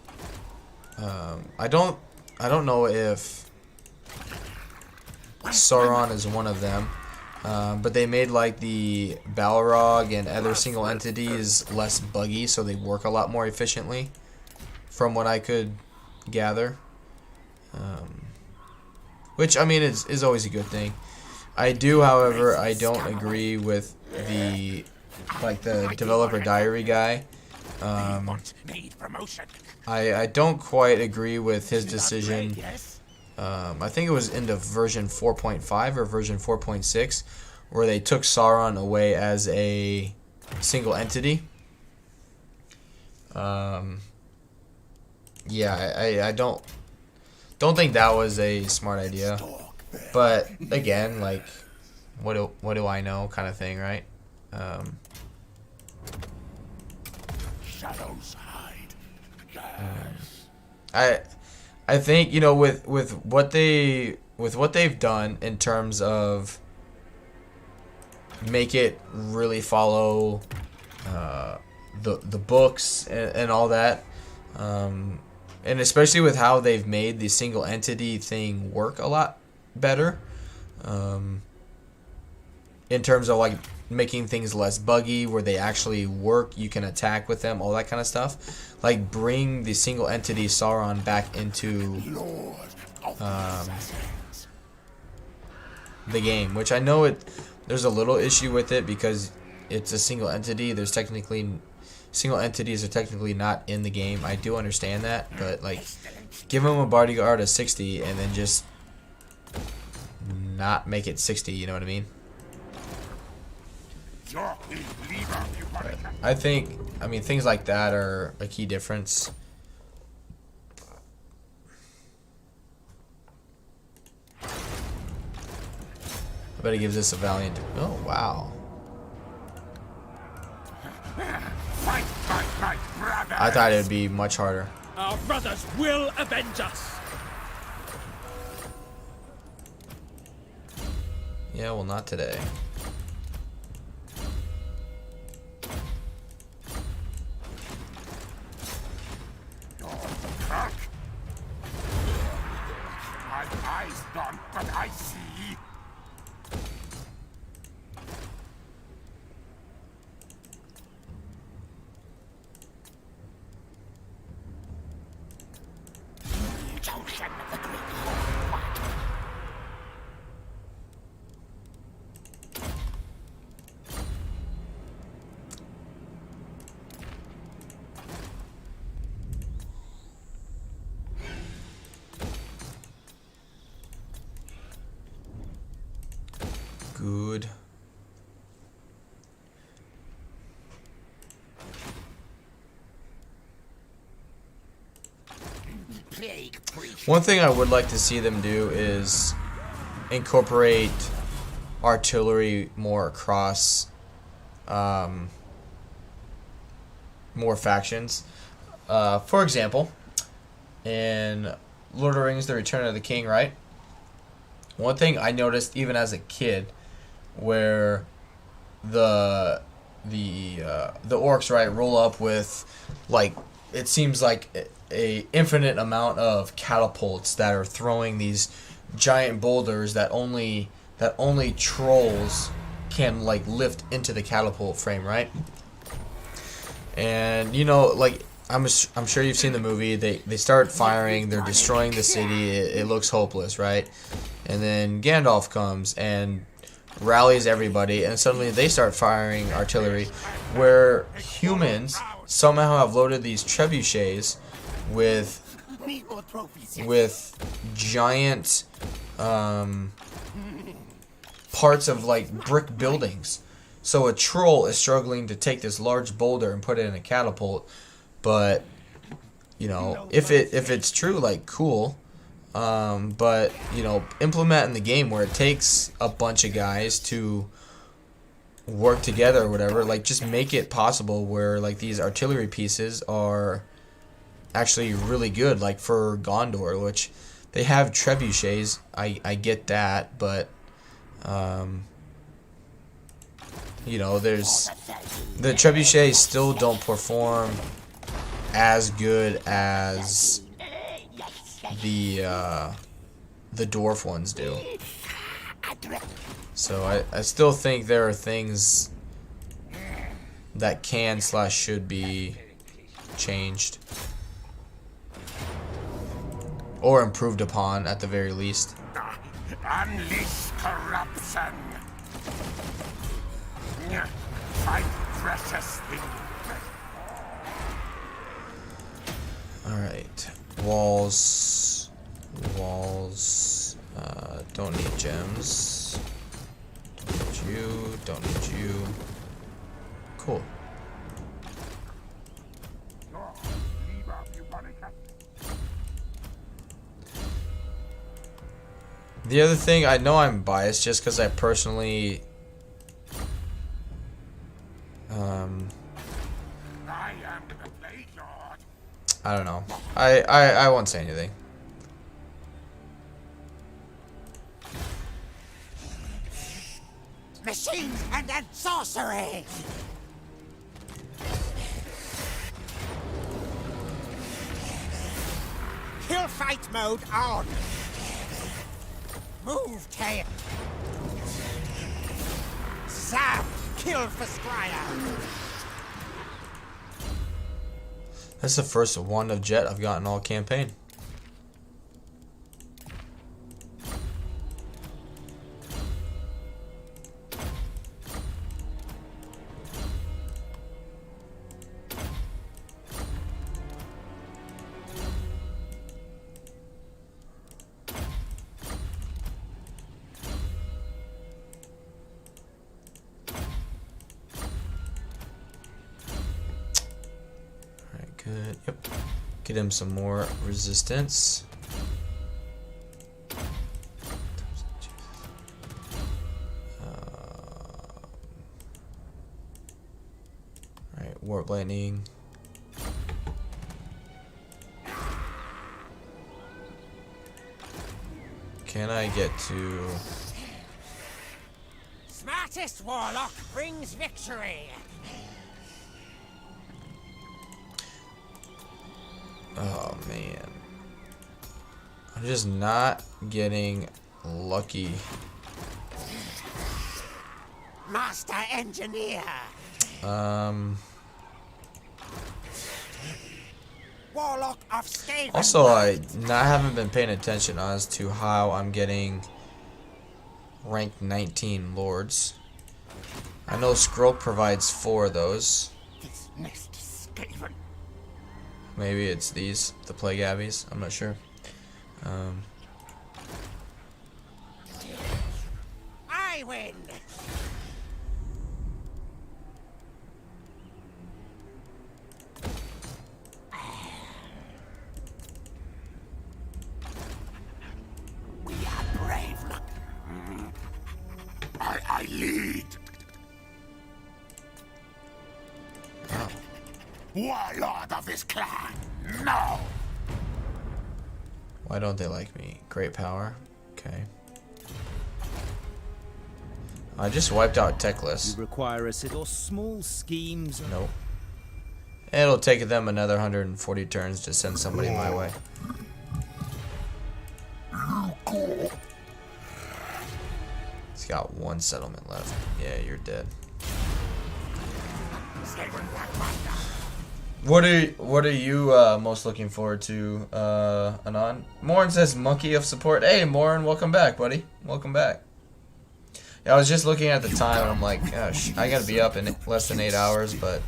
I don't know if Sauron is one of them, but they made like the Balrog and other single entities less buggy, so they work a lot more efficiently from what I could gather, which I mean is always a good thing. I do, however, I don't agree with the developer diary guy. I don't quite agree with his decision. I think it was into version 4.5 or version 4.6 where they took Sauron away as a single entity. Yeah, I don't think that was a smart idea. But again, like, what do I know, kind of thing, right? Shadows hide. I think, you know, with what they've done in terms of make it really follow the books and all that, and especially with how they've made the single entity thing work a lot better, in terms of like making things less buggy, where they actually work, you can attack with them, all that kind of stuff. Like bring the single entity Sauron back into the game, which I know there's a little issue with it because it's a single entity. Single entities are technically not in the game. I do understand that, but like give them a bodyguard of 60 and then just not make it 60, you know what I mean? But I mean things like that are a key difference. I bet it gives us a valiant. Oh wow! I thought it would be much harder. Our brothers will avenge us. Yeah, well, not today. My eyes don't, but I see. good. One thing I would like to see them do is incorporate artillery more across more factions. For example, in Lord of the Rings: The Return of the King, right? One thing I noticed even as a kid, where the orcs, right, roll up with, like, it seems like a infinite amount of catapults that are throwing these giant boulders that only trolls can, like, lift into the catapult frame, right? And you know, like, I'm sure you've seen the movie. They start firing, they're destroying the city. It looks hopeless, right? And then Gandalf comes and rallies everybody, and suddenly they start firing artillery, where humans somehow have loaded these trebuchets with giant parts of, like, brick buildings. So a troll is struggling to take this large boulder and put it in a catapult, but you know, if it's true, like, cool. But you know, implement in the game where it takes a bunch of guys to work together or whatever. Like, just make it possible where, like, these artillery pieces are actually really good. Like for Gondor, which they have trebuchets. I get that, but you know, there's the trebuchets still don't perform as good as the dwarf ones do. So I still think there are things that can/should be changed or improved upon at the very least. Unleash corruption. Fight precious things. Alright. Walls. Don't need gems. Don't need you. Don't need you. Cool. The other thing, I know I'm biased just because I personally I don't know. I won't say anything. Machines and then sorcery! Kill fight mode on! Move tail! Zap! Kill for Scryer! That's the first one of Jet I've gotten all campaign. Good. Yep. Get him some more resistance. Alright, warp lightning. Can I get to... Smartest warlock brings victory! Oh man, I'm just not getting lucky. Master engineer! Warlock of Skaven! Also, I haven't been paying attention as to how I'm getting ranked 19 lords. I know Scroll provides 4 of those. This next Skaven. Maybe it's these, the Plague Abbeys. I'm not sure. I I win. We are brave. I lead. Warlord of his clan. No. Why don't they like me? Great power. Okay. I just wiped out Techless. You require a or small schemes. Nope. It'll take them another 140 turns to send somebody my way. He's got one settlement left. Yeah, you're dead. What are you most looking forward to, Anon? Morin says monkey of support. Hey, Morin, welcome back, buddy. Welcome back. Yeah, I was just looking at the time and I'm like, gosh, I gotta be up in less than 8 hours, but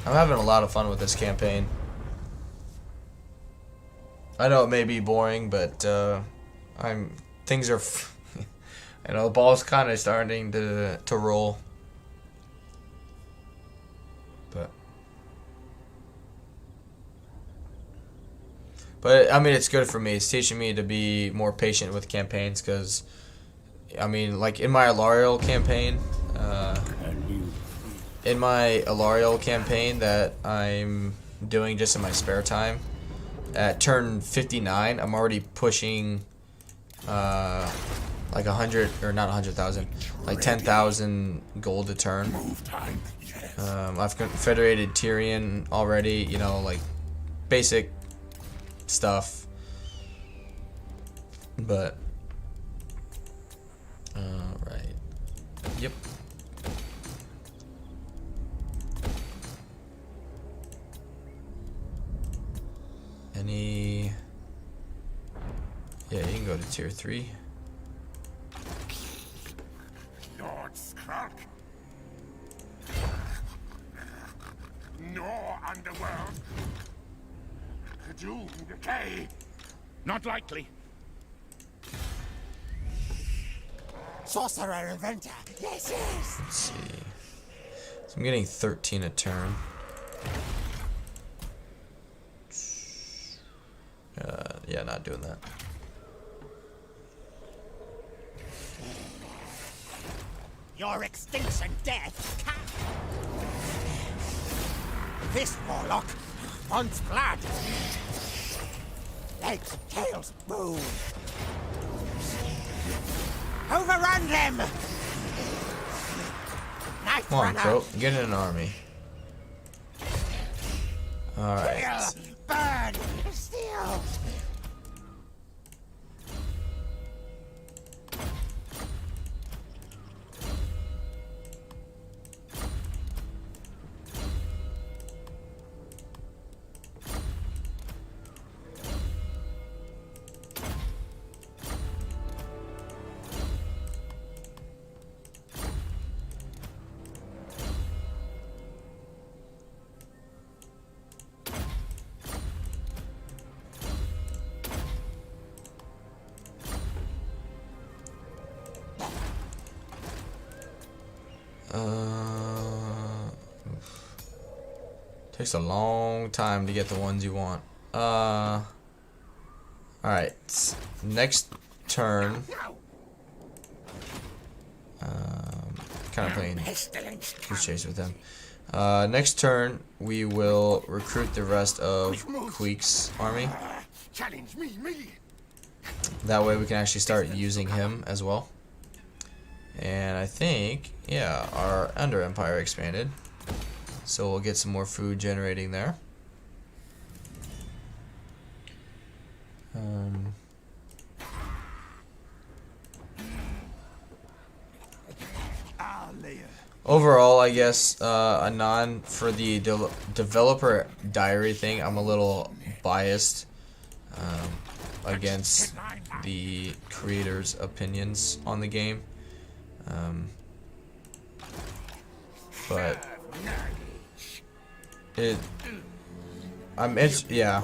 I'm having a lot of fun with this campaign. I know it may be boring, but things are, you know, the ball's kind of starting to roll. But I mean, it's good for me. It's teaching me to be more patient with campaigns, because I mean, like in my Alarial campaign, that I'm doing just in my spare time, at turn 59, I'm already pushing like 100, or not 100,000, like 10,000 gold a turn. I've confederated Tyrion already, you know, like basic stuff, but right, yep. Any, yeah, you can go to tier 3. Lord Skrulk. No underworld. Doom decay. Not likely. Sorcerer inventor. Yes, yes. Let's see. So I'm getting 13 a turn. Yeah, not doing that. Your extinction death. This warlock wants blood. Legs, tails, move. Overrun them. Knife Come on, runner. Crow. Get in an army. Alright. Kill, burn, steal. Takes a long time to get the ones you want. Alright. Next turn. Kind of playing goose chase with them. Next turn, we will recruit the rest of Queek's army. Challenge me. That way we can actually start using him as well. And I think, yeah, our Under Empire expanded. So we'll get some more food generating there. Overall, I guess, Anon, for the developer diary thing, I'm a little biased against the creators' opinions on the game. But yeah.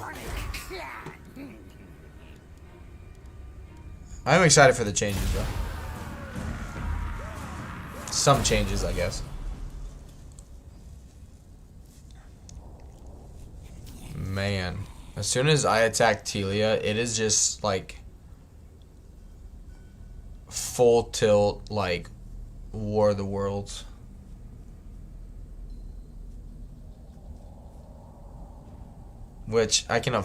I'm excited for the changes though. some changes, I guess. Man, as soon as I attack Telia, it is just like full tilt, like War of the Worlds. Which I can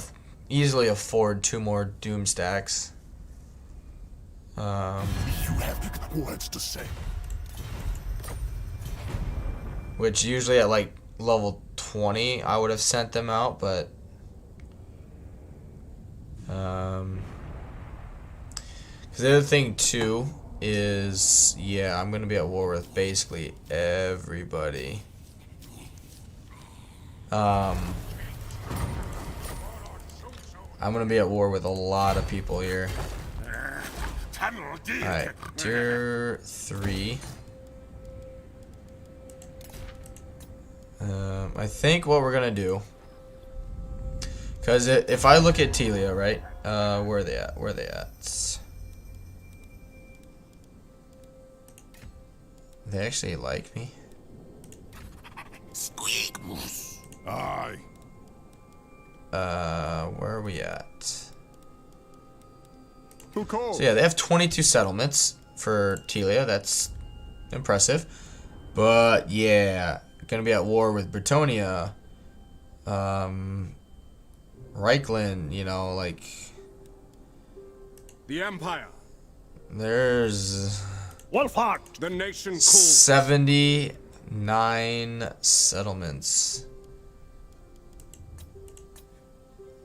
easily afford 2 more Doom stacks. You have words to say. Which usually at like level 20 I would have sent them out, but because the other thing too is, yeah, I'm gonna be at war with basically everybody. I'm gonna be at war with a lot of people here. Alright, tier 3. I think what we're gonna do, because if I look at Telia, right, where are they at? Where are they at? They actually like me. Aye. Where are we at? Who called? So yeah, they have 22 settlements for Telia. That's impressive. But yeah, gonna be at war with Bretonia, Reichland, you know, like The Empire. there's Wolfhart. The nation cool. 79 settlements.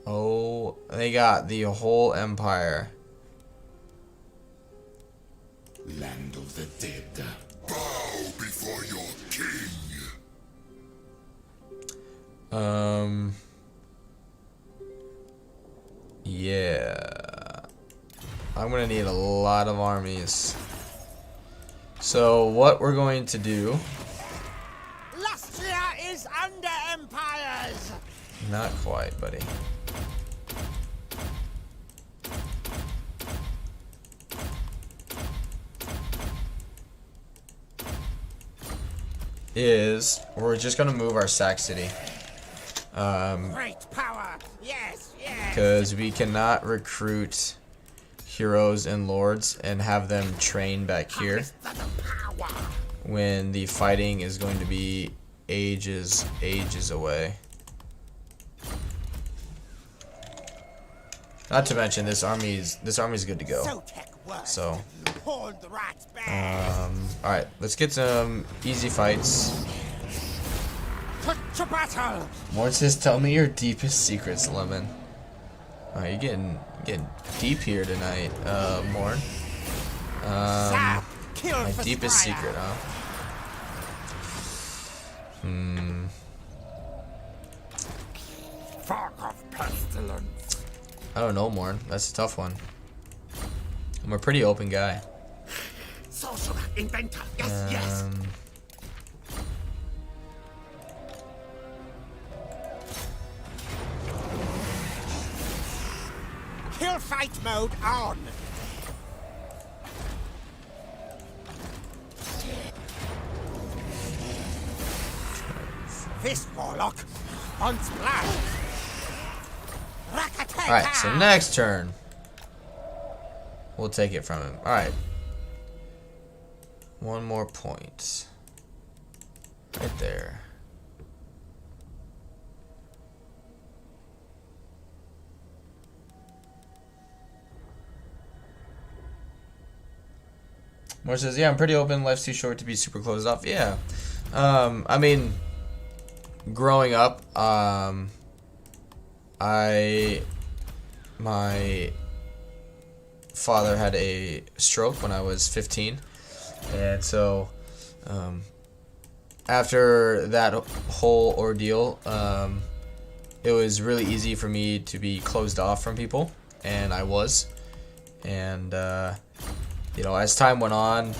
Oh, they got the whole empire. Land of the dead. Bow before your king. Yeah. I'm gonna need a lot of armies. So what we're going to do, Lustria is under empires. not quite, buddy. Is we're just gonna move our Sac City. Great power. Yes, yes. Because we cannot recruit heroes and lords and have them train back here when the fighting is going to be ages away. Not to mention this army's good to go. So Hold the rats back. alright, let's get some easy fights. To battle. Morn says, tell me your deepest secrets, Lemon. Alright, you're getting deep here tonight, Morn. Zap. Kill My for deepest Spire. secret, huh? Fog of pestilence. I don't know, Morn. That's a tough one. I'm a pretty open guy. Sorcerer, inventor. Yes, yes. Kill fight mode on. This warlock wants blood. Alright, so next turn, we'll take it from him. Alright. 1 more point. Right there. Moore says, yeah, I'm pretty open. Life's too short to be super closed off. Yeah. I mean, growing up, my father had a stroke when I was 15. And so, after that whole ordeal, it was really easy for me to be closed off from people. And I was. And, you know, as time went on,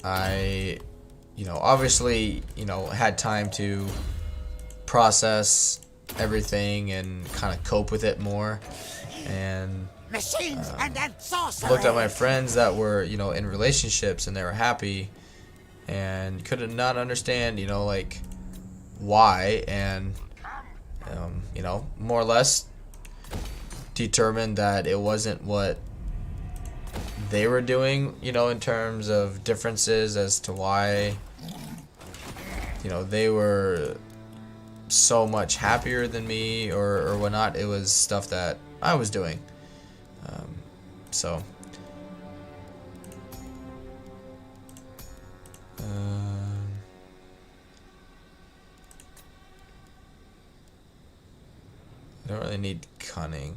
I, you know, obviously, you know, had time to process everything and kind of cope with it more. And, Machines and then sorcery. looked at my friends that were, you know, in relationships and they were happy, and could not understand, you know, like why, and you know, more or less determined that it wasn't what they were doing, you know, in terms of differences as to why, you know, they were so much happier than me or whatnot. It was stuff that I was doing. So I don't really need cunning.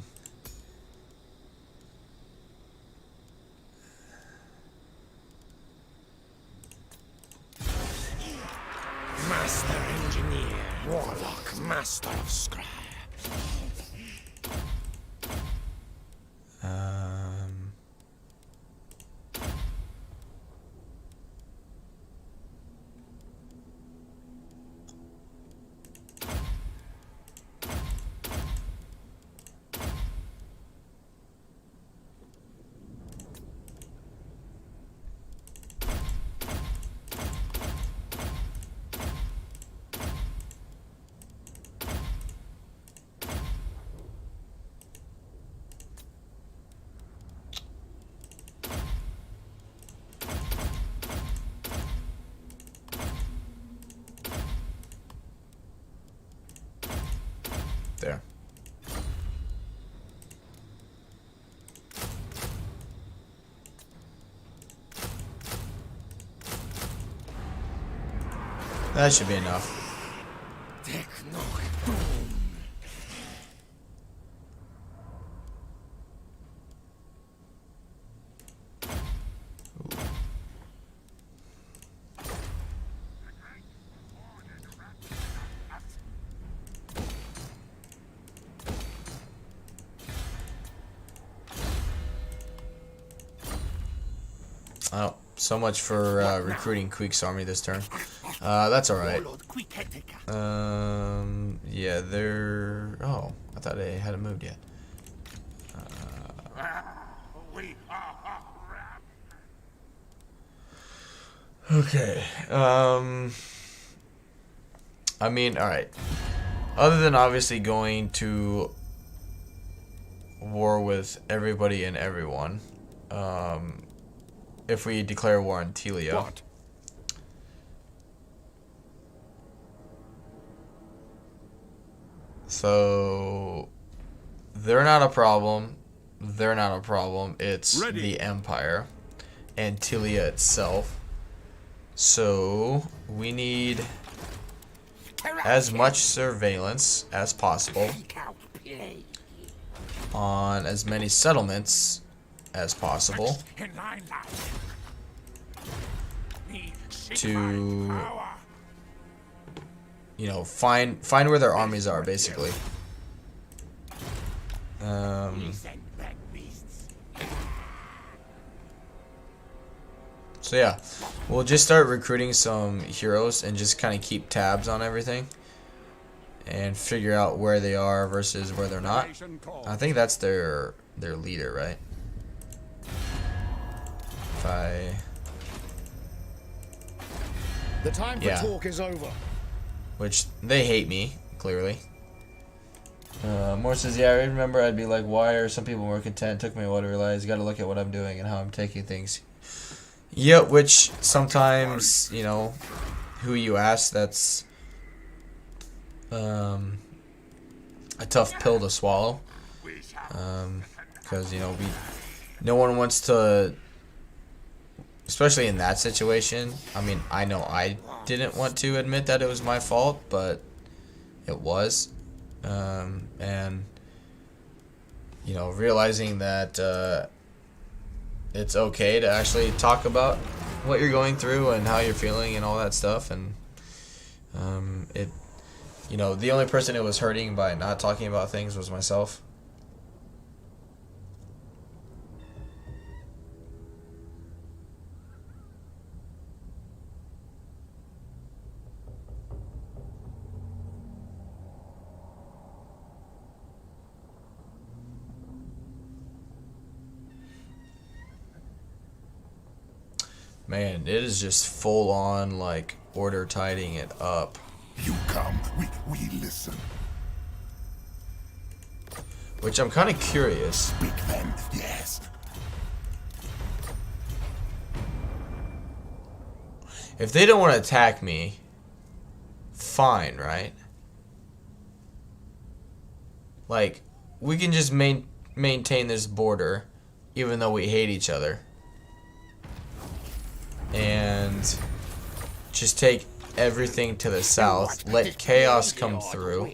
Master engineer, warlock, master of scrap. There. That should be enough. Oh, so much for recruiting Queek's army this turn. That's alright. Yeah, they're... Oh, I thought they hadn't moved yet. Okay. I mean, alright. Other than obviously going to war with everybody and everyone, if we declare war on Telia. What? So they're not a problem. They're not a problem. It's the Empire and Telia itself. So we need as much surveillance as possible on as many settlements as possible to, you know, find where their armies are, basically. So yeah, we'll just start recruiting some heroes and just kind of keep tabs on everything and figure out where they are versus where they're not. I think that's their leader, right? If I... The time for talk is over. Which, they hate me, clearly. Moore says, yeah, I remember I'd be like, why are some people more content? It took me a while to realize, you gotta look at what I'm doing and how I'm taking things. Yeah, which sometimes, you know, who you ask, that's a tough pill to swallow. Because, you know, no one wants to, especially in that situation. I mean, I know I didn't want to admit that it was my fault, but it was. And, you know, realizing that it's okay to actually talk about what you're going through and how you're feeling and all that stuff. And you know, the only person it was hurting by not talking about things was myself. Man, it is just full on like order tidying it up. You come, we listen. Which I'm kind of curious. Speak then, yes. If they don't want to attack me, fine, right? Like, we can just maintain this border, even though we hate each other. And just take everything to the south. Let chaos come through,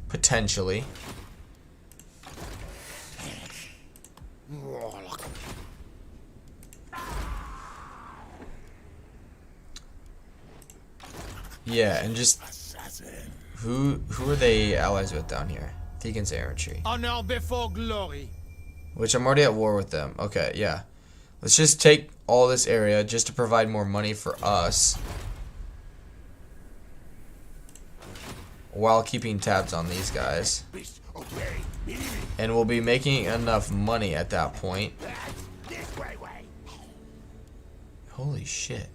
potentially. Yeah, and just who are they allies with down here? Thegan's infantry. Honor before glory. Which I'm already at war with them. Okay, yeah. Let's just take all this area just to provide more money for us, while keeping tabs on these guys. And we'll be making enough money at that point. Holy shit.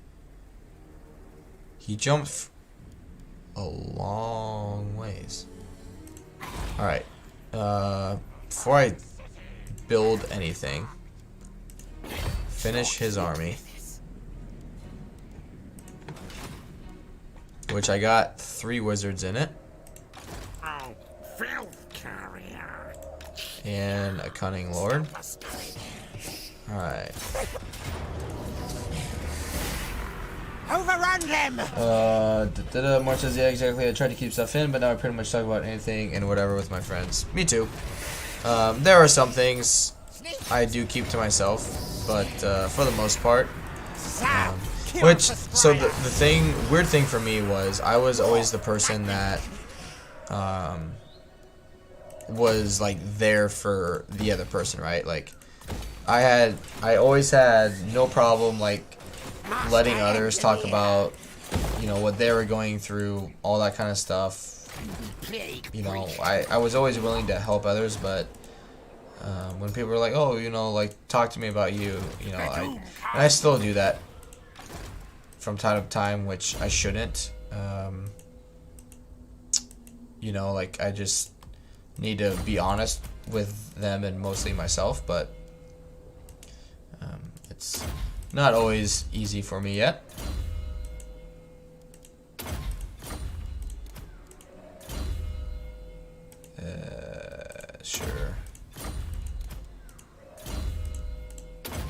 He jumped a long ways. Alright. Before I build anything, finish his army. Which I got 3 wizards in it. And a cunning lord. Alright. Overrun them! March says, yeah, exactly. I tried to keep stuff in, but now I pretty much talk about anything and whatever with my friends. Me too. There are some things I do keep to myself, but for the most part. So the weird thing for me was I was always the person that was like there for the other person, right? Like I always had no problem like letting others talk about, you know, what they were going through, all that kind of stuff. You know, I was always willing to help others, but when people were like, oh, you know, like talk to me about you, you know, I still do that from time to time, which I shouldn't. You know, like I just need to be honest with them and mostly myself, but it's not always easy for me yet. Sure.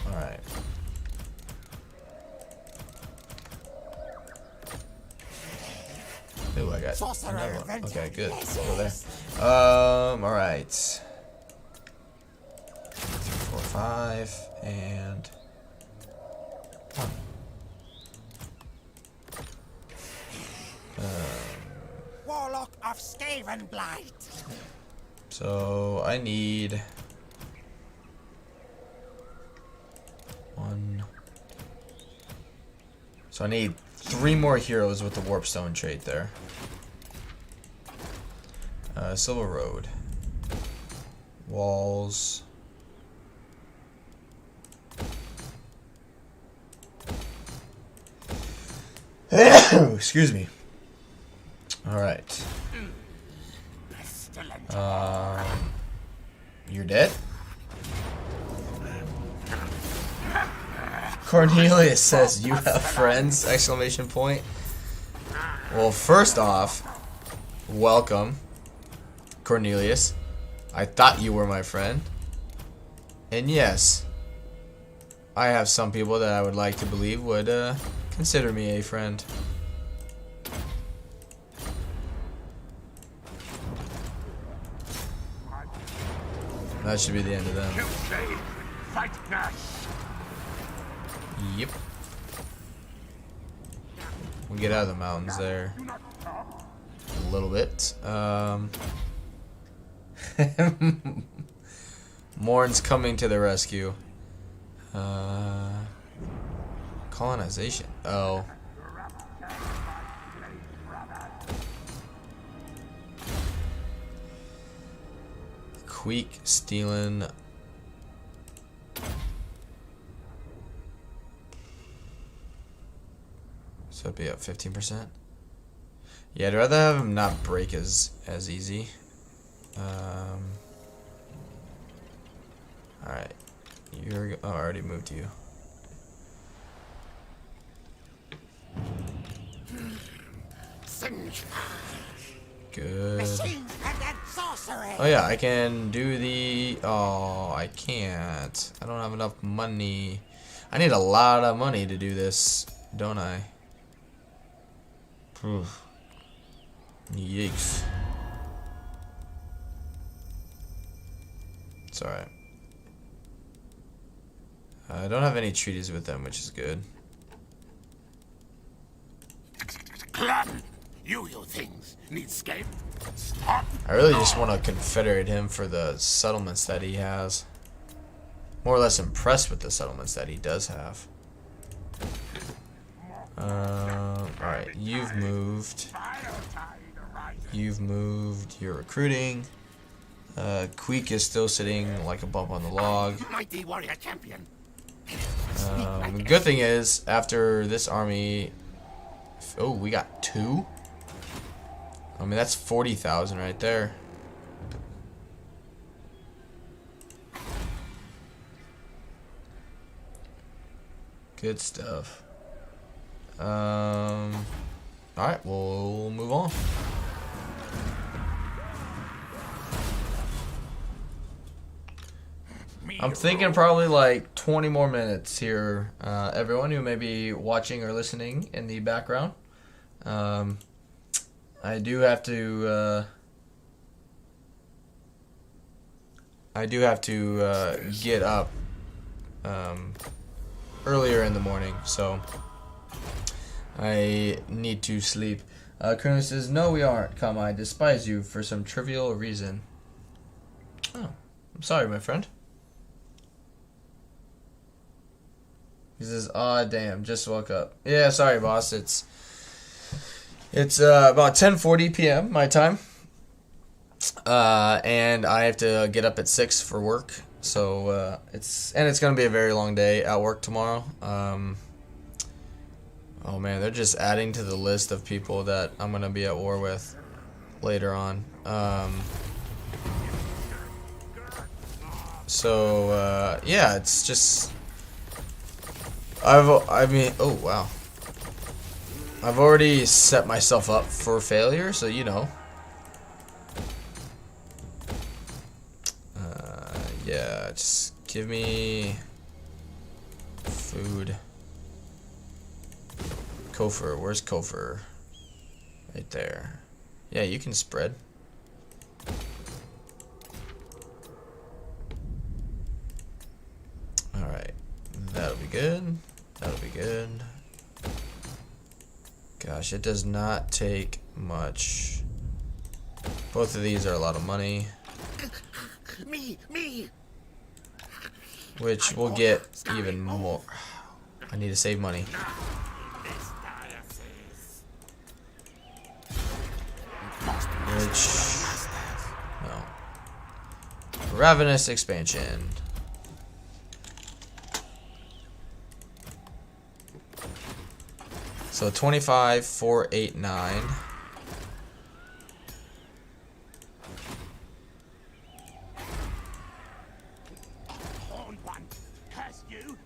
Alright. Ooh, I got another one. Okay, good. Over there. Alright. 3, 4, 5, and 1. Warlock of Skaven Blight. So I need 1. So I need 3 more heroes with the Warpstone trait there. Silver Road. Walls. Excuse me. Alright. You're dead? Cornelius says, you have friends! Exclamation point. Well, first off, welcome, Cornelius. I thought you were my friend. And yes, I have some people that I would like to believe would consider me a friend. That should be the end of them. Fight Nash. Yep. We'll get out of the mountains there. A little bit. Morn's coming to the rescue. Colonization. Oh. Queek stealing. be up 15%. Yeah, I'd rather have him not break as easy. Alright. Oh, I already moved you. Good. Machines and sorcery. Oh yeah, I can do the... Oh, I can't. I don't have enough money. I need a lot of money to do this, don't I? Oof. Yikes. It's alright. I don't have any treaties with them, which is good. You things need scape. Stop. I really just want to confederate him for the settlements that he has. More or less impressed with the settlements that he does have. Alright, you've moved. You've moved. You're recruiting. Queek is still sitting like a bump on the log. Mighty warrior champion. The good thing is, after this army... Oh, we got 2? I mean, that's 40,000 right there. Good stuff. Alright, we'll move on. I'm thinking probably like 20 more minutes here. Everyone who may be watching or listening in the background. I do have to get up earlier in the morning, so I need to sleep. Colonel says, "No, we aren't, comma, I despise you for some trivial reason." Oh, I'm sorry, my friend. He says, "Aw, damn, just woke up." Yeah, sorry, boss. It's about 10:40 p.m. my time, and I have to get up at 6 for work. So it's gonna be a very long day at work tomorrow. Oh man, they're just adding to the list of people that I'm gonna be at war with later on. Yeah, it's just. I mean, oh wow. I've already set myself up for failure, so you know. Yeah, just give me food. Kofor, where's Kofor? Right there. Yeah, you can spread. Alright, that'll be good. That'll be good. Gosh, it does not take much. Both of these are a lot of money. Me. Which will get even more. I need to save money. Which... No. Ravenous expansion. So 25,489. Horned one. Curse you.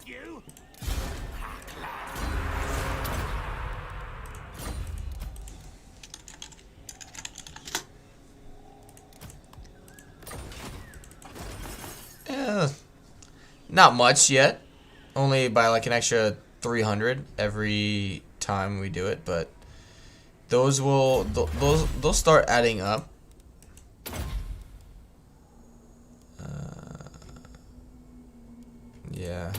Not much yet. Only by like an extra 300 every time we do it, but those will they'll start adding up. Yeah.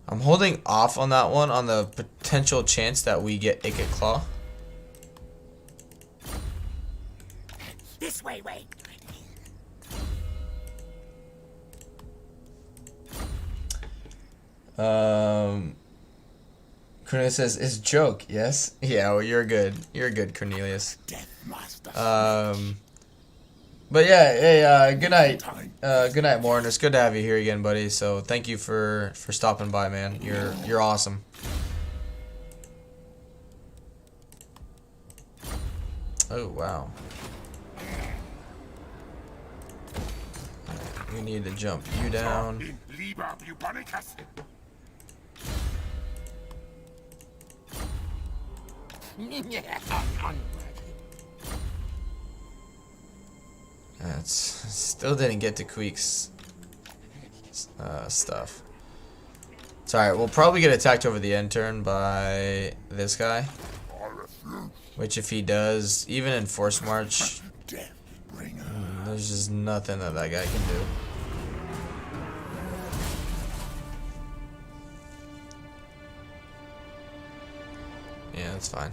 I'm holding off on that one on the potential chance that we get Icket Claw. This way, wait. Cornelius says, "It's joke, yes?" Yeah, well, you're good. You're good, Cornelius. Death Master. But But yeah, hey, good night. Good night, Morn. It's good to have you here again, buddy. So thank you for stopping by, man. You're awesome. Oh wow. We need to jump you down. Lieber Bubonicus. That's still didn't get to Queek's stuff. It's alright, we'll probably get attacked over the end turn by this guy. Which if he does, even in Force March, there's just nothing that guy can do. Yeah, that's fine.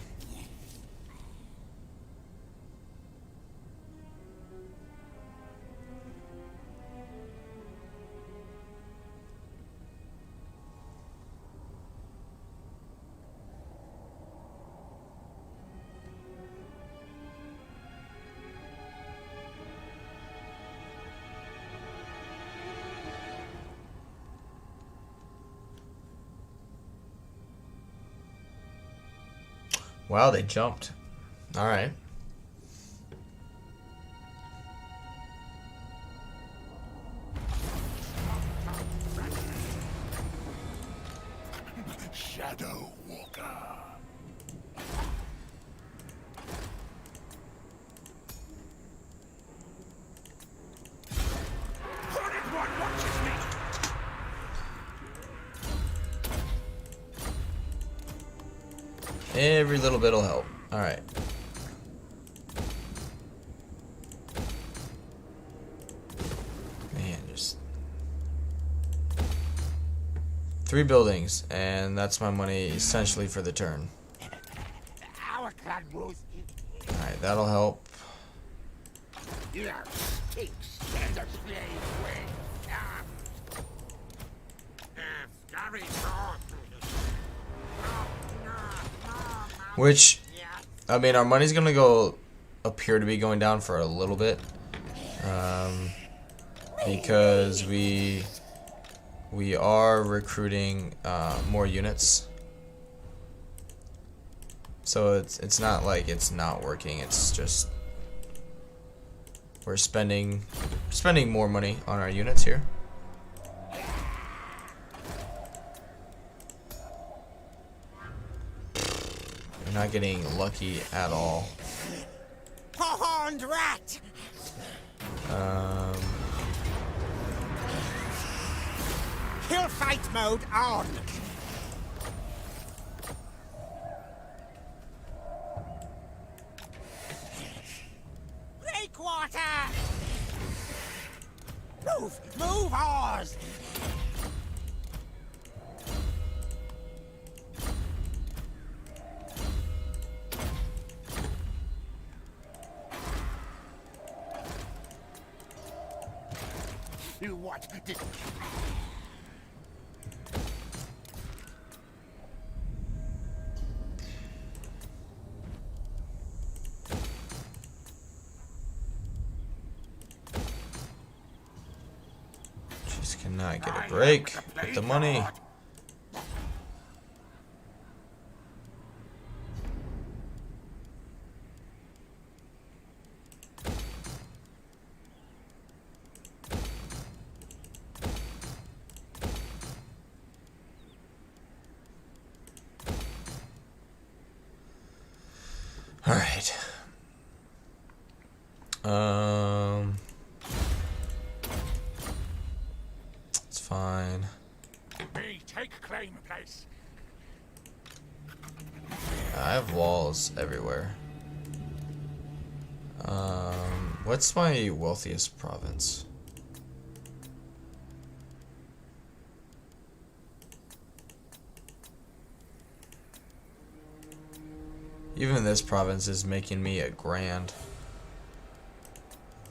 Wow, they jumped. Alright. Shadow Walker. Every little bit will help. Alright. Man, just 3 buildings, and that's my money essentially for the turn. Our clan rules. Alright, that'll help. Which, I mean, our money's gonna go appear to be going down for a little bit, because we are recruiting more units. So it's not like it's not working. It's just we're spending more money on our units here. We're not getting lucky at all. Horned rat! Kill fight mode on! Breakwater! Move, oars! What did... Just cannot get a break with the money. All right. It's fine. We take claim place. I have walls everywhere. What's my wealthiest province? Even this province is making me a grand.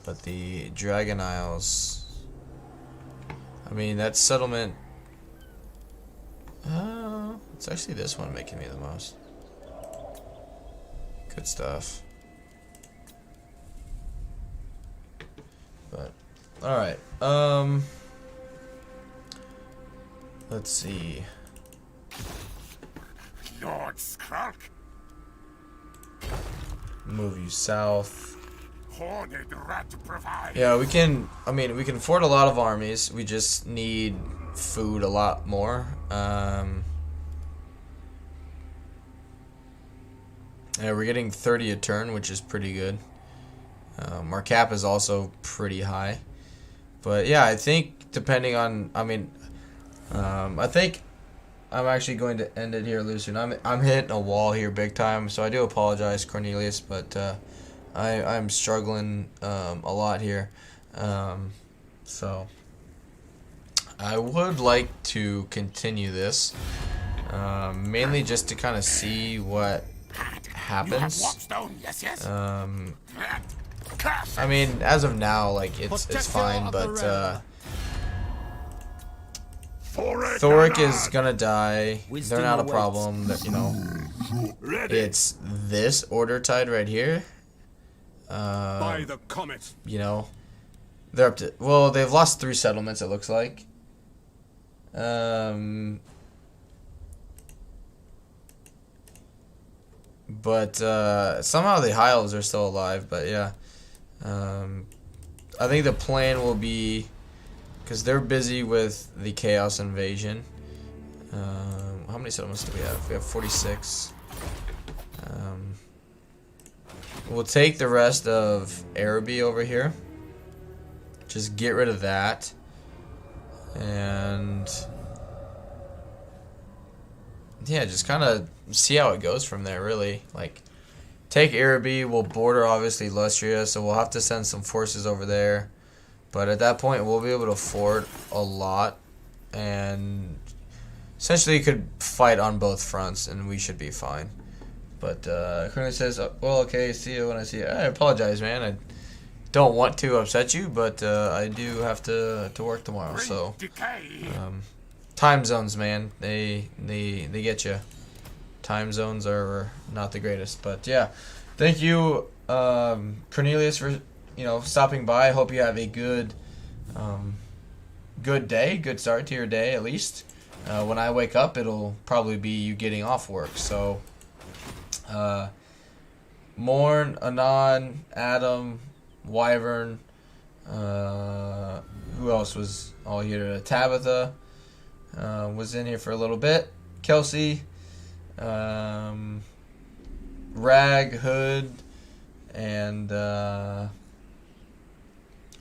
But the Dragon Isles... I mean, that settlement... it's actually this one making me the most. Good stuff. Alright, let's see. Lord Skrulk, Move you south. horned rat provide. Yeah, we can, I mean, we can afford a lot of armies. We just need food a lot more. Yeah, we're getting 30 a turn, which is pretty good. Our cap is also pretty high. But yeah, I think depending on, I mean, I think I'm actually going to end it here, Lucian. I'm hitting a wall here big time, so I do apologize, Cornelius, but I'm struggling a lot here. So I would like to continue this, mainly just to kind of see what happens. I mean, as of now, like it's fine, but Thoric is gonna die. They're not a problem. You know, it's this Order Tide right here. By the comet. You know, they're up to, well, they've lost 3 settlements. It looks like. But somehow the Hiles are still alive. But yeah, I think the plan will be, because they're busy with the Chaos Invasion. How many settlements do we have? We have 46. We'll take the rest of Araby over here. Just get rid of that. And yeah, just kind of see how it goes from there, really. Like, take Araby, we'll border, obviously, Lustria, so we'll have to send some forces over there. But at that point, we'll be able to afford a lot, and essentially you could fight on both fronts, and we should be fine. But Colonel says, well, okay, see you when I see you. I apologize, man. I don't want to upset you, but I do have to work tomorrow. So time zones, man, they get you. Time zones are not the greatest, but yeah, thank you, Cornelius, for stopping by. I hope you have a good day, good start to your day at least. When I wake up, it'll probably be you getting off work. So Morn, Anon, Adam, Wyvern, who else was all here? Tabitha was in here for a little bit. Kelsey, Rag, Hood, and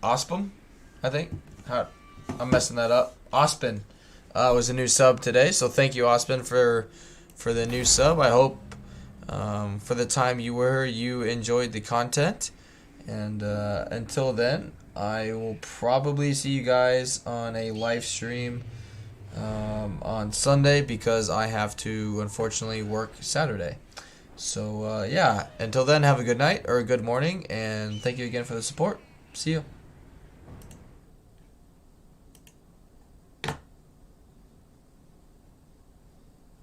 Ospum, I think. I'm messing that up. Ospin was a new sub today, so thank you, Ospin, for the new sub. I hope for the time you were, you enjoyed the content. And until then, I will probably see you guys on a live stream on Sunday, because I have to unfortunately work Saturday. So yeah, until then, have a good night or a good morning, and thank you again for the support. See you.